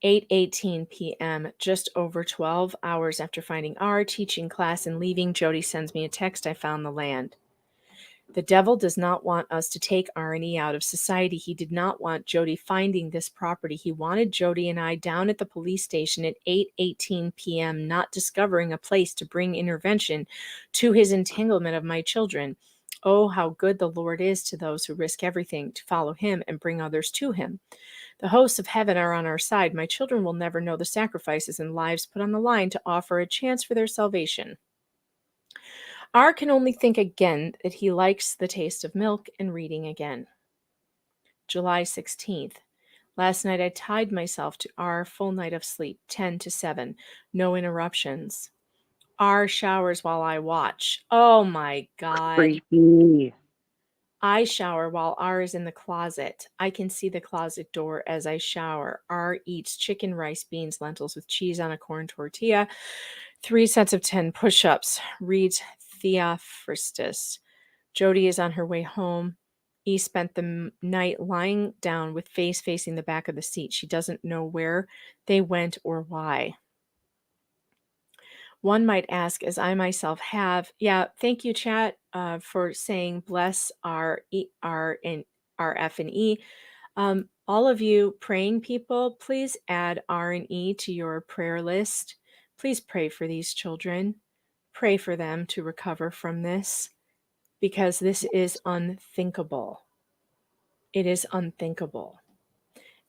8:18 p.m., just over 12 hours after finding R, teaching class, and leaving, Jodi sends me a text. I found the land. The devil does not want us to take R and E out of society. He did not want Jodi finding this property. He wanted Jodi and I down at the police station at 8:18 p.m., not discovering a place to bring intervention to his entanglement of my children. Oh, how good the Lord is to those who risk everything to follow him and bring others to him. The hosts of heaven are on our side. My children will never know the sacrifices and lives put on the line to offer a chance for their salvation. R can only think again that he likes the taste of milk and reading again. July 16th. Last night I tied myself to R full night of sleep, 10 to 7. No interruptions. R showers while I watch. Oh my God. Creepy. I shower while R is in the closet. I can see the closet door as I shower. R eats chicken, rice, beans, lentils with cheese on a corn tortilla. 3 sets of 10 push-ups. Reads Theophristus. Jodi is on her way home. E spent the night lying down with face facing the back of the seat. She doesn't know where they went or why. One might ask, as I myself have, thank you, chat, for saying bless R, and F and E. All of you praying people, please add R and E to your prayer list. Please pray for these children. Pray for them to recover from this, because this is unthinkable. It is unthinkable.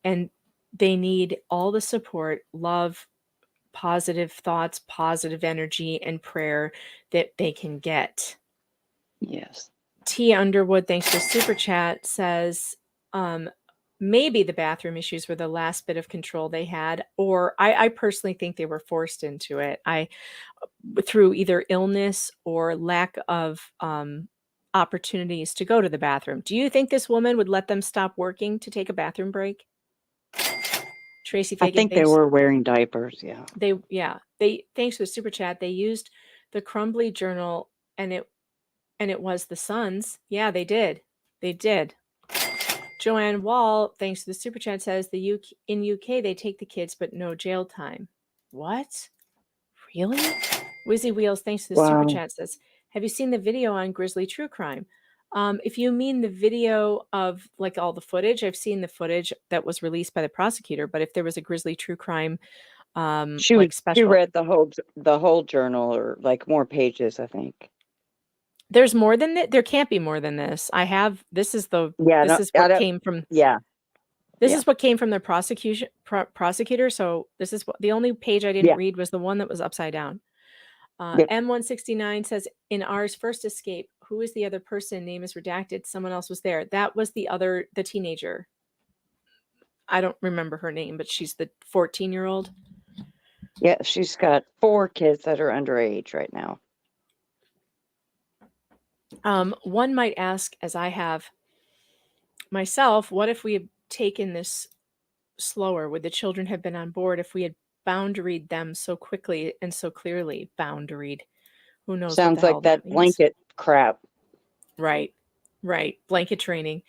And they need all the support, love, positive thoughts, positive energy, and prayer that they can get. Yes. T. Underwood, thanks for super chat, says maybe the bathroom issues were the last bit of control they had, or I personally think they were forced into it. Through either illness or lack of opportunities to go to the bathroom. Do you think this woman would let them stop working to take a bathroom break? Tracy Fagan, I think they were wearing diapers. Yeah. They thanks for the super chat. They used the Crumbly journal and it was the Sun's. Yeah, they did. They did. Joanne Wall, thanks to the super chat, says in UK they take the kids but no jail time. What? Really? Wizzy Wheels, thanks to the super chat, says, have you seen the video on Grizzly True Crime? If you mean the video of like all the footage, I've seen the footage that was released by the prosecutor. But if there was a Grizzly True Crime, she special, read the whole journal, or like more pages, I think. There's more than that. There can't be more than this. This is what came from. Yeah. This is what came from the prosecutor. So this is the only page I didn't read was the one that was upside down. M169 says, in R's first escape, who is the other person? Name is redacted. Someone else was there. That was the teenager. I don't remember her name, but she's the 14-year-old. Yeah, she's got 4 kids that are underage right now. One might ask, as I have myself, what if we had taken this slower? Would the children have been on board if we had boundaried them so quickly and so clearly? Boundaried. Who knows? Sounds like that blanket crap. Right. Blanket training.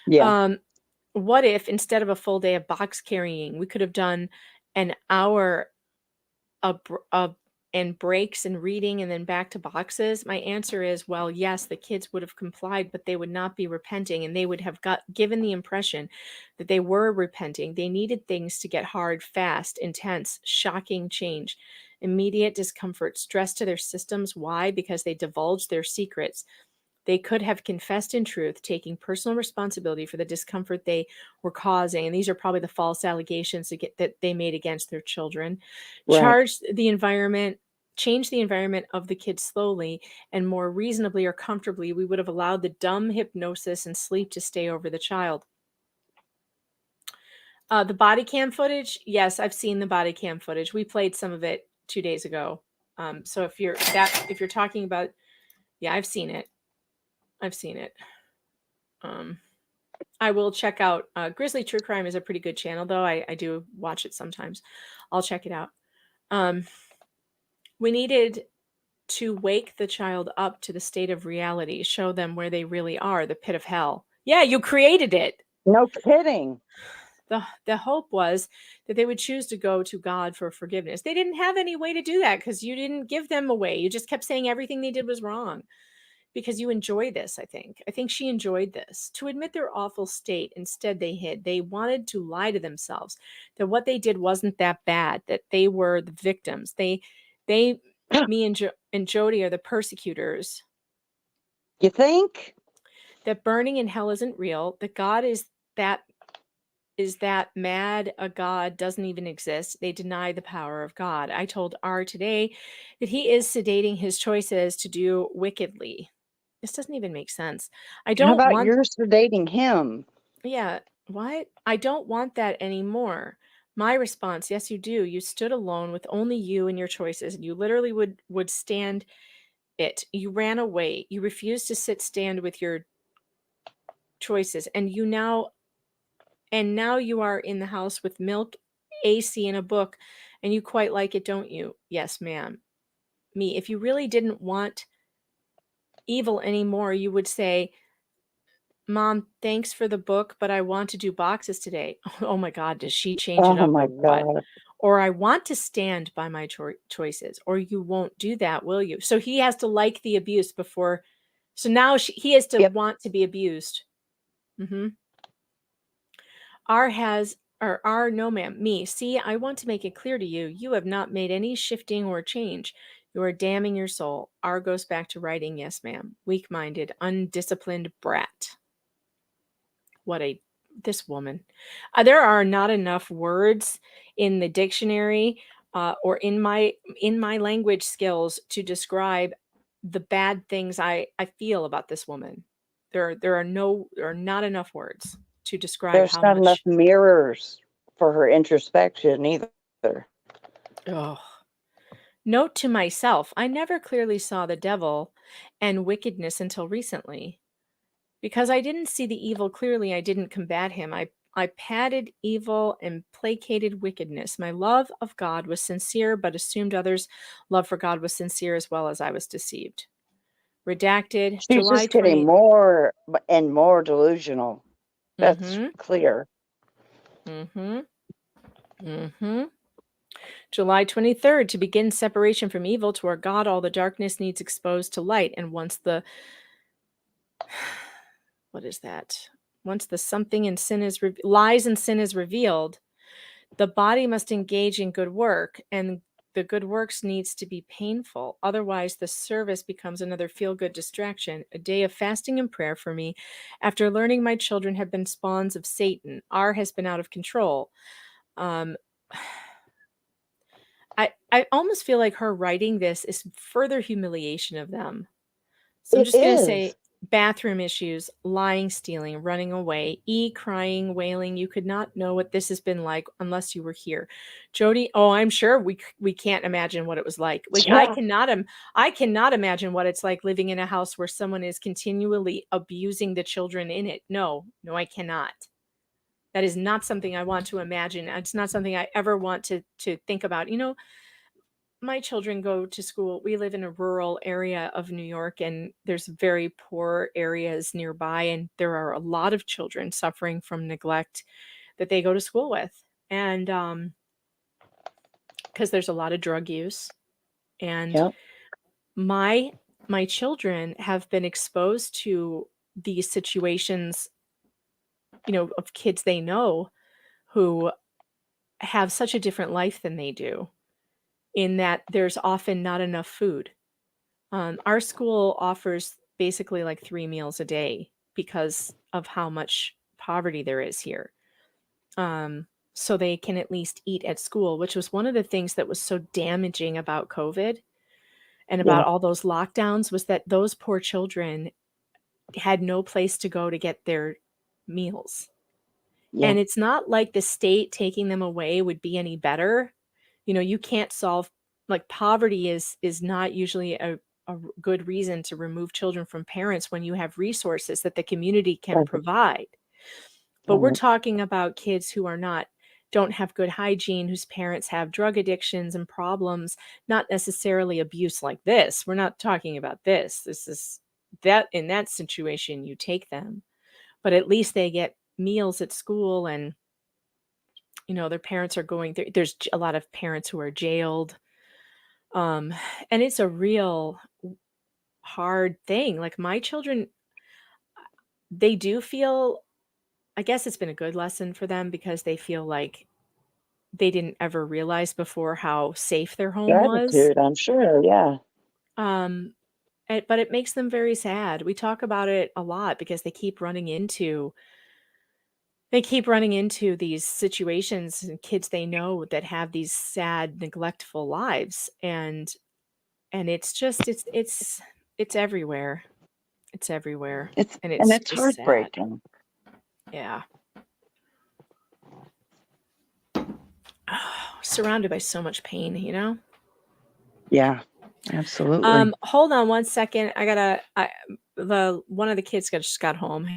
Yeah. What if instead of a full day of box carrying, we could have done an hour and breaks and reading and then back to boxes? My answer is, well, yes, the kids would have complied, but they would not be repenting, and they would have given the impression that they were repenting. They needed things to get hard, fast, intense, shocking change, immediate discomfort, stress to their systems. Why? Because they divulged their secrets. They could have confessed in truth, taking personal responsibility for the discomfort they were causing. And these are probably the false allegations that they made against their children. Right. Change the environment of the kids slowly and more reasonably or comfortably. We would have allowed the dumb hypnosis and sleep to stay over the child. The body cam footage. Yes, I've seen the body cam footage. We played some of it 2 days ago. So if you're talking about, I've seen it. I will check out Grizzly True Crime is a pretty good channel, though. I do watch it sometimes. I'll check it out. We needed to wake the child up to the state of reality, show them where they really are, the pit of hell. Yeah, you created it. No kidding. The hope was that they would choose to go to God for forgiveness. They didn't have any way to do that because you didn't give them a way. You just kept saying everything they did was wrong. Because you enjoy this, I think. I think she enjoyed this. To admit their awful state, instead they hid. They wanted to lie to themselves that what they did wasn't that bad, that they were the victims. Me and Jodi are the persecutors. You think? That burning in hell isn't real, that God is is that mad a God doesn't even exist. They deny the power of God. I told R today that he is sedating his choices to do wickedly. This doesn't even make sense. I How don't about want, you're sedating him? yeah, what? I don't want that anymore. My response, yes, you do. You stood alone with only you and your choices. And you literally would stand it. You ran away. You refused to stand with your choices. And now you are in the house with milk, AC, and a book, and you quite like it, don't you? Yes, ma'am. Me, if you really didn't want evil anymore, you would say, Mom, thanks for the book, but I want to do boxes today. Oh my God, does she change it Oh up or my what? God. Or I want to stand by my choices, or you won't do that, will you? So he has to like the abuse before. So now he has to Yep. want to be abused. Mm-hmm. R, no ma'am, me. See, I want to make it clear to you, you have not made any shifting or change. You are damning your soul. R goes back to writing, yes ma'am. Weak-minded, undisciplined brat. This woman. There are not enough words in the dictionary or in my language skills to describe the bad things I feel about this woman. There are not enough words to describe There's how not enough much. mirrors for her introspection either. Oh. Note to myself, I never clearly saw the devil and wickedness until recently. Because I didn't see the evil clearly, I didn't combat him. I padded evil and placated wickedness. My love of God was sincere, but assumed others' love for God was sincere as well as I was deceived. Redacted, She's July just getting 20. more and more delusional. That's Mm-hmm. clear. Mm-hmm. Mm-hmm. July 23rd, to begin separation from evil to where God, all the darkness needs exposed to light. And once the what is that? Once the something in sin is lies and sin is revealed, the body must engage in good work, and the good works needs to be painful. Otherwise, the service becomes another feel-good distraction. A day of fasting and prayer for me after learning my children have been spawns of Satan. R has been out of control. I almost feel like her writing this is further humiliation of them. So I'm It just going to is. say bathroom issues, lying, stealing, running away, E, crying, wailing. You could not know what this has been like unless you were here. Jodi, oh, I'm sure we can't imagine what it was like. Like Yeah. I cannot imagine what it's like living in a house where someone is continually abusing the children in it. No, I cannot. That is not something I want to imagine. It's not something I ever want to think about. You know, my children go to school. We live in a rural area of New York, and there's very poor areas nearby, and there are a lot of children suffering from neglect that they go to school with. And because there's a lot of drug use, and Yep. my children have been exposed to these situations, you know, of kids they know who have such a different life than they do, in that there's often not enough food. Our school offers basically like 3 meals a day because of how much poverty there is here. So they can at least eat at school, which was one of the things that was so damaging about COVID and about all those lockdowns, was that those poor children had no place to go to get their meals. Yeah. And it's not like the state taking them away would be any better. You know, you can't solve, like, poverty is not usually a good reason to remove children from parents when you have resources that the community can provide. But we're talking about kids who don't have good hygiene, whose parents have drug addictions and problems, not necessarily abuse like this. We're not talking about this. This is that in that situation, you take them, but at least they get meals at school, and you know, their parents are going through. There's a lot of parents who are jailed. And it's a real hard thing. Like, my children, they do feel, I guess it's been a good lesson for them, because they feel like they didn't ever realize before how safe their home was. Gratitude, I'm sure. Yeah. But it makes them very sad. We talk about it a lot because they keep running into they keep running into these situations and kids they know that have these sad, neglectful lives, and it's just it's everywhere. It's everywhere, and And it's it's just sad. heartbreaking. Yeah. Surrounded by so much pain, you know? Yeah, absolutely. Hold on one second. One of the kids just got home.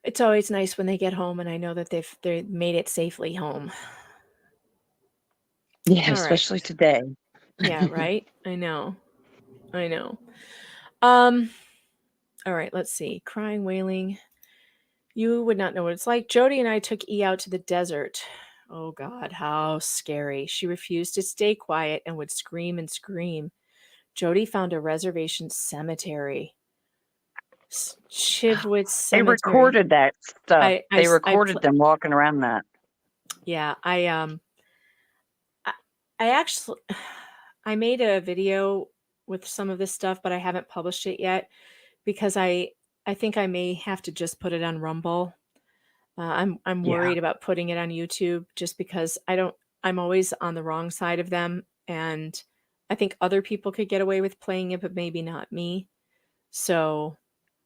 It's always nice when they get home and I know that they made it safely home. Yeah, All especially right. today. Yeah, right? I know. All right, let's see. Crying, wailing. You would not know what it's like. Jodi and I took E out to the desert. Oh God, how scary. She refused to stay quiet and would scream and scream. Jodi found a reservation cemetery. Chivwitz They Cemetery. recorded that stuff. I They recorded them walking around that. Yeah, I actually I made a video with some of this stuff, but I haven't published it yet because I think I may have to just put it on Rumble. I'm worried about putting it on YouTube just because I'm always on the wrong side of them, and I think other people could get away with playing it, but maybe not me. So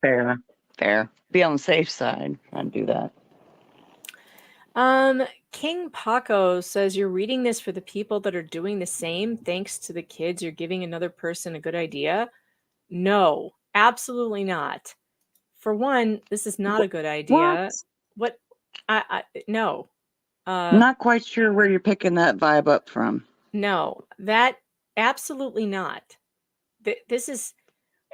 Fair. Be on the safe side. I'd do that. King Paco says you're reading this for the people that are doing the same. Thanks to the kids, you're giving another person a good idea. No, absolutely not. For one, this is not a good idea. What? No. Not quite sure where you're picking that vibe up from. No, that absolutely not. This is.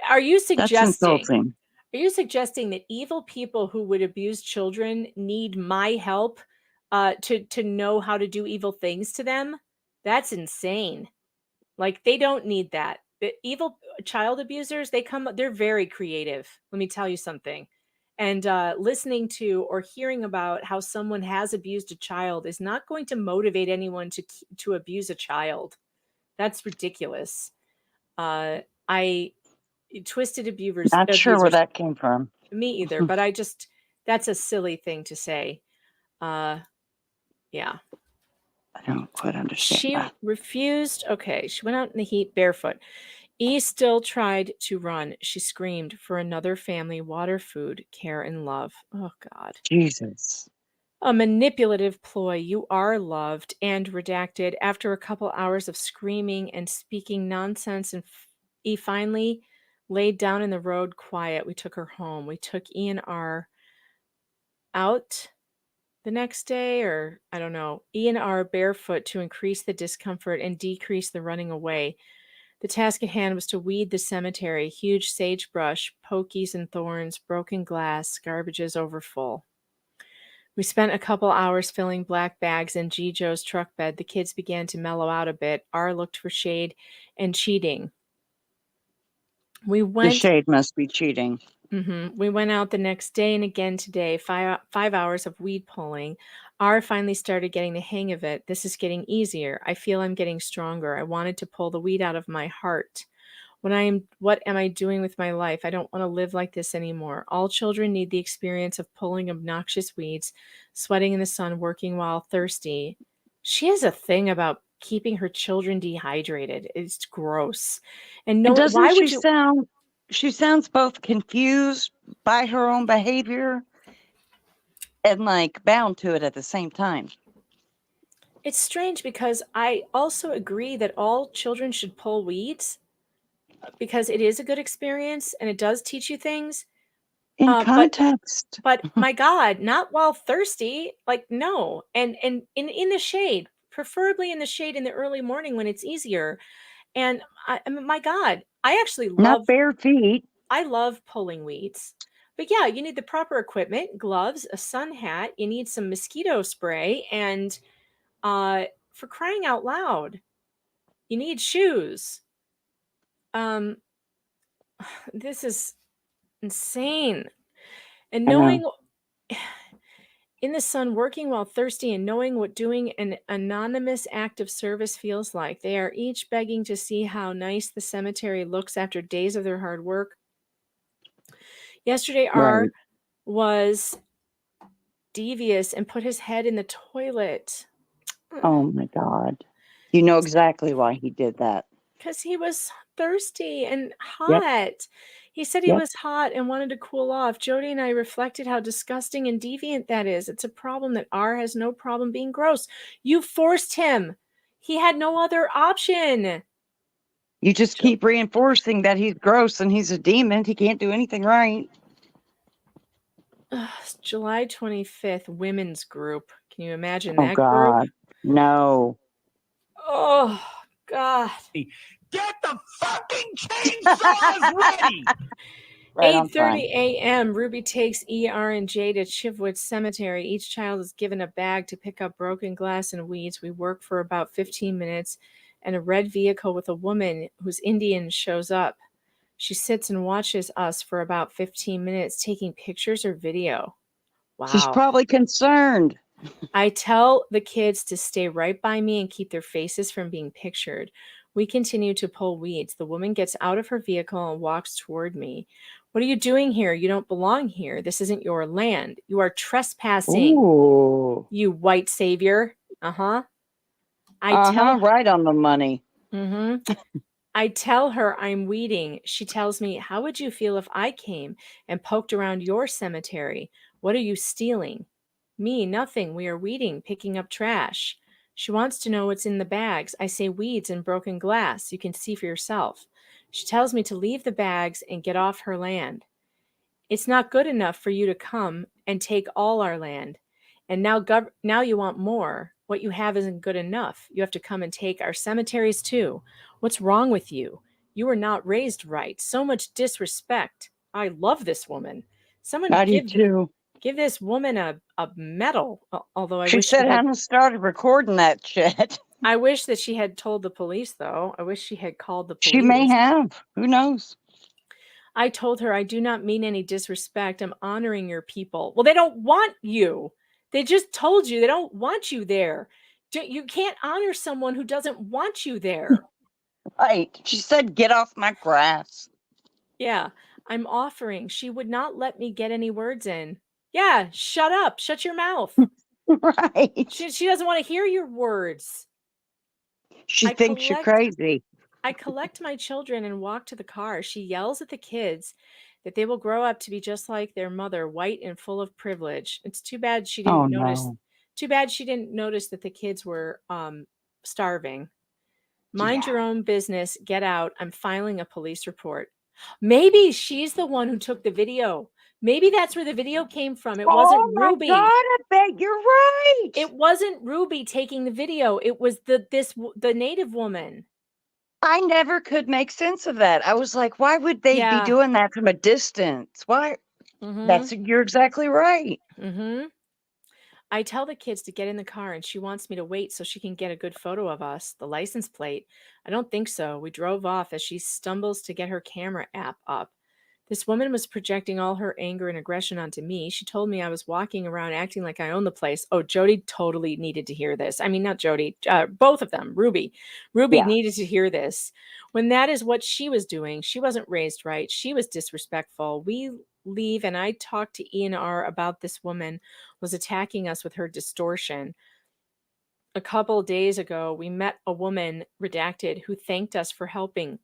Are you suggesting? That's insulting. Are you suggesting that evil people who would abuse children need my help to know how to do evil things to them? That's insane. Like, they don't need that. The evil child abusers, they're very creative. Let me tell you something. And listening to or hearing about how someone has abused a child is not going to motivate anyone to abuse a child. That's ridiculous. Twisted abusers. Not sure where that came from. Me either, but that's a silly thing to say. Yeah. I don't quite understand. She refused. Okay, she went out in the heat barefoot. E still tried to run. She screamed for another family, water, food, care, and love. Oh, God. Jesus. A manipulative ploy. You are loved. And redacted. After a couple hours of screaming and speaking nonsense, and E finally laid down in the road quiet. We took her home. We took E and R out the next day, or I don't know. E and R barefoot to increase the discomfort and decrease the running away. The task at hand was to weed the cemetery. Huge sagebrush, pokies and thorns, broken glass, garbages overfull. We spent a couple hours filling black bags in G. Joe's truck bed. The kids began to mellow out a bit. R looked for shade and cheating. The shade must be cheating. We went out the next day and again today. 5 hours of weed pulling. R finally started getting the hang of it. This is getting easier. I feel I'm getting stronger. I wanted to pull the weed out of my heart. What am I doing with my life? I don't want to live like this anymore. All children need the experience of pulling obnoxious weeds, sweating in the sun, working while thirsty. She has a thing about keeping her children dehydrated. It's gross. And no, doesn't why would she you? She sounds both confused by her own behavior and like bound to it at the same time. It's strange because I also agree that all children should pull weeds because it is a good experience and it does teach you things. In context. But my God, not while thirsty. Like, no. And in the shade, preferably in the shade in the early morning when it's easier. And I mean, my God, I actually love not bare feet. I love pulling weeds. But yeah, you need the proper equipment, gloves, a sun hat. You need some mosquito spray. And For crying out loud. You need shoes. This is insane. And knowing in the sun, working while thirsty, and knowing what doing an anonymous act of service feels like. They are each begging to see how nice the cemetery looks after days of their hard work. Yesterday, R was devious and put his head in the toilet. Oh my God. You know exactly why he did that. Because he was thirsty and hot. He said he was hot and wanted to cool off. Jodi and I reflected how disgusting and deviant that is. It's a problem that R has no problem being gross. You forced him. He had no other option. You just keep reinforcing that he's gross and he's a demon. He can't do anything right. July 25th, women's group. Can you imagine that God. group? No. Oh, God. Get the fucking chainsaws ready! 8:30 a.m. Ruby takes ER and J to Chivwood Cemetery. Each child is given a bag to pick up broken glass and weeds. We work for about 15 minutes, and a red vehicle with a woman who's Indian shows up. She sits and watches us for about 15 minutes, taking pictures or video. Wow. She's probably concerned. I tell the kids to stay right by me and keep their faces from being pictured. We continue to pull weeds. The woman gets out of her vehicle and walks toward me. What are you doing here? You don't belong here. This isn't your land. You are trespassing. Ooh. You white savior. I tell right on the money. I tell her I'm weeding. She tells me, how would you feel if I came and poked around your cemetery? What are you stealing? Me, nothing. We are weeding, picking up trash. She wants to know what's in the bags. I say weeds and broken glass. You can see for yourself. She tells me to leave the bags and get off her land. It's not good enough for you to come and take all our land. And now you want more. What you have isn't good enough. You have to come and take our cemeteries too. What's wrong with you? You were not raised right. So much disrespect. I love this woman. Someone give this woman a medal. Although I wish she hadn't started recording that shit. I wish that she had told the police, though. I wish she had called the police. She may have. Who knows? I told her I do not mean any disrespect. I'm honoring your people. Well, they don't want you. They just told you they don't want you there. You can't honor someone who doesn't want you there. Right. She said, get off my grass. Yeah, I'm offering. She would not let me get any words in. Yeah, shut up. Shut your mouth. Right. She doesn't want to hear your words. She thinks you're crazy. I collect my children and walk to the car. She yells at the kids that they will grow up to be just like their mother, white and full of privilege. It's too bad she didn't notice. No. Too bad she didn't notice that the kids were starving. Mind your own business. Get out. I'm filing a police report. Maybe she's the one who took the video. Maybe that's where the video came from. It wasn't Ruby. Oh my God, I bet you're right. It wasn't Ruby taking the video. It was the native woman. I never could make sense of that. I was like, why would they be doing that from a distance? Why? You're exactly right. I tell the kids to get in the car and she wants me to wait so she can get a good photo of us, the license plate. I don't think so. We drove off as she stumbles to get her camera app up. This woman was projecting all her anger and aggression onto me. She told me I was walking around acting like I own the place. Oh, Jodi totally needed to hear this. I mean, not Jodi, both of them. Ruby needed to hear this. When that is what she was doing, she wasn't raised right. She was disrespectful. We leave and I talked to E&R about this woman was attacking us with her distortion. A couple of days ago, we met a woman, redacted, who thanked us for helping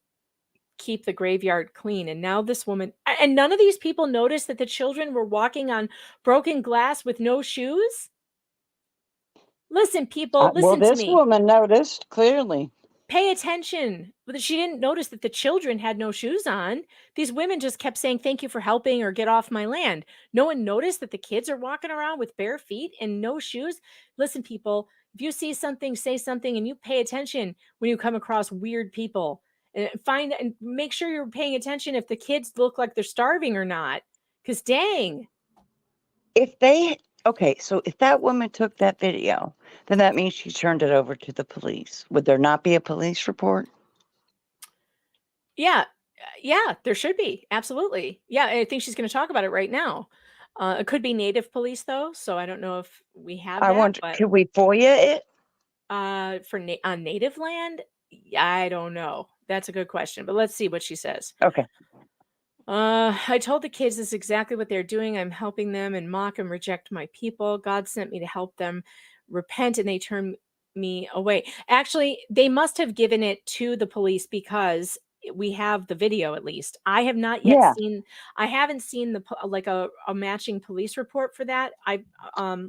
keep the graveyard clean. And now this woman, and none of these people noticed that the children were walking on broken glass with no shoes. Listen, people, listen to me. Well, this woman noticed, clearly. Pay attention. She didn't notice that the children had no shoes on. These women just kept saying, thank you for helping or get off my land. No one noticed that the kids are walking around with bare feet and no shoes. Listen, people, if you see something, say something, and you pay attention when you come across weird people. And make sure you're paying attention if the kids look like they're starving or not. Because dang. Okay, so if that woman took that video, then that means she turned it over to the police. Would there not be a police report? Yeah. Yeah, there should be. Absolutely. Yeah, I think she's going to talk about it right now. It could be native police though, so I don't know if we have I that, wonder, but could we FOIA it? on native land, I don't know. That's a good question, but let's see what she says. Okay. I told the kids this is exactly what they're doing. I'm helping them and mock and reject my people. God sent me to help them repent, and they turned me away. Actually, they must have given it to the police because we have the video. At least I have not yet Yeah. seen. I haven't seen the like a matching police report for that. I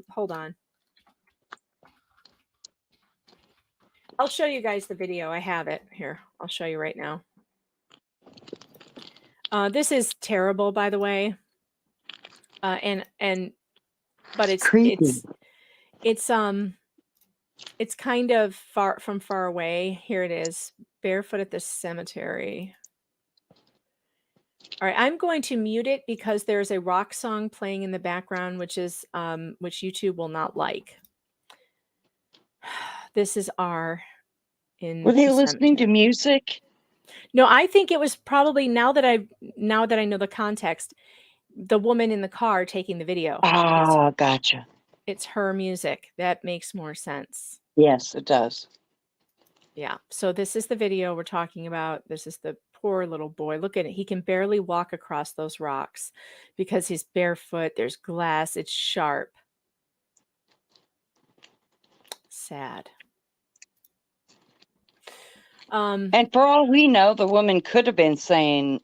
hold on. I'll show you guys the video. I have it here. I'll show you right now. This is terrible, by the way. But it's creepy. It's kind of far away. Here it is. Barefoot at the cemetery. All right, I'm going to mute it because there's a rock song playing in the background, which YouTube will not like. This is R in Were they the listening to cemetery. music? No, I think it was probably now that I know the context, the woman in the car taking the video. Ah, gotcha. It's her music. That makes more sense. Yes, it does. Yeah. So this is the video we're talking about. This is the poor little boy. Look at it. He can barely walk across those rocks because he's barefoot. There's glass. It's sharp. Sad. And for all we know, the woman could have been saying,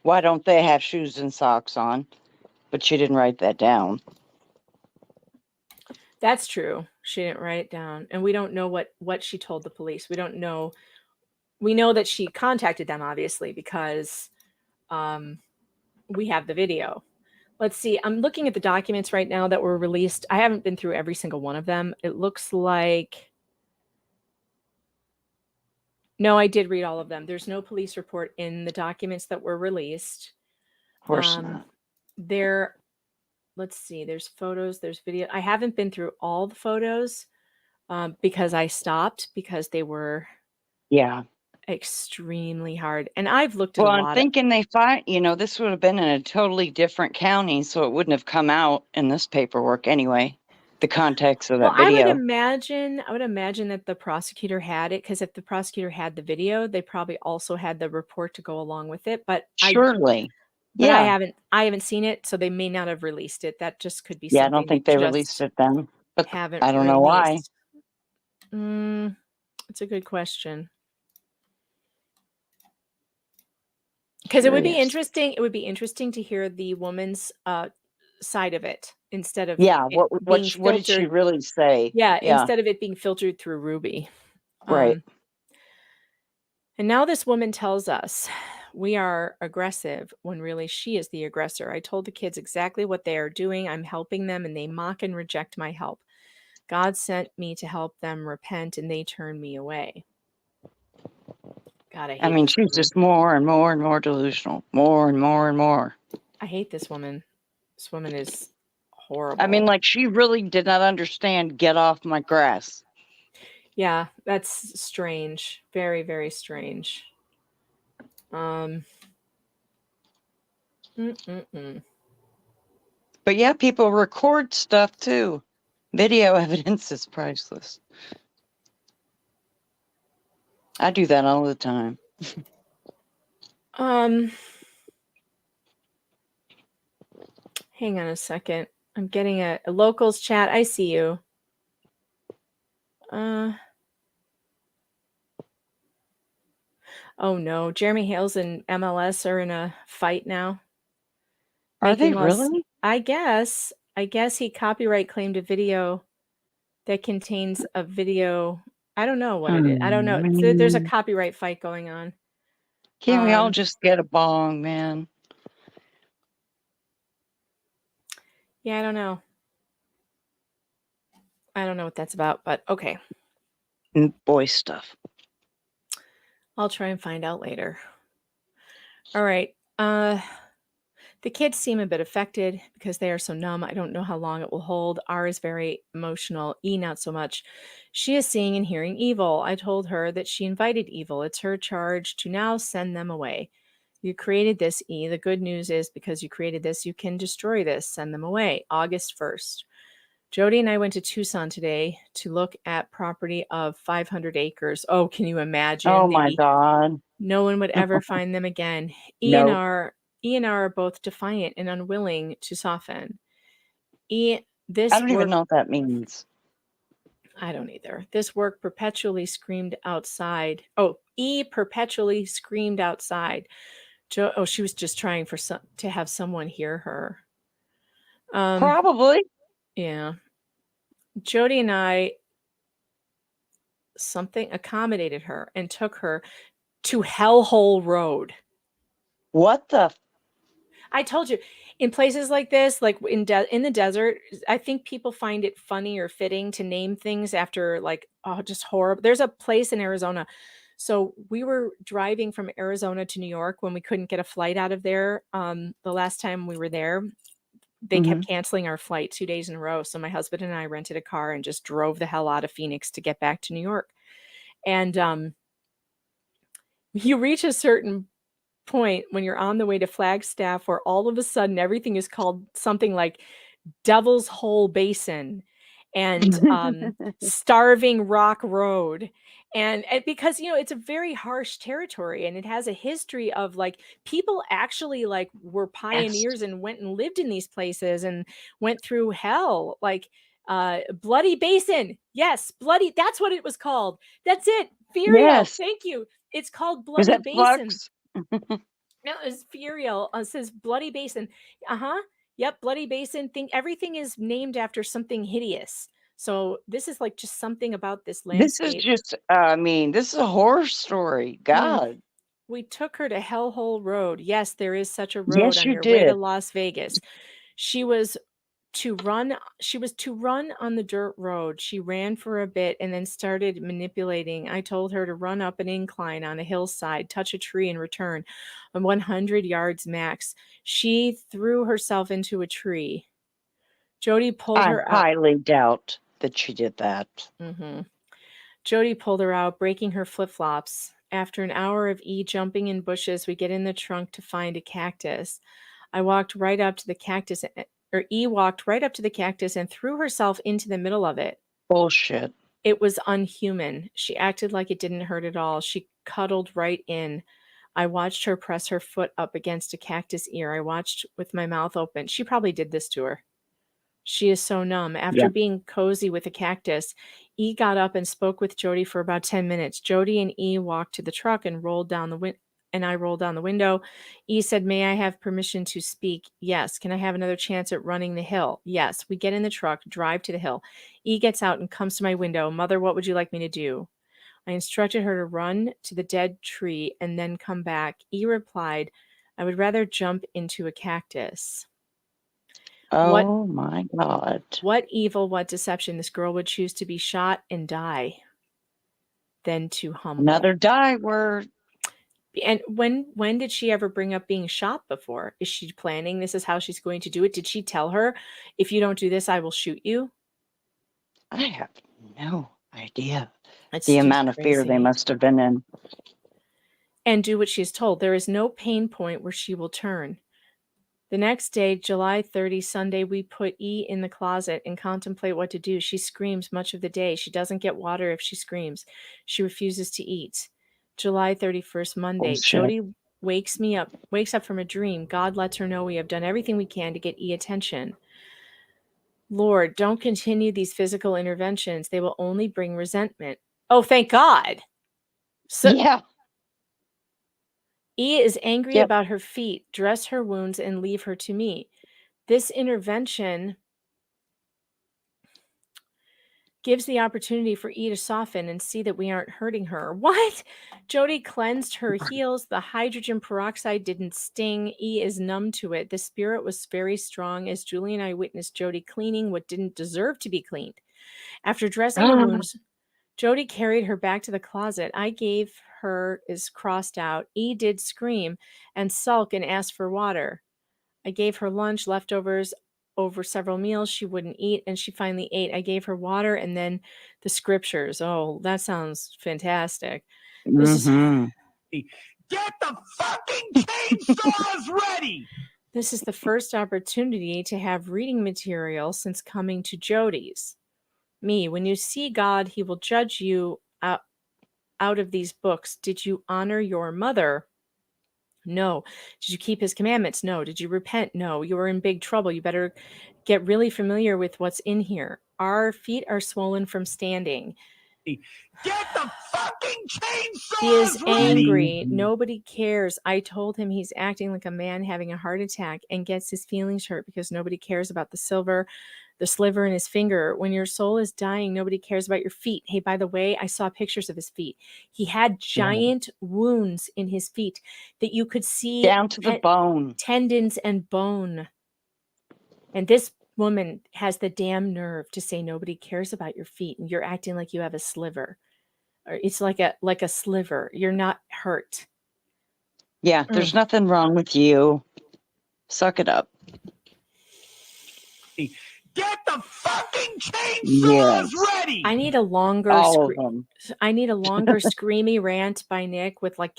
why don't they have shoes and socks on? But she didn't write that down. That's true. She didn't write it down. And we don't know what she told the police. We don't know. We know that she contacted them, obviously, because we have the video. Let's see. I'm looking at the documents right now that were released. I haven't been through every single one of them. It looks like... No, I did read all of them. There's no police report in the documents that were released. Of course not. Let's see. There's photos. There's video. I haven't been through all the photos because I stopped because they were extremely hard. And I've looked at a lot. I'm thinking they find, this would have been in a totally different county, so it wouldn't have come out in this paperwork anyway. The context of that video. I would imagine that the prosecutor had it, because if the prosecutor had the video, they probably also had the report to go along with it. But surely, I haven't seen it, so they may not have released it. That just could be. Yeah, I don't think they released it then. But I don't know why. It's a good question. Because it would be interesting. It would be interesting to hear the woman's side of it instead of what did she really say? Instead of it being filtered through Ruby. Right. And now this woman tells us we are aggressive when really she is the aggressor. I told the kids exactly what they are doing. I'm helping them and they mock and reject my help. God sent me to help them repent and they turn me away. God, I hate she's just more and more and more delusional. More and more and more. I hate this woman. This woman is horrible. Like she really did not understand get off my grass. Yeah, that's strange. Very, very strange. But yeah, people record stuff too. Video evidence is priceless. I do that all the time. Hang on a second. I'm getting a locals chat. I see you. Oh no, Jeremy Hales and MLS are in a fight now. Are they really? I guess he copyright claimed a video that contains a video. I don't know what it is. I don't know. There's a copyright fight going on. Can't we all just get a bong, man? Yeah, I don't know. I don't know what that's about, but okay. Boy stuff. I'll try and find out later. All right. The kids seem a bit affected because they are so numb. I don't know how long it will hold. R is very emotional. E, not so much. She is seeing and hearing evil. I told her that she invited evil. It's her charge to now send them away. You created this, E. The good news is because you created this, you can destroy this. Send them away. August 1st. Jodi and I went to Tucson today to look at property of 500 acres. Oh, can you imagine? Oh my God. No one would ever find them again. No. E and R are both defiant and unwilling to soften. I don't even know what that means. I don't either. This work perpetually screamed outside. Oh, E perpetually screamed outside. She was just trying to have someone hear her. Probably. Yeah. Jodi and I accommodated her and took her to Hellhole Road. What the? I told you, in places like this, like in the desert, I think people find it funny or fitting to name things after just horrible. There's a place in Arizona. So we were driving from Arizona to New York when we couldn't get a flight out of there. The last time we were there, they kept canceling our flight 2 days in a row. So my husband and I rented a car and just drove the hell out of Phoenix to get back to New York. And you reach a certain point when you're on the way to Flagstaff where all of a sudden everything is called something like Devil's Hole Basin and Starving Rock Road. And because, it's a very harsh territory and it has a history of people actually were pioneers and went and lived in these places and went through hell, Bloody Basin. Yes, Bloody. That's what it was called. That's it. Furial. Yes. Thank you. It's called Bloody Basin. No, it's Furial. It says Bloody Basin. Yep, Bloody Basin. Everything is named after something hideous. So this is just something about this landscape. This is just, this is a horror story. God. We took her to Hellhole Road. Yes, there is such a road on your way to Las Vegas. She was to run on the dirt road. She ran for a bit and then started manipulating. I told her to run up an incline on a hillside, touch a tree and return 100 yards max. She threw herself into a tree. Jodi pulled her out. I highly doubt that she did that. Jodi pulled her out, breaking her flip-flops. After an hour of E jumping in bushes, we get in the trunk to find a cactus. E walked right up to the cactus and threw herself into the middle of it. Bullshit. It was unhuman. She acted like it didn't hurt at all. She cuddled right in. I watched her press her foot up against a cactus ear. I watched with my mouth open. She probably did this to her. She is so numb. After being cozy with a cactus, E got up and spoke with Jodi for about 10 minutes. Jodi and E walked to the truck and rolled down the window. And I rolled down the window. E said, "May I have permission to speak?" Yes. "Can I have another chance at running the hill?" Yes. We get in the truck, drive to the hill. E gets out and comes to my window. "Mother, what would you like me to do?" I instructed her to run to the dead tree and then come back. E replied, "I would rather jump into a cactus." Oh my God. What evil, what deception. This girl would choose to be shot and die than to humble. Another die word. And when did she ever bring up being shot before? Is she planning this is how she's going to do it? Did she tell her, "If you don't do this, I will shoot you"? I have no idea. The amount of fear they must have been in. And do what she is told. There is no pain point where she will turn. The next day, July 30, Sunday, we put E in the closet and contemplate what to do. She screams much of the day. She doesn't get water if she screams. She refuses to eat. July 31st, Monday. Jodi wakes up from a dream. God lets her know we have done everything we can to get E attention. Lord, don't continue these physical interventions. They will only bring resentment. Oh, thank God. E is angry about her feet. Dress her wounds and leave her to me. This intervention gives the opportunity for E to soften and see that we aren't hurting her. What? Jodi cleansed her heels. The hydrogen peroxide didn't sting. E is numb to it. The spirit was very strong as Julie and I witnessed Jodi cleaning what didn't deserve to be cleaned. After dressing the wounds, Jodi carried her back to the closet. I gave her is crossed out. E did scream and sulk and ask for water. I gave her lunch, leftovers over several meals. She wouldn't eat, and she finally ate. I gave her water and then the scriptures. Oh, that sounds fantastic. This is Get the fucking chainsaws ready! This is the first opportunity to have reading material since coming to Jodi's. Me, when you see God, he will judge you out of these books. Did you honor your mother? No. Did you keep his commandments? No. Did you repent? No. You are in big trouble. You better get really familiar with what's in here. Our feet are swollen from standing. Get the fucking chainsaws He is angry. ready! Nobody cares. I told him he's acting like a man having a heart attack and gets his feelings hurt because nobody cares about the sliver in his finger. When your soul is dying, nobody cares about your feet. Hey, by the way, I saw pictures of his feet. He had giant wounds in his feet that you could see down to the bone, tendons and bone. And this woman has the damn nerve to say nobody cares about your feet and you're acting like you have a sliver. Or it's like a sliver. You're not hurt. Yeah, there's nothing wrong with you. Suck it up. Get the fucking chainsaws ready! I need a longer screamy rant by Nick with like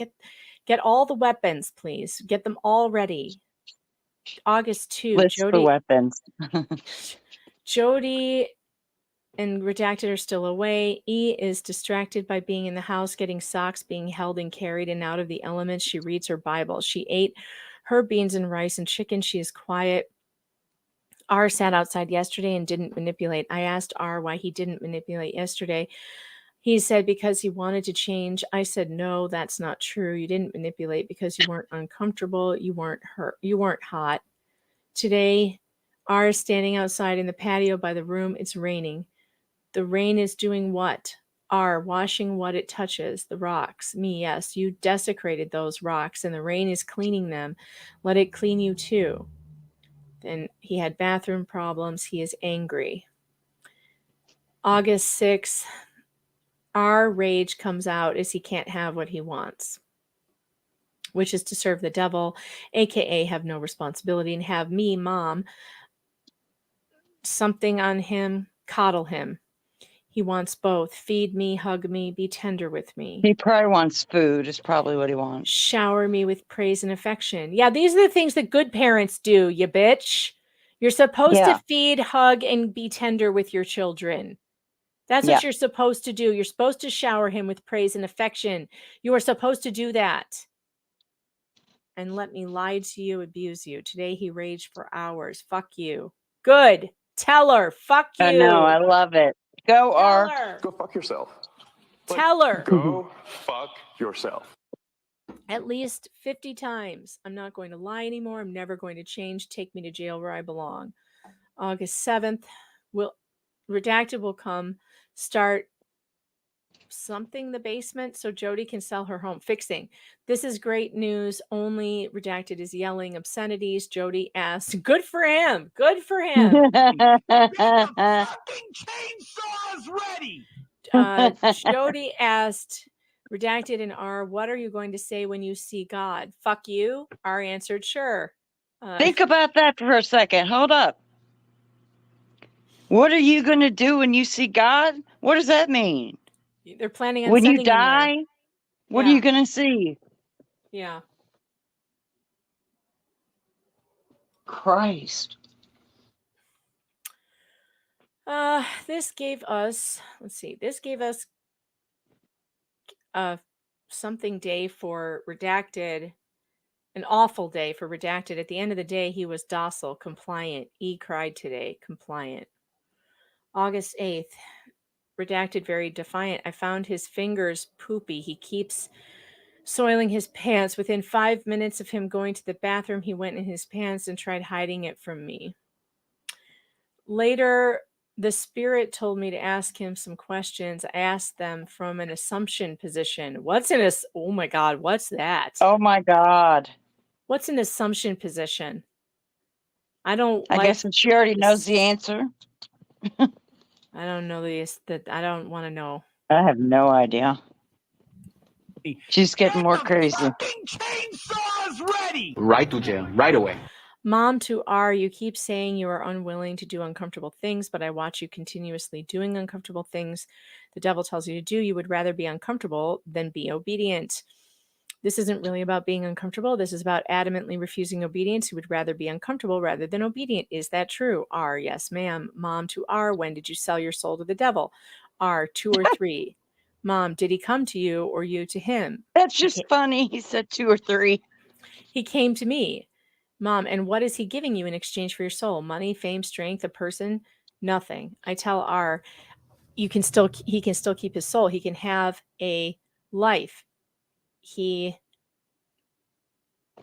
get all the weapons, please. Get them all ready. August 2. List the weapons. Jodi and Redacted are still away. E is distracted by being in the house, getting socks, being held and carried in and out of the elements. She reads her Bible. She ate her beans and rice and chicken. She is quiet. R sat outside yesterday and didn't manipulate. I asked R why he didn't manipulate yesterday. He said because he wanted to change. I said, no, that's not true. You didn't manipulate because you weren't uncomfortable. You weren't hurt. You weren't hot. Today, R is standing outside in the patio by the room. It's raining. The rain is doing what? R, washing what it touches, the rocks. Me, yes, you desecrated those rocks and the rain is cleaning them. Let it clean you too. Then he had bathroom problems. He is angry. August 6th, our rage comes out as he can't have what he wants, which is to serve the devil, aka have no responsibility and have me, mom, something on him, coddle him. He wants both. Feed me, hug me, be tender with me. He probably wants food is probably what he wants. Shower me with praise and affection. Yeah, these are the things that good parents do, you bitch. You're supposed to feed, hug, and be tender with your children. That's what you're supposed to do. You're supposed to shower him with praise and affection. You are supposed to do that. And let me lie to you, abuse you. Today he raged for hours. Fuck you. Good. Tell her. Fuck you. I know. I love it. Go, R. Go fuck yourself. Tell her. Go fuck yourself. At least 50 times. I'm not going to lie anymore. I'm never going to change. Take me to jail where I belong. August 7th. Redacted will come. Start something in the basement so Jodi can sell her home. Fixing. This is great news. Only Redacted is yelling obscenities. Jodi asks, good for him. Good for him. Get the fucking chainsaws ready! Jodi asked Redacted and R, what are you going to say when you see God? Fuck you. R answered, sure. Think about that for a second. Hold up. What are you going to do when you see God? What does that mean? They're planning on when sending you die. What are you going to see? Yeah. Christ. This gave us, let's see, this gave us something day for Redacted, an awful day for Redacted. At the end of the day, he was docile, compliant. E cried today, compliant. August 8th, Redacted, very defiant. I found his fingers poopy. He keeps soiling his pants. Within 5 minutes of him going to the bathroom, he went in his pants and tried hiding it from me. Later, the spirit told me to ask him some questions. I asked them from an assumption position. Oh my God, what's that? Oh my God. What's an assumption position? I guess she already knows the answer. I don't know I don't want to know. I have no idea. She's getting more crazy. Fucking chainsaws ready! Right to jail, right away. Mom to R, you keep saying you are unwilling to do uncomfortable things, but I watch you continuously doing uncomfortable things the devil tells you to do. You would rather be uncomfortable than be obedient. This isn't really about being uncomfortable. This is about adamantly refusing obedience. You would rather be uncomfortable rather than obedient. Is that true? R, yes, ma'am. Mom to R, when did you sell your soul to the devil? R, 2 or 3. Mom, did he come to you or you to him? That's just funny. He said 2 or 3. He came to me. Mom, and what is he giving you in exchange for your soul? Money, fame, strength, a person? Nothing. I tell R, he can still keep his soul. He can have a life. I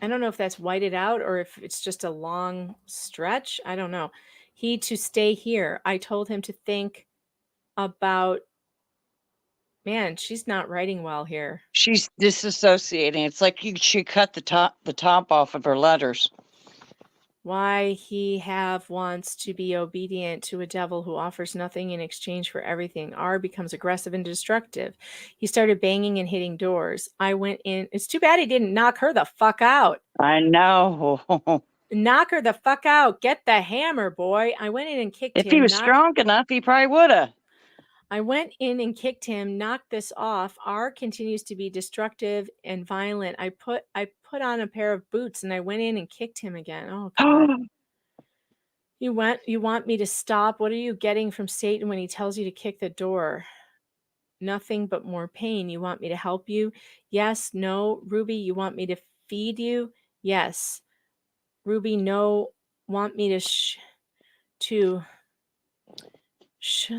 don't know if that's whited out or if it's just a long stretch. I don't know. He to stay here. I told him to think about, man, she's not writing well here. She's disassociating. It's like she cut the top off of her letters. Why he wants to be obedient to a devil who offers nothing in exchange for everything. R becomes aggressive and destructive. He started banging and hitting doors. I went in. It's too bad he didn't knock her the fuck out. I know. Knock her the fuck out. Get the hammer, boy. I went in and kicked him. If he was strong enough, he probably would have. I went in and kicked him, knocked this off. R continues to be destructive and violent. I put on a pair of boots and I went in and kicked him again. Oh God. You want me to stop? What are you getting from Satan when he tells you to kick the door? Nothing but more pain. You want me to help you? Yes. No. Ruby, you want me to feed you? Yes. Ruby, no. Want me to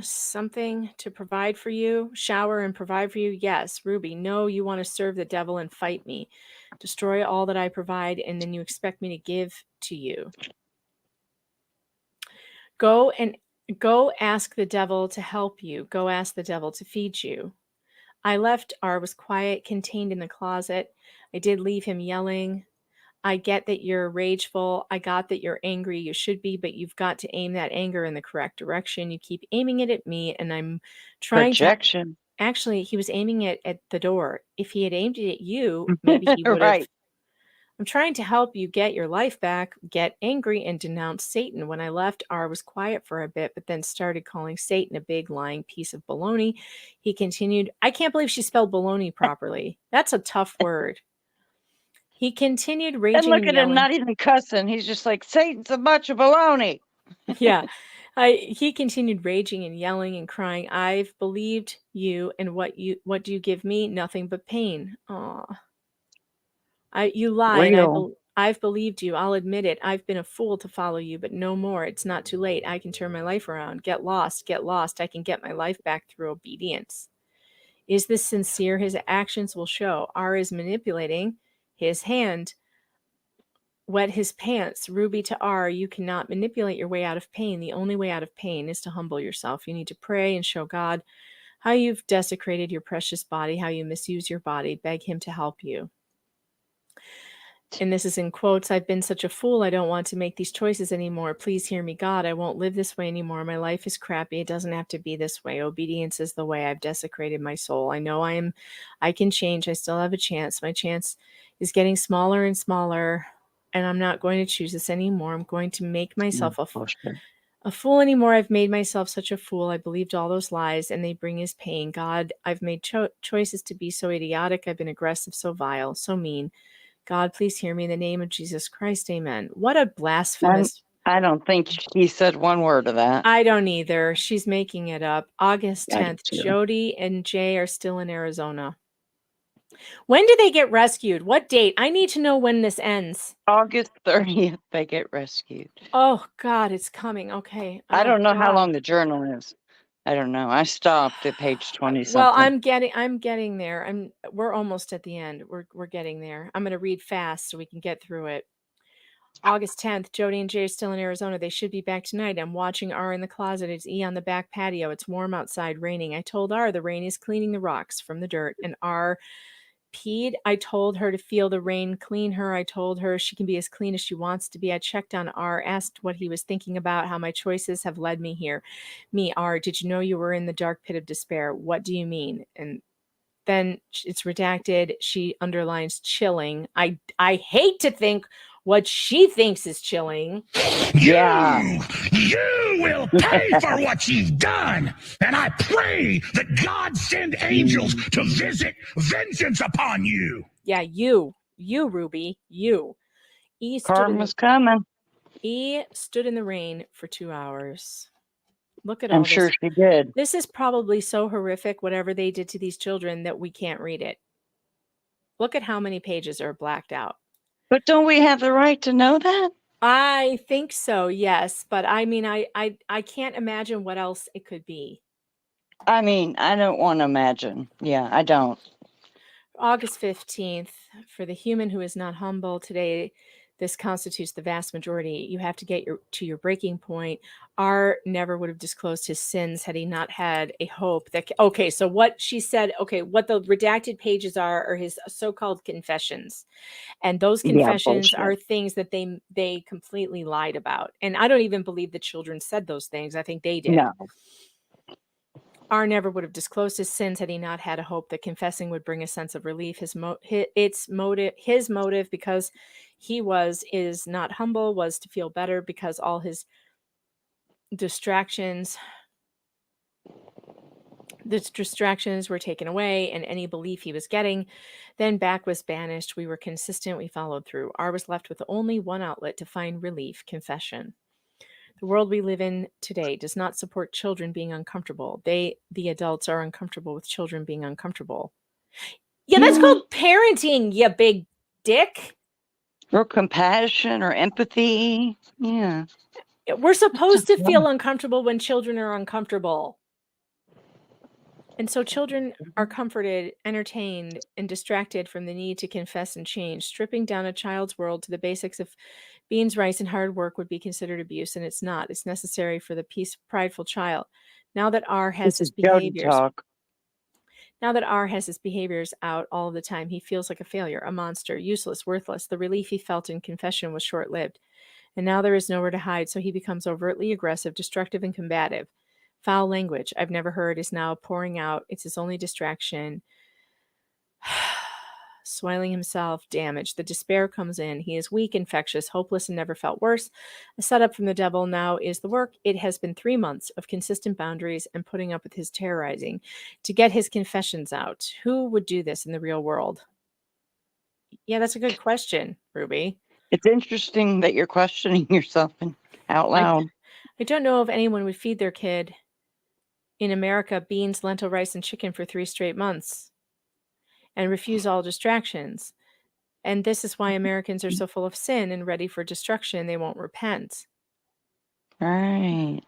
something to provide for you, shower and provide for you? Yes. Ruby, no, you want to serve the devil and fight me, destroy all that I provide, and then you expect me to give to you. Go ask the devil to help you. Go ask the devil to feed you. I left. R was quiet, contained in the closet. I did leave him yelling. I get that you're rageful. I got that you're angry. You should be, but you've got to aim that anger in the correct direction. You keep aiming it at me, and I'm trying Projection. Actually, he was aiming it at the door. If he had aimed it at you, maybe he would have. Right. I'm trying to help you get your life back, get angry, and denounce Satan. When I left, R was quiet for a bit, but then started calling Satan a big lying piece of baloney. He continued, I can't believe she spelled baloney properly. That's a tough word. He continued raging and look at yelling. him, not even cussing. He's just like, Satan's a bunch of baloney. Yeah. He continued raging and yelling and crying. I've believed you, and what do you give me? Nothing but pain. Aw. You lie, and I've believed you. I'll admit it. I've been a fool to follow you, but no more. It's not too late. I can turn my life around. Get lost. I can get my life back through obedience. Is this sincere? His actions will show. R is manipulating his hand. Wet his pants. Ruby to R, you cannot manipulate your way out of pain. The only way out of pain is to humble yourself. You need to pray and show God how you've desecrated your precious body, how you misuse your body. Beg him to help you. And this is in quotes. I've been such a fool. I don't want to make these choices anymore. Please hear me, God. I won't live this way anymore. My life is crappy. It doesn't have to be this way. Obedience is the way. I've desecrated my soul. I know I can change. I still have a chance. My chance is getting smaller and smaller, and I'm not going to choose this anymore. I'm going to make myself a fool anymore. I've made myself such a fool. I believed all those lies, and they bring us pain. God, I've made choices to be so idiotic. I've been aggressive, so vile, so mean. God, please hear me in the name of Jesus Christ. Amen. What a blasphemous. I don't think he said one word of that. I don't either. She's making it up. August 10th. Jodi and Jay are still in Arizona. When do they get rescued? What date? I need to know when this ends. August 30th, they get rescued. Oh, God, it's coming. Okay. I don't know how long the journal is. I don't know. I stopped at page 20 something. Well, I'm getting there. We're almost at the end. We're getting there. I'm going to read fast so we can get through it. August 10th, Jodi and Jay are still in Arizona. They should be back tonight. I'm watching R in the closet. It's E on the back patio. It's warm outside, raining. I told R the rain is cleaning the rocks from the dirt, and R peed. I told her to feel the rain clean her. I told her she can be as clean as she wants to be. I checked on R, asked what he was thinking about, how my choices have led me here. Me, R, did you know you were in the dark pit of despair? What do you mean? And then it's redacted. She underlines chilling. I hate to think what she thinks is chilling. You will pay for what you've done. And I pray that God send angels to visit vengeance upon you. Yeah, you, Ruby, you. Karma's coming. E stood in the rain for 2 hours. Look at I'm all sure this. she did. This is probably so horrific, whatever they did to these children, that we can't read it. Look at how many pages are blacked out. But don't we have the right to know that? I think so, yes. But I mean, I can't imagine what else it could be. I mean, I don't want to imagine. Yeah, I don't. August 15th, for the human who is not humble today, this constitutes the vast majority. You have to get to your breaking point. R never would have disclosed his sins had he not had a hope that, okay, so what she said, okay, what the redacted pages are his so-called confessions. And those confessions are things that they completely lied about. And I don't even believe the children said those things. I think they did. No. R never would have disclosed his sins had he not had a hope that confessing would bring a sense of relief. His motive, because he is not humble, was to feel better because all his distractions were taken away and any belief he was getting then back was banished. We were consistent. We followed through. R was left with only one outlet to find relief: confession. The world we live in today does not support children being uncomfortable. The adults, are uncomfortable with children being uncomfortable. Yeah, that's called parenting, you big dick. Or compassion or empathy. Yeah. We're supposed to feel uncomfortable when children are uncomfortable. And so children are comforted, entertained, and distracted from the need to confess and change. Stripping down a child's world to the basics of beans, rice, and hard work would be considered abuse, and it's not. It's necessary for the prideful child. Now that R has his behaviors, out all the time, he feels like a failure, a monster, useless, worthless. The relief he felt in confession was short-lived. And now there is nowhere to hide, so he becomes overtly aggressive, destructive, and combative. Foul language I've never heard is now pouring out. It's his only distraction. Smiling himself, damaged. The despair comes in. He is weak, infectious, hopeless, and never felt worse. A setup from the devil now is the work. It has been 3 months of consistent boundaries and putting up with his terrorizing to get his confessions out. Who would do this in the real world? Yeah, that's a good question, Ruby. It's interesting that you're questioning yourself out loud. I don't know if anyone would feed their kid in America beans, lentil, rice, and chicken for 3 straight months and refuse all distractions. And this is why Americans are so full of sin and ready for destruction. They won't repent. Right.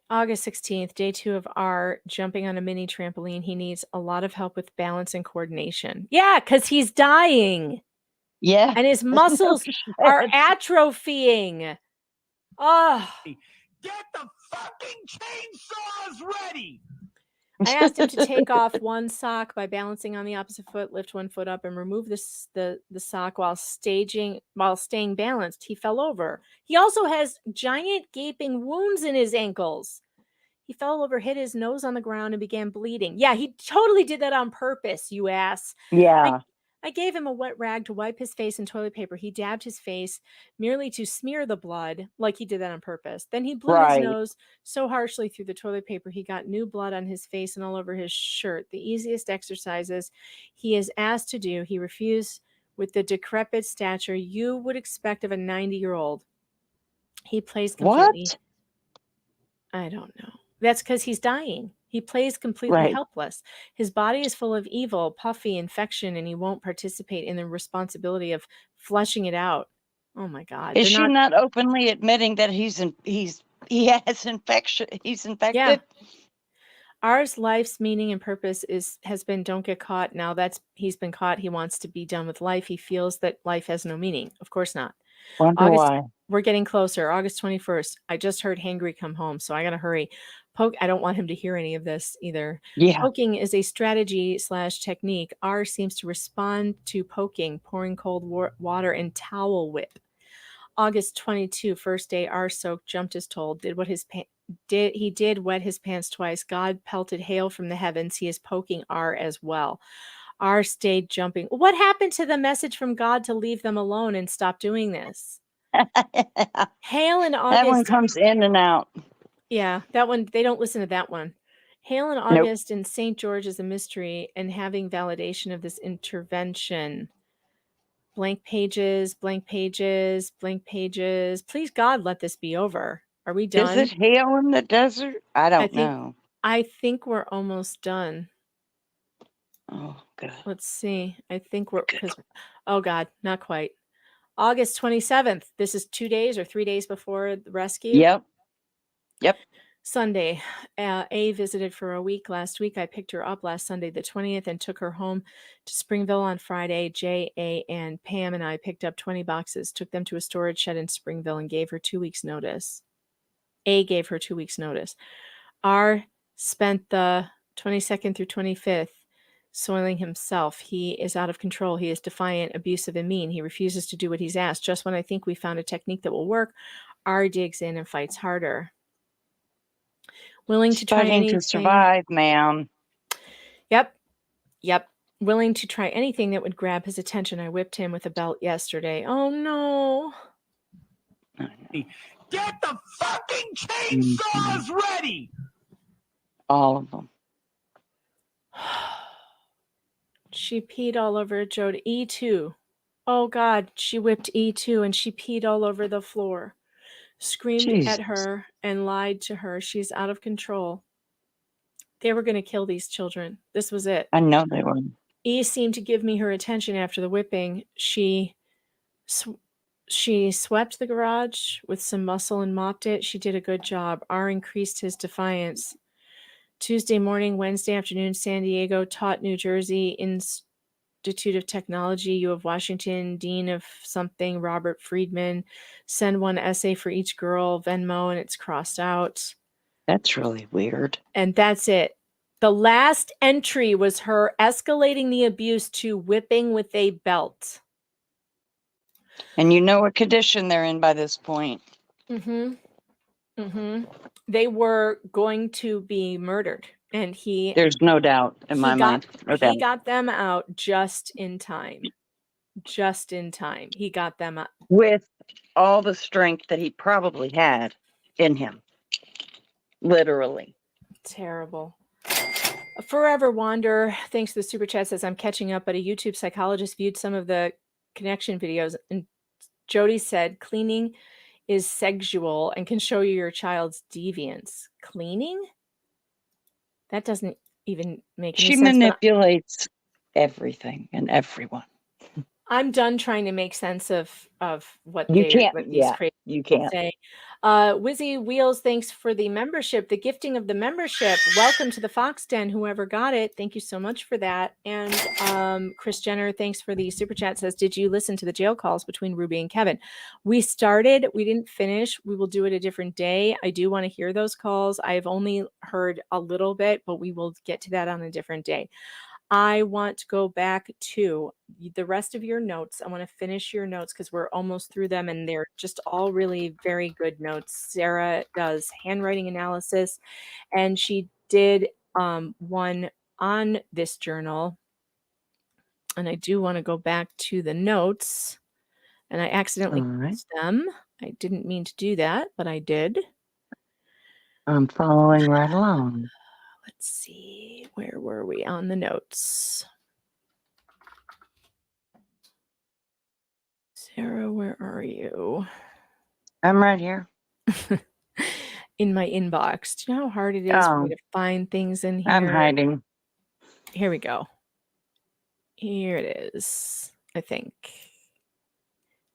August 16th, day 2 of R jumping on a mini trampoline. He needs a lot of help with balance and coordination. Yeah, because he's dying. Yeah. And his muscles are atrophying. Oh. Get the fucking chainsaws ready! I asked him to take off one sock by balancing on the opposite foot, lift one foot up, and remove the sock while staying balanced. He fell over. He also has giant gaping wounds in his ankles. He fell over, hit his nose on the ground, and began bleeding. Yeah, he totally did that on purpose, you ass. Yeah. I gave him a wet rag to wipe his face and toilet paper. He dabbed his face merely to smear the blood, like he did that on purpose. Then he blew his nose so harshly through the toilet paper he got new blood on his face and all over his shirt. The easiest exercises he is asked to do, he refused with the decrepit stature you would expect of a 90-year-old. He plays completely. What? I don't know. That's because he's dying. He plays completely helpless. His body is full of evil, puffy infection, and he won't participate in the responsibility of flushing it out. Oh my God! Is she not openly admitting that he has infection? He's infected. Yeah. R's life's meaning and purpose has been don't get caught. Now he's been caught. He wants to be done with life. He feels that life has no meaning. Of course not. Wonder why. We're getting closer. August 21st. I just heard Hangry come home, so I got to hurry. I don't want him to hear any of this either. Yeah. Poking is a strategy/technique. R seems to respond to poking, pouring cold water and towel whip. August 22, first day, R soaked, jumped as told, did wet his pants twice. God pelted hail from the heavens. He is poking R as well. R stayed jumping. What happened to the message from God to leave them alone and stop doing this? Hail in August. That one comes in and out. Yeah, that one, they don't listen to that one. Hail in August and St. George is a mystery and having validation of this intervention. Blank pages, blank pages, blank pages. Please, God, let this be over. Are we done? Is it hail in the desert? I don't know. I think we're almost done. Oh, God. Let's see. I think we're, oh, God, not quite. August 27th. This is 2 days or 3 days before the rescue. Yep. Sunday. A visited for a week last week. I picked her up last Sunday, the 20th, and took her home to Springville on Friday. J, A, and Pam and I picked up 20 boxes, took them to a storage shed in Springville, and gave her 2 weeks' notice. A gave her 2 weeks' notice. R spent the 22nd through 25th soiling himself. He is out of control. He is defiant, abusive, and mean. He refuses to do what he's asked. Just when I think we found a technique that will work, R digs in and fights harder. Willing to try anything to survive, ma'am. Yep. Willing to try anything that would grab his attention. I whipped him with a belt yesterday. Oh no. Get the fucking chainsaws ready! All of them. She peed all over Jodi. E2. Oh God, she whipped E2 and she peed all over the floor. Screamed at her and lied to her. She's out of control. They were going to kill these children. This was it. I know they were. E seemed to give me her attention after the whipping. She swept the garage with some muscle and mopped it. She did a good job. R increased his defiance. Tuesday morning, Wednesday afternoon, San Diego, taught New Jersey Institute of Technology, U of Washington, Dean of something, Robert Friedman. Send one essay for each girl, Venmo, and it's crossed out. That's really weird. And that's it. The last entry was her escalating the abuse to whipping with a belt. And you know what condition they're in by this point. They were going to be murdered. And there's no doubt in my mind. He got them out just in time. Just in time. He got them out. With all the strength that he probably had in him. Literally. Terrible. Forever Wander, thanks to the super chat, says, I'm catching up, but a YouTube psychologist viewed some of the connection videos and Jodi said cleaning is sexual and can show you your child's deviance. Cleaning? That doesn't even make any sense. She manipulates everything and everyone. I'm done trying to make sense of what you these can't. crazy You can't say. Wizzy Wheels, thanks for the membership, the gifting of the membership. Welcome to the Fox Den, whoever got it. Thank you so much for that. And Chris Jenner, thanks for the super chat, says, did you listen to the jail calls between Ruby and Kevin? We started, we didn't finish. We will do it a different day. I do want to hear those calls. I've only heard a little bit, but we will get to that on a different day. I want to go back to the rest of your notes. I want to finish your notes because we're almost through them and they're just all really very good notes. Sarah does handwriting analysis and she did one on this journal. And I do want to go back to the notes and I accidentally used them. I didn't mean to do that, but I did. I'm following right along. Let's see, where were we on the notes? Sarah, where are you? I'm right here. In my inbox. Do you know how hard it is for me to find things in here? I'm hiding. Here we go. Here it is, I think.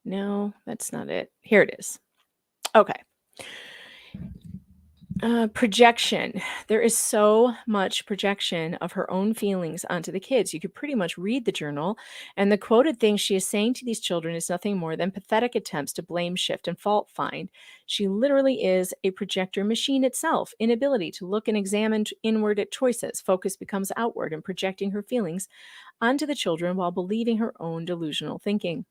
No, that's not it. Here it is. Okay. Projection. There is so much projection of her own feelings onto the kids. You could pretty much read the journal, and the quoted thing she is saying to these children is nothing more than pathetic attempts to blame shift and fault find. She literally is a projector machine itself. Inability to look and examine inward at choices. Focus becomes outward and projecting her feelings onto the children while believing her own delusional thinking.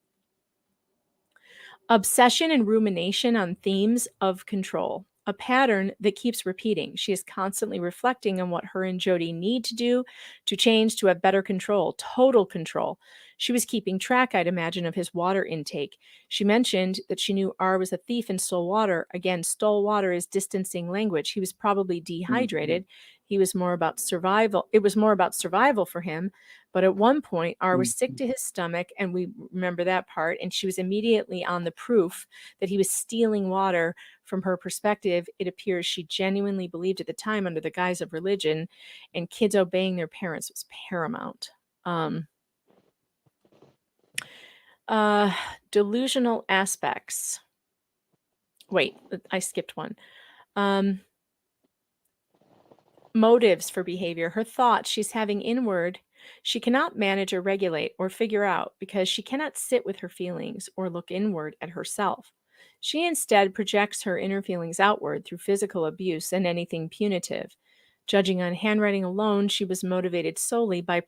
Obsession and rumination on themes of control. a pattern that keeps repeating. She is constantly reflecting on what her and Jodi need to do to change to have better control, total control. She was keeping track, I'd imagine, of his water intake. She mentioned that she knew R was a thief and stole water. Again, stole water is distancing language. He was probably dehydrated. He was more about survival. It was more about survival for him. But at one point, R was sick to his stomach, and we remember that part, and she was immediately on the proof that he was stealing water. From her perspective, it appears she genuinely believed at the time, under the guise of religion, and kids obeying their parents was paramount. Delusional aspects. Wait, I skipped one. Motives for behavior. Her thoughts she's having inward, she cannot manage or regulate or figure out because she cannot sit with her feelings or look inward at herself. She instead projects her inner feelings outward through physical abuse and anything punitive. Judging on handwriting alone, she was motivated solely by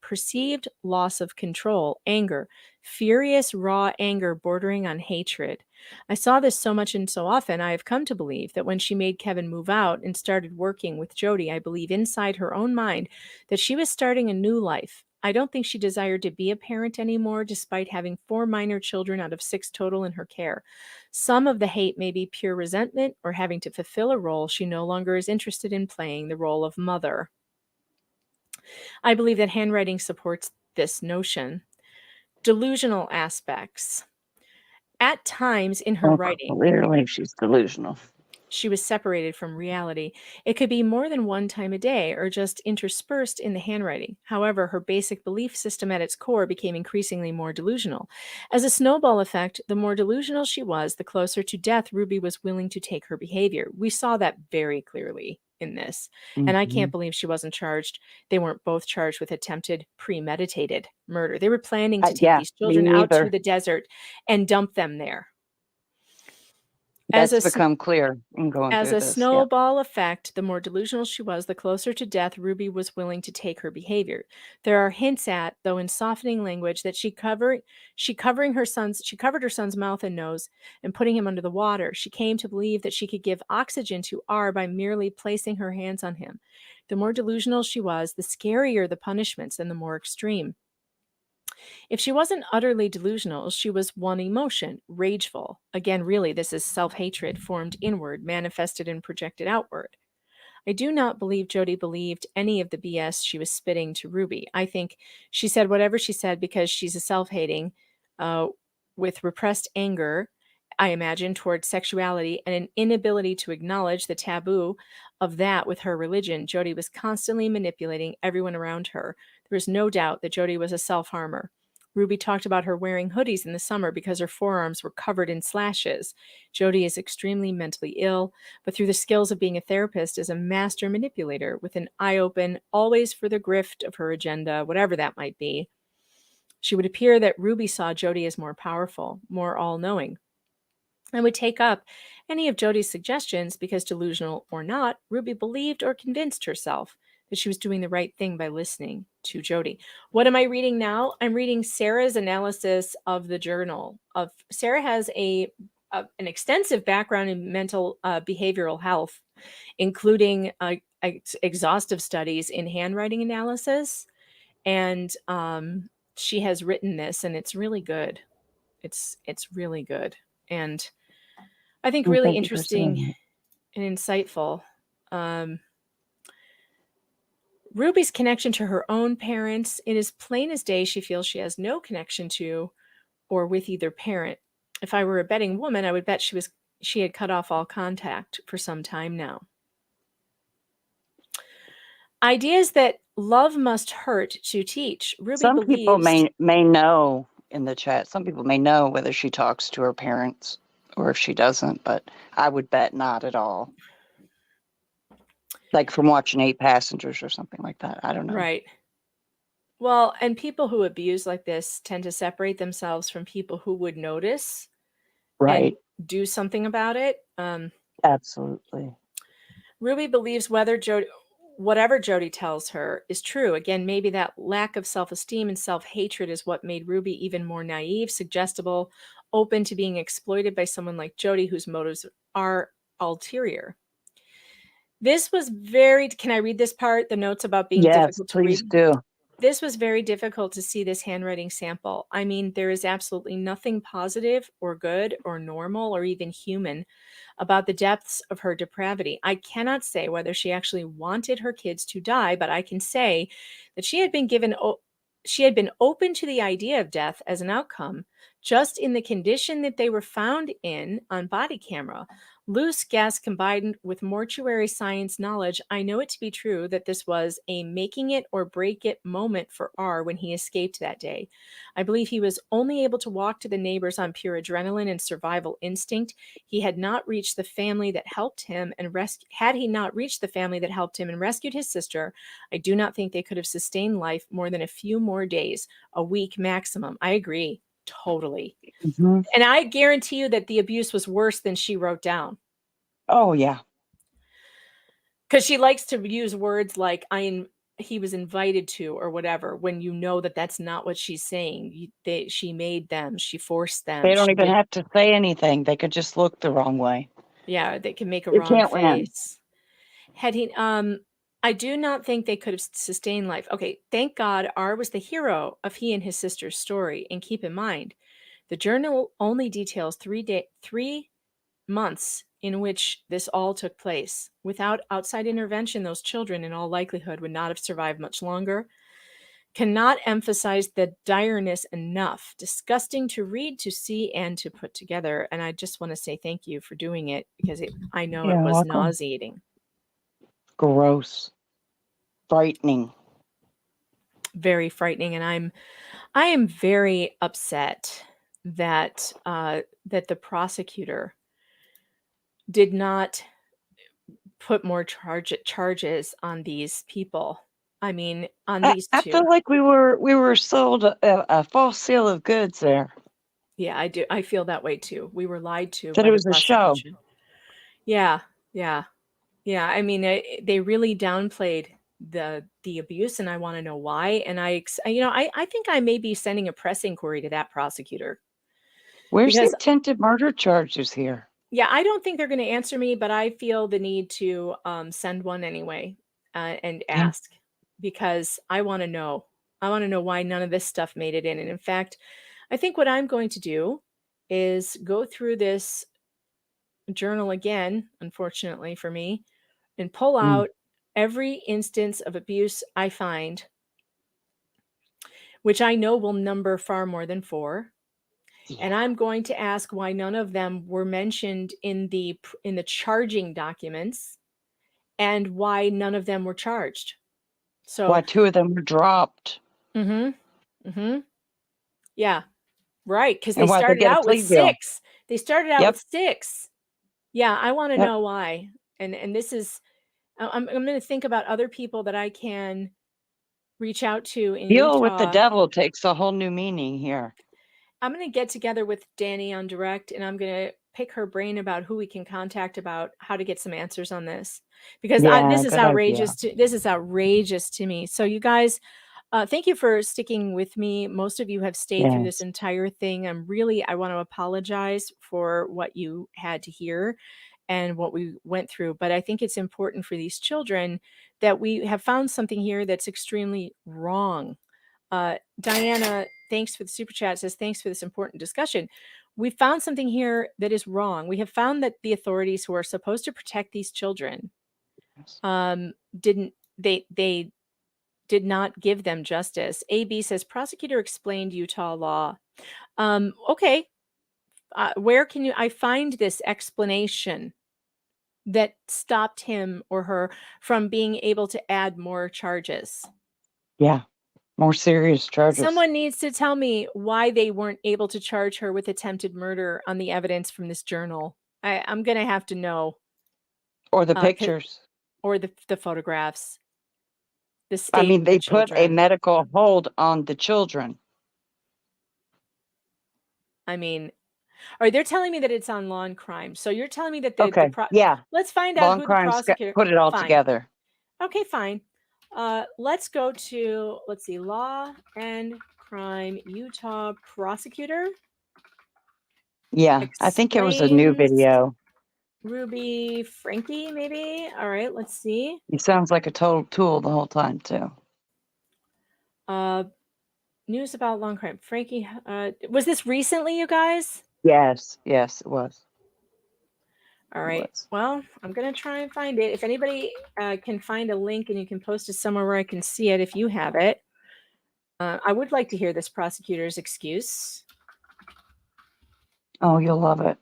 perceived loss of control, anger, furious, raw anger bordering on hatred. I saw this so much and so often, I have come to believe that when she made Kevin move out and started working with Jodi, I believe inside her own mind that she was starting a new life. I don't think she desired to be a parent anymore, despite having 4 minor children out of 6 total in her care. Some of the hate may be pure resentment or having to fulfill a role she no longer is interested in playing, the role of mother. I believe that handwriting supports this notion. Delusional aspects. At times in her writing, Clearly, she's delusional. She was separated from reality. It could be more than one time a day or just interspersed in the handwriting. However, her basic belief system at its core became increasingly more delusional. As a snowball effect, the more delusional she was, the closer to death Ruby was willing to take her behavior. We saw that very clearly in this. And I can't believe she wasn't charged. They weren't both charged with attempted premeditated murder. They were planning to take these children out to the desert and dump them there. That's become clear in going As through a this. snowball effect, the more delusional she was, the closer to death Ruby was willing to take her behavior. There are hints at, though in softening language, that she covered her son's mouth and nose and putting him under the water. She came to believe that she could give oxygen to R by merely placing her hands on him. The more delusional she was, the scarier the punishments and the more extreme. If she wasn't utterly delusional, she was one emotion, rageful. Again, really, this is self-hatred formed inward, manifested and projected outward. I do not believe Jodi believed any of the BS she was spitting to Ruby. I think she said whatever she said because she's a self-hating with repressed anger, I imagine, towards sexuality and an inability to acknowledge the taboo of that with her religion. Jodi was constantly manipulating everyone around her. There is no doubt that Jodi was a self-harmer. Ruby talked about her wearing hoodies in the summer because her forearms were covered in slashes. Jodi is extremely mentally ill, but through the skills of being a therapist is a master manipulator with an eye open, always for the grift of her agenda, whatever that might be. She would appear that Ruby saw Jodi as more powerful, more all-knowing, and would take up any of Jodi's suggestions because, delusional or not, Ruby believed or convinced herself that she was doing the right thing by listening to Jodi. What am I reading now? I'm reading Sarah's analysis of the journal. Sarah has an extensive background in mental behavioral health, including exhaustive studies in handwriting analysis. And she has written this, and it's really good. It's really good. And I think really interesting and insightful. Ruby's connection to her own parents, it is plain as day she feels she has no connection to or with either parent. If I were a betting woman, I would bet she had cut off all contact for some time now. Ideas that love must hurt to teach. Ruby Some believes, people may know in the chat. Some people may know whether she talks to her parents or if she doesn't, but I would bet not at all. Like from watching 8 Passengers or something like that. I don't know. Right. Well, and people who abuse like this tend to separate themselves from people who would notice, right, and do something about it. Absolutely. Ruby believes whatever Jodi tells her is true. Again, maybe that lack of self-esteem and self-hatred is what made Ruby even more naive, suggestible, open to being exploited by someone like Jodi, whose motives are ulterior. This was very, can I read this part? The notes about being Yes, difficult to please read. do. This was very difficult to see this handwriting sample. I mean, there is absolutely nothing positive or good or normal or even human about the depths of her depravity. I cannot say whether she actually wanted her kids to die, but I can say that she had been open to the idea of death as an outcome, just in the condition that they were found in on body camera. Loose gas combined with mortuary science knowledge, I know it to be true that this was a making it or break it moment for R when he escaped that day. I believe he was only able to walk to the neighbors on pure adrenaline and survival instinct. He had not reached the family that helped him and had he not reached the family that helped him and rescued his sister, I do not think they could have sustained life more than a few more days, a week maximum. I agree. Totally. Mm-hmm. And I guarantee you that the abuse was worse than she wrote down. Oh, yeah. Because she likes to use words like he was invited to or whatever, when you know that that's not what she's saying. She made them. She forced them. They don't even have to say anything. They could just look the wrong way. Yeah, they can make a You wrong can't win. face. Had he... I do not think they could have sustained life. Okay, thank God R was the hero of he and his sister's story. And keep in mind, the journal only details 3 months in which this all took place. Without outside intervention, those children in all likelihood would not have survived much longer. Cannot emphasize the direness enough. Disgusting to read, to see, and to put together. And I just want to say thank you for doing it, because I know it was welcome. nauseating. Gross. Frightening. Very frightening. And I am very upset that that the prosecutor did not put more charges on these people. I mean, on these two. I feel like we were sold a false sale of goods there. Yeah, I do. I feel that way too. We were lied to. That by it was the a show. prosecution. Yeah. I mean, they really downplayed the abuse, and I want to know why. And I think I may be sending a press inquiry to that prosecutor. Where's the attempted murder charges here? Yeah, I don't think they're going to answer me, but I feel the need to send one anyway and ask, because I want to know. I want to know why none of this stuff made it in. And in fact, I think what I'm going to do is go through this journal again, unfortunately for me, and pull out every instance of abuse I find, which I know will number far more than 4. And I'm going to ask why none of them were mentioned in the charging documents, and why none of them were charged. So why 2 of them were dropped. Yeah, right. Because they started out with 6. They started out with 6. Yeah, I want to know why. And this is, I'm going to think about other people that I can reach out to in Deal Utah. with the devil takes a whole new meaning here. I'm going to get together with Danya on direct, and I'm going to pick her brain about who we can contact about how to get some answers on this, because this is outrageous. This is outrageous to me. So you guys, thank you for sticking with me. Most of you have stayed through this entire thing. I want to apologize for what you had to hear and what we went through. But I think it's important for these children that we have found something here that's extremely wrong. Diana, thanks for the super chat, says thanks for this important discussion. We found something here that is wrong. We have found that the authorities who are supposed to protect these children did not give them justice. AB says prosecutor explained Utah law. Okay. Where can I find this explanation that stopped him or her from being able to add more charges? Yeah. More serious charges. Someone needs to tell me why they weren't able to charge her with attempted murder on the evidence from this journal. I'm going to have to know. Or the pictures. Or the photographs. The state I mean, they the put a medical hold on the children. I mean, they're telling me that it's on law and crime. So you're telling me that let's find out who the prosecutor... Put it all together. Okay, fine. Let's go to, let's see, Law and Crime Utah Prosecutor. Yeah, I think it was a new video. Ruby Franke, maybe. All right, let's see. He sounds like a total tool the whole time too. News about long crime. Frankie, was this recently, you guys? Yes, yes, it was. All right. Well, I'm going to try and find it. If anybody can find a link and you can post it somewhere where I can see it, if you have it. I would like to hear this prosecutor's excuse. Oh, you'll love it.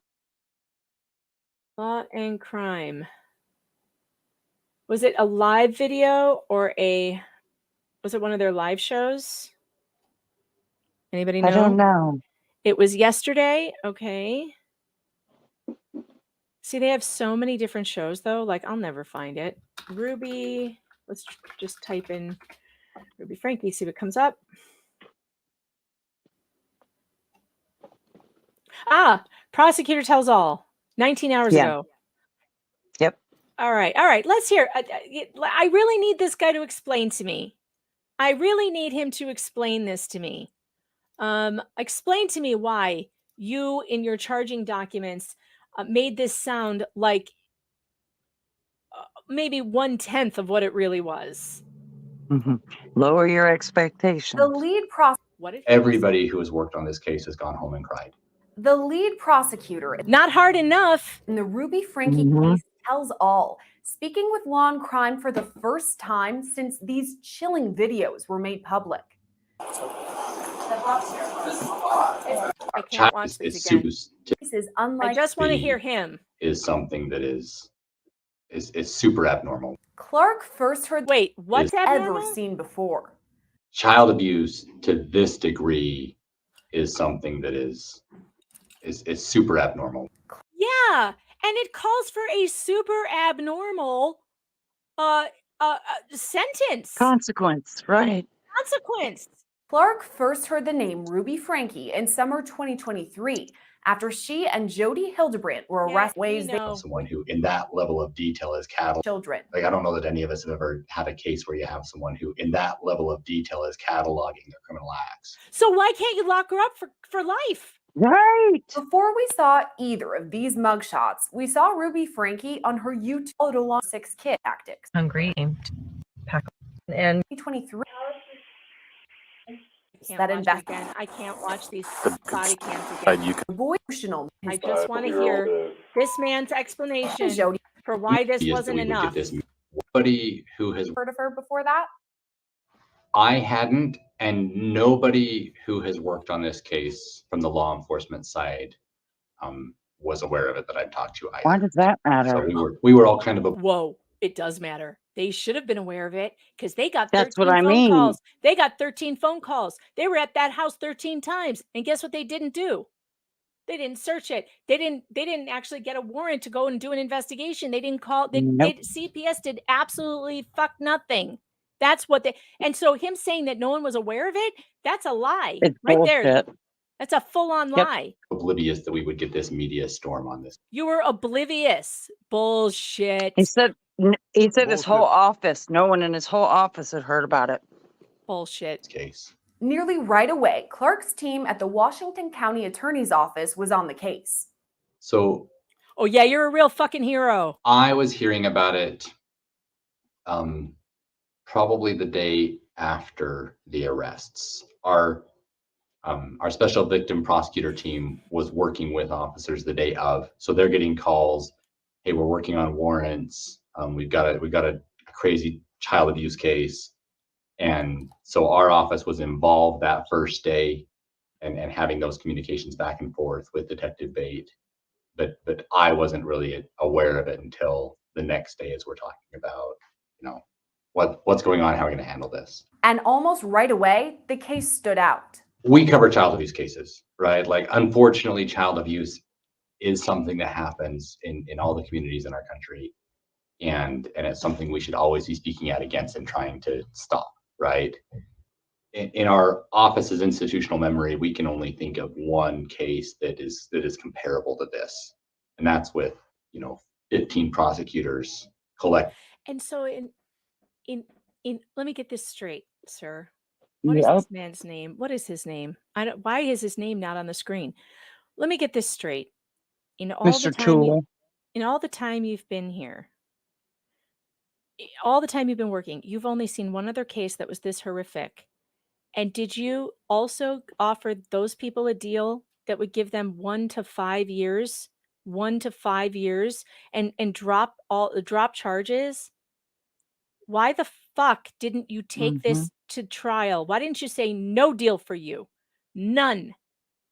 Law and crime. Was it a live video or was it one of their live shows? Anybody know? I don't know. It was yesterday. Okay. See, they have so many different shows though. Like, I'll never find it. Ruby, let's just type in Ruby Franke, see what comes up. Prosecutor Tells All, 19 hours ago. Yep. All right. Let's hear. I really need this guy to explain to me. I really need him to explain this to me. Explain to me why you, in your charging documents, made this sound like maybe 1/10 of what it really was. Lower your expectations. The lead Everybody who has worked on this case has gone home and cried. The lead prosecutor, not hard enough, in the Ruby Franke case tells all, speaking with Law and Crime for the first time since these chilling videos were made public. I can't watch this again. I just want to hear him. Is something that is super abnormal. Clark first heard what's ever seen before. Child abuse to this degree is something that is super abnormal. Yeah, and it calls for a super abnormal sentence. Consequence, right? Consequence. Clark first heard the name Ruby Franke in summer 2023 after she and Jodi Hildebrant were arrested. Someone who, in that level of detail, is children. Like, I don't know that any of us have ever had a case where you have someone who, in that level of detail, is cataloging their criminal acts. So why can't you lock her up for life? Right. Before we saw either of these mugshots, we saw Ruby Franke on her YouTube along 6 kid tactics. Hungry and 2023. I can't watch these body cams again. Emotional. I just want to hear this man's explanation for why this wasn't enough. Nobody who has heard of her before that? I hadn't, and nobody who has worked on this case from the law enforcement side was aware of it that I'd talked to either. Why does that matter? So we were all kind of Whoa, it does matter. They should have been aware of it because they got 13 That's what I phone mean. calls. They got 13 phone calls. They were at that house 13 times. And guess what they didn't do? They didn't search it. They didn't actually get a warrant to go and do an investigation. They didn't call. CPS did absolutely fuck nothing. That's what and so him saying that no one was aware of it, that's a lie. It's right bullshit. there. That's a full-on lie. oblivious that we would get this media storm on this. You were oblivious. Bullshit. He said his whole office, no one in his whole office had heard about it. Bullshit. Case. Nearly right away, Clark's team at the Washington County Attorney's Office was on the case. So. Oh yeah, you're a real fucking hero. I was hearing about it probably the day after the arrests. Our special victim prosecutor team was working with officers the day of. So they're getting calls. Hey, we're working on warrants. We've got a crazy child abuse case. And so our office was involved that first day and having those communications back and forth with Detective Bate. But I wasn't really aware of it until the next day as we're talking about, what's going on, how are we going to handle this? And almost right away, the case stood out. We cover child abuse cases, right? Like, unfortunately, child abuse is something that happens in all the communities in our country. And it's something we should always be speaking out against and trying to stop, right? In our office's institutional memory, we can only think of one case that is comparable to this. And that's with, 15 prosecutors collect. And so in let me get this straight, sir. What is this man's name? What is his name? Why is his name not on the screen? Let me get this straight. In all Mr. the time Tool. in all the time you've been here, all the time you've been working, you've only seen one other case that was this horrific. And did you also offer those people a deal that would give them 1 to 5 years, 1 to 5 years, and drop charges? Why the fuck didn't you take this to trial? Why didn't you say no deal for you? None.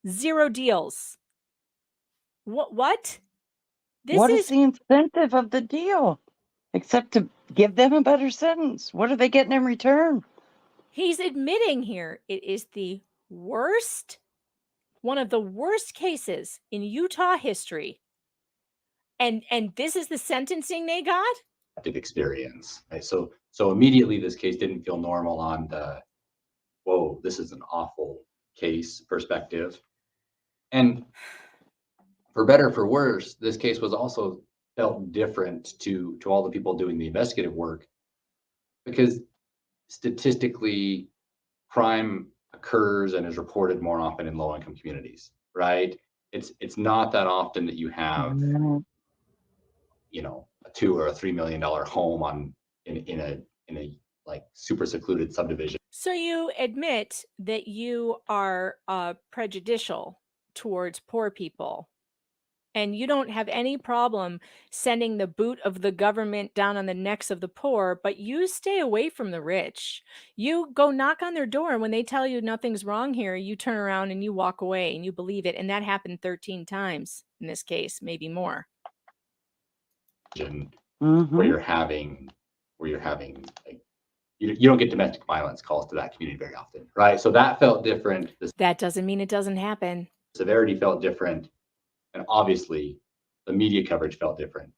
0 deals. What? What is the incentive of the deal? Except to give them a better sentence. What are they getting in return? He's admitting here it is the worst, one of the worst cases in Utah history. And this is the sentencing they got? Experience. Right? So immediately this case didn't feel normal on the, whoa, this is an awful case perspective. And for better or for worse, this case was also felt different to all the people doing the investigative work, because statistically crime occurs and is reported more often in low-income communities, right? It's not that often that you have, you know, a $2 or $3 million home in a like super secluded subdivision. So you admit that you are prejudicial towards poor people, and you don't have any problem sending the boot of the government down on the necks of the poor, but you stay away from the rich. You go knock on their door, and when they tell you nothing's wrong here, you turn around and you walk away and you believe it. And that happened 13 times in this case, maybe more. Where you're having like, you don't get domestic violence calls to that community very often, right? So that felt different. That doesn't mean it doesn't happen. Severity felt different. And obviously, the media coverage felt different.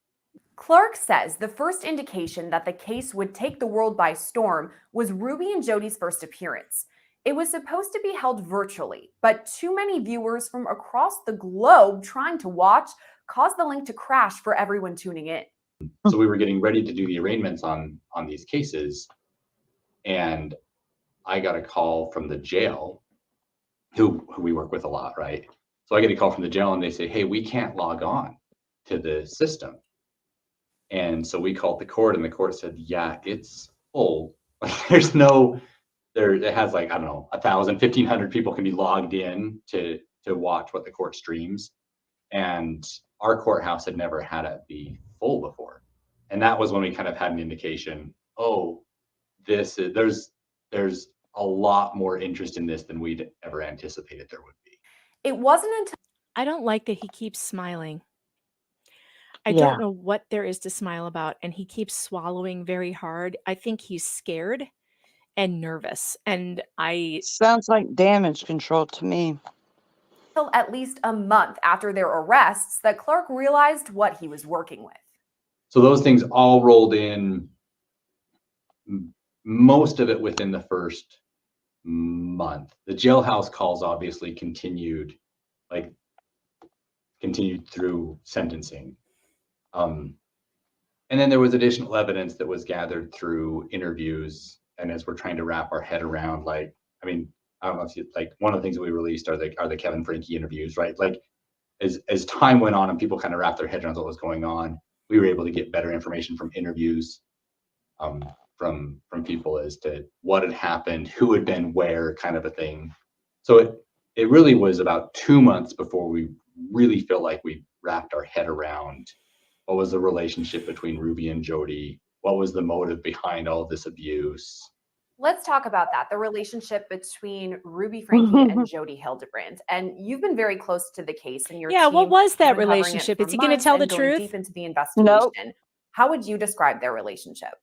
Clark says the first indication that the case would take the world by storm was Ruby and Jodi's first appearance. It was supposed to be held virtually, but too many viewers from across the globe trying to watch caused the link to crash for everyone tuning in. So we were getting ready to do the arraignments on these cases, and I got a call from the jail, who we work with a lot, right? So I get a call from the jail and they say, hey, we can't log on to the system. And so we called the court, and the court said, yeah, it's full. There's no, it has like, I don't know, 1,000, 1,500 people can be logged in to watch what the court streams. And our courthouse had never had it be full before. And that was when we kind of had an indication, oh, there's a lot more interest in this than we'd ever anticipated there would be. It wasn't until I don't like that he keeps smiling. I don't know what there is to smile about, and he keeps swallowing very hard. I think he's scared and nervous, and sounds like damage control to me. At least a month after their arrests that Clark realized what he was working with. So those things all rolled in, most of it within the first month. The jailhouse calls obviously continued through sentencing. And then there was additional evidence that was gathered through interviews. And as we're trying to wrap our head around, like, I mean, I don't know if you, like, one of the things that we released are the Kevin Frankie interviews, right? Like, as time went on and people kind of wrapped their head around what was going on, we were able to get better information from interviews, from people as to what had happened, who had been where, kind of a thing. So it really was about 2 months before we really felt like we wrapped our head around what was the relationship between Ruby and Jodi, what was the motive behind all this abuse. Let's talk about that, the relationship between Ruby Franke and Jodi Hildebrant. And you've been very close to the case, and your team what was that has been covering it relationship? for Is he going to months tell the and going truth? deep into the investigation. How would you describe their relationship?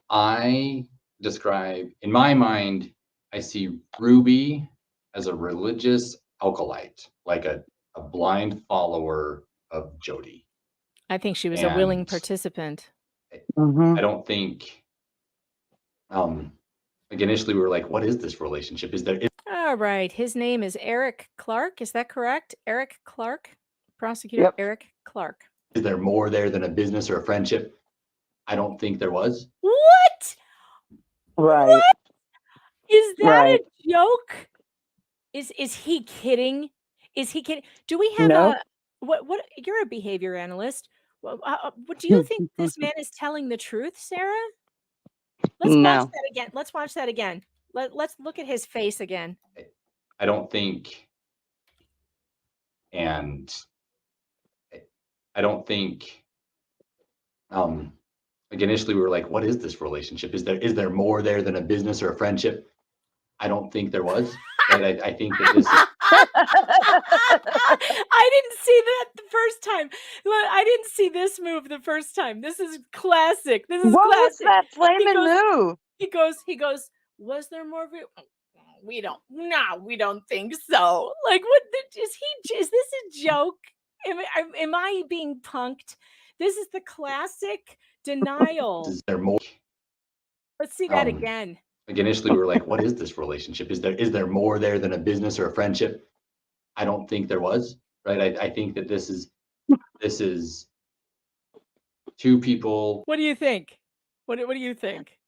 I describe, in my mind, I see Ruby as a religious alkalite, like a blind follower of Jodi. I think she was a willing participant. I don't think, like initially we were like, what is this relationship? All right. His name is Eric Clark. Is that correct? Eric Clark? Prosecutor Eric Clark. Is there more there than a business or a friendship? I don't think there was. What? Right. What? Is that Right. a joke? Is he kidding? Is he kidding? Do we have No. What? You're a behavior analyst. What do you think this man is telling the truth, Sarah? Let's watch No. that again. Let's watch that again. Let's look at his face again. I don't think, and I don't think, like initially we were like, what is this relationship? Is there more there than a business or a friendship? I don't think there was. Right? I think that this is, I didn't see that the first time. Look, I didn't see this move the first time. This is classic. This is What was classic. that flaming move? He goes, was there more of it? We don't think so. Like, what is this a joke? Am I being punked? This is the classic denial. is there more? Let's see that again. Like initially we were like, what is this relationship? Is there more there than a business or a friendship? I don't think there was, right? I think that this is two people. What do you think? What do you think?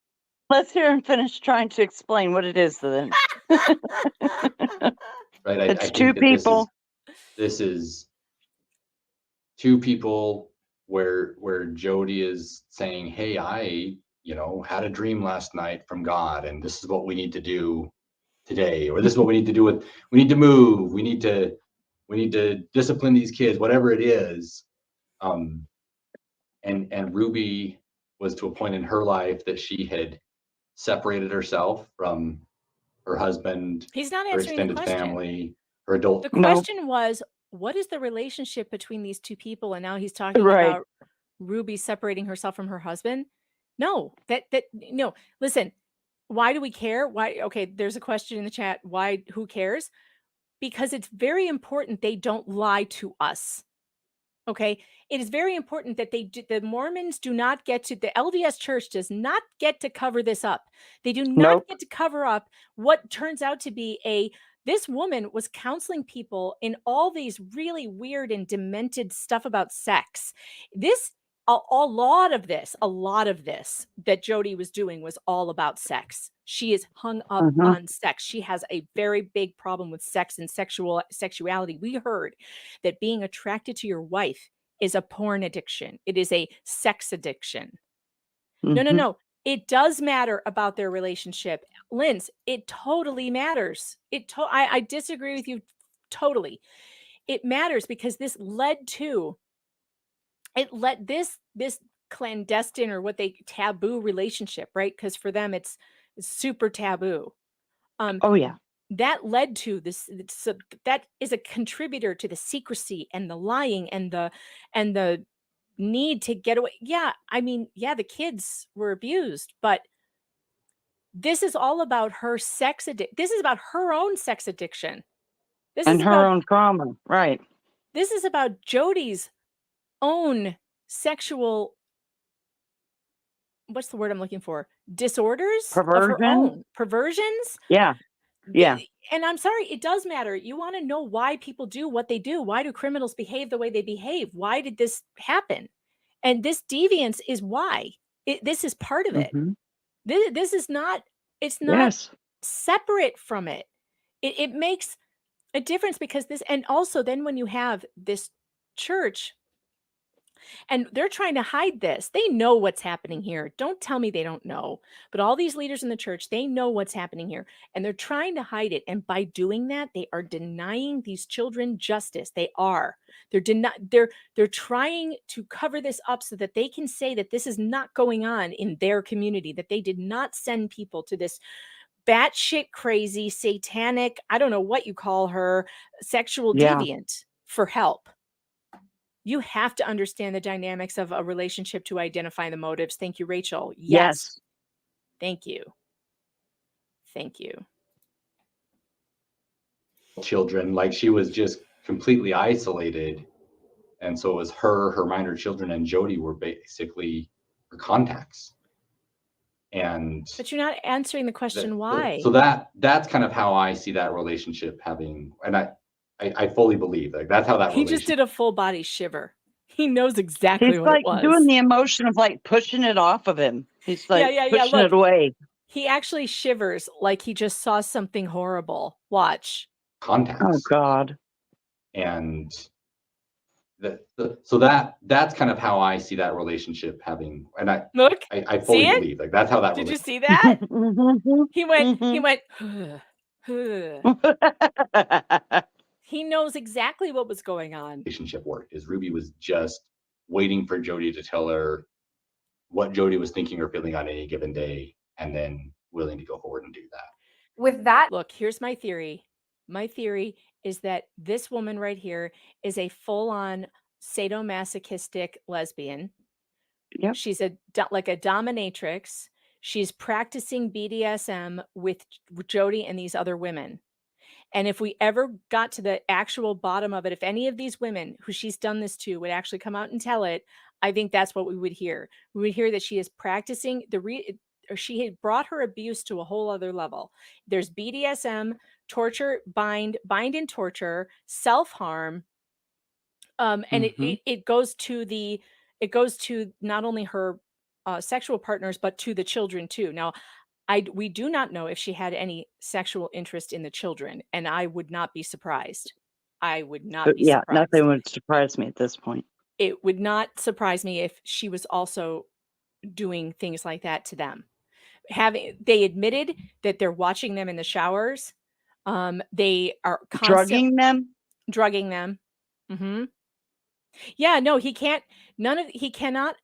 Let's hear him finish trying to explain what it is then. Right. It's two people. This is two people where Jodi is saying, hey, I had a dream last night from God, and this is what we need to do today, or this is what we need to do we need to move, we need to discipline these kids, whatever it is. And Ruby was to a point in her life that she had separated herself from her husband, He's not her answering the extended question. family, her adult. The question was, what is the relationship between these two people? And now he's talking about Ruby separating herself from her husband. No, no. Listen, why do we care? Why? Okay, there's a question in the chat. Why? Who cares? Because it's very important they don't lie to us. Okay, it is very important that the Mormons do not get to, the LDS Church does not get to cover this up. They do not get to cover up what turns out to be this woman was counseling people in all these really weird and demented stuff about sex. A lot of this that Jodi was doing was all about sex. She is hung up on sex. She has a very big problem with sex and sexuality. We heard that being attracted to your wife is a porn addiction. It is a sex addiction. No. It does matter about their relationship. Linz, it totally matters. I disagree with you totally. It matters because this led this clandestine, or what they taboo relationship, right? Because for them it's super taboo. That led to this. That is a contributor to the secrecy and the lying and the need to get away. The kids were abused, but this is all about her sex addiction. This is about her own sex addiction. This and is her about, own trauma, right? This is about Jodi's own sexual, what's the word I'm looking for? Disorders of her own. Perversions. Yeah. And I'm sorry, it does matter. You want to know why people do what they do. Why do criminals behave the way they behave? Why did this happen? And this deviance is why. This is part of it. This is not, it's not separate from it. It makes a difference because this, and also then when you have this church, and they're trying to hide this. They know what's happening here. Don't tell me they don't know. But all these leaders in the church, they know what's happening here. And they're trying to hide it. And by doing that, they are denying these children justice. They are. They're trying to cover this up so that they can say that this is not going on in their community, that they did not send people to this batshit crazy, satanic, I don't know what you call her, sexual deviant for help. You have to understand the dynamics of a relationship to identify the motives. Thank you, Rachel. Yes. Thank you. Children, like she was just completely isolated. And so it was her minor children, and Jodi were basically her contacts. But you're not answering the question why. So that's kind of how I see that relationship having, and I fully believe like that's how that he just did a full body shiver. He knows exactly what it was. He's like doing the emotion of like pushing it off of him. He's like pushing it away. He actually shivers like he just saw something horrible. Watch. Contacts. Oh God. And So that's kind of how I see that relationship having, and I fully see it? believe like that's how that Did you relationship. see that? He went, he knows exactly what was going on. Relationship worked is Ruby was just waiting for Jodi to tell her what Jodi was thinking or feeling on any given day, and then willing to go forward and do that. With that, look, here's my theory. My theory is that this woman right here is a full-on sadomasochistic lesbian. Yep. She's like a dominatrix. She's practicing BDSM with Jodi and these other women. And if we ever got to the actual bottom of it, if any of these women who she's done this to would actually come out and tell it, I think that's what we would hear. We would hear that she is practicing or she had brought her abuse to a whole other level. There's BDSM, torture, bind and torture, self-harm. And it goes to not only her sexual partners, but to the children too. Now, we do not know if she had any sexual interest in the children, and I would not be surprised. I would not be surprised. Nothing would surprise me at this point. It would not surprise me if she was also doing things like that to them. They admitted that they're watching them in the showers. They are Drugging them. Mm-hmm. Yeah, no, he cannot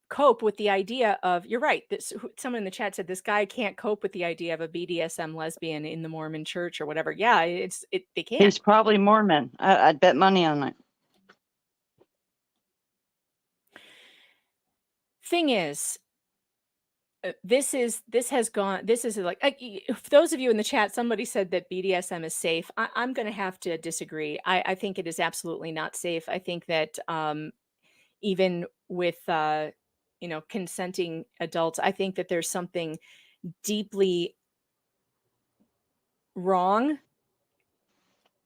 cope with the idea of, you're right. Someone in the chat said this guy can't cope with the idea of a BDSM lesbian in the Mormon church or whatever. Yeah, they can't. He's probably Mormon. I'd bet money on it. Thing is, this is like for those of you in the chat, somebody said that BDSM is safe. I'm going to have to disagree. I think it is absolutely not safe. I think that even with consenting adults, I think that there's something deeply wrong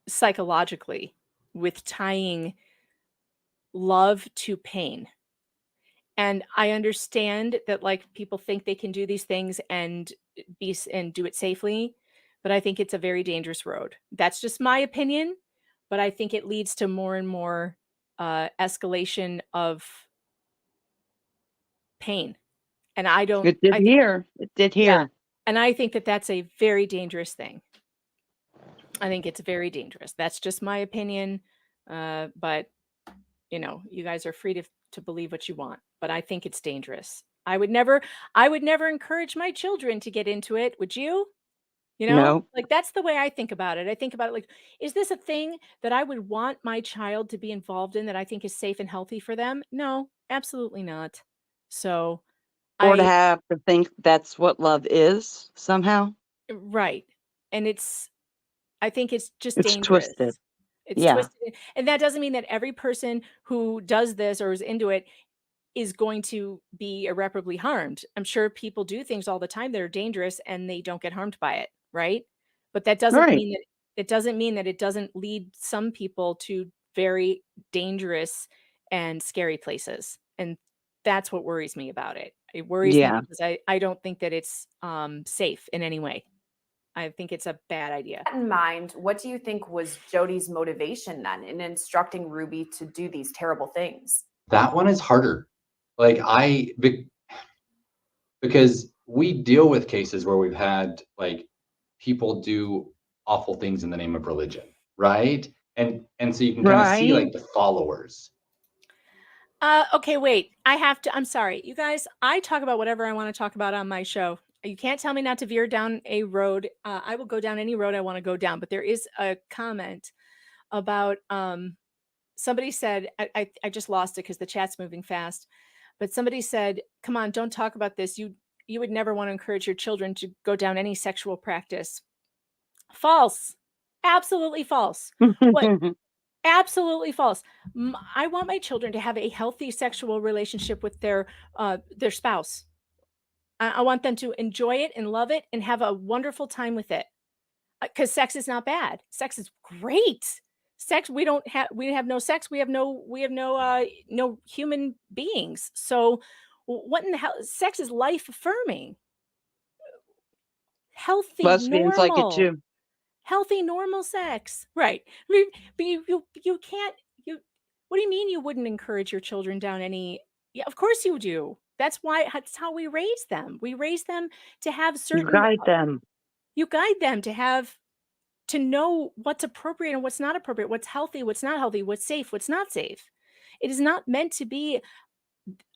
psychologically with tying love to pain. And I understand that like people think they can do these things and do it safely, but I think it's a very dangerous road. That's just my opinion, but I think it leads to more and more escalation of pain. And I don't. It did here. Yeah. And I think that that's a very dangerous thing. I think it's very dangerous. That's just my opinion. But you guys are free to believe what you want, but I think it's dangerous. I would never encourage my children to get into it. Would you? No. Like that's the way I think about it. I think about it like, is this a thing that I would want my child to be involved in that I think is safe and healthy for them? No, absolutely not. So Or to have to think that's what love is somehow. Right. And I think it's just It's dangerous. twisted. It's Yeah. twisted. And that doesn't mean that every person who does this or is into it is going to be irreparably harmed. I'm sure people do things all the time that are dangerous and they don't get harmed by it, right? But that doesn't Right. mean that it doesn't lead some people to very dangerous and scary places. And that's what worries me about it. It worries me Yeah. because I don't think that it's safe in any way. I think it's a bad idea. With that in mind, what do you think was Jodi's motivation then in instructing Ruby to do these terrible things? That one is harder. Like because we deal with cases where we've had like people do awful things in the name of religion, right? And so you can kind of see like the followers. Okay, wait. I'm sorry. You guys, I talk about whatever I want to talk about on my show. You can't tell me not to veer down a road. I will go down any road I want to go down. But there is a comment about somebody said, I just lost it because the chat's moving fast. But somebody said, come on, don't talk about this. You would never want to encourage your children to go down any sexual practice. False. Absolutely false. What? Absolutely false. I want my children to have a healthy sexual relationship with their spouse. I want them to enjoy it and love it and have a wonderful time with it. Because sex is not bad. Sex is great. Sex, we have no sex. We have no human beings. So what in the hell? Sex is life affirming. Healthy, Lesbians like it too. Healthy, normal sex. Right. But you can't, What do you mean you wouldn't encourage your children down any? Yeah, of course you do. That's how we raise them. We raise them to have You certain, guide them. you guide them to know what's appropriate and what's not appropriate, what's healthy, what's not healthy, what's safe, what's not safe. It is not meant to be,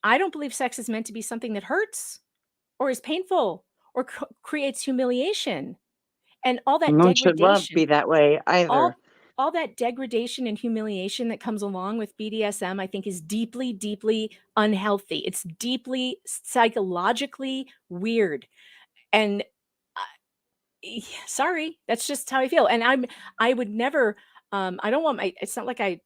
I don't believe sex is meant to be something that hurts or is painful or creates humiliation. And all that No one should love degradation, be that way either. all that degradation and humiliation that comes along with BDSM, I think is deeply, deeply unhealthy. It's deeply psychologically weird. And sorry, that's just how I feel. And I would never, I don't want it's not like I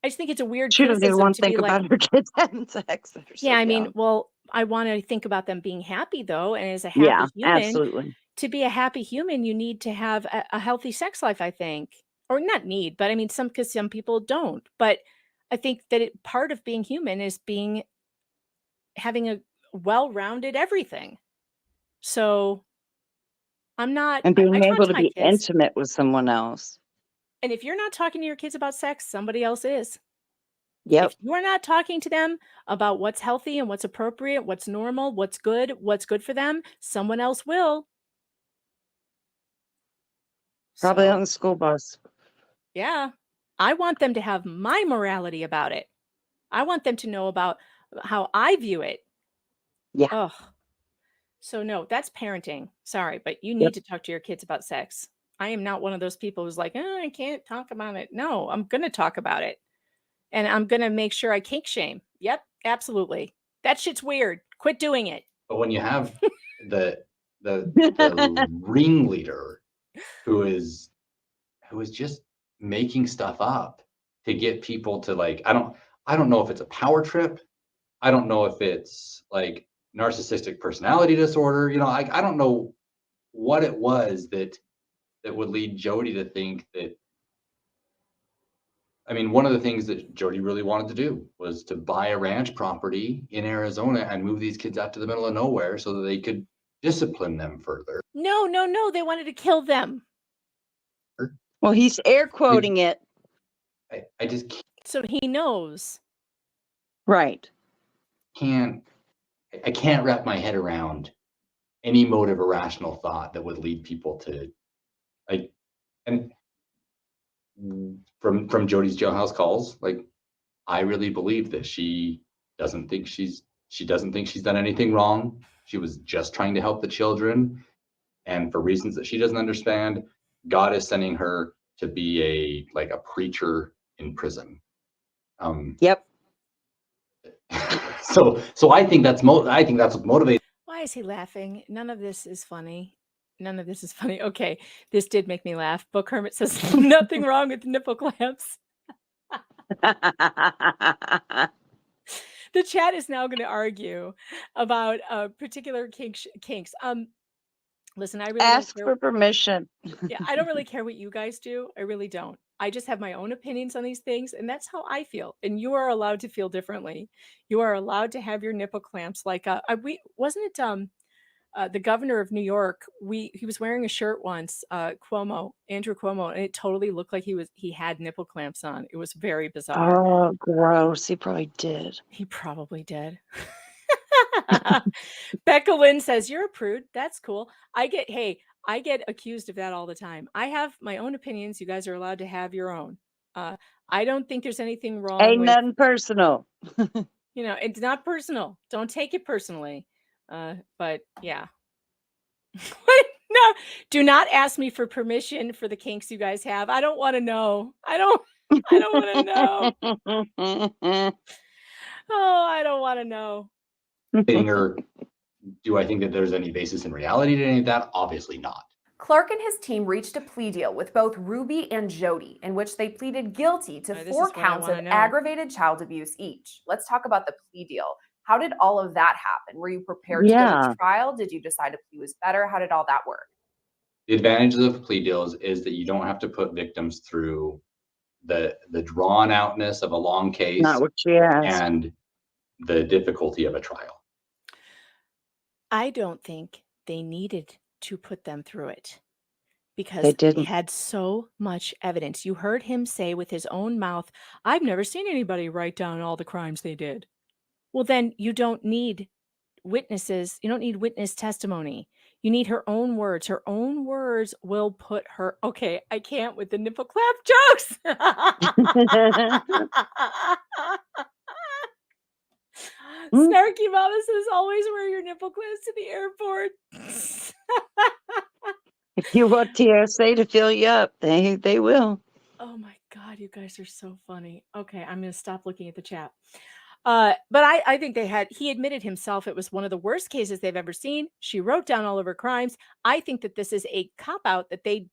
just think it's a weird She doesn't even criticism want to to be think like, about her kids having sex. They're so yeah, I mean, young. well, I want to think about them being happy though. And as a happy Yeah, human, absolutely. to be a happy human, you need to have a healthy sex life, I think. Or not need, but I mean, because some people don't. But I think that part of being human is having a well-rounded everything. So I'm not, And I being talk able to to my be kids. intimate with someone else. And if you're not talking to your kids about sex, somebody else is. Yep. If you are not talking to them about what's healthy and what's appropriate, what's normal, what's good for them, someone else will. Probably So, on the school bus. yeah. I want them to have my morality about it. I want them to know about how I view it. Yeah. Ugh. So no, that's parenting. Sorry, but you Yep. need to talk to your kids about sex. I am not one of those people who's like, I can't talk about it. No, I'm going to talk about it. And I'm going to make sure I kink shame. Yep, absolutely. That shit's weird. Quit doing it. But when you have the ringleader who is just making stuff up to get people to like, I don't know if it's a power trip. I don't know if it's like narcissistic personality disorder. You know, I don't know what it was that would lead Jodi to think that. I mean, one of the things that Jodi really wanted to do was to buy a ranch property in Arizona and move these kids out to the middle of nowhere so that they could discipline them further. No. They wanted to kill them. Well, he's air quoting it. I just can't. So he knows. Right. I can't wrap my head around any motive or rational thought that would lead people to like, and from Jodi's jailhouse calls, like I really believe that she doesn't think she's done anything wrong. She was just trying to help the children, and for reasons that she doesn't understand, God is sending her to be a preacher in prison. Yep. So I think that's what motivates. Why is he laughing? None of this is funny. Okay, this did make me laugh. Book Hermit says nothing wrong with nipple clamps. The chat is now going to argue about particular kinks. Listen, I really ask don't for permission. Yeah, I don't really care what you guys do. I really don't. I just have my own opinions on these things, and that's how I feel. And you are allowed to feel differently. You are allowed to have your nipple clamps. Like wasn't it the governor of New York? He was wearing a shirt once, Andrew Cuomo, and it totally looked like he had nipple clamps on. It was very bizarre. Oh, gross. He probably did. He probably did. Becca Lynn says, you're a prude. That's cool. I get accused of that all the time. I have my own opinions. You guys are allowed to have your own. I don't think there's anything wrong Ain't with, nothing personal. it's not personal. Don't take it personally. But yeah. No, do not ask me for permission for the kinks you guys have. I don't want to know. I don't want to know. Oh, I don't want to know. Or do I think that there's any basis in reality to any of that? Obviously not. Clark and his team reached a plea deal with both Ruby and Jodi, in which they pleaded guilty to 4 counts of aggravated child abuse each. Let's talk about the plea deal. How did all of that happen? Were you prepared to go to trial? Did you decide a plea was better? How did all that work? The advantage of plea deals is that you don't have to put victims through the drawn outness of a long case. Not what she asked. And the difficulty of a trial. I don't think they needed to put them through it. because They they had so much evidence. You heard him say with his own mouth, I've never seen anybody write down all the crimes they did. Well, then you don't need witnesses. You don't need witness testimony. You need her own words. Her own words will put her. Okay, I can't with the nipple clap jokes. Snarky Mama says, always wear your nipple clamps to the airport. If you want TSA to fill you up, they will. Oh my God, you guys are so funny. Okay, I'm going to stop looking at the chat. But I think he admitted himself it was one of the worst cases they've ever seen. She wrote down all of her crimes. I think that this is a cop-out that they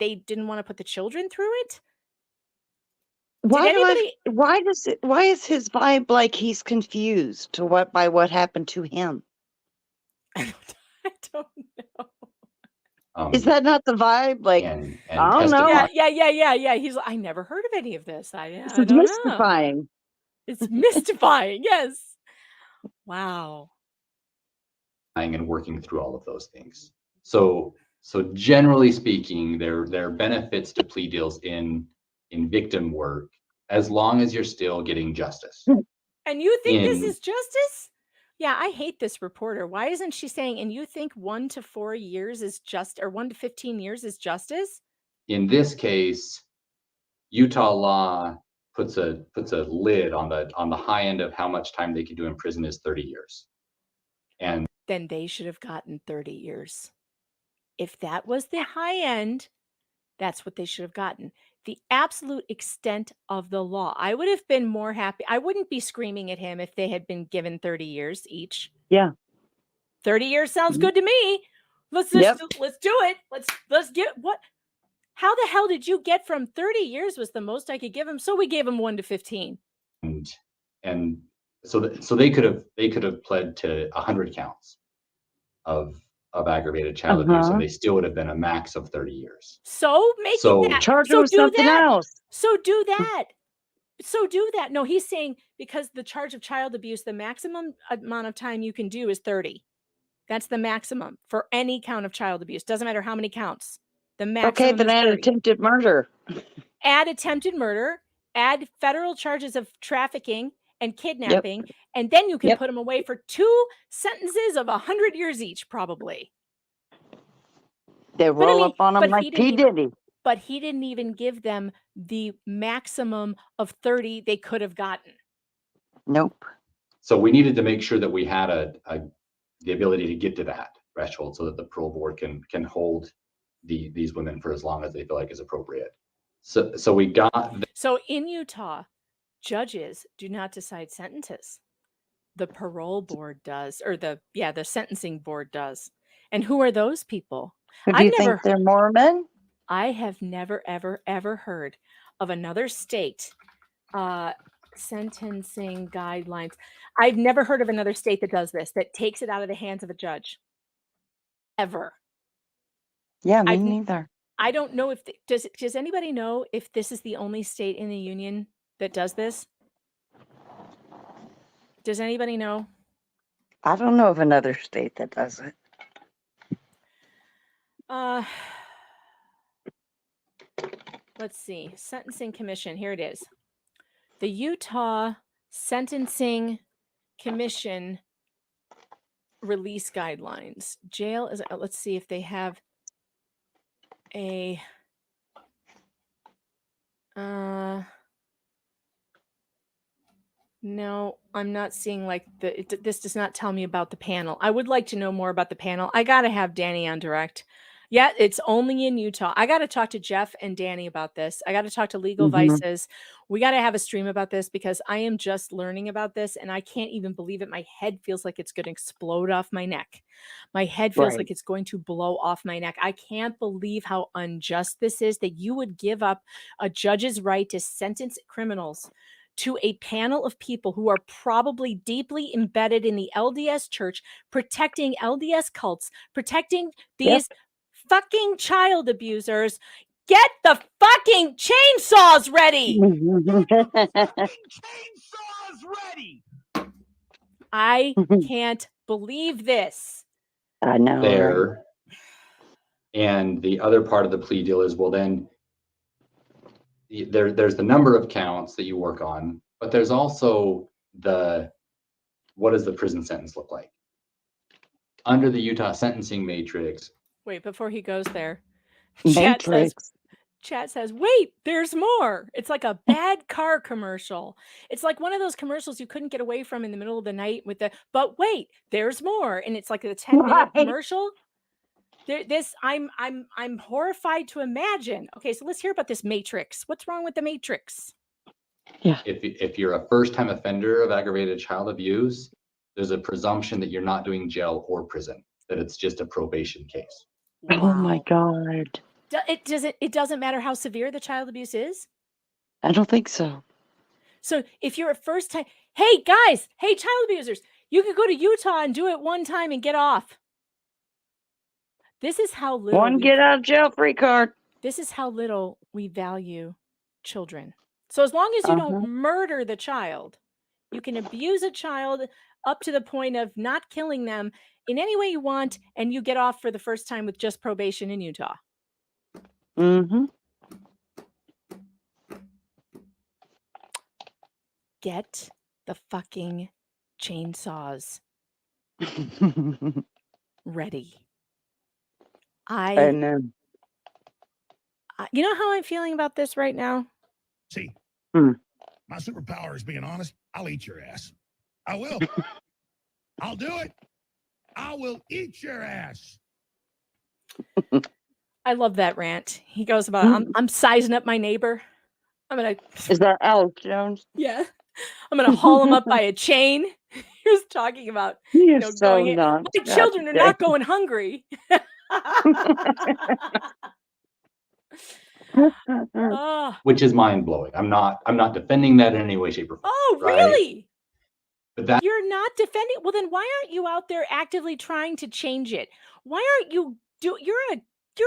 didn't want to put the children through it. Why is his vibe like he's confused by what happened to him? I don't know. Is that not the vibe? Like, and I don't know. Yeah. He's like, I never heard of any of this. I It's don't know. mystifying. It's mystifying. Yes. Wow. And working through all of those things. So generally speaking, there are benefits to plea deals in victim work as long as you're still getting justice. And you think this is justice? Yeah, I hate this reporter. Why isn't she saying, and you think 1 to 4 years is just, or 1 to 15 years is justice? In this case, Utah law puts a lid on the high end of how much time they can do in prison is 30 years. And then they should have gotten 30 years. If that was the high end, that's what they should have gotten. The absolute extent of the law. I would have been more happy. I wouldn't be screaming at him if they had been given 30 years each. Yeah. 30 years sounds good to me. Let's do it. Let's get what? How the hell did you get from 30 years was the most I could give him? So we gave him 1 to 15. And so they could have pled to 100 counts of aggravated child abuse, and they still would have been a max of 30 years. So charge him with something else. So do that. No, he's saying because the charge of child abuse, the maximum amount of time you can do is 30. That's the maximum for any count of child abuse. Doesn't matter how many counts. The maximum. Okay, then add attempted murder. Add attempted murder. Add federal charges of trafficking and kidnapping, and then you can put them away for 2 sentences of 100 years each, probably. They roll up on him like P. Diddy. But he didn't even give them the maximum of 30 they could have gotten. Nope. So we needed to make sure that we had the ability to get to that threshold so that the parole board can hold these women for as long as they feel like is appropriate. So we got. So in Utah, judges do not decide sentences. The parole board does, or the sentencing board does. And who are those people? Do you think they're Mormon? I have never, ever, ever heard of another state sentencing guidelines. I've never heard of another state that does this, that takes it out of the hands of a judge. Ever. Yeah, me neither. I don't know if does anybody know if this is the only state in the union that does this? Does anybody know? I don't know of another state that does it. Let's see. Sentencing Commission. Here it is. The Utah Sentencing Commission release guidelines. Jail is. Let's see if they have a. No, I'm not seeing like this does not tell me about the panel. I would like to know more about the panel. I got to have Danny on direct. Yeah, it's only in Utah. I got to talk to Jeff and Danny about this. I got to talk to Legal Vices. We got to have a stream about this because I am just learning about this and I can't even believe it. My head feels like it's going to explode off my neck. My head feels like it's going to blow off my neck. I can't believe how unjust this is, that you would give up a judge's right to sentence criminals to a panel of people who are probably deeply embedded in the LDS church, protecting LDS cults, protecting these fucking child abusers. Get the fucking chainsaws ready. Chainsaws ready. I can't believe this. I know. And the other part of the plea deal is, well, then there's the number of counts that you work on, but there's also what does the prison sentence look like? Under the Utah sentencing matrix. Wait, before he goes there, Matrix. Chat says, wait, there's more. It's like a bad car commercial. It's like one of those commercials you couldn't get away from in the middle of the night with but wait, there's more. And it's like a 10-minute commercial. I'm horrified to imagine. Okay, so let's hear about this Matrix. What's wrong with the Matrix? Yeah. If you're a first-time offender of aggravated child abuse, there's a presumption that you're not doing jail or prison, that it's just a probation case. Oh my God. It doesn't matter how severe the child abuse is? I don't think so. So if you're a first time, hey guys, hey child abusers, you could go to Utah and do it one time and get off. This is how little One get out of jail free card. This is how little we value children. So as long as you don't murder the child, you can abuse a child up to the point of not killing them in any way you want, and you get off for the first time with just probation in Utah. Mm-hmm. Get the fucking chainsaws ready. I know. You know how I'm feeling about this right now? See, my superpower is being honest. I'll eat your ass. I will. I'll do it. I will eat your ass. I love that rant. He goes about, I'm sizing up my neighbor. Is that Alex Jones? Yeah. I'm gonna haul him up by a chain. He was talking about so my children are not going hungry. Which is mind-blowing. I'm not defending that in any way, shape, or form. Oh, right? really? But you're not defending. Well, then why aren't you out there actively trying to change it? Why aren't you you're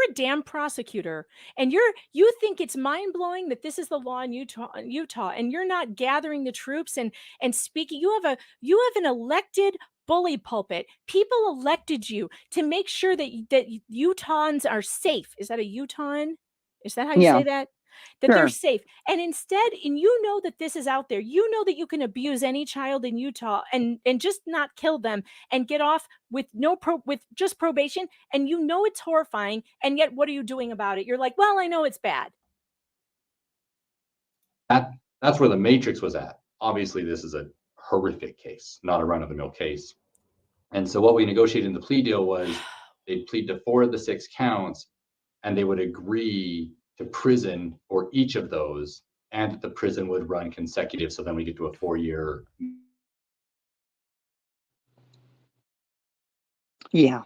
a damn prosecutor, and you think it's mind-blowing that this is the law in Utah, and you're not gathering the troops and speaking. You have an elected bully pulpit. People elected you to make sure that Utahns are safe. Is that a Utahn? Is that how you say that? That they're safe. And instead, and you know that this is out there. You know that you can abuse any child in Utah and just not kill them and get off with with just probation. And you know it's horrifying. And yet, what are you doing about it? You're like, well, I know it's bad. That's where the Matrix was at. Obviously, this is a horrific case, not a run-of-the-mill case. And so what we negotiated in the plea deal was they'd plead to 4 of the 6 counts, and they would agree to prison for each of those, and that the prison would run consecutive. So then we get to a 4-year. Yeah.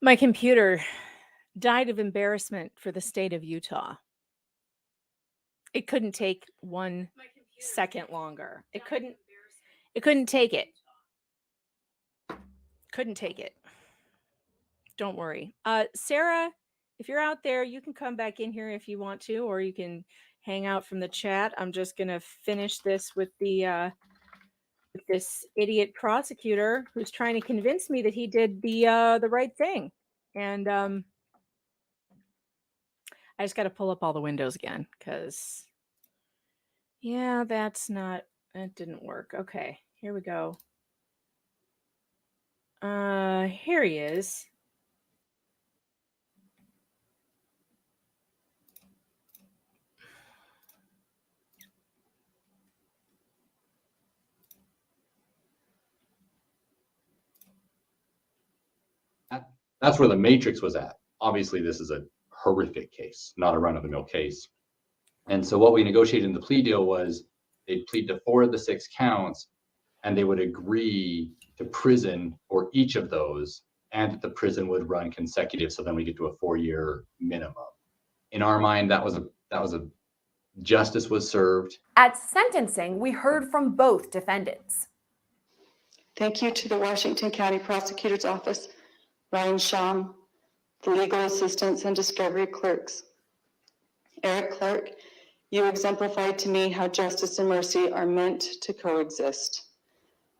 My computer died of embarrassment for the state of Utah. It couldn't take 1 second longer. It couldn't take it. Couldn't take it. Don't worry. Sarah, if you're out there, you can come back in here if you want to, or you can hang out from the chat. I'm just going to finish this with the with this idiot prosecutor who's trying to convince me that he did the right thing. And I just got to pull up all the windows again because yeah, that didn't work. Okay, here we go. Here he is. That's where the matrix was at. Obviously, this is a horrific case, not a run-of-the-mill case. And so what we negotiated in the plea deal was they'd plead to 4 of the 6 counts, and they would agree to prison for each of those, and that the prison would run consecutive. So then we get to a 4-year minimum. In our mind, that was a justice was served. At sentencing, we heard from both defendants. Thank you to the Washington County Prosecutor's Office, Ryan Sham, the legal assistants and discovery clerks. Eric Clark, you exemplified to me how justice and mercy are meant to coexist.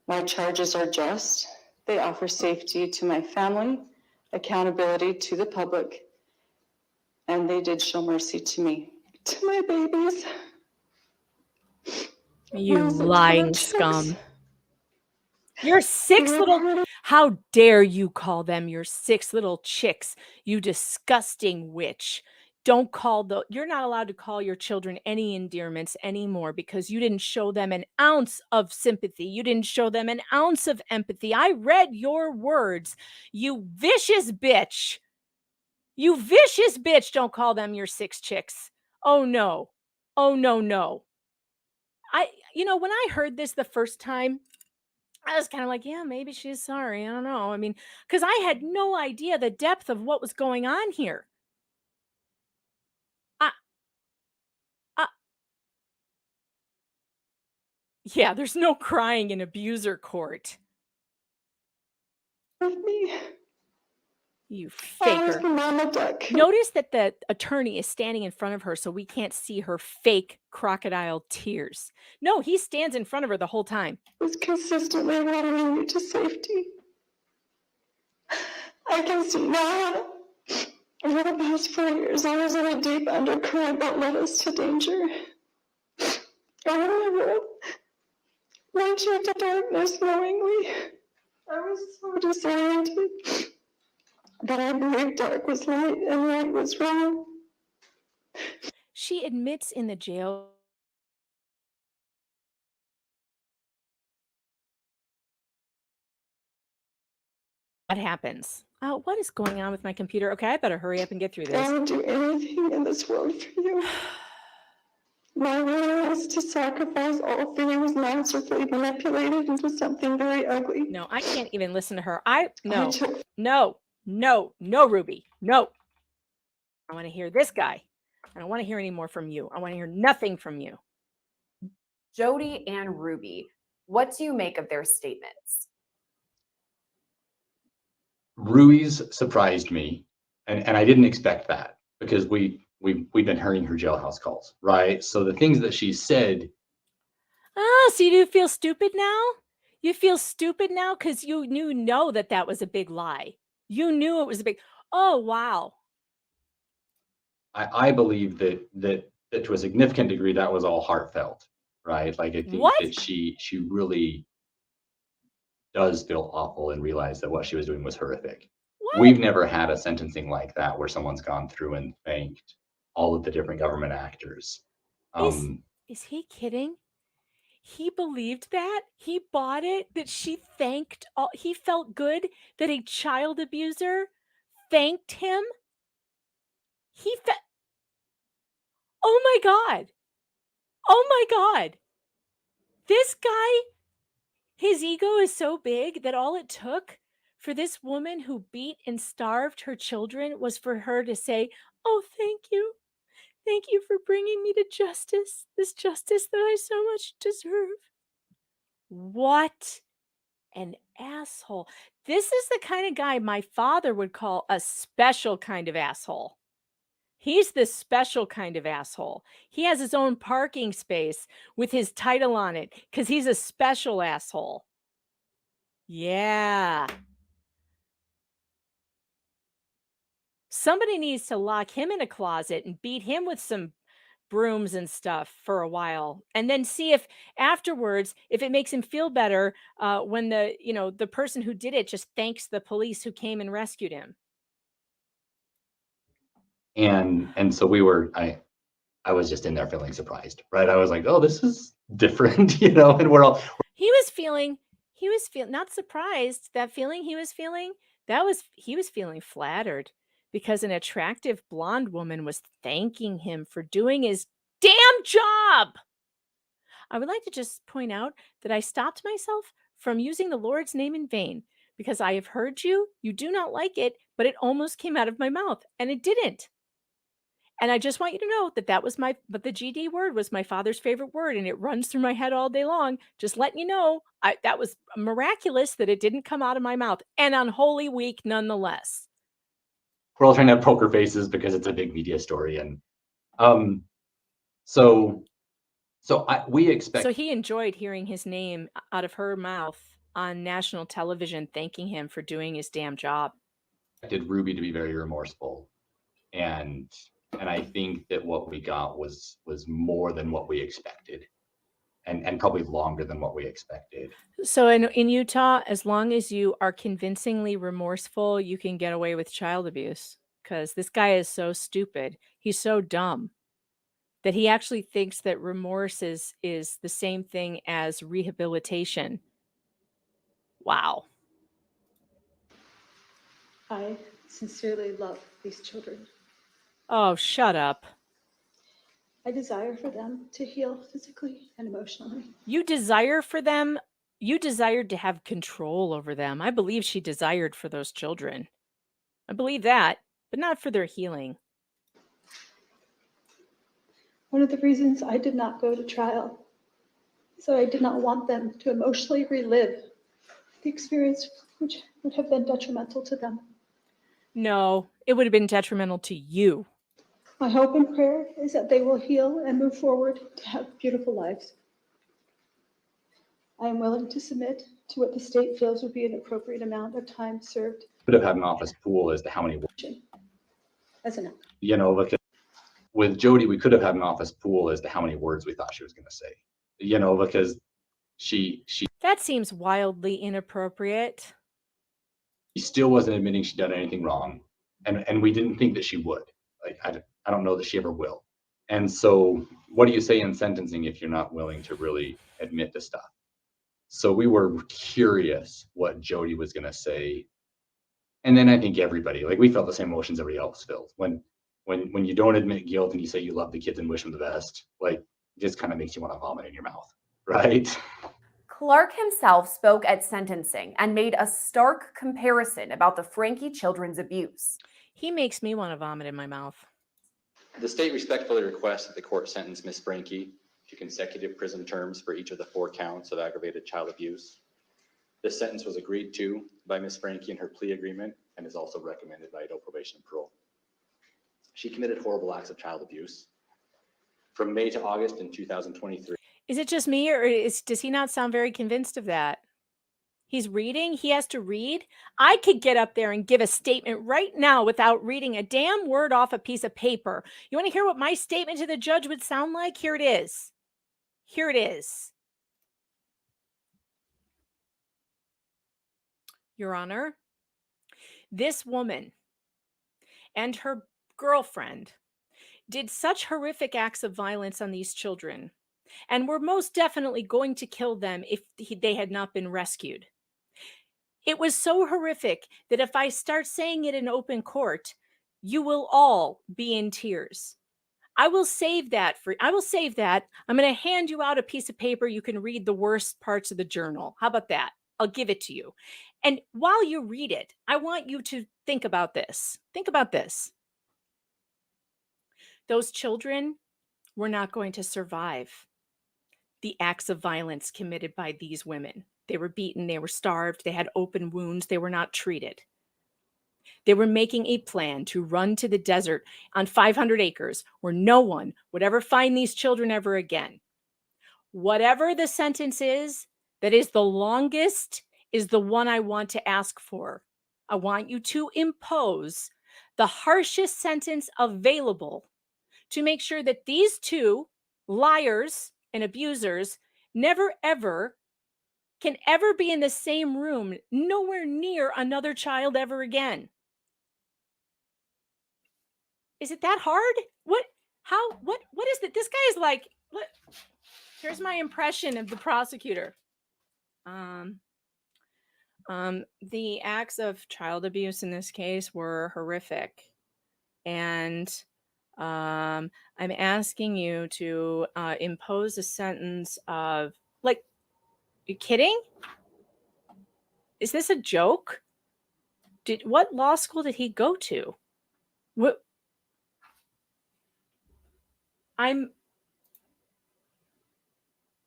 My charges are just. They offer safety to my family, accountability to the public, and they did show mercy to me, to my babies. You lying scum. Your 6 little, how dare you call them your 6 little chicks, you disgusting witch. Don't call you're not allowed to call your children any endearments anymore because you didn't show them an ounce of sympathy. You didn't show them an ounce of empathy. I read your words, you vicious bitch. You vicious bitch. Don't call them your 6 chicks. Oh no. Oh no, no. When I heard this the first time, I was kind of like, yeah, maybe she's sorry. I don't know. I mean, because I had no idea the depth of what was going on here. Yeah, there's no crying in abuser court. Me. You faker. Notice that the attorney is standing in front of her so we can't see her fake crocodile tears. No, he stands in front of her the whole time. Was consistently leading you to safety. I can see now. Over the past 4 years, I was in a deep undercurrent that led us to danger. I went into darkness knowingly. I was so disoriented that I believed dark was light and light was wrong. She admits in the jail. What happens? What is going on with my computer? Okay, I better hurry up and get through this. I would do anything in this world for you. My willingness to sacrifice all feelings masterfully manipulated into something very ugly. No, I can't even listen to her. No, Ruby. No. I want to hear this guy. I don't want to hear any more from you. I want to hear nothing from you. Jodi and Ruby, what do you make of their statements? Ruby's surprised me, and I didn't expect that because we've been hearing her jailhouse calls, right? So the things that she said. Oh, so you feel stupid now? You feel stupid now because you know that was a big lie. You knew it was a big. Oh wow. I believe that to a significant degree that was all heartfelt, right? Like I think that she really does feel awful and realize that what she was doing was horrific. What? We've never had a sentencing like that where someone's gone through and thanked all of the different government actors. Is he kidding? He believed that? He bought it? That she thanked all? He felt good that a child abuser thanked him? Oh my God. Oh my God. This guy, his ego is so big that all it took for this woman who beat and starved her children was for her to say, "Oh, thank you. Thank you for bringing me to justice, this justice that I so much deserve." What an asshole. This is the kind of guy my father would call a special kind of asshole. He's the special kind of asshole. He has his own parking space with his title on it because he's a special asshole. Yeah. Somebody needs to lock him in a closet and beat him with some brooms and stuff for a while, and then see if afterwards, if it makes him feel better, when the person who did it just thanks the police who came and rescued him. And so I was just in there feeling surprised, right? I was like, oh, this is different, and He was feeling not surprised. That feeling he was feeling, he was feeling flattered because an attractive blonde woman was thanking him for doing his damn job. I would like to just point out that I stopped myself from using the Lord's name in vain because I have heard you do not like it, but it almost came out of my mouth and it didn't. And I just want you to know that but the GD word was my father's favorite word, and it runs through my head all day long. Just letting you know, that was miraculous that it didn't come out of my mouth, and on Holy Week nonetheless. we're all trying to have poker faces because it's a big media story. And we expect. So he enjoyed hearing his name out of her mouth on national television, thanking him for doing his damn job. Expected Ruby to be very remorseful, and I think that what we got was more than what we expected, and probably longer than what we expected. So in Utah, as long as you are convincingly remorseful, you can get away with child abuse, because this guy is so stupid. He's so dumb that he actually thinks that remorse is the same thing as rehabilitation. Wow. I sincerely love these children. Oh, shut up. I desire for them to heal physically and emotionally. You desire for them? You desired to have control over them. I believe she desired for those children. I believe that, but not for their healing. One of the reasons I did not go to trial is that I did not want them to emotionally relive the experience, which would have been detrimental to them. No, it would have been detrimental to you. My hope and prayer is that they will heal and move forward to have beautiful lives. I am willing to submit to what the state feels would be an appropriate amount of time served. Could have had an office pool as to how many. As an Because with Jodi, we could have had an office pool as to how many words we thought she was going to say. Because she. That seems wildly inappropriate. She still wasn't admitting she'd done anything wrong, and we didn't think that she would. Like I don't know that she ever will. And so, what do you say in sentencing if you're not willing to really admit to stuff? So we were curious what Jodi was going to say, and then I think everybody, we felt the same emotions everybody else felt when you don't admit guilt and you say you love the kids and wish them the best. It just kind of makes you want to vomit in your mouth, right? Clark himself spoke at sentencing and made a stark comparison about the Frankie children's abuse. He makes me want to vomit in my mouth. The state respectfully requests that the court sentence Ms. Franke to consecutive prison terms for each of the 4 counts of aggravated child abuse. This sentence was agreed to by Ms. Franke in her plea agreement and is also recommended by adult probation and parole. She committed horrible acts of child abuse from May to August in 2023. Is it just me, or does he not sound very convinced of that? He's reading. He has to read. I could get up there and give a statement right now without reading a damn word off a piece of paper. You want to hear what my statement to the judge would sound like? Here it is. Here it is. Your Honor, this woman and her girlfriend did such horrific acts of violence on these children and were most definitely going to kill them if they had not been rescued. It was so horrific that if I start saying it in open court, you will all be in tears. I will save that. I'm going to hand you out a piece of paper. You can read the worst parts of the journal. How about that? I'll give it to you. And while you read it, I want you to think about this. Think about this. Those children were not going to survive the acts of violence committed by these women. They were beaten, they were starved, they had open wounds, they were not treated. They were making a plan to run to the desert on 500 acres where no one would ever find these children ever again. Whatever the sentence is that is the longest is the one I want to ask for. I want you to impose the harshest sentence available to make sure that these two liars and abusers never ever can ever be in the same room, nowhere near another child ever again. Is it that hard? What is it? This guy is like, look, here's my impression of the prosecutor. The acts of child abuse in this case were horrific. And I'm asking you to impose a sentence of, like, are you kidding? Is this a joke? What law school did he go to? What?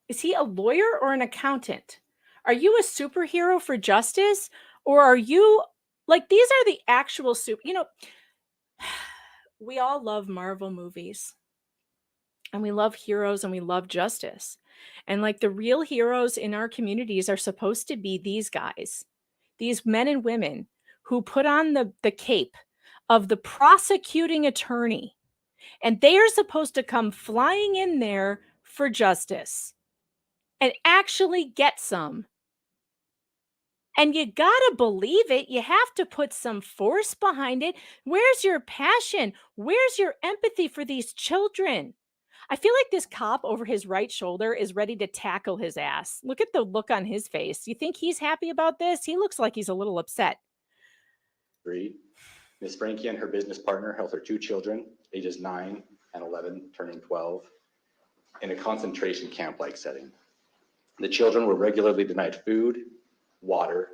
Is he a lawyer or an accountant? Are you a superhero for justice? Or are you, like, these are the actual we all love Marvel movies. And we love heroes and we love justice. And like the real heroes in our communities are supposed to be these guys, these men and women who put on the cape of the prosecuting attorney. And they are supposed to come flying in there for justice and actually get some. And you gotta believe it. You have to put some force behind it. Where's your passion? Where's your empathy for these children? I feel like this cop over his right shoulder is ready to tackle his ass. Look at the look on his face. You think he's happy about this? He looks like he's a little upset. Ms. Franke and her business partner held her 2 children, ages 9 and 11, turning 12, in a concentration camp-like setting. The children were regularly denied food, water,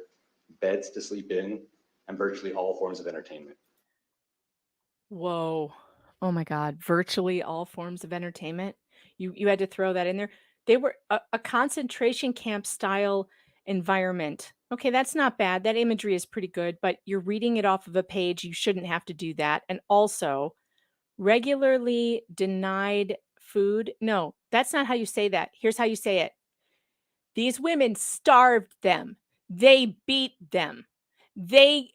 beds to sleep in, and virtually all forms of entertainment. Whoa. Oh my God. Virtually all forms of entertainment. You had to throw that in there. They were a concentration camp style environment. Okay, that's not bad. That imagery is pretty good, but you're reading it off of a page. You shouldn't have to do that. And also, regularly denied food. No, that's not how you say that. Here's how you say it. These women starved them. They beat them. They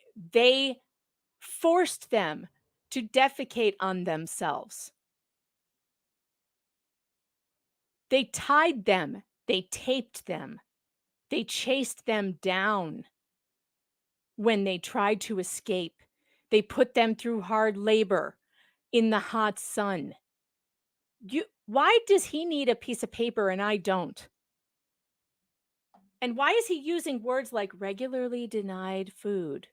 forced them to defecate on themselves. They tied them. They taped them. They chased them down when they tried to escape. They put them through hard labor in the hot sun. Why does he need a piece of paper and I don't? And why is he using words like regularly denied food?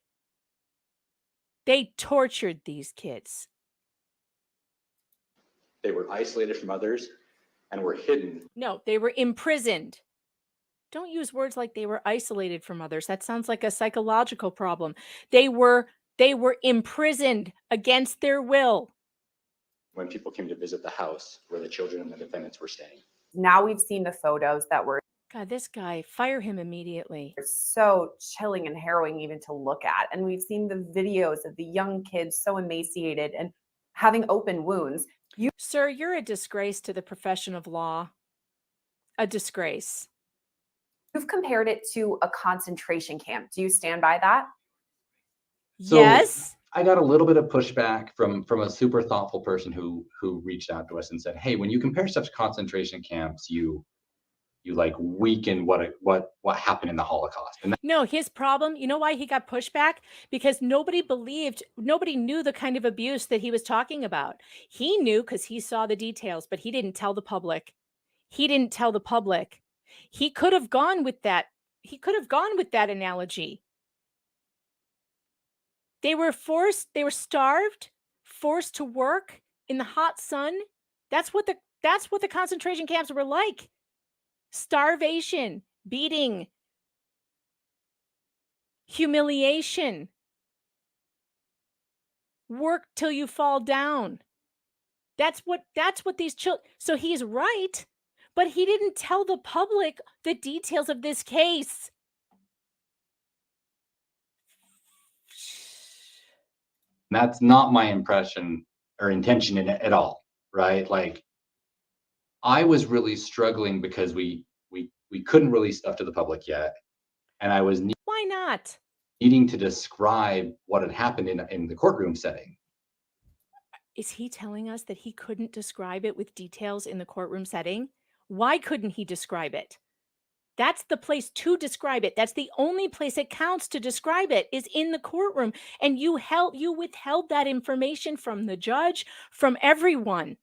They tortured these kids. They were isolated from others and were hidden. No, they were imprisoned. Don't use words like they were isolated from others. That sounds like a psychological problem. They were imprisoned against their will. When people came to visit the house where the children and the defendants were staying. Now we've seen the photos that were God, this guy, fire him immediately. so chilling and harrowing even to look at. And we've seen the videos of the young kids so emaciated and having open wounds. Sir, you're a disgrace to the profession of law. A disgrace. You've compared it to a concentration camp. Do you stand by that? So Yes. I got a little bit of pushback from a super thoughtful person who reached out to us and said, hey, when you compare stuff to concentration camps, you like weaken what happened in the Holocaust. And No, his problem, you know why he got pushback? Because nobody knew the kind of abuse that he was talking about. He knew because he saw the details, but he didn't tell the public. He didn't tell the public. He could have gone with that. He could have gone with that analogy. They were starved, forced to work in the hot sun. That's what the concentration camps were like. Starvation, beating, humiliation, work till you fall down. That's what these children. So he's right, but he didn't tell the public the details of this case. That's not my impression or intention in it at all, right? Like, I was really struggling because we couldn't release stuff to the public yet, and I was Why not? needing to describe what had happened in the courtroom setting. Is he telling us that he couldn't describe it with details in the courtroom setting? Why couldn't he describe it? That's the place to describe it. That's the only place it counts to describe it, is in the courtroom. And you withheld that information from the judge, from everyone.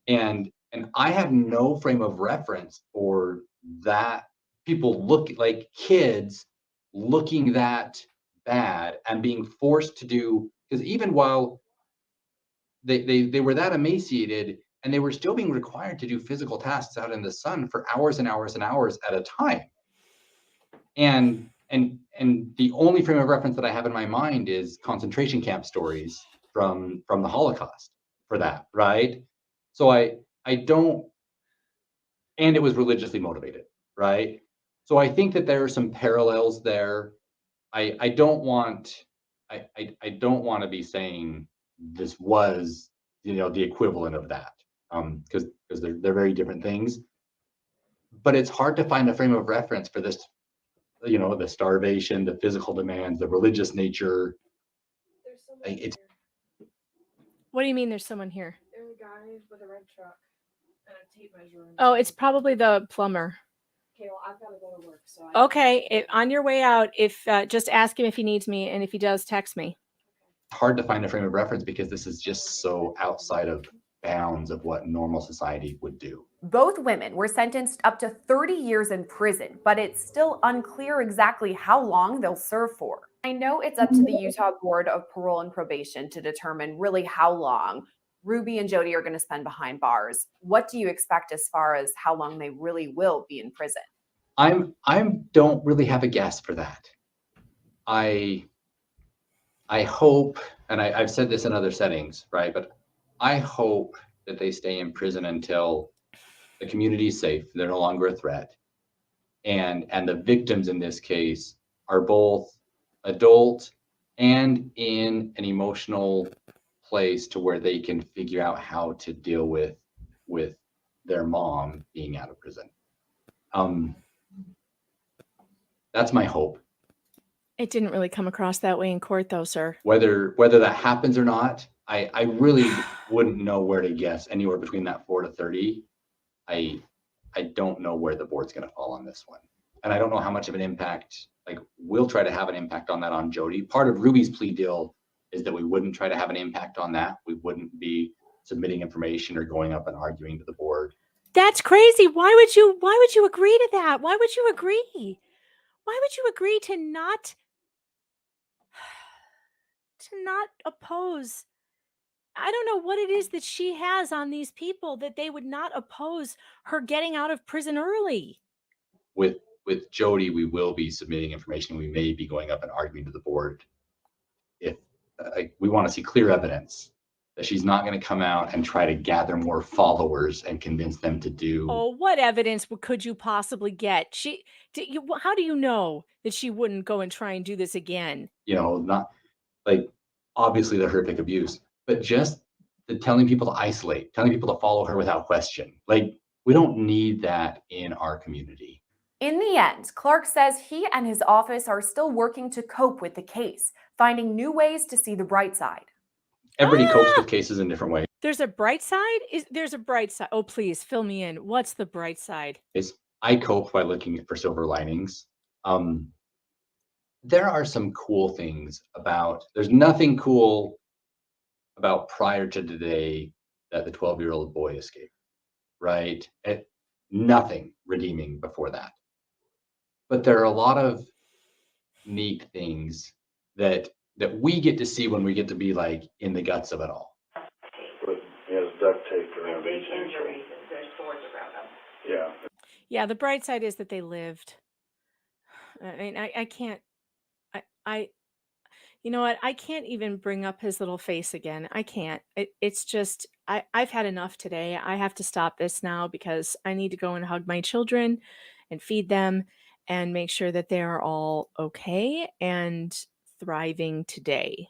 And I have no frame of reference for that. People look like kids looking that bad and being forced to do, because even while they were that emaciated, and they were still being required to do physical tasks out in the sun for hours and hours and hours at a time. And the only frame of reference that I have in my mind is concentration camp stories from the Holocaust for that, right? So I don't, and it was religiously motivated, right? So I think that there are some parallels there. I don't want to be saying this was, the equivalent of that, because they're very different things. But it's hard to find a frame of reference for this, the starvation, the physical demands, the religious nature. What do you mean there's someone here? There's a guy with a red truck and a tape measure. Oh, it's probably the plumber. Okay, well, I've got to go to work. So Okay, on your way out, if just ask him if he needs me, and if he does, text me. Hard to find a frame of reference because this is just so outside of bounds of what normal society would do. Both women were sentenced up to 30 years in prison, but it's still unclear exactly how long they'll serve for. I know it's up to the Utah Board of Parole and Probation to determine really how long Ruby and Jodi are going to spend behind bars. What do you expect as far as how long they really will be in prison? I don't really have a guess for that. I hope, and I've said this in other settings, right? But I hope that they stay in prison until the community is safe, they're no longer a threat, and the victims in this case are both adult and in an emotional place to where they can figure out how to deal with their mom being out of prison. That's my hope. It didn't really come across that way in court, though, sir. Whether that happens or not, I really wouldn't know where to guess. Anywhere between that 4 to 30. I don't know where the board's going to fall on this one, and I don't know how much of an impact. Like, we'll try to have an impact on that on Jodi. Part of Ruby's plea deal is that we wouldn't try to have an impact on that. We wouldn't be submitting information or going up and arguing to the board. That's crazy. Why would you agree to that? Why would you agree? Why would you agree to not oppose? I don't know what it is that she has on these people that they would not oppose her getting out of prison early. With Jodi, we will be submitting information. We may be going up and arguing to the board if we want to see clear evidence that she's not going to come out and try to gather more followers and convince them to do. Oh, what evidence could you possibly get? How do you know that she wouldn't go and try and do this again? Not like obviously the horrific abuse, but just telling people to isolate, telling people to follow her without question. Like, we don't need that in our community. In the end, Clark says he and his office are still working to cope with the case, finding new ways to see the bright side. Everybody copes with cases in different ways. There's a bright side? There's a bright side? Oh, please fill me in. What's the bright side? I cope by looking for silver linings. There are some cool things there's nothing cool about prior to today that the 12-year-old boy escaped, right? Nothing redeeming before that. But there are a lot of neat things that we get to see when we get to be like in the guts of it all. But he has duct tape around each ankle. There's swords around them. Yeah. Yeah, the bright side is that they lived. I mean, I can't. you know what? I can't even bring up his little face again. I can't. It's just, I've had enough today. I have to stop this now because I need to go and hug my children and feed them and make sure that they are all okay and thriving today.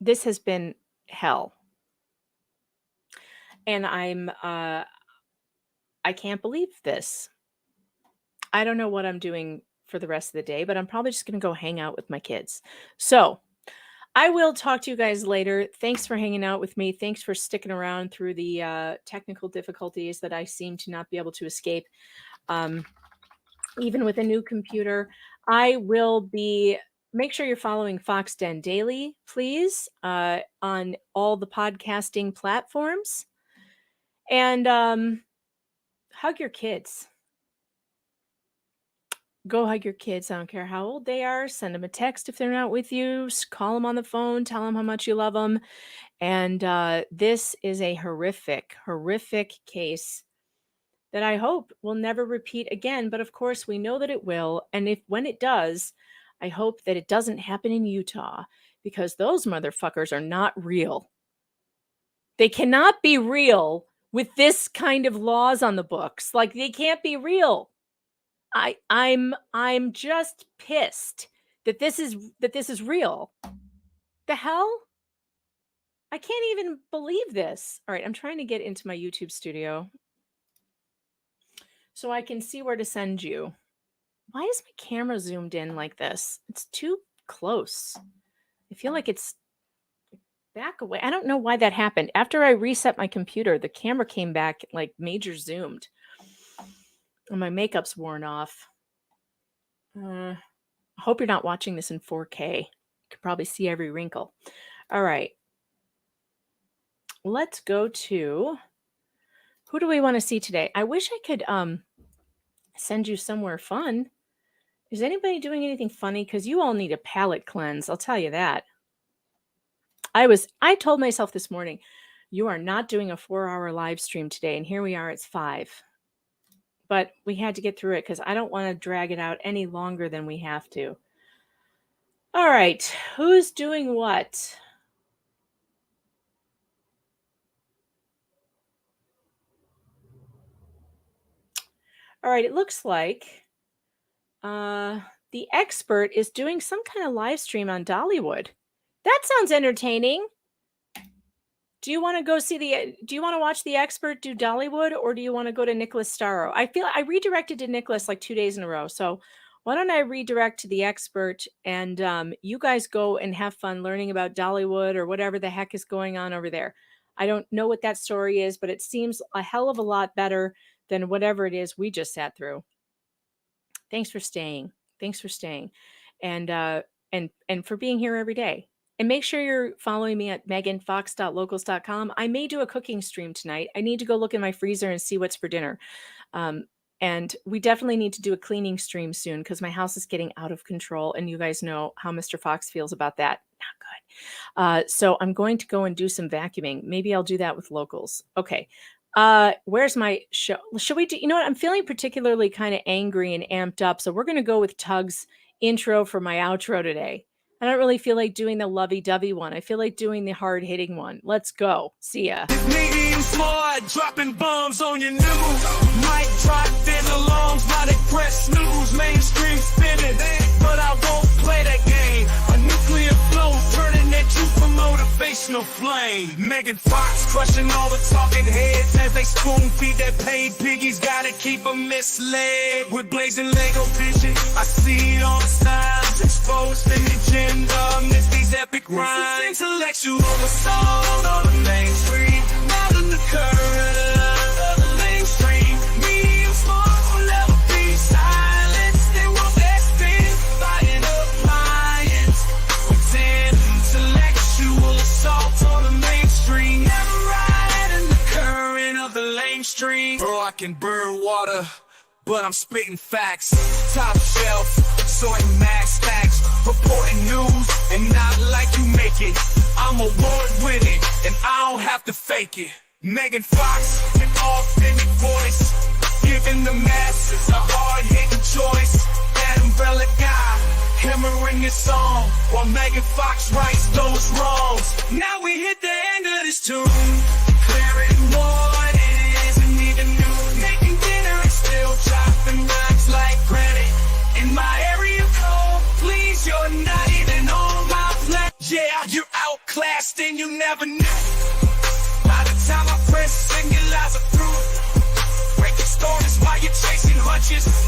This has been hell. And I can't believe this. I don't know what I'm doing for the rest of the day, but I'm probably just going to go hang out with my kids. So I will talk to you guys later. Thanks for hanging out with me. Thanks for sticking around through the technical difficulties that I seem to not be able to escape. Even with a new computer, I will be, make sure you're following Fox Den Daily, please, on all the podcasting platforms. And hug your kids. Go hug your kids. I don't care how old they are. Send them a text if they're not with you. Call them on the phone. Tell them how much you love them. And this is a horrific, horrific case that I hope will never repeat again. But of course, we know that it will. And when it does, I hope that it doesn't happen in Utah, because those motherfuckers are not real. They cannot be real with this kind of laws on the books. Like, they can't be real. I'm just pissed that this is real. The hell? I can't even believe this. All right, I'm trying to get into my YouTube studio so I can see where to send you. Why is my camera zoomed in like this? It's too close. I feel like it's back away. I don't know why that happened. After I reset my computer, the camera came back like major zoomed. And my makeup's worn off. I hope you're not watching this in 4K. You can probably see every wrinkle. All right. Let's go to, who do we want to see today? I wish I could send you somewhere fun. Is anybody doing anything funny? Because you all need a palate cleanse. I'll tell you that. I told myself this morning, you are not doing a 4-hour live stream today. And here we are, it's 5. But we had to get through it because I don't want to drag it out any longer than we have to. All right, who's doing what? All right, it looks like the expert is doing some kind of live stream on Dollywood. That sounds entertaining. Do you want to go see do you want to watch the expert do Dollywood, or do you want to go to Nicholas Starro? I feel I redirected to Nicholas like 2 days in a row. So why don't I redirect to the expert, and you guys go and have fun learning about Dollywood or whatever the heck is going on over there. I don't know what that story is, but it seems a hell of a lot better than whatever it is we just sat through. Thanks for staying. Thanks for staying. And for being here every day. And make sure you're following me at meganfox.locals.com. I may do a cooking stream tonight. I need to go look in my freezer and see what's for dinner. And we definitely need to do a cleaning stream soon because my house is getting out of control. And you guys know how Mr. Fox feels about that. Not good. So I'm going to go and do some vacuuming. Maybe I'll do that with locals. Okay. Where's my show? Should we do, you know what? I'm feeling particularly kind of angry and amped up. So we're going to go with Tug's intro for my outro today. I don't really feel like doing the lovey-dovey one. I feel like doing the hard-hitting one. Let's go. See ya. Medium smart, dropping bombs on your news. Might drop in alarms, not press snooze. Mainstream spinning, but I won't play that game. A nuclear flow, turning at you for motivational flame. Megan Fox crushing all the talking heads as they spoon feed that paid piggies. Gotta keep them misled with blazing Lego vision. I see all the signs exposed in the gym. Miss these epic rhymes. Intellectual assault on the mainstream. Not in the current of the mainstream. Medium smart will never be silenced. They won't extend, fighting up lions. Pretend intellectual assault on the mainstream. Never ride in the current of the mainstream. Bro, I can burn water, but I'm spitting facts. Top shelf, sorting max facts. Reporting news and not like you make it. I'm award-winning and I don't have to fake it. Megan Fox, an authentic voice. giving the masses a hard-hitting choice. That umbrella guy, hammering his song, while Megan Fox rights those wrongs. Now we hit the end of this tune, declaring what it isn't even new. Making dinner and still chopping rhymes like granite. In my area code, please, you're not even on my plan. Yeah, you're outclassed and you never knew. By the time I press sing your lies are through, breaking stories while you're chasing hunches.